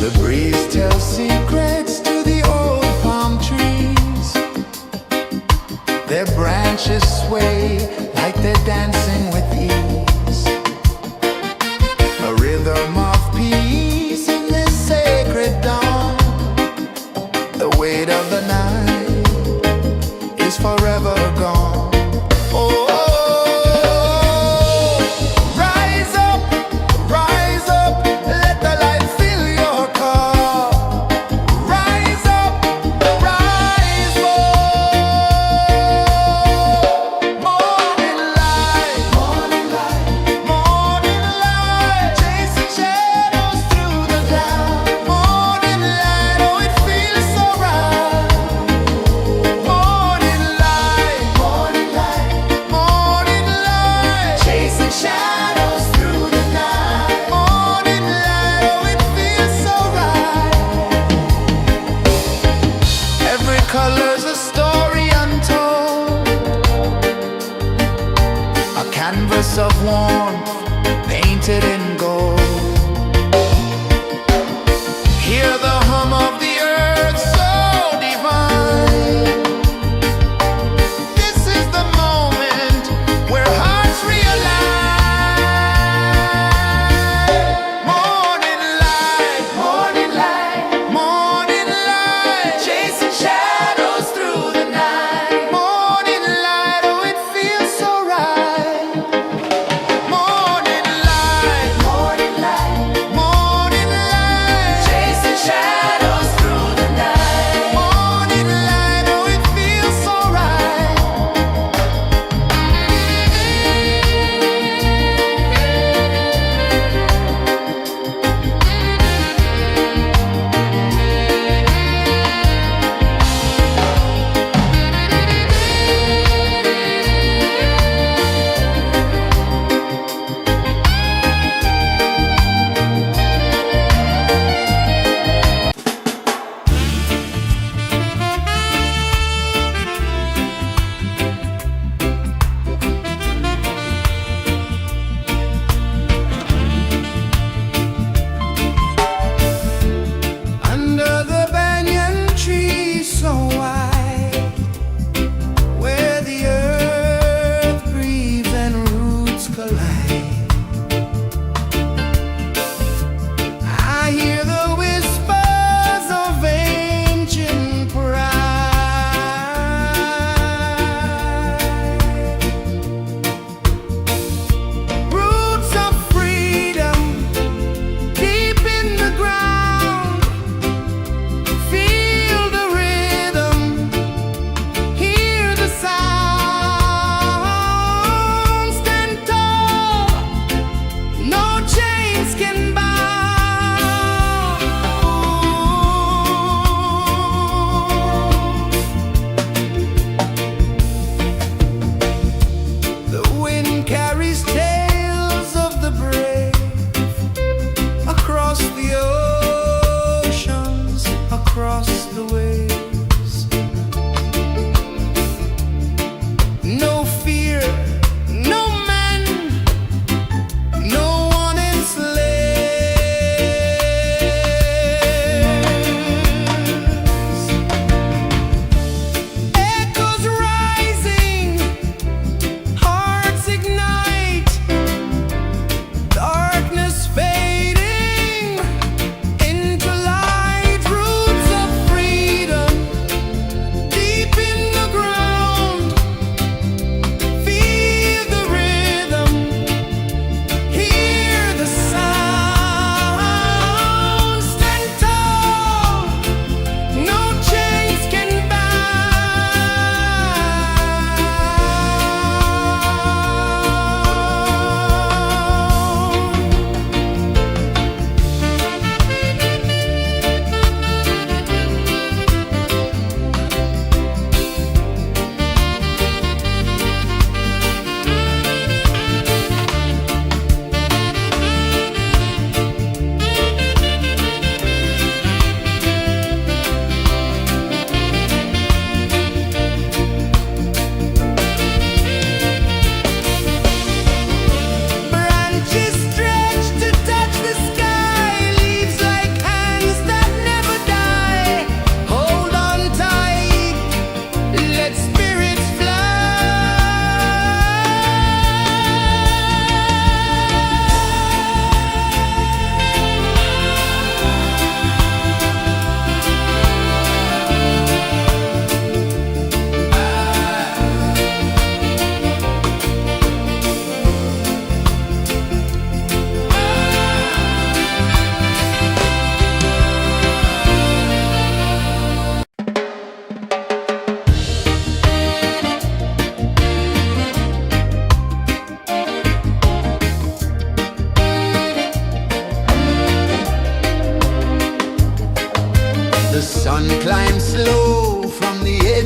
A: The breeze tells secrets to the old palm trees. Their branches sway like they're dancing with ease. A rhythm of peace in this sacred dawn. The weight of the night is forever gone. Oh, rise up, let the light fill your cup. Rise up, rise more. Morning light, morning light, morning light, chasing shadows through the cloud. Morning light, oh it feels so right. Morning light, morning light, morning light, chasing shadows through the night. Morning light, oh it feels so right. Every color's a story untold, a canvas of warmth painted in gold. Hear the hum of the earth so divine. This is the moment where hearts realign. Morning light, morning light, morning light, chasing shadows through the night. Morning light, oh it feels so right. Morning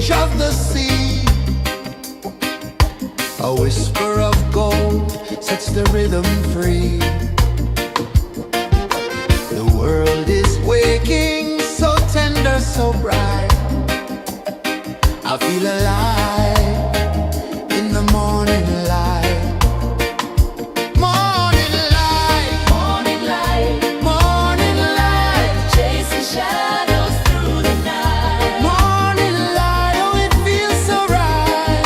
A: edge of the sea. A whisper of gold sets the rhythm free. The world is waking, so tender, so bright. I feel alive in the morning light. Morning light,
B: Morning light,
A: morning light,
B: chasing shadows through the night.
A: morning light, oh it feels so right.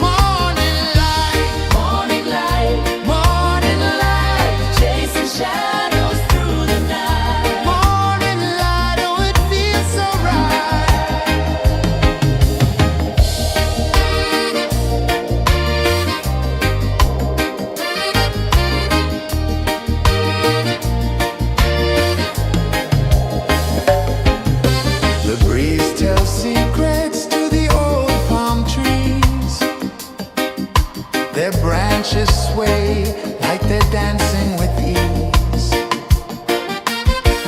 A: Morning light,
B: Morning light,
A: morning light,
B: chasing shadows through the night.
A: morning light, oh it feels so right. The breeze tells secrets to the old palm trees. Their branches sway like they're dancing with ease.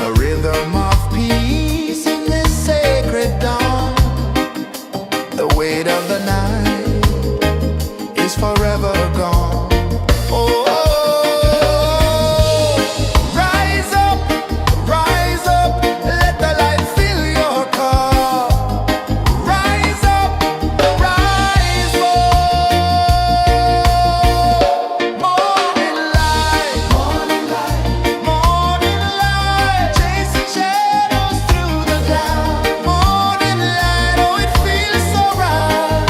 A: A rhythm of peace in this sacred dawn. The weight of the night is forever gone. Oh, rise up, let the light fill your cup. Rise up, rise up. Morning light, morning light, morning light, chasing shadows through the cloud. Morning light, oh it feels so right.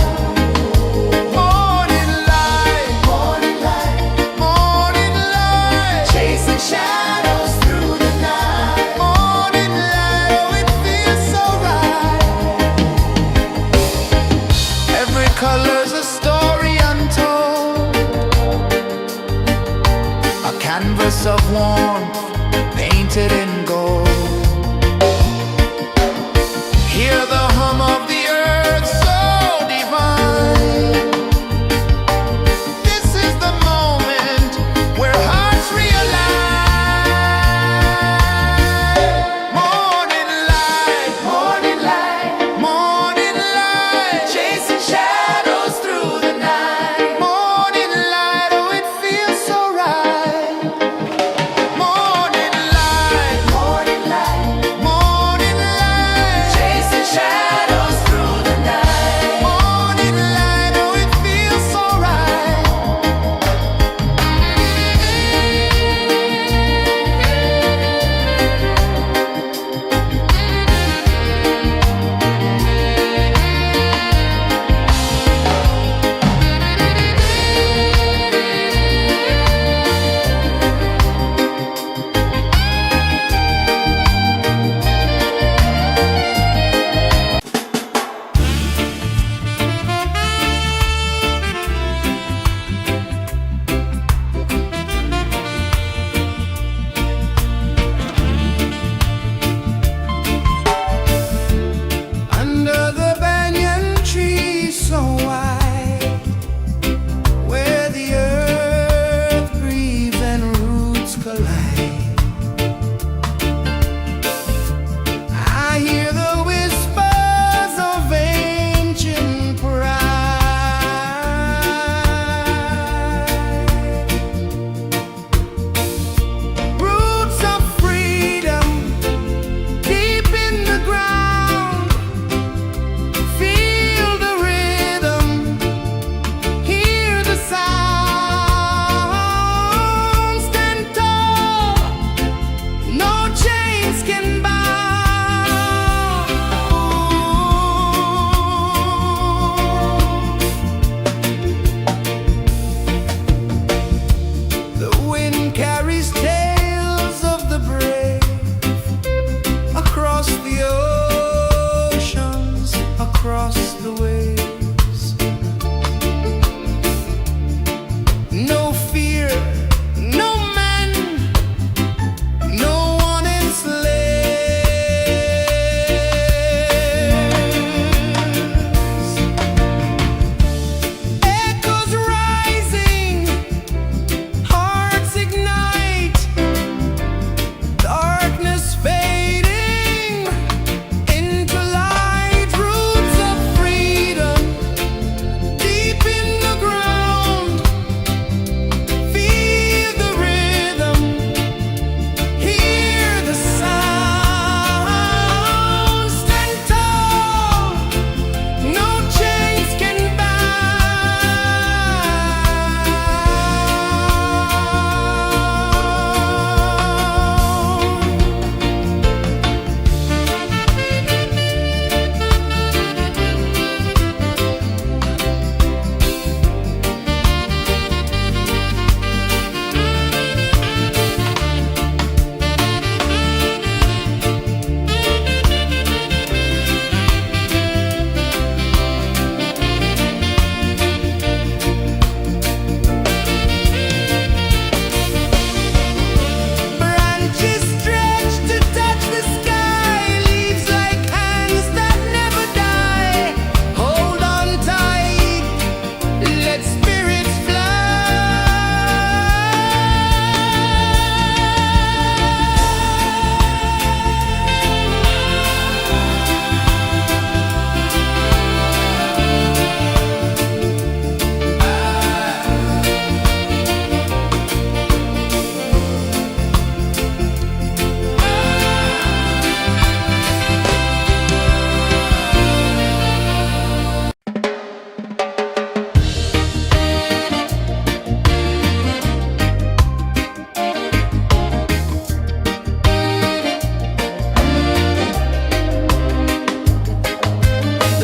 A: Morning light, morning light, morning light, chasing shadows through the night. Morning light, oh it feels so right. Every color's a story untold, a canvas of warmth painted in gold. Hear the hum of the earth so divine. This is the moment where hearts realign. Morning light, morning light, morning light, chasing shadows through the night. Morning light, oh it feels so right. Morning light,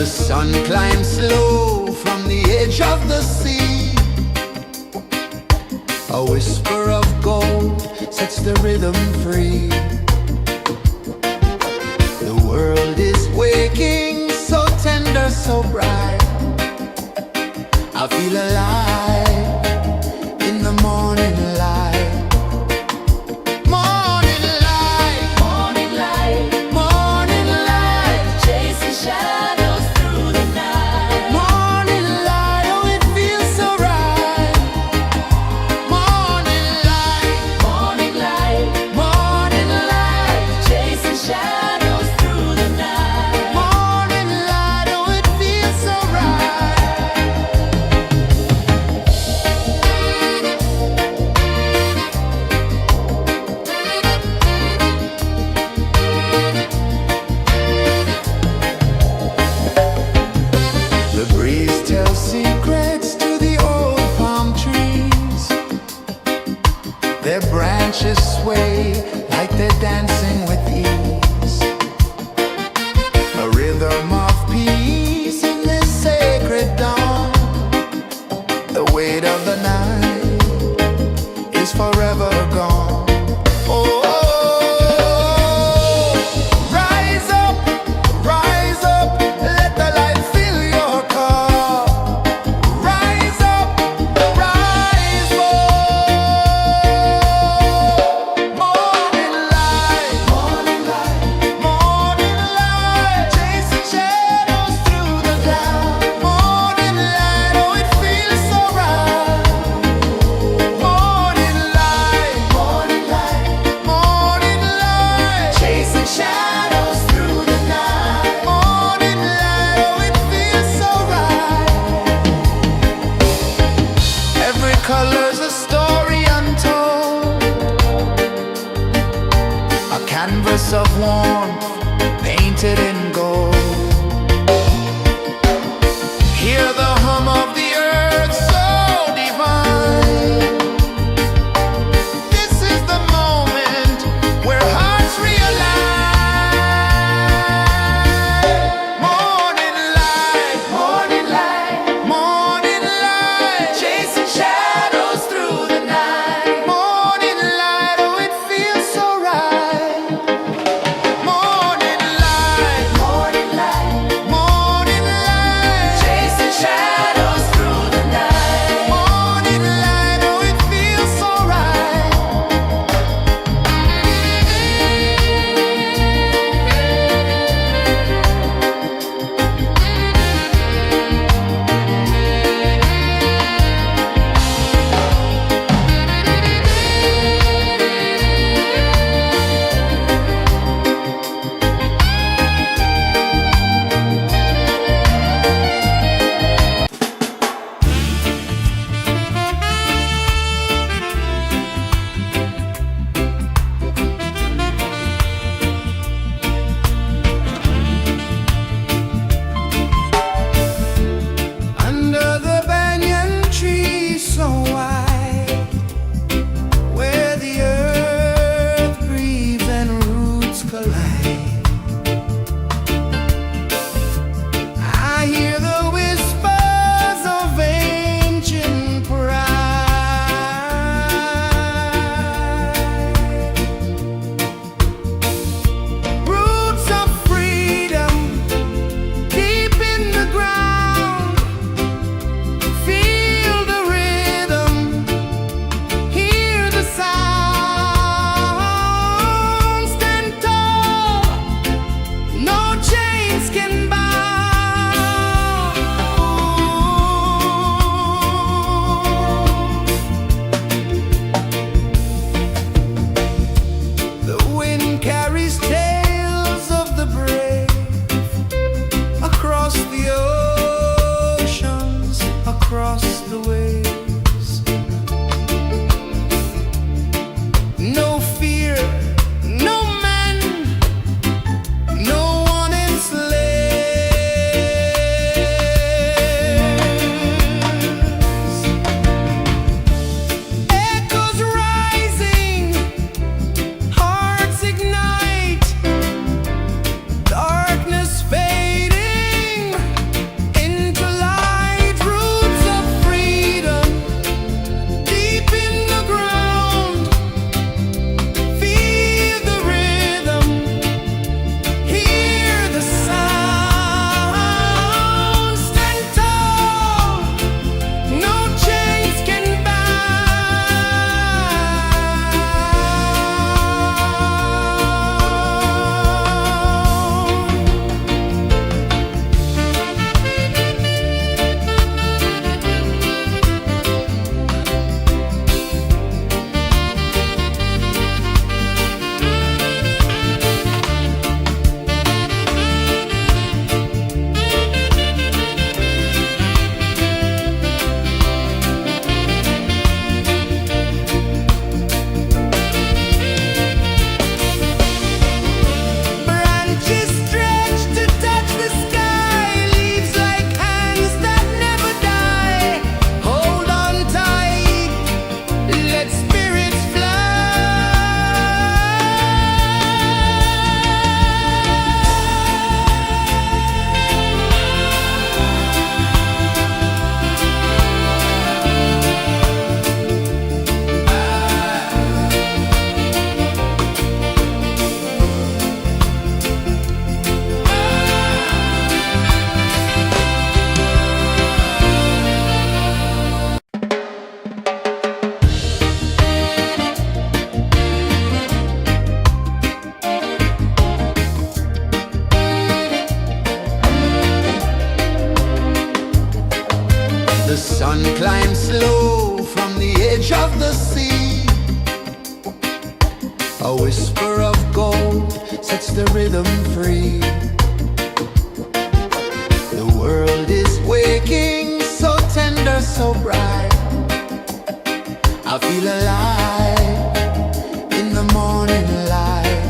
A: The sun climbs slow from the edge of the sea. A whisper of gold sets the rhythm free. The world is waking, so tender, so bright. I feel alive in the morning light. Morning light,
B: Morning light,
A: morning light,
B: chasing shadows through the night.
A: morning light, oh it feels so right. Morning light,
B: Morning light,
A: morning light,
B: chasing shadows through the night.
A: morning light, oh it feels so right. The breeze tells secrets to the old palm trees. Their branches sway like they're dancing with ease. A rhythm of peace in this sacred dawn. The weight of the night is forever gone. Oh, rise up, let the light fill your cup. Rise up, rise up. Morning light, morning light, morning light, chasing shadows through the cloud. Morning light, oh it feels so right. Morning light, morning light, morning light, chasing shadows through the night. Morning light, oh it feels so right. Every color's a story untold, a canvas of warmth painted in gold. Hear the hum of the earth so divine. This is the moment where hearts realign. Morning light, morning light, morning light, chasing shadows through the night. Morning light, oh it feels so right. Morning light, The sun climbs slow from the edge of the sea. A whisper of gold sets the rhythm free. The world is waking, so tender, so bright. I feel alive in the morning light.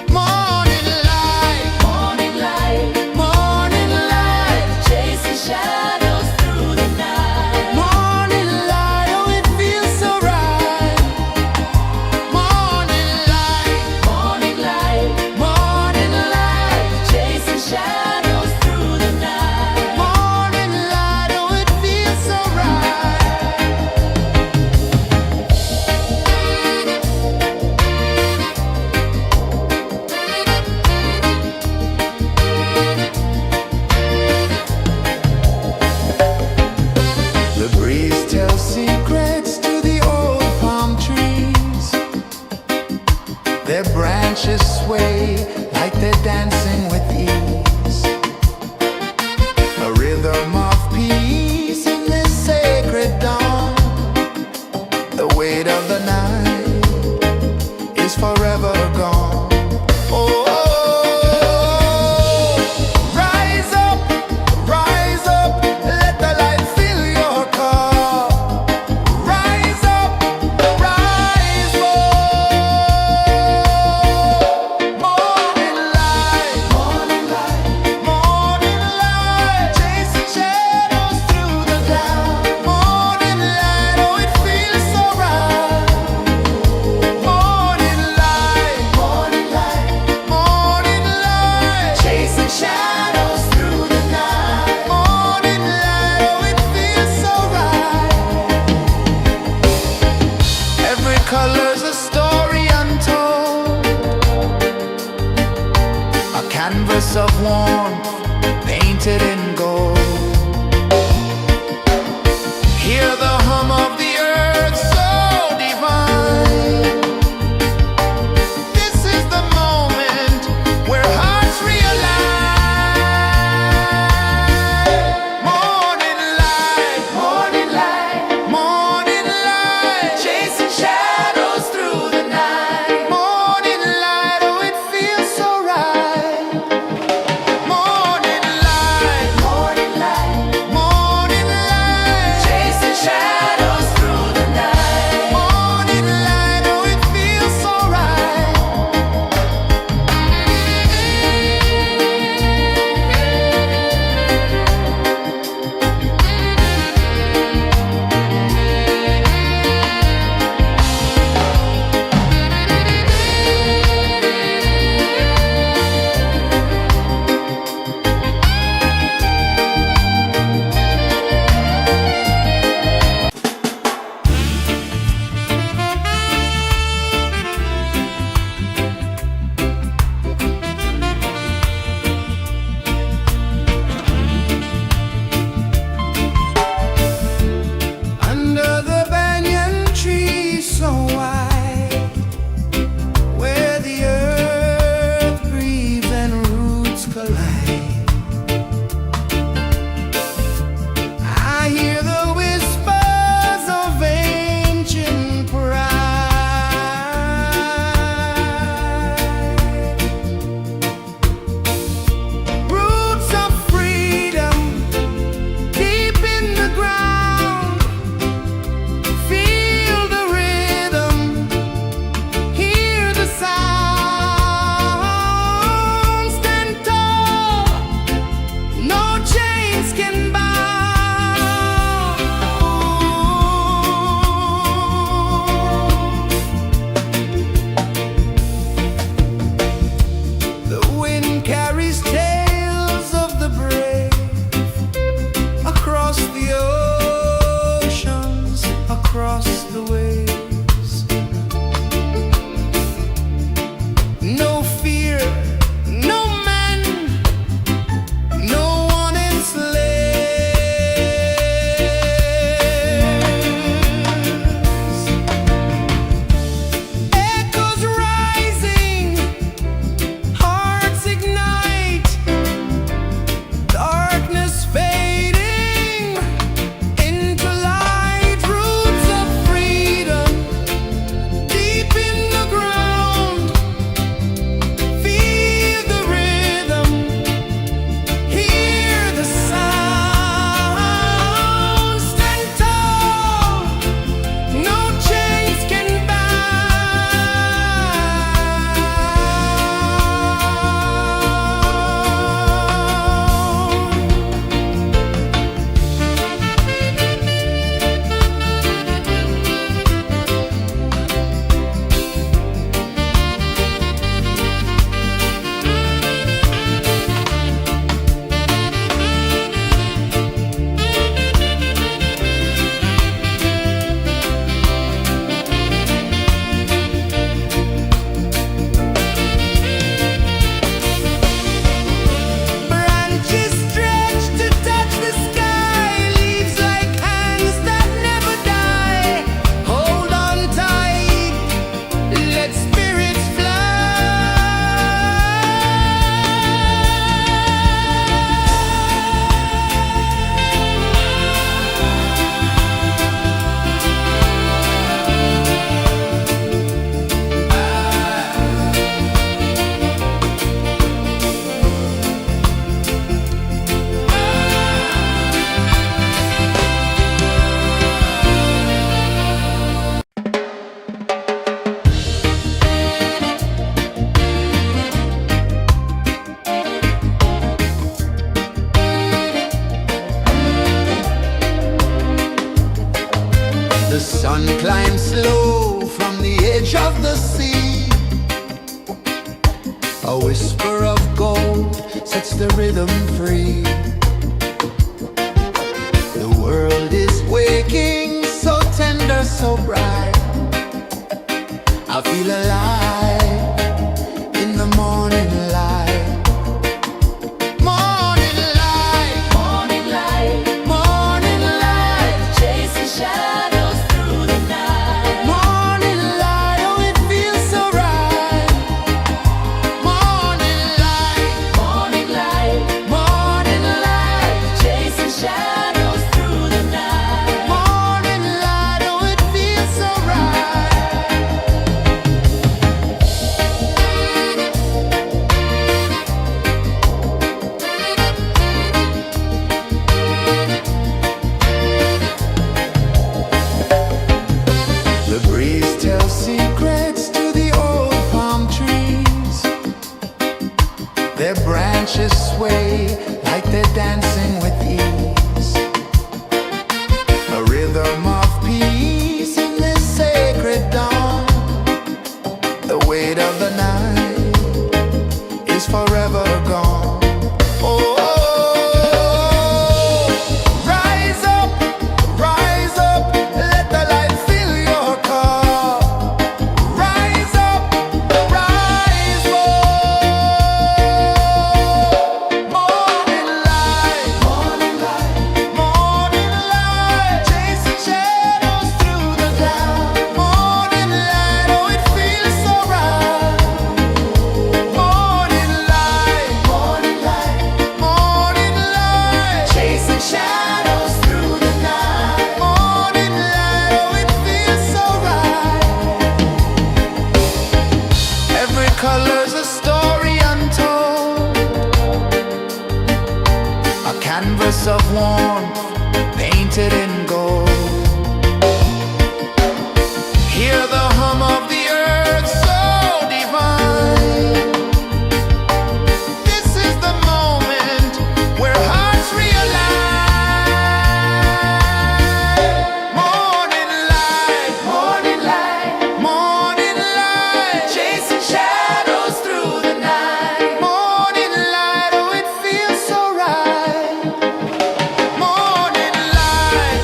A: Morning light,
B: Morning light,
A: morning light,
B: chasing shadows through the night.
A: morning light, oh it feels so right. Morning light,
B: Morning light,
A: morning light,
B: chasing shadows through the night.
A: morning light, oh it feels so right. sun climbs slow from the edge of the sea. A whisper of gold sets the rhythm free. The world is waking, so tender, so bright. I feel alive in the morning light. Morning light,
B: Morning light,
A: morning light,
B: chasing shadows through the night.
A: morning light, oh it feels so right. Morning light,
B: Morning light,
A: morning light,
B: chasing shadows through the night.
A: morning light, oh it feels so right. The breeze tells secrets to the old palm trees. Their branches sway like they're dancing with ease. A rhythm of peace in this sacred dawn. The weight of the night is forever gone. Oh, rise up, let the light fill your cup. Rise up, rise up. Morning light, morning light, chasing shadows through the cloud. Morning light, oh it feels so right. Morning light, chasing shadows through the night. Morning light, oh it feels so right. Every color's a story untold, a canvas of warmth painted in gold. Hear the hum of the earth so divine. This is the moment where hearts realign. Morning light, morning light, chasing shadows through the night. Morning light, oh it feels so right. Morning light,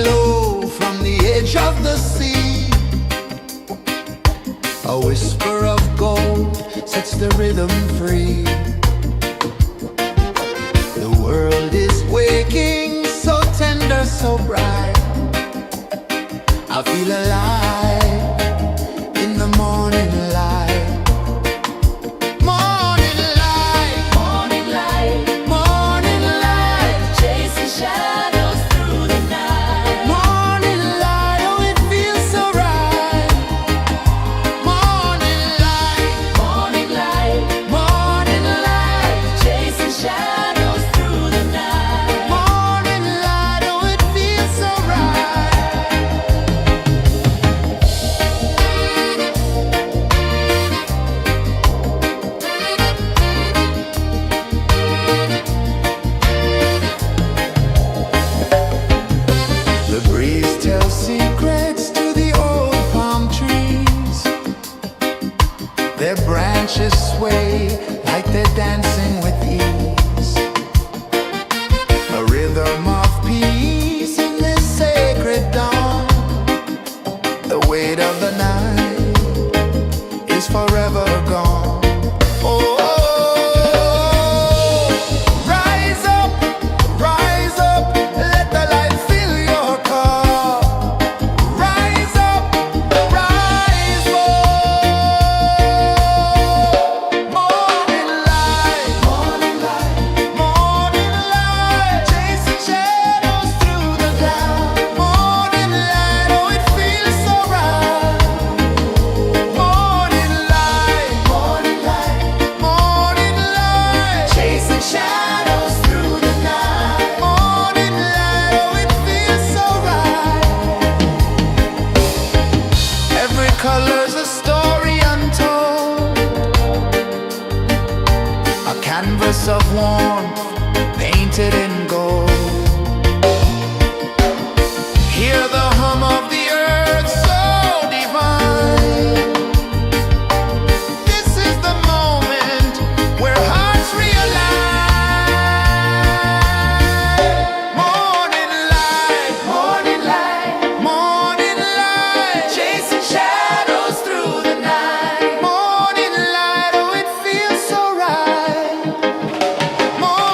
A: slow from the edge of the sea. A whisper of gold sets the rhythm free. The world is waking, so tender, so bright. I feel alive in the morning light. Morning light,
B: Morning light,
A: morning light,
B: chasing shadows through the night.
A: morning light, oh it feels so right. Morning light,
B: Morning light,
A: morning light,
B: chasing shadows through the night.
A: morning light, oh it feels so right. The breeze tells secrets to the old palm trees. Their branches sway like they're dancing with ease. A rhythm of peace in this sacred dawn. The weight of the night is forever gone. Oh, rise up, let the light fill your cup. Rise up, rise up. Morning light, morning light, morning light, chasing shadows through the cloud. Morning light, oh it feels so right. Morning light, morning light, morning light, chasing shadows through the night. Morning light, oh it feels so right. Every color's a story untold, a canvas of warmth painted in gold. Hear the hum of the earth so divine. This is the moment where hearts realign. Morning light, morning light, morning light, chasing shadows through the night. Morning light, oh it feels so right. Morning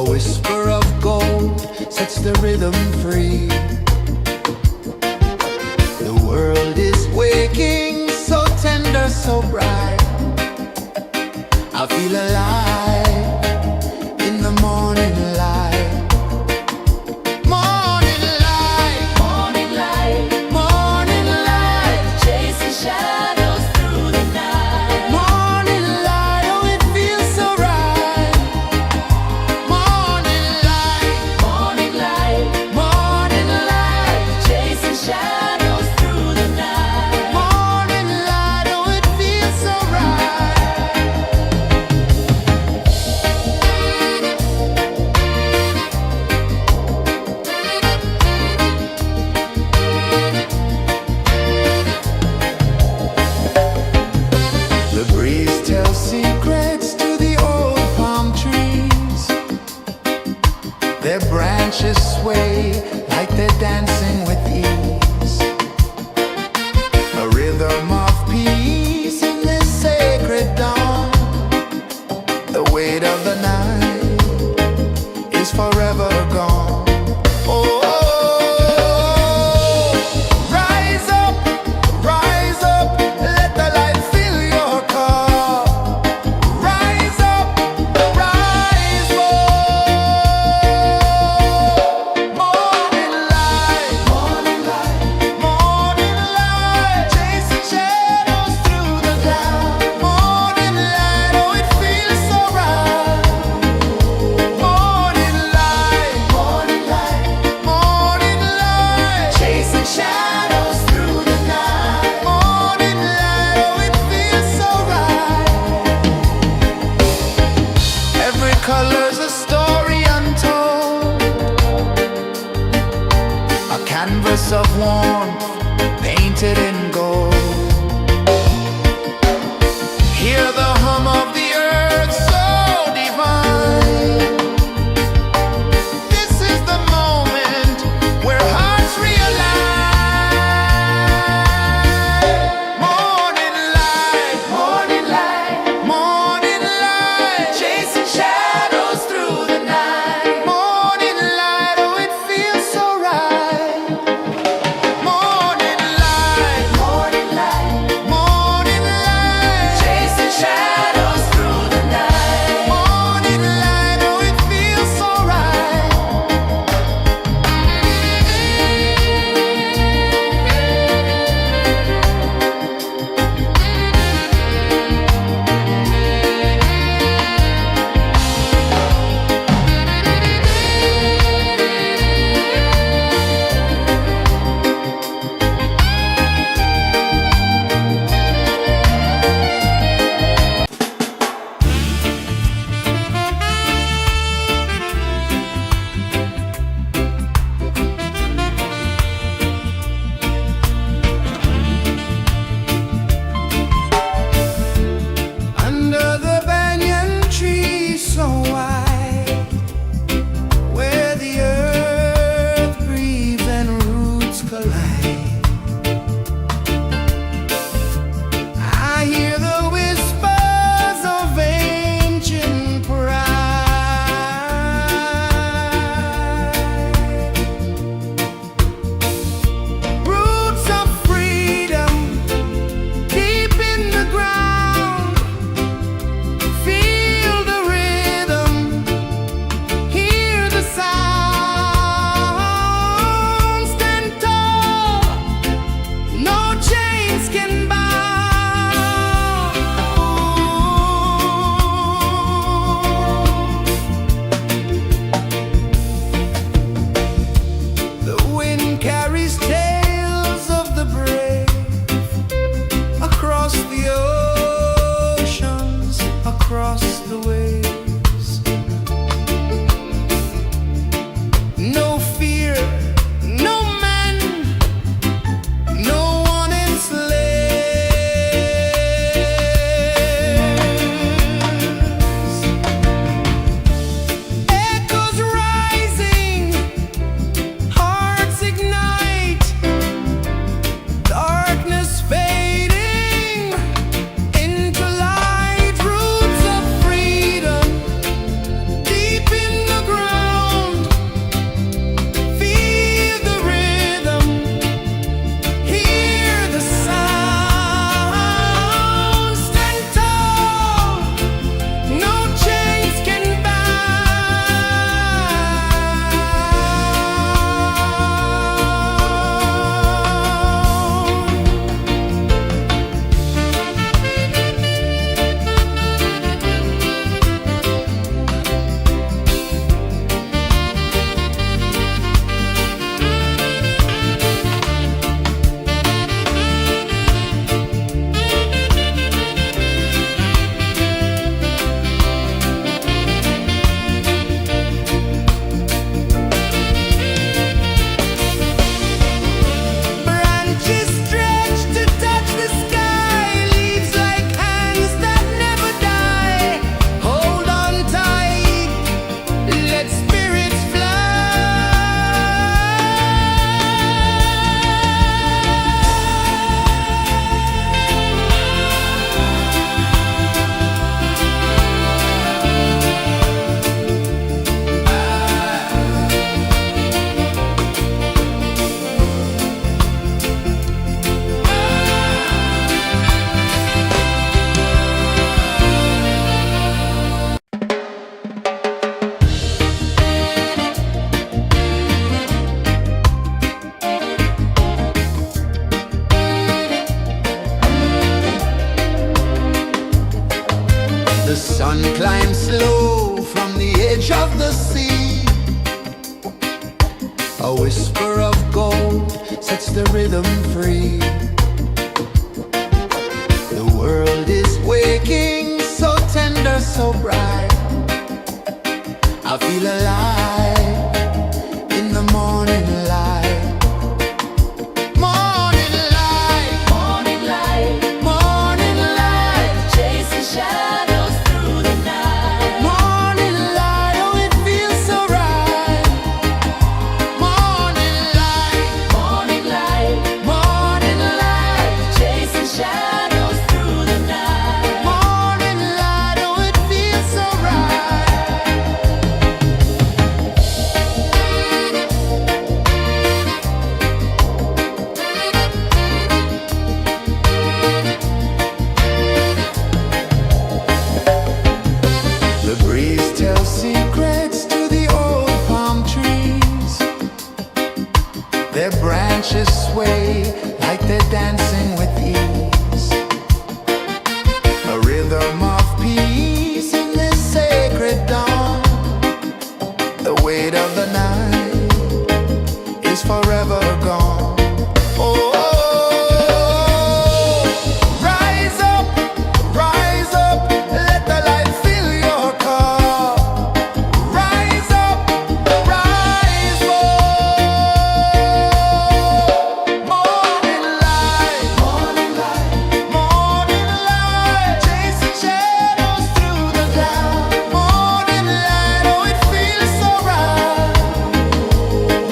A: A whisper of gold sets the rhythm free. The world is waking, so tender, so bright. I feel alive in the morning light. Morning light,
B: Morning light,
A: morning light,
B: chasing shadows through the night.
A: morning light, oh it feels so right. Morning light,
B: Morning light,
A: morning light,
B: chasing shadows through the night.
A: morning light, oh it feels so right. The breeze tells secrets to the old palm trees. Their branches sway like they're dancing with ease. A rhythm of peace in this sacred dawn. The weight of the night is forever gone. Oh, rise up, let the light fill your cup. Rise up, rise up. Morning light, morning light, morning light, chasing shadows through the cloud. Morning light, oh it feels so right. Morning light, morning light, morning light, chasing shadows through the night. Morning light, oh it feels so right. Every color's a story untold, a canvas of warmth painted in gold. Hear the hum of the earth so divine. This is the moment where hearts realign. Morning light, morning light, morning light, chasing shadows through the night. Morning light, oh it feels so right. Morning light, of the sea. A whisper of gold sets the rhythm free. The world is waking, so tender, so bright. I feel alive in the morning light. Morning light,
B: Morning light,
A: morning light,
B: chasing shadows through the night.
A: morning light, oh it feels so right. Morning light,
B: Morning light,
A: morning light,
B: chasing shadows through the night.
A: morning light, oh it feels so right. The breeze tells secrets to the old palm trees. Their branches sway like they're dancing with ease. A rhythm of peace in this sacred dawn. The weight of the night is forever gone. Oh, rise up, let the light fill your cup. Rise up, rise up. Morning light, morning light, morning light, chasing shadows through the cloud. Morning light, oh it feels so right.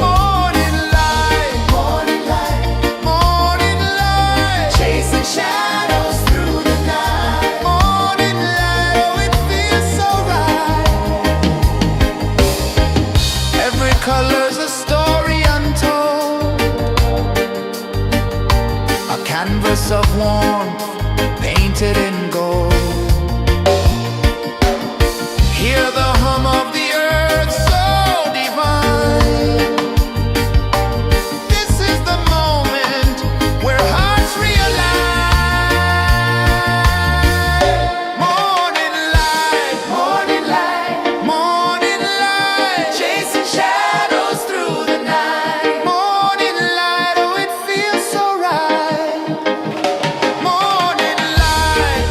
A: Morning light, morning light, morning light, chasing shadows through the night. Morning light, oh it feels so right. Every color's a story untold, a canvas of warmth painted in gold. Hear the hum of the earth so divine. This is the moment where hearts realign. Morning light, morning light, morning light, chasing shadows through the night. Morning light, oh it feels so right. Morning light,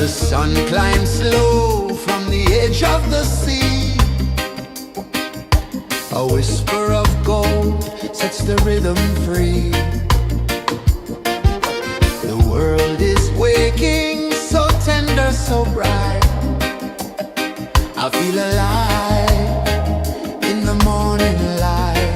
A: The sun climbs slow from the edge of the sea. A whisper of gold sets the rhythm free. The world is waking, so tender, so bright. I feel alive in the morning light.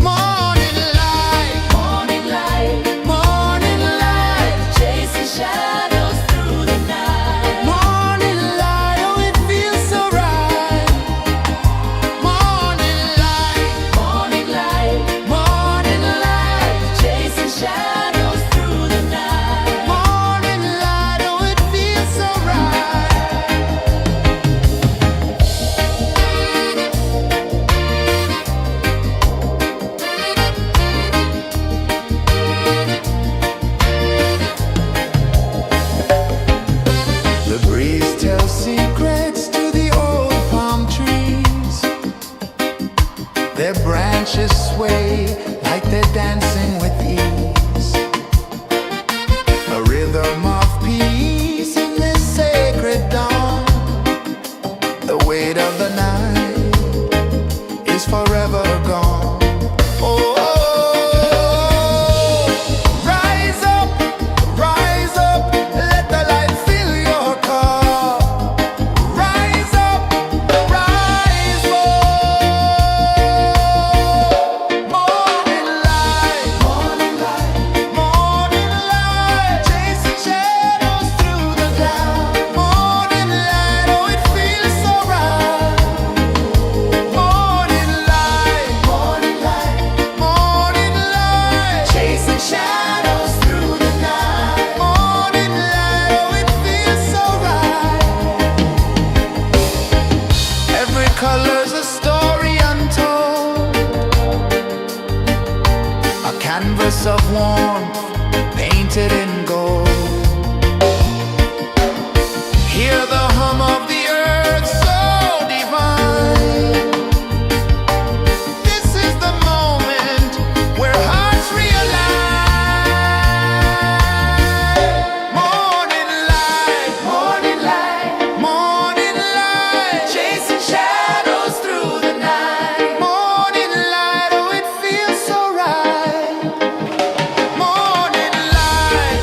A: Morning light,
B: Morning light,
A: morning light,
B: chasing shadows through the night.
A: morning light, oh it feels so right. Morning light,
B: Morning light,
A: morning light,
B: chasing shadows through the night.
A: morning light, oh it feels so right. The breeze tells secrets to the old palm trees. Their branches sway like they're dancing with ease. A rhythm of peace in this sacred dawn. The weight of the night is forever gone. Oh, rise up, let the light fill your cup. Rise up, rise up. Morning light, morning light, morning light, chasing shadows through the cloud. Morning light, oh it feels so right. Morning light, morning light, morning light, chasing shadows through the night. Morning light, oh it feels so right. Every color's a story untold, a canvas of warmth painted in gold. Hear the hum of the earth so divine. This is the moment where hearts realign. Morning light, morning light, morning light, chasing shadows through the night. Morning light, oh it feels so right. Morning light,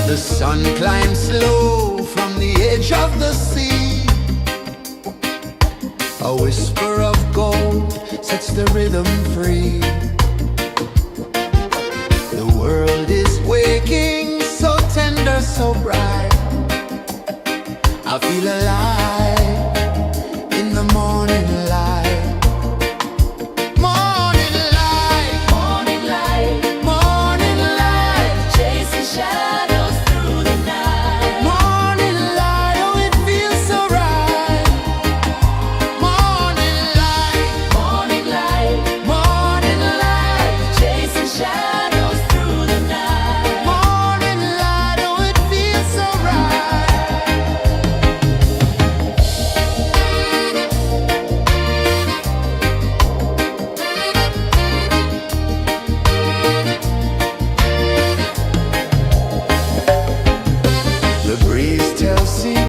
A: The sun climbs slow from the edge of the sea. A whisper of gold sets the rhythm free. The world is waking, so tender, so bright. I feel alive.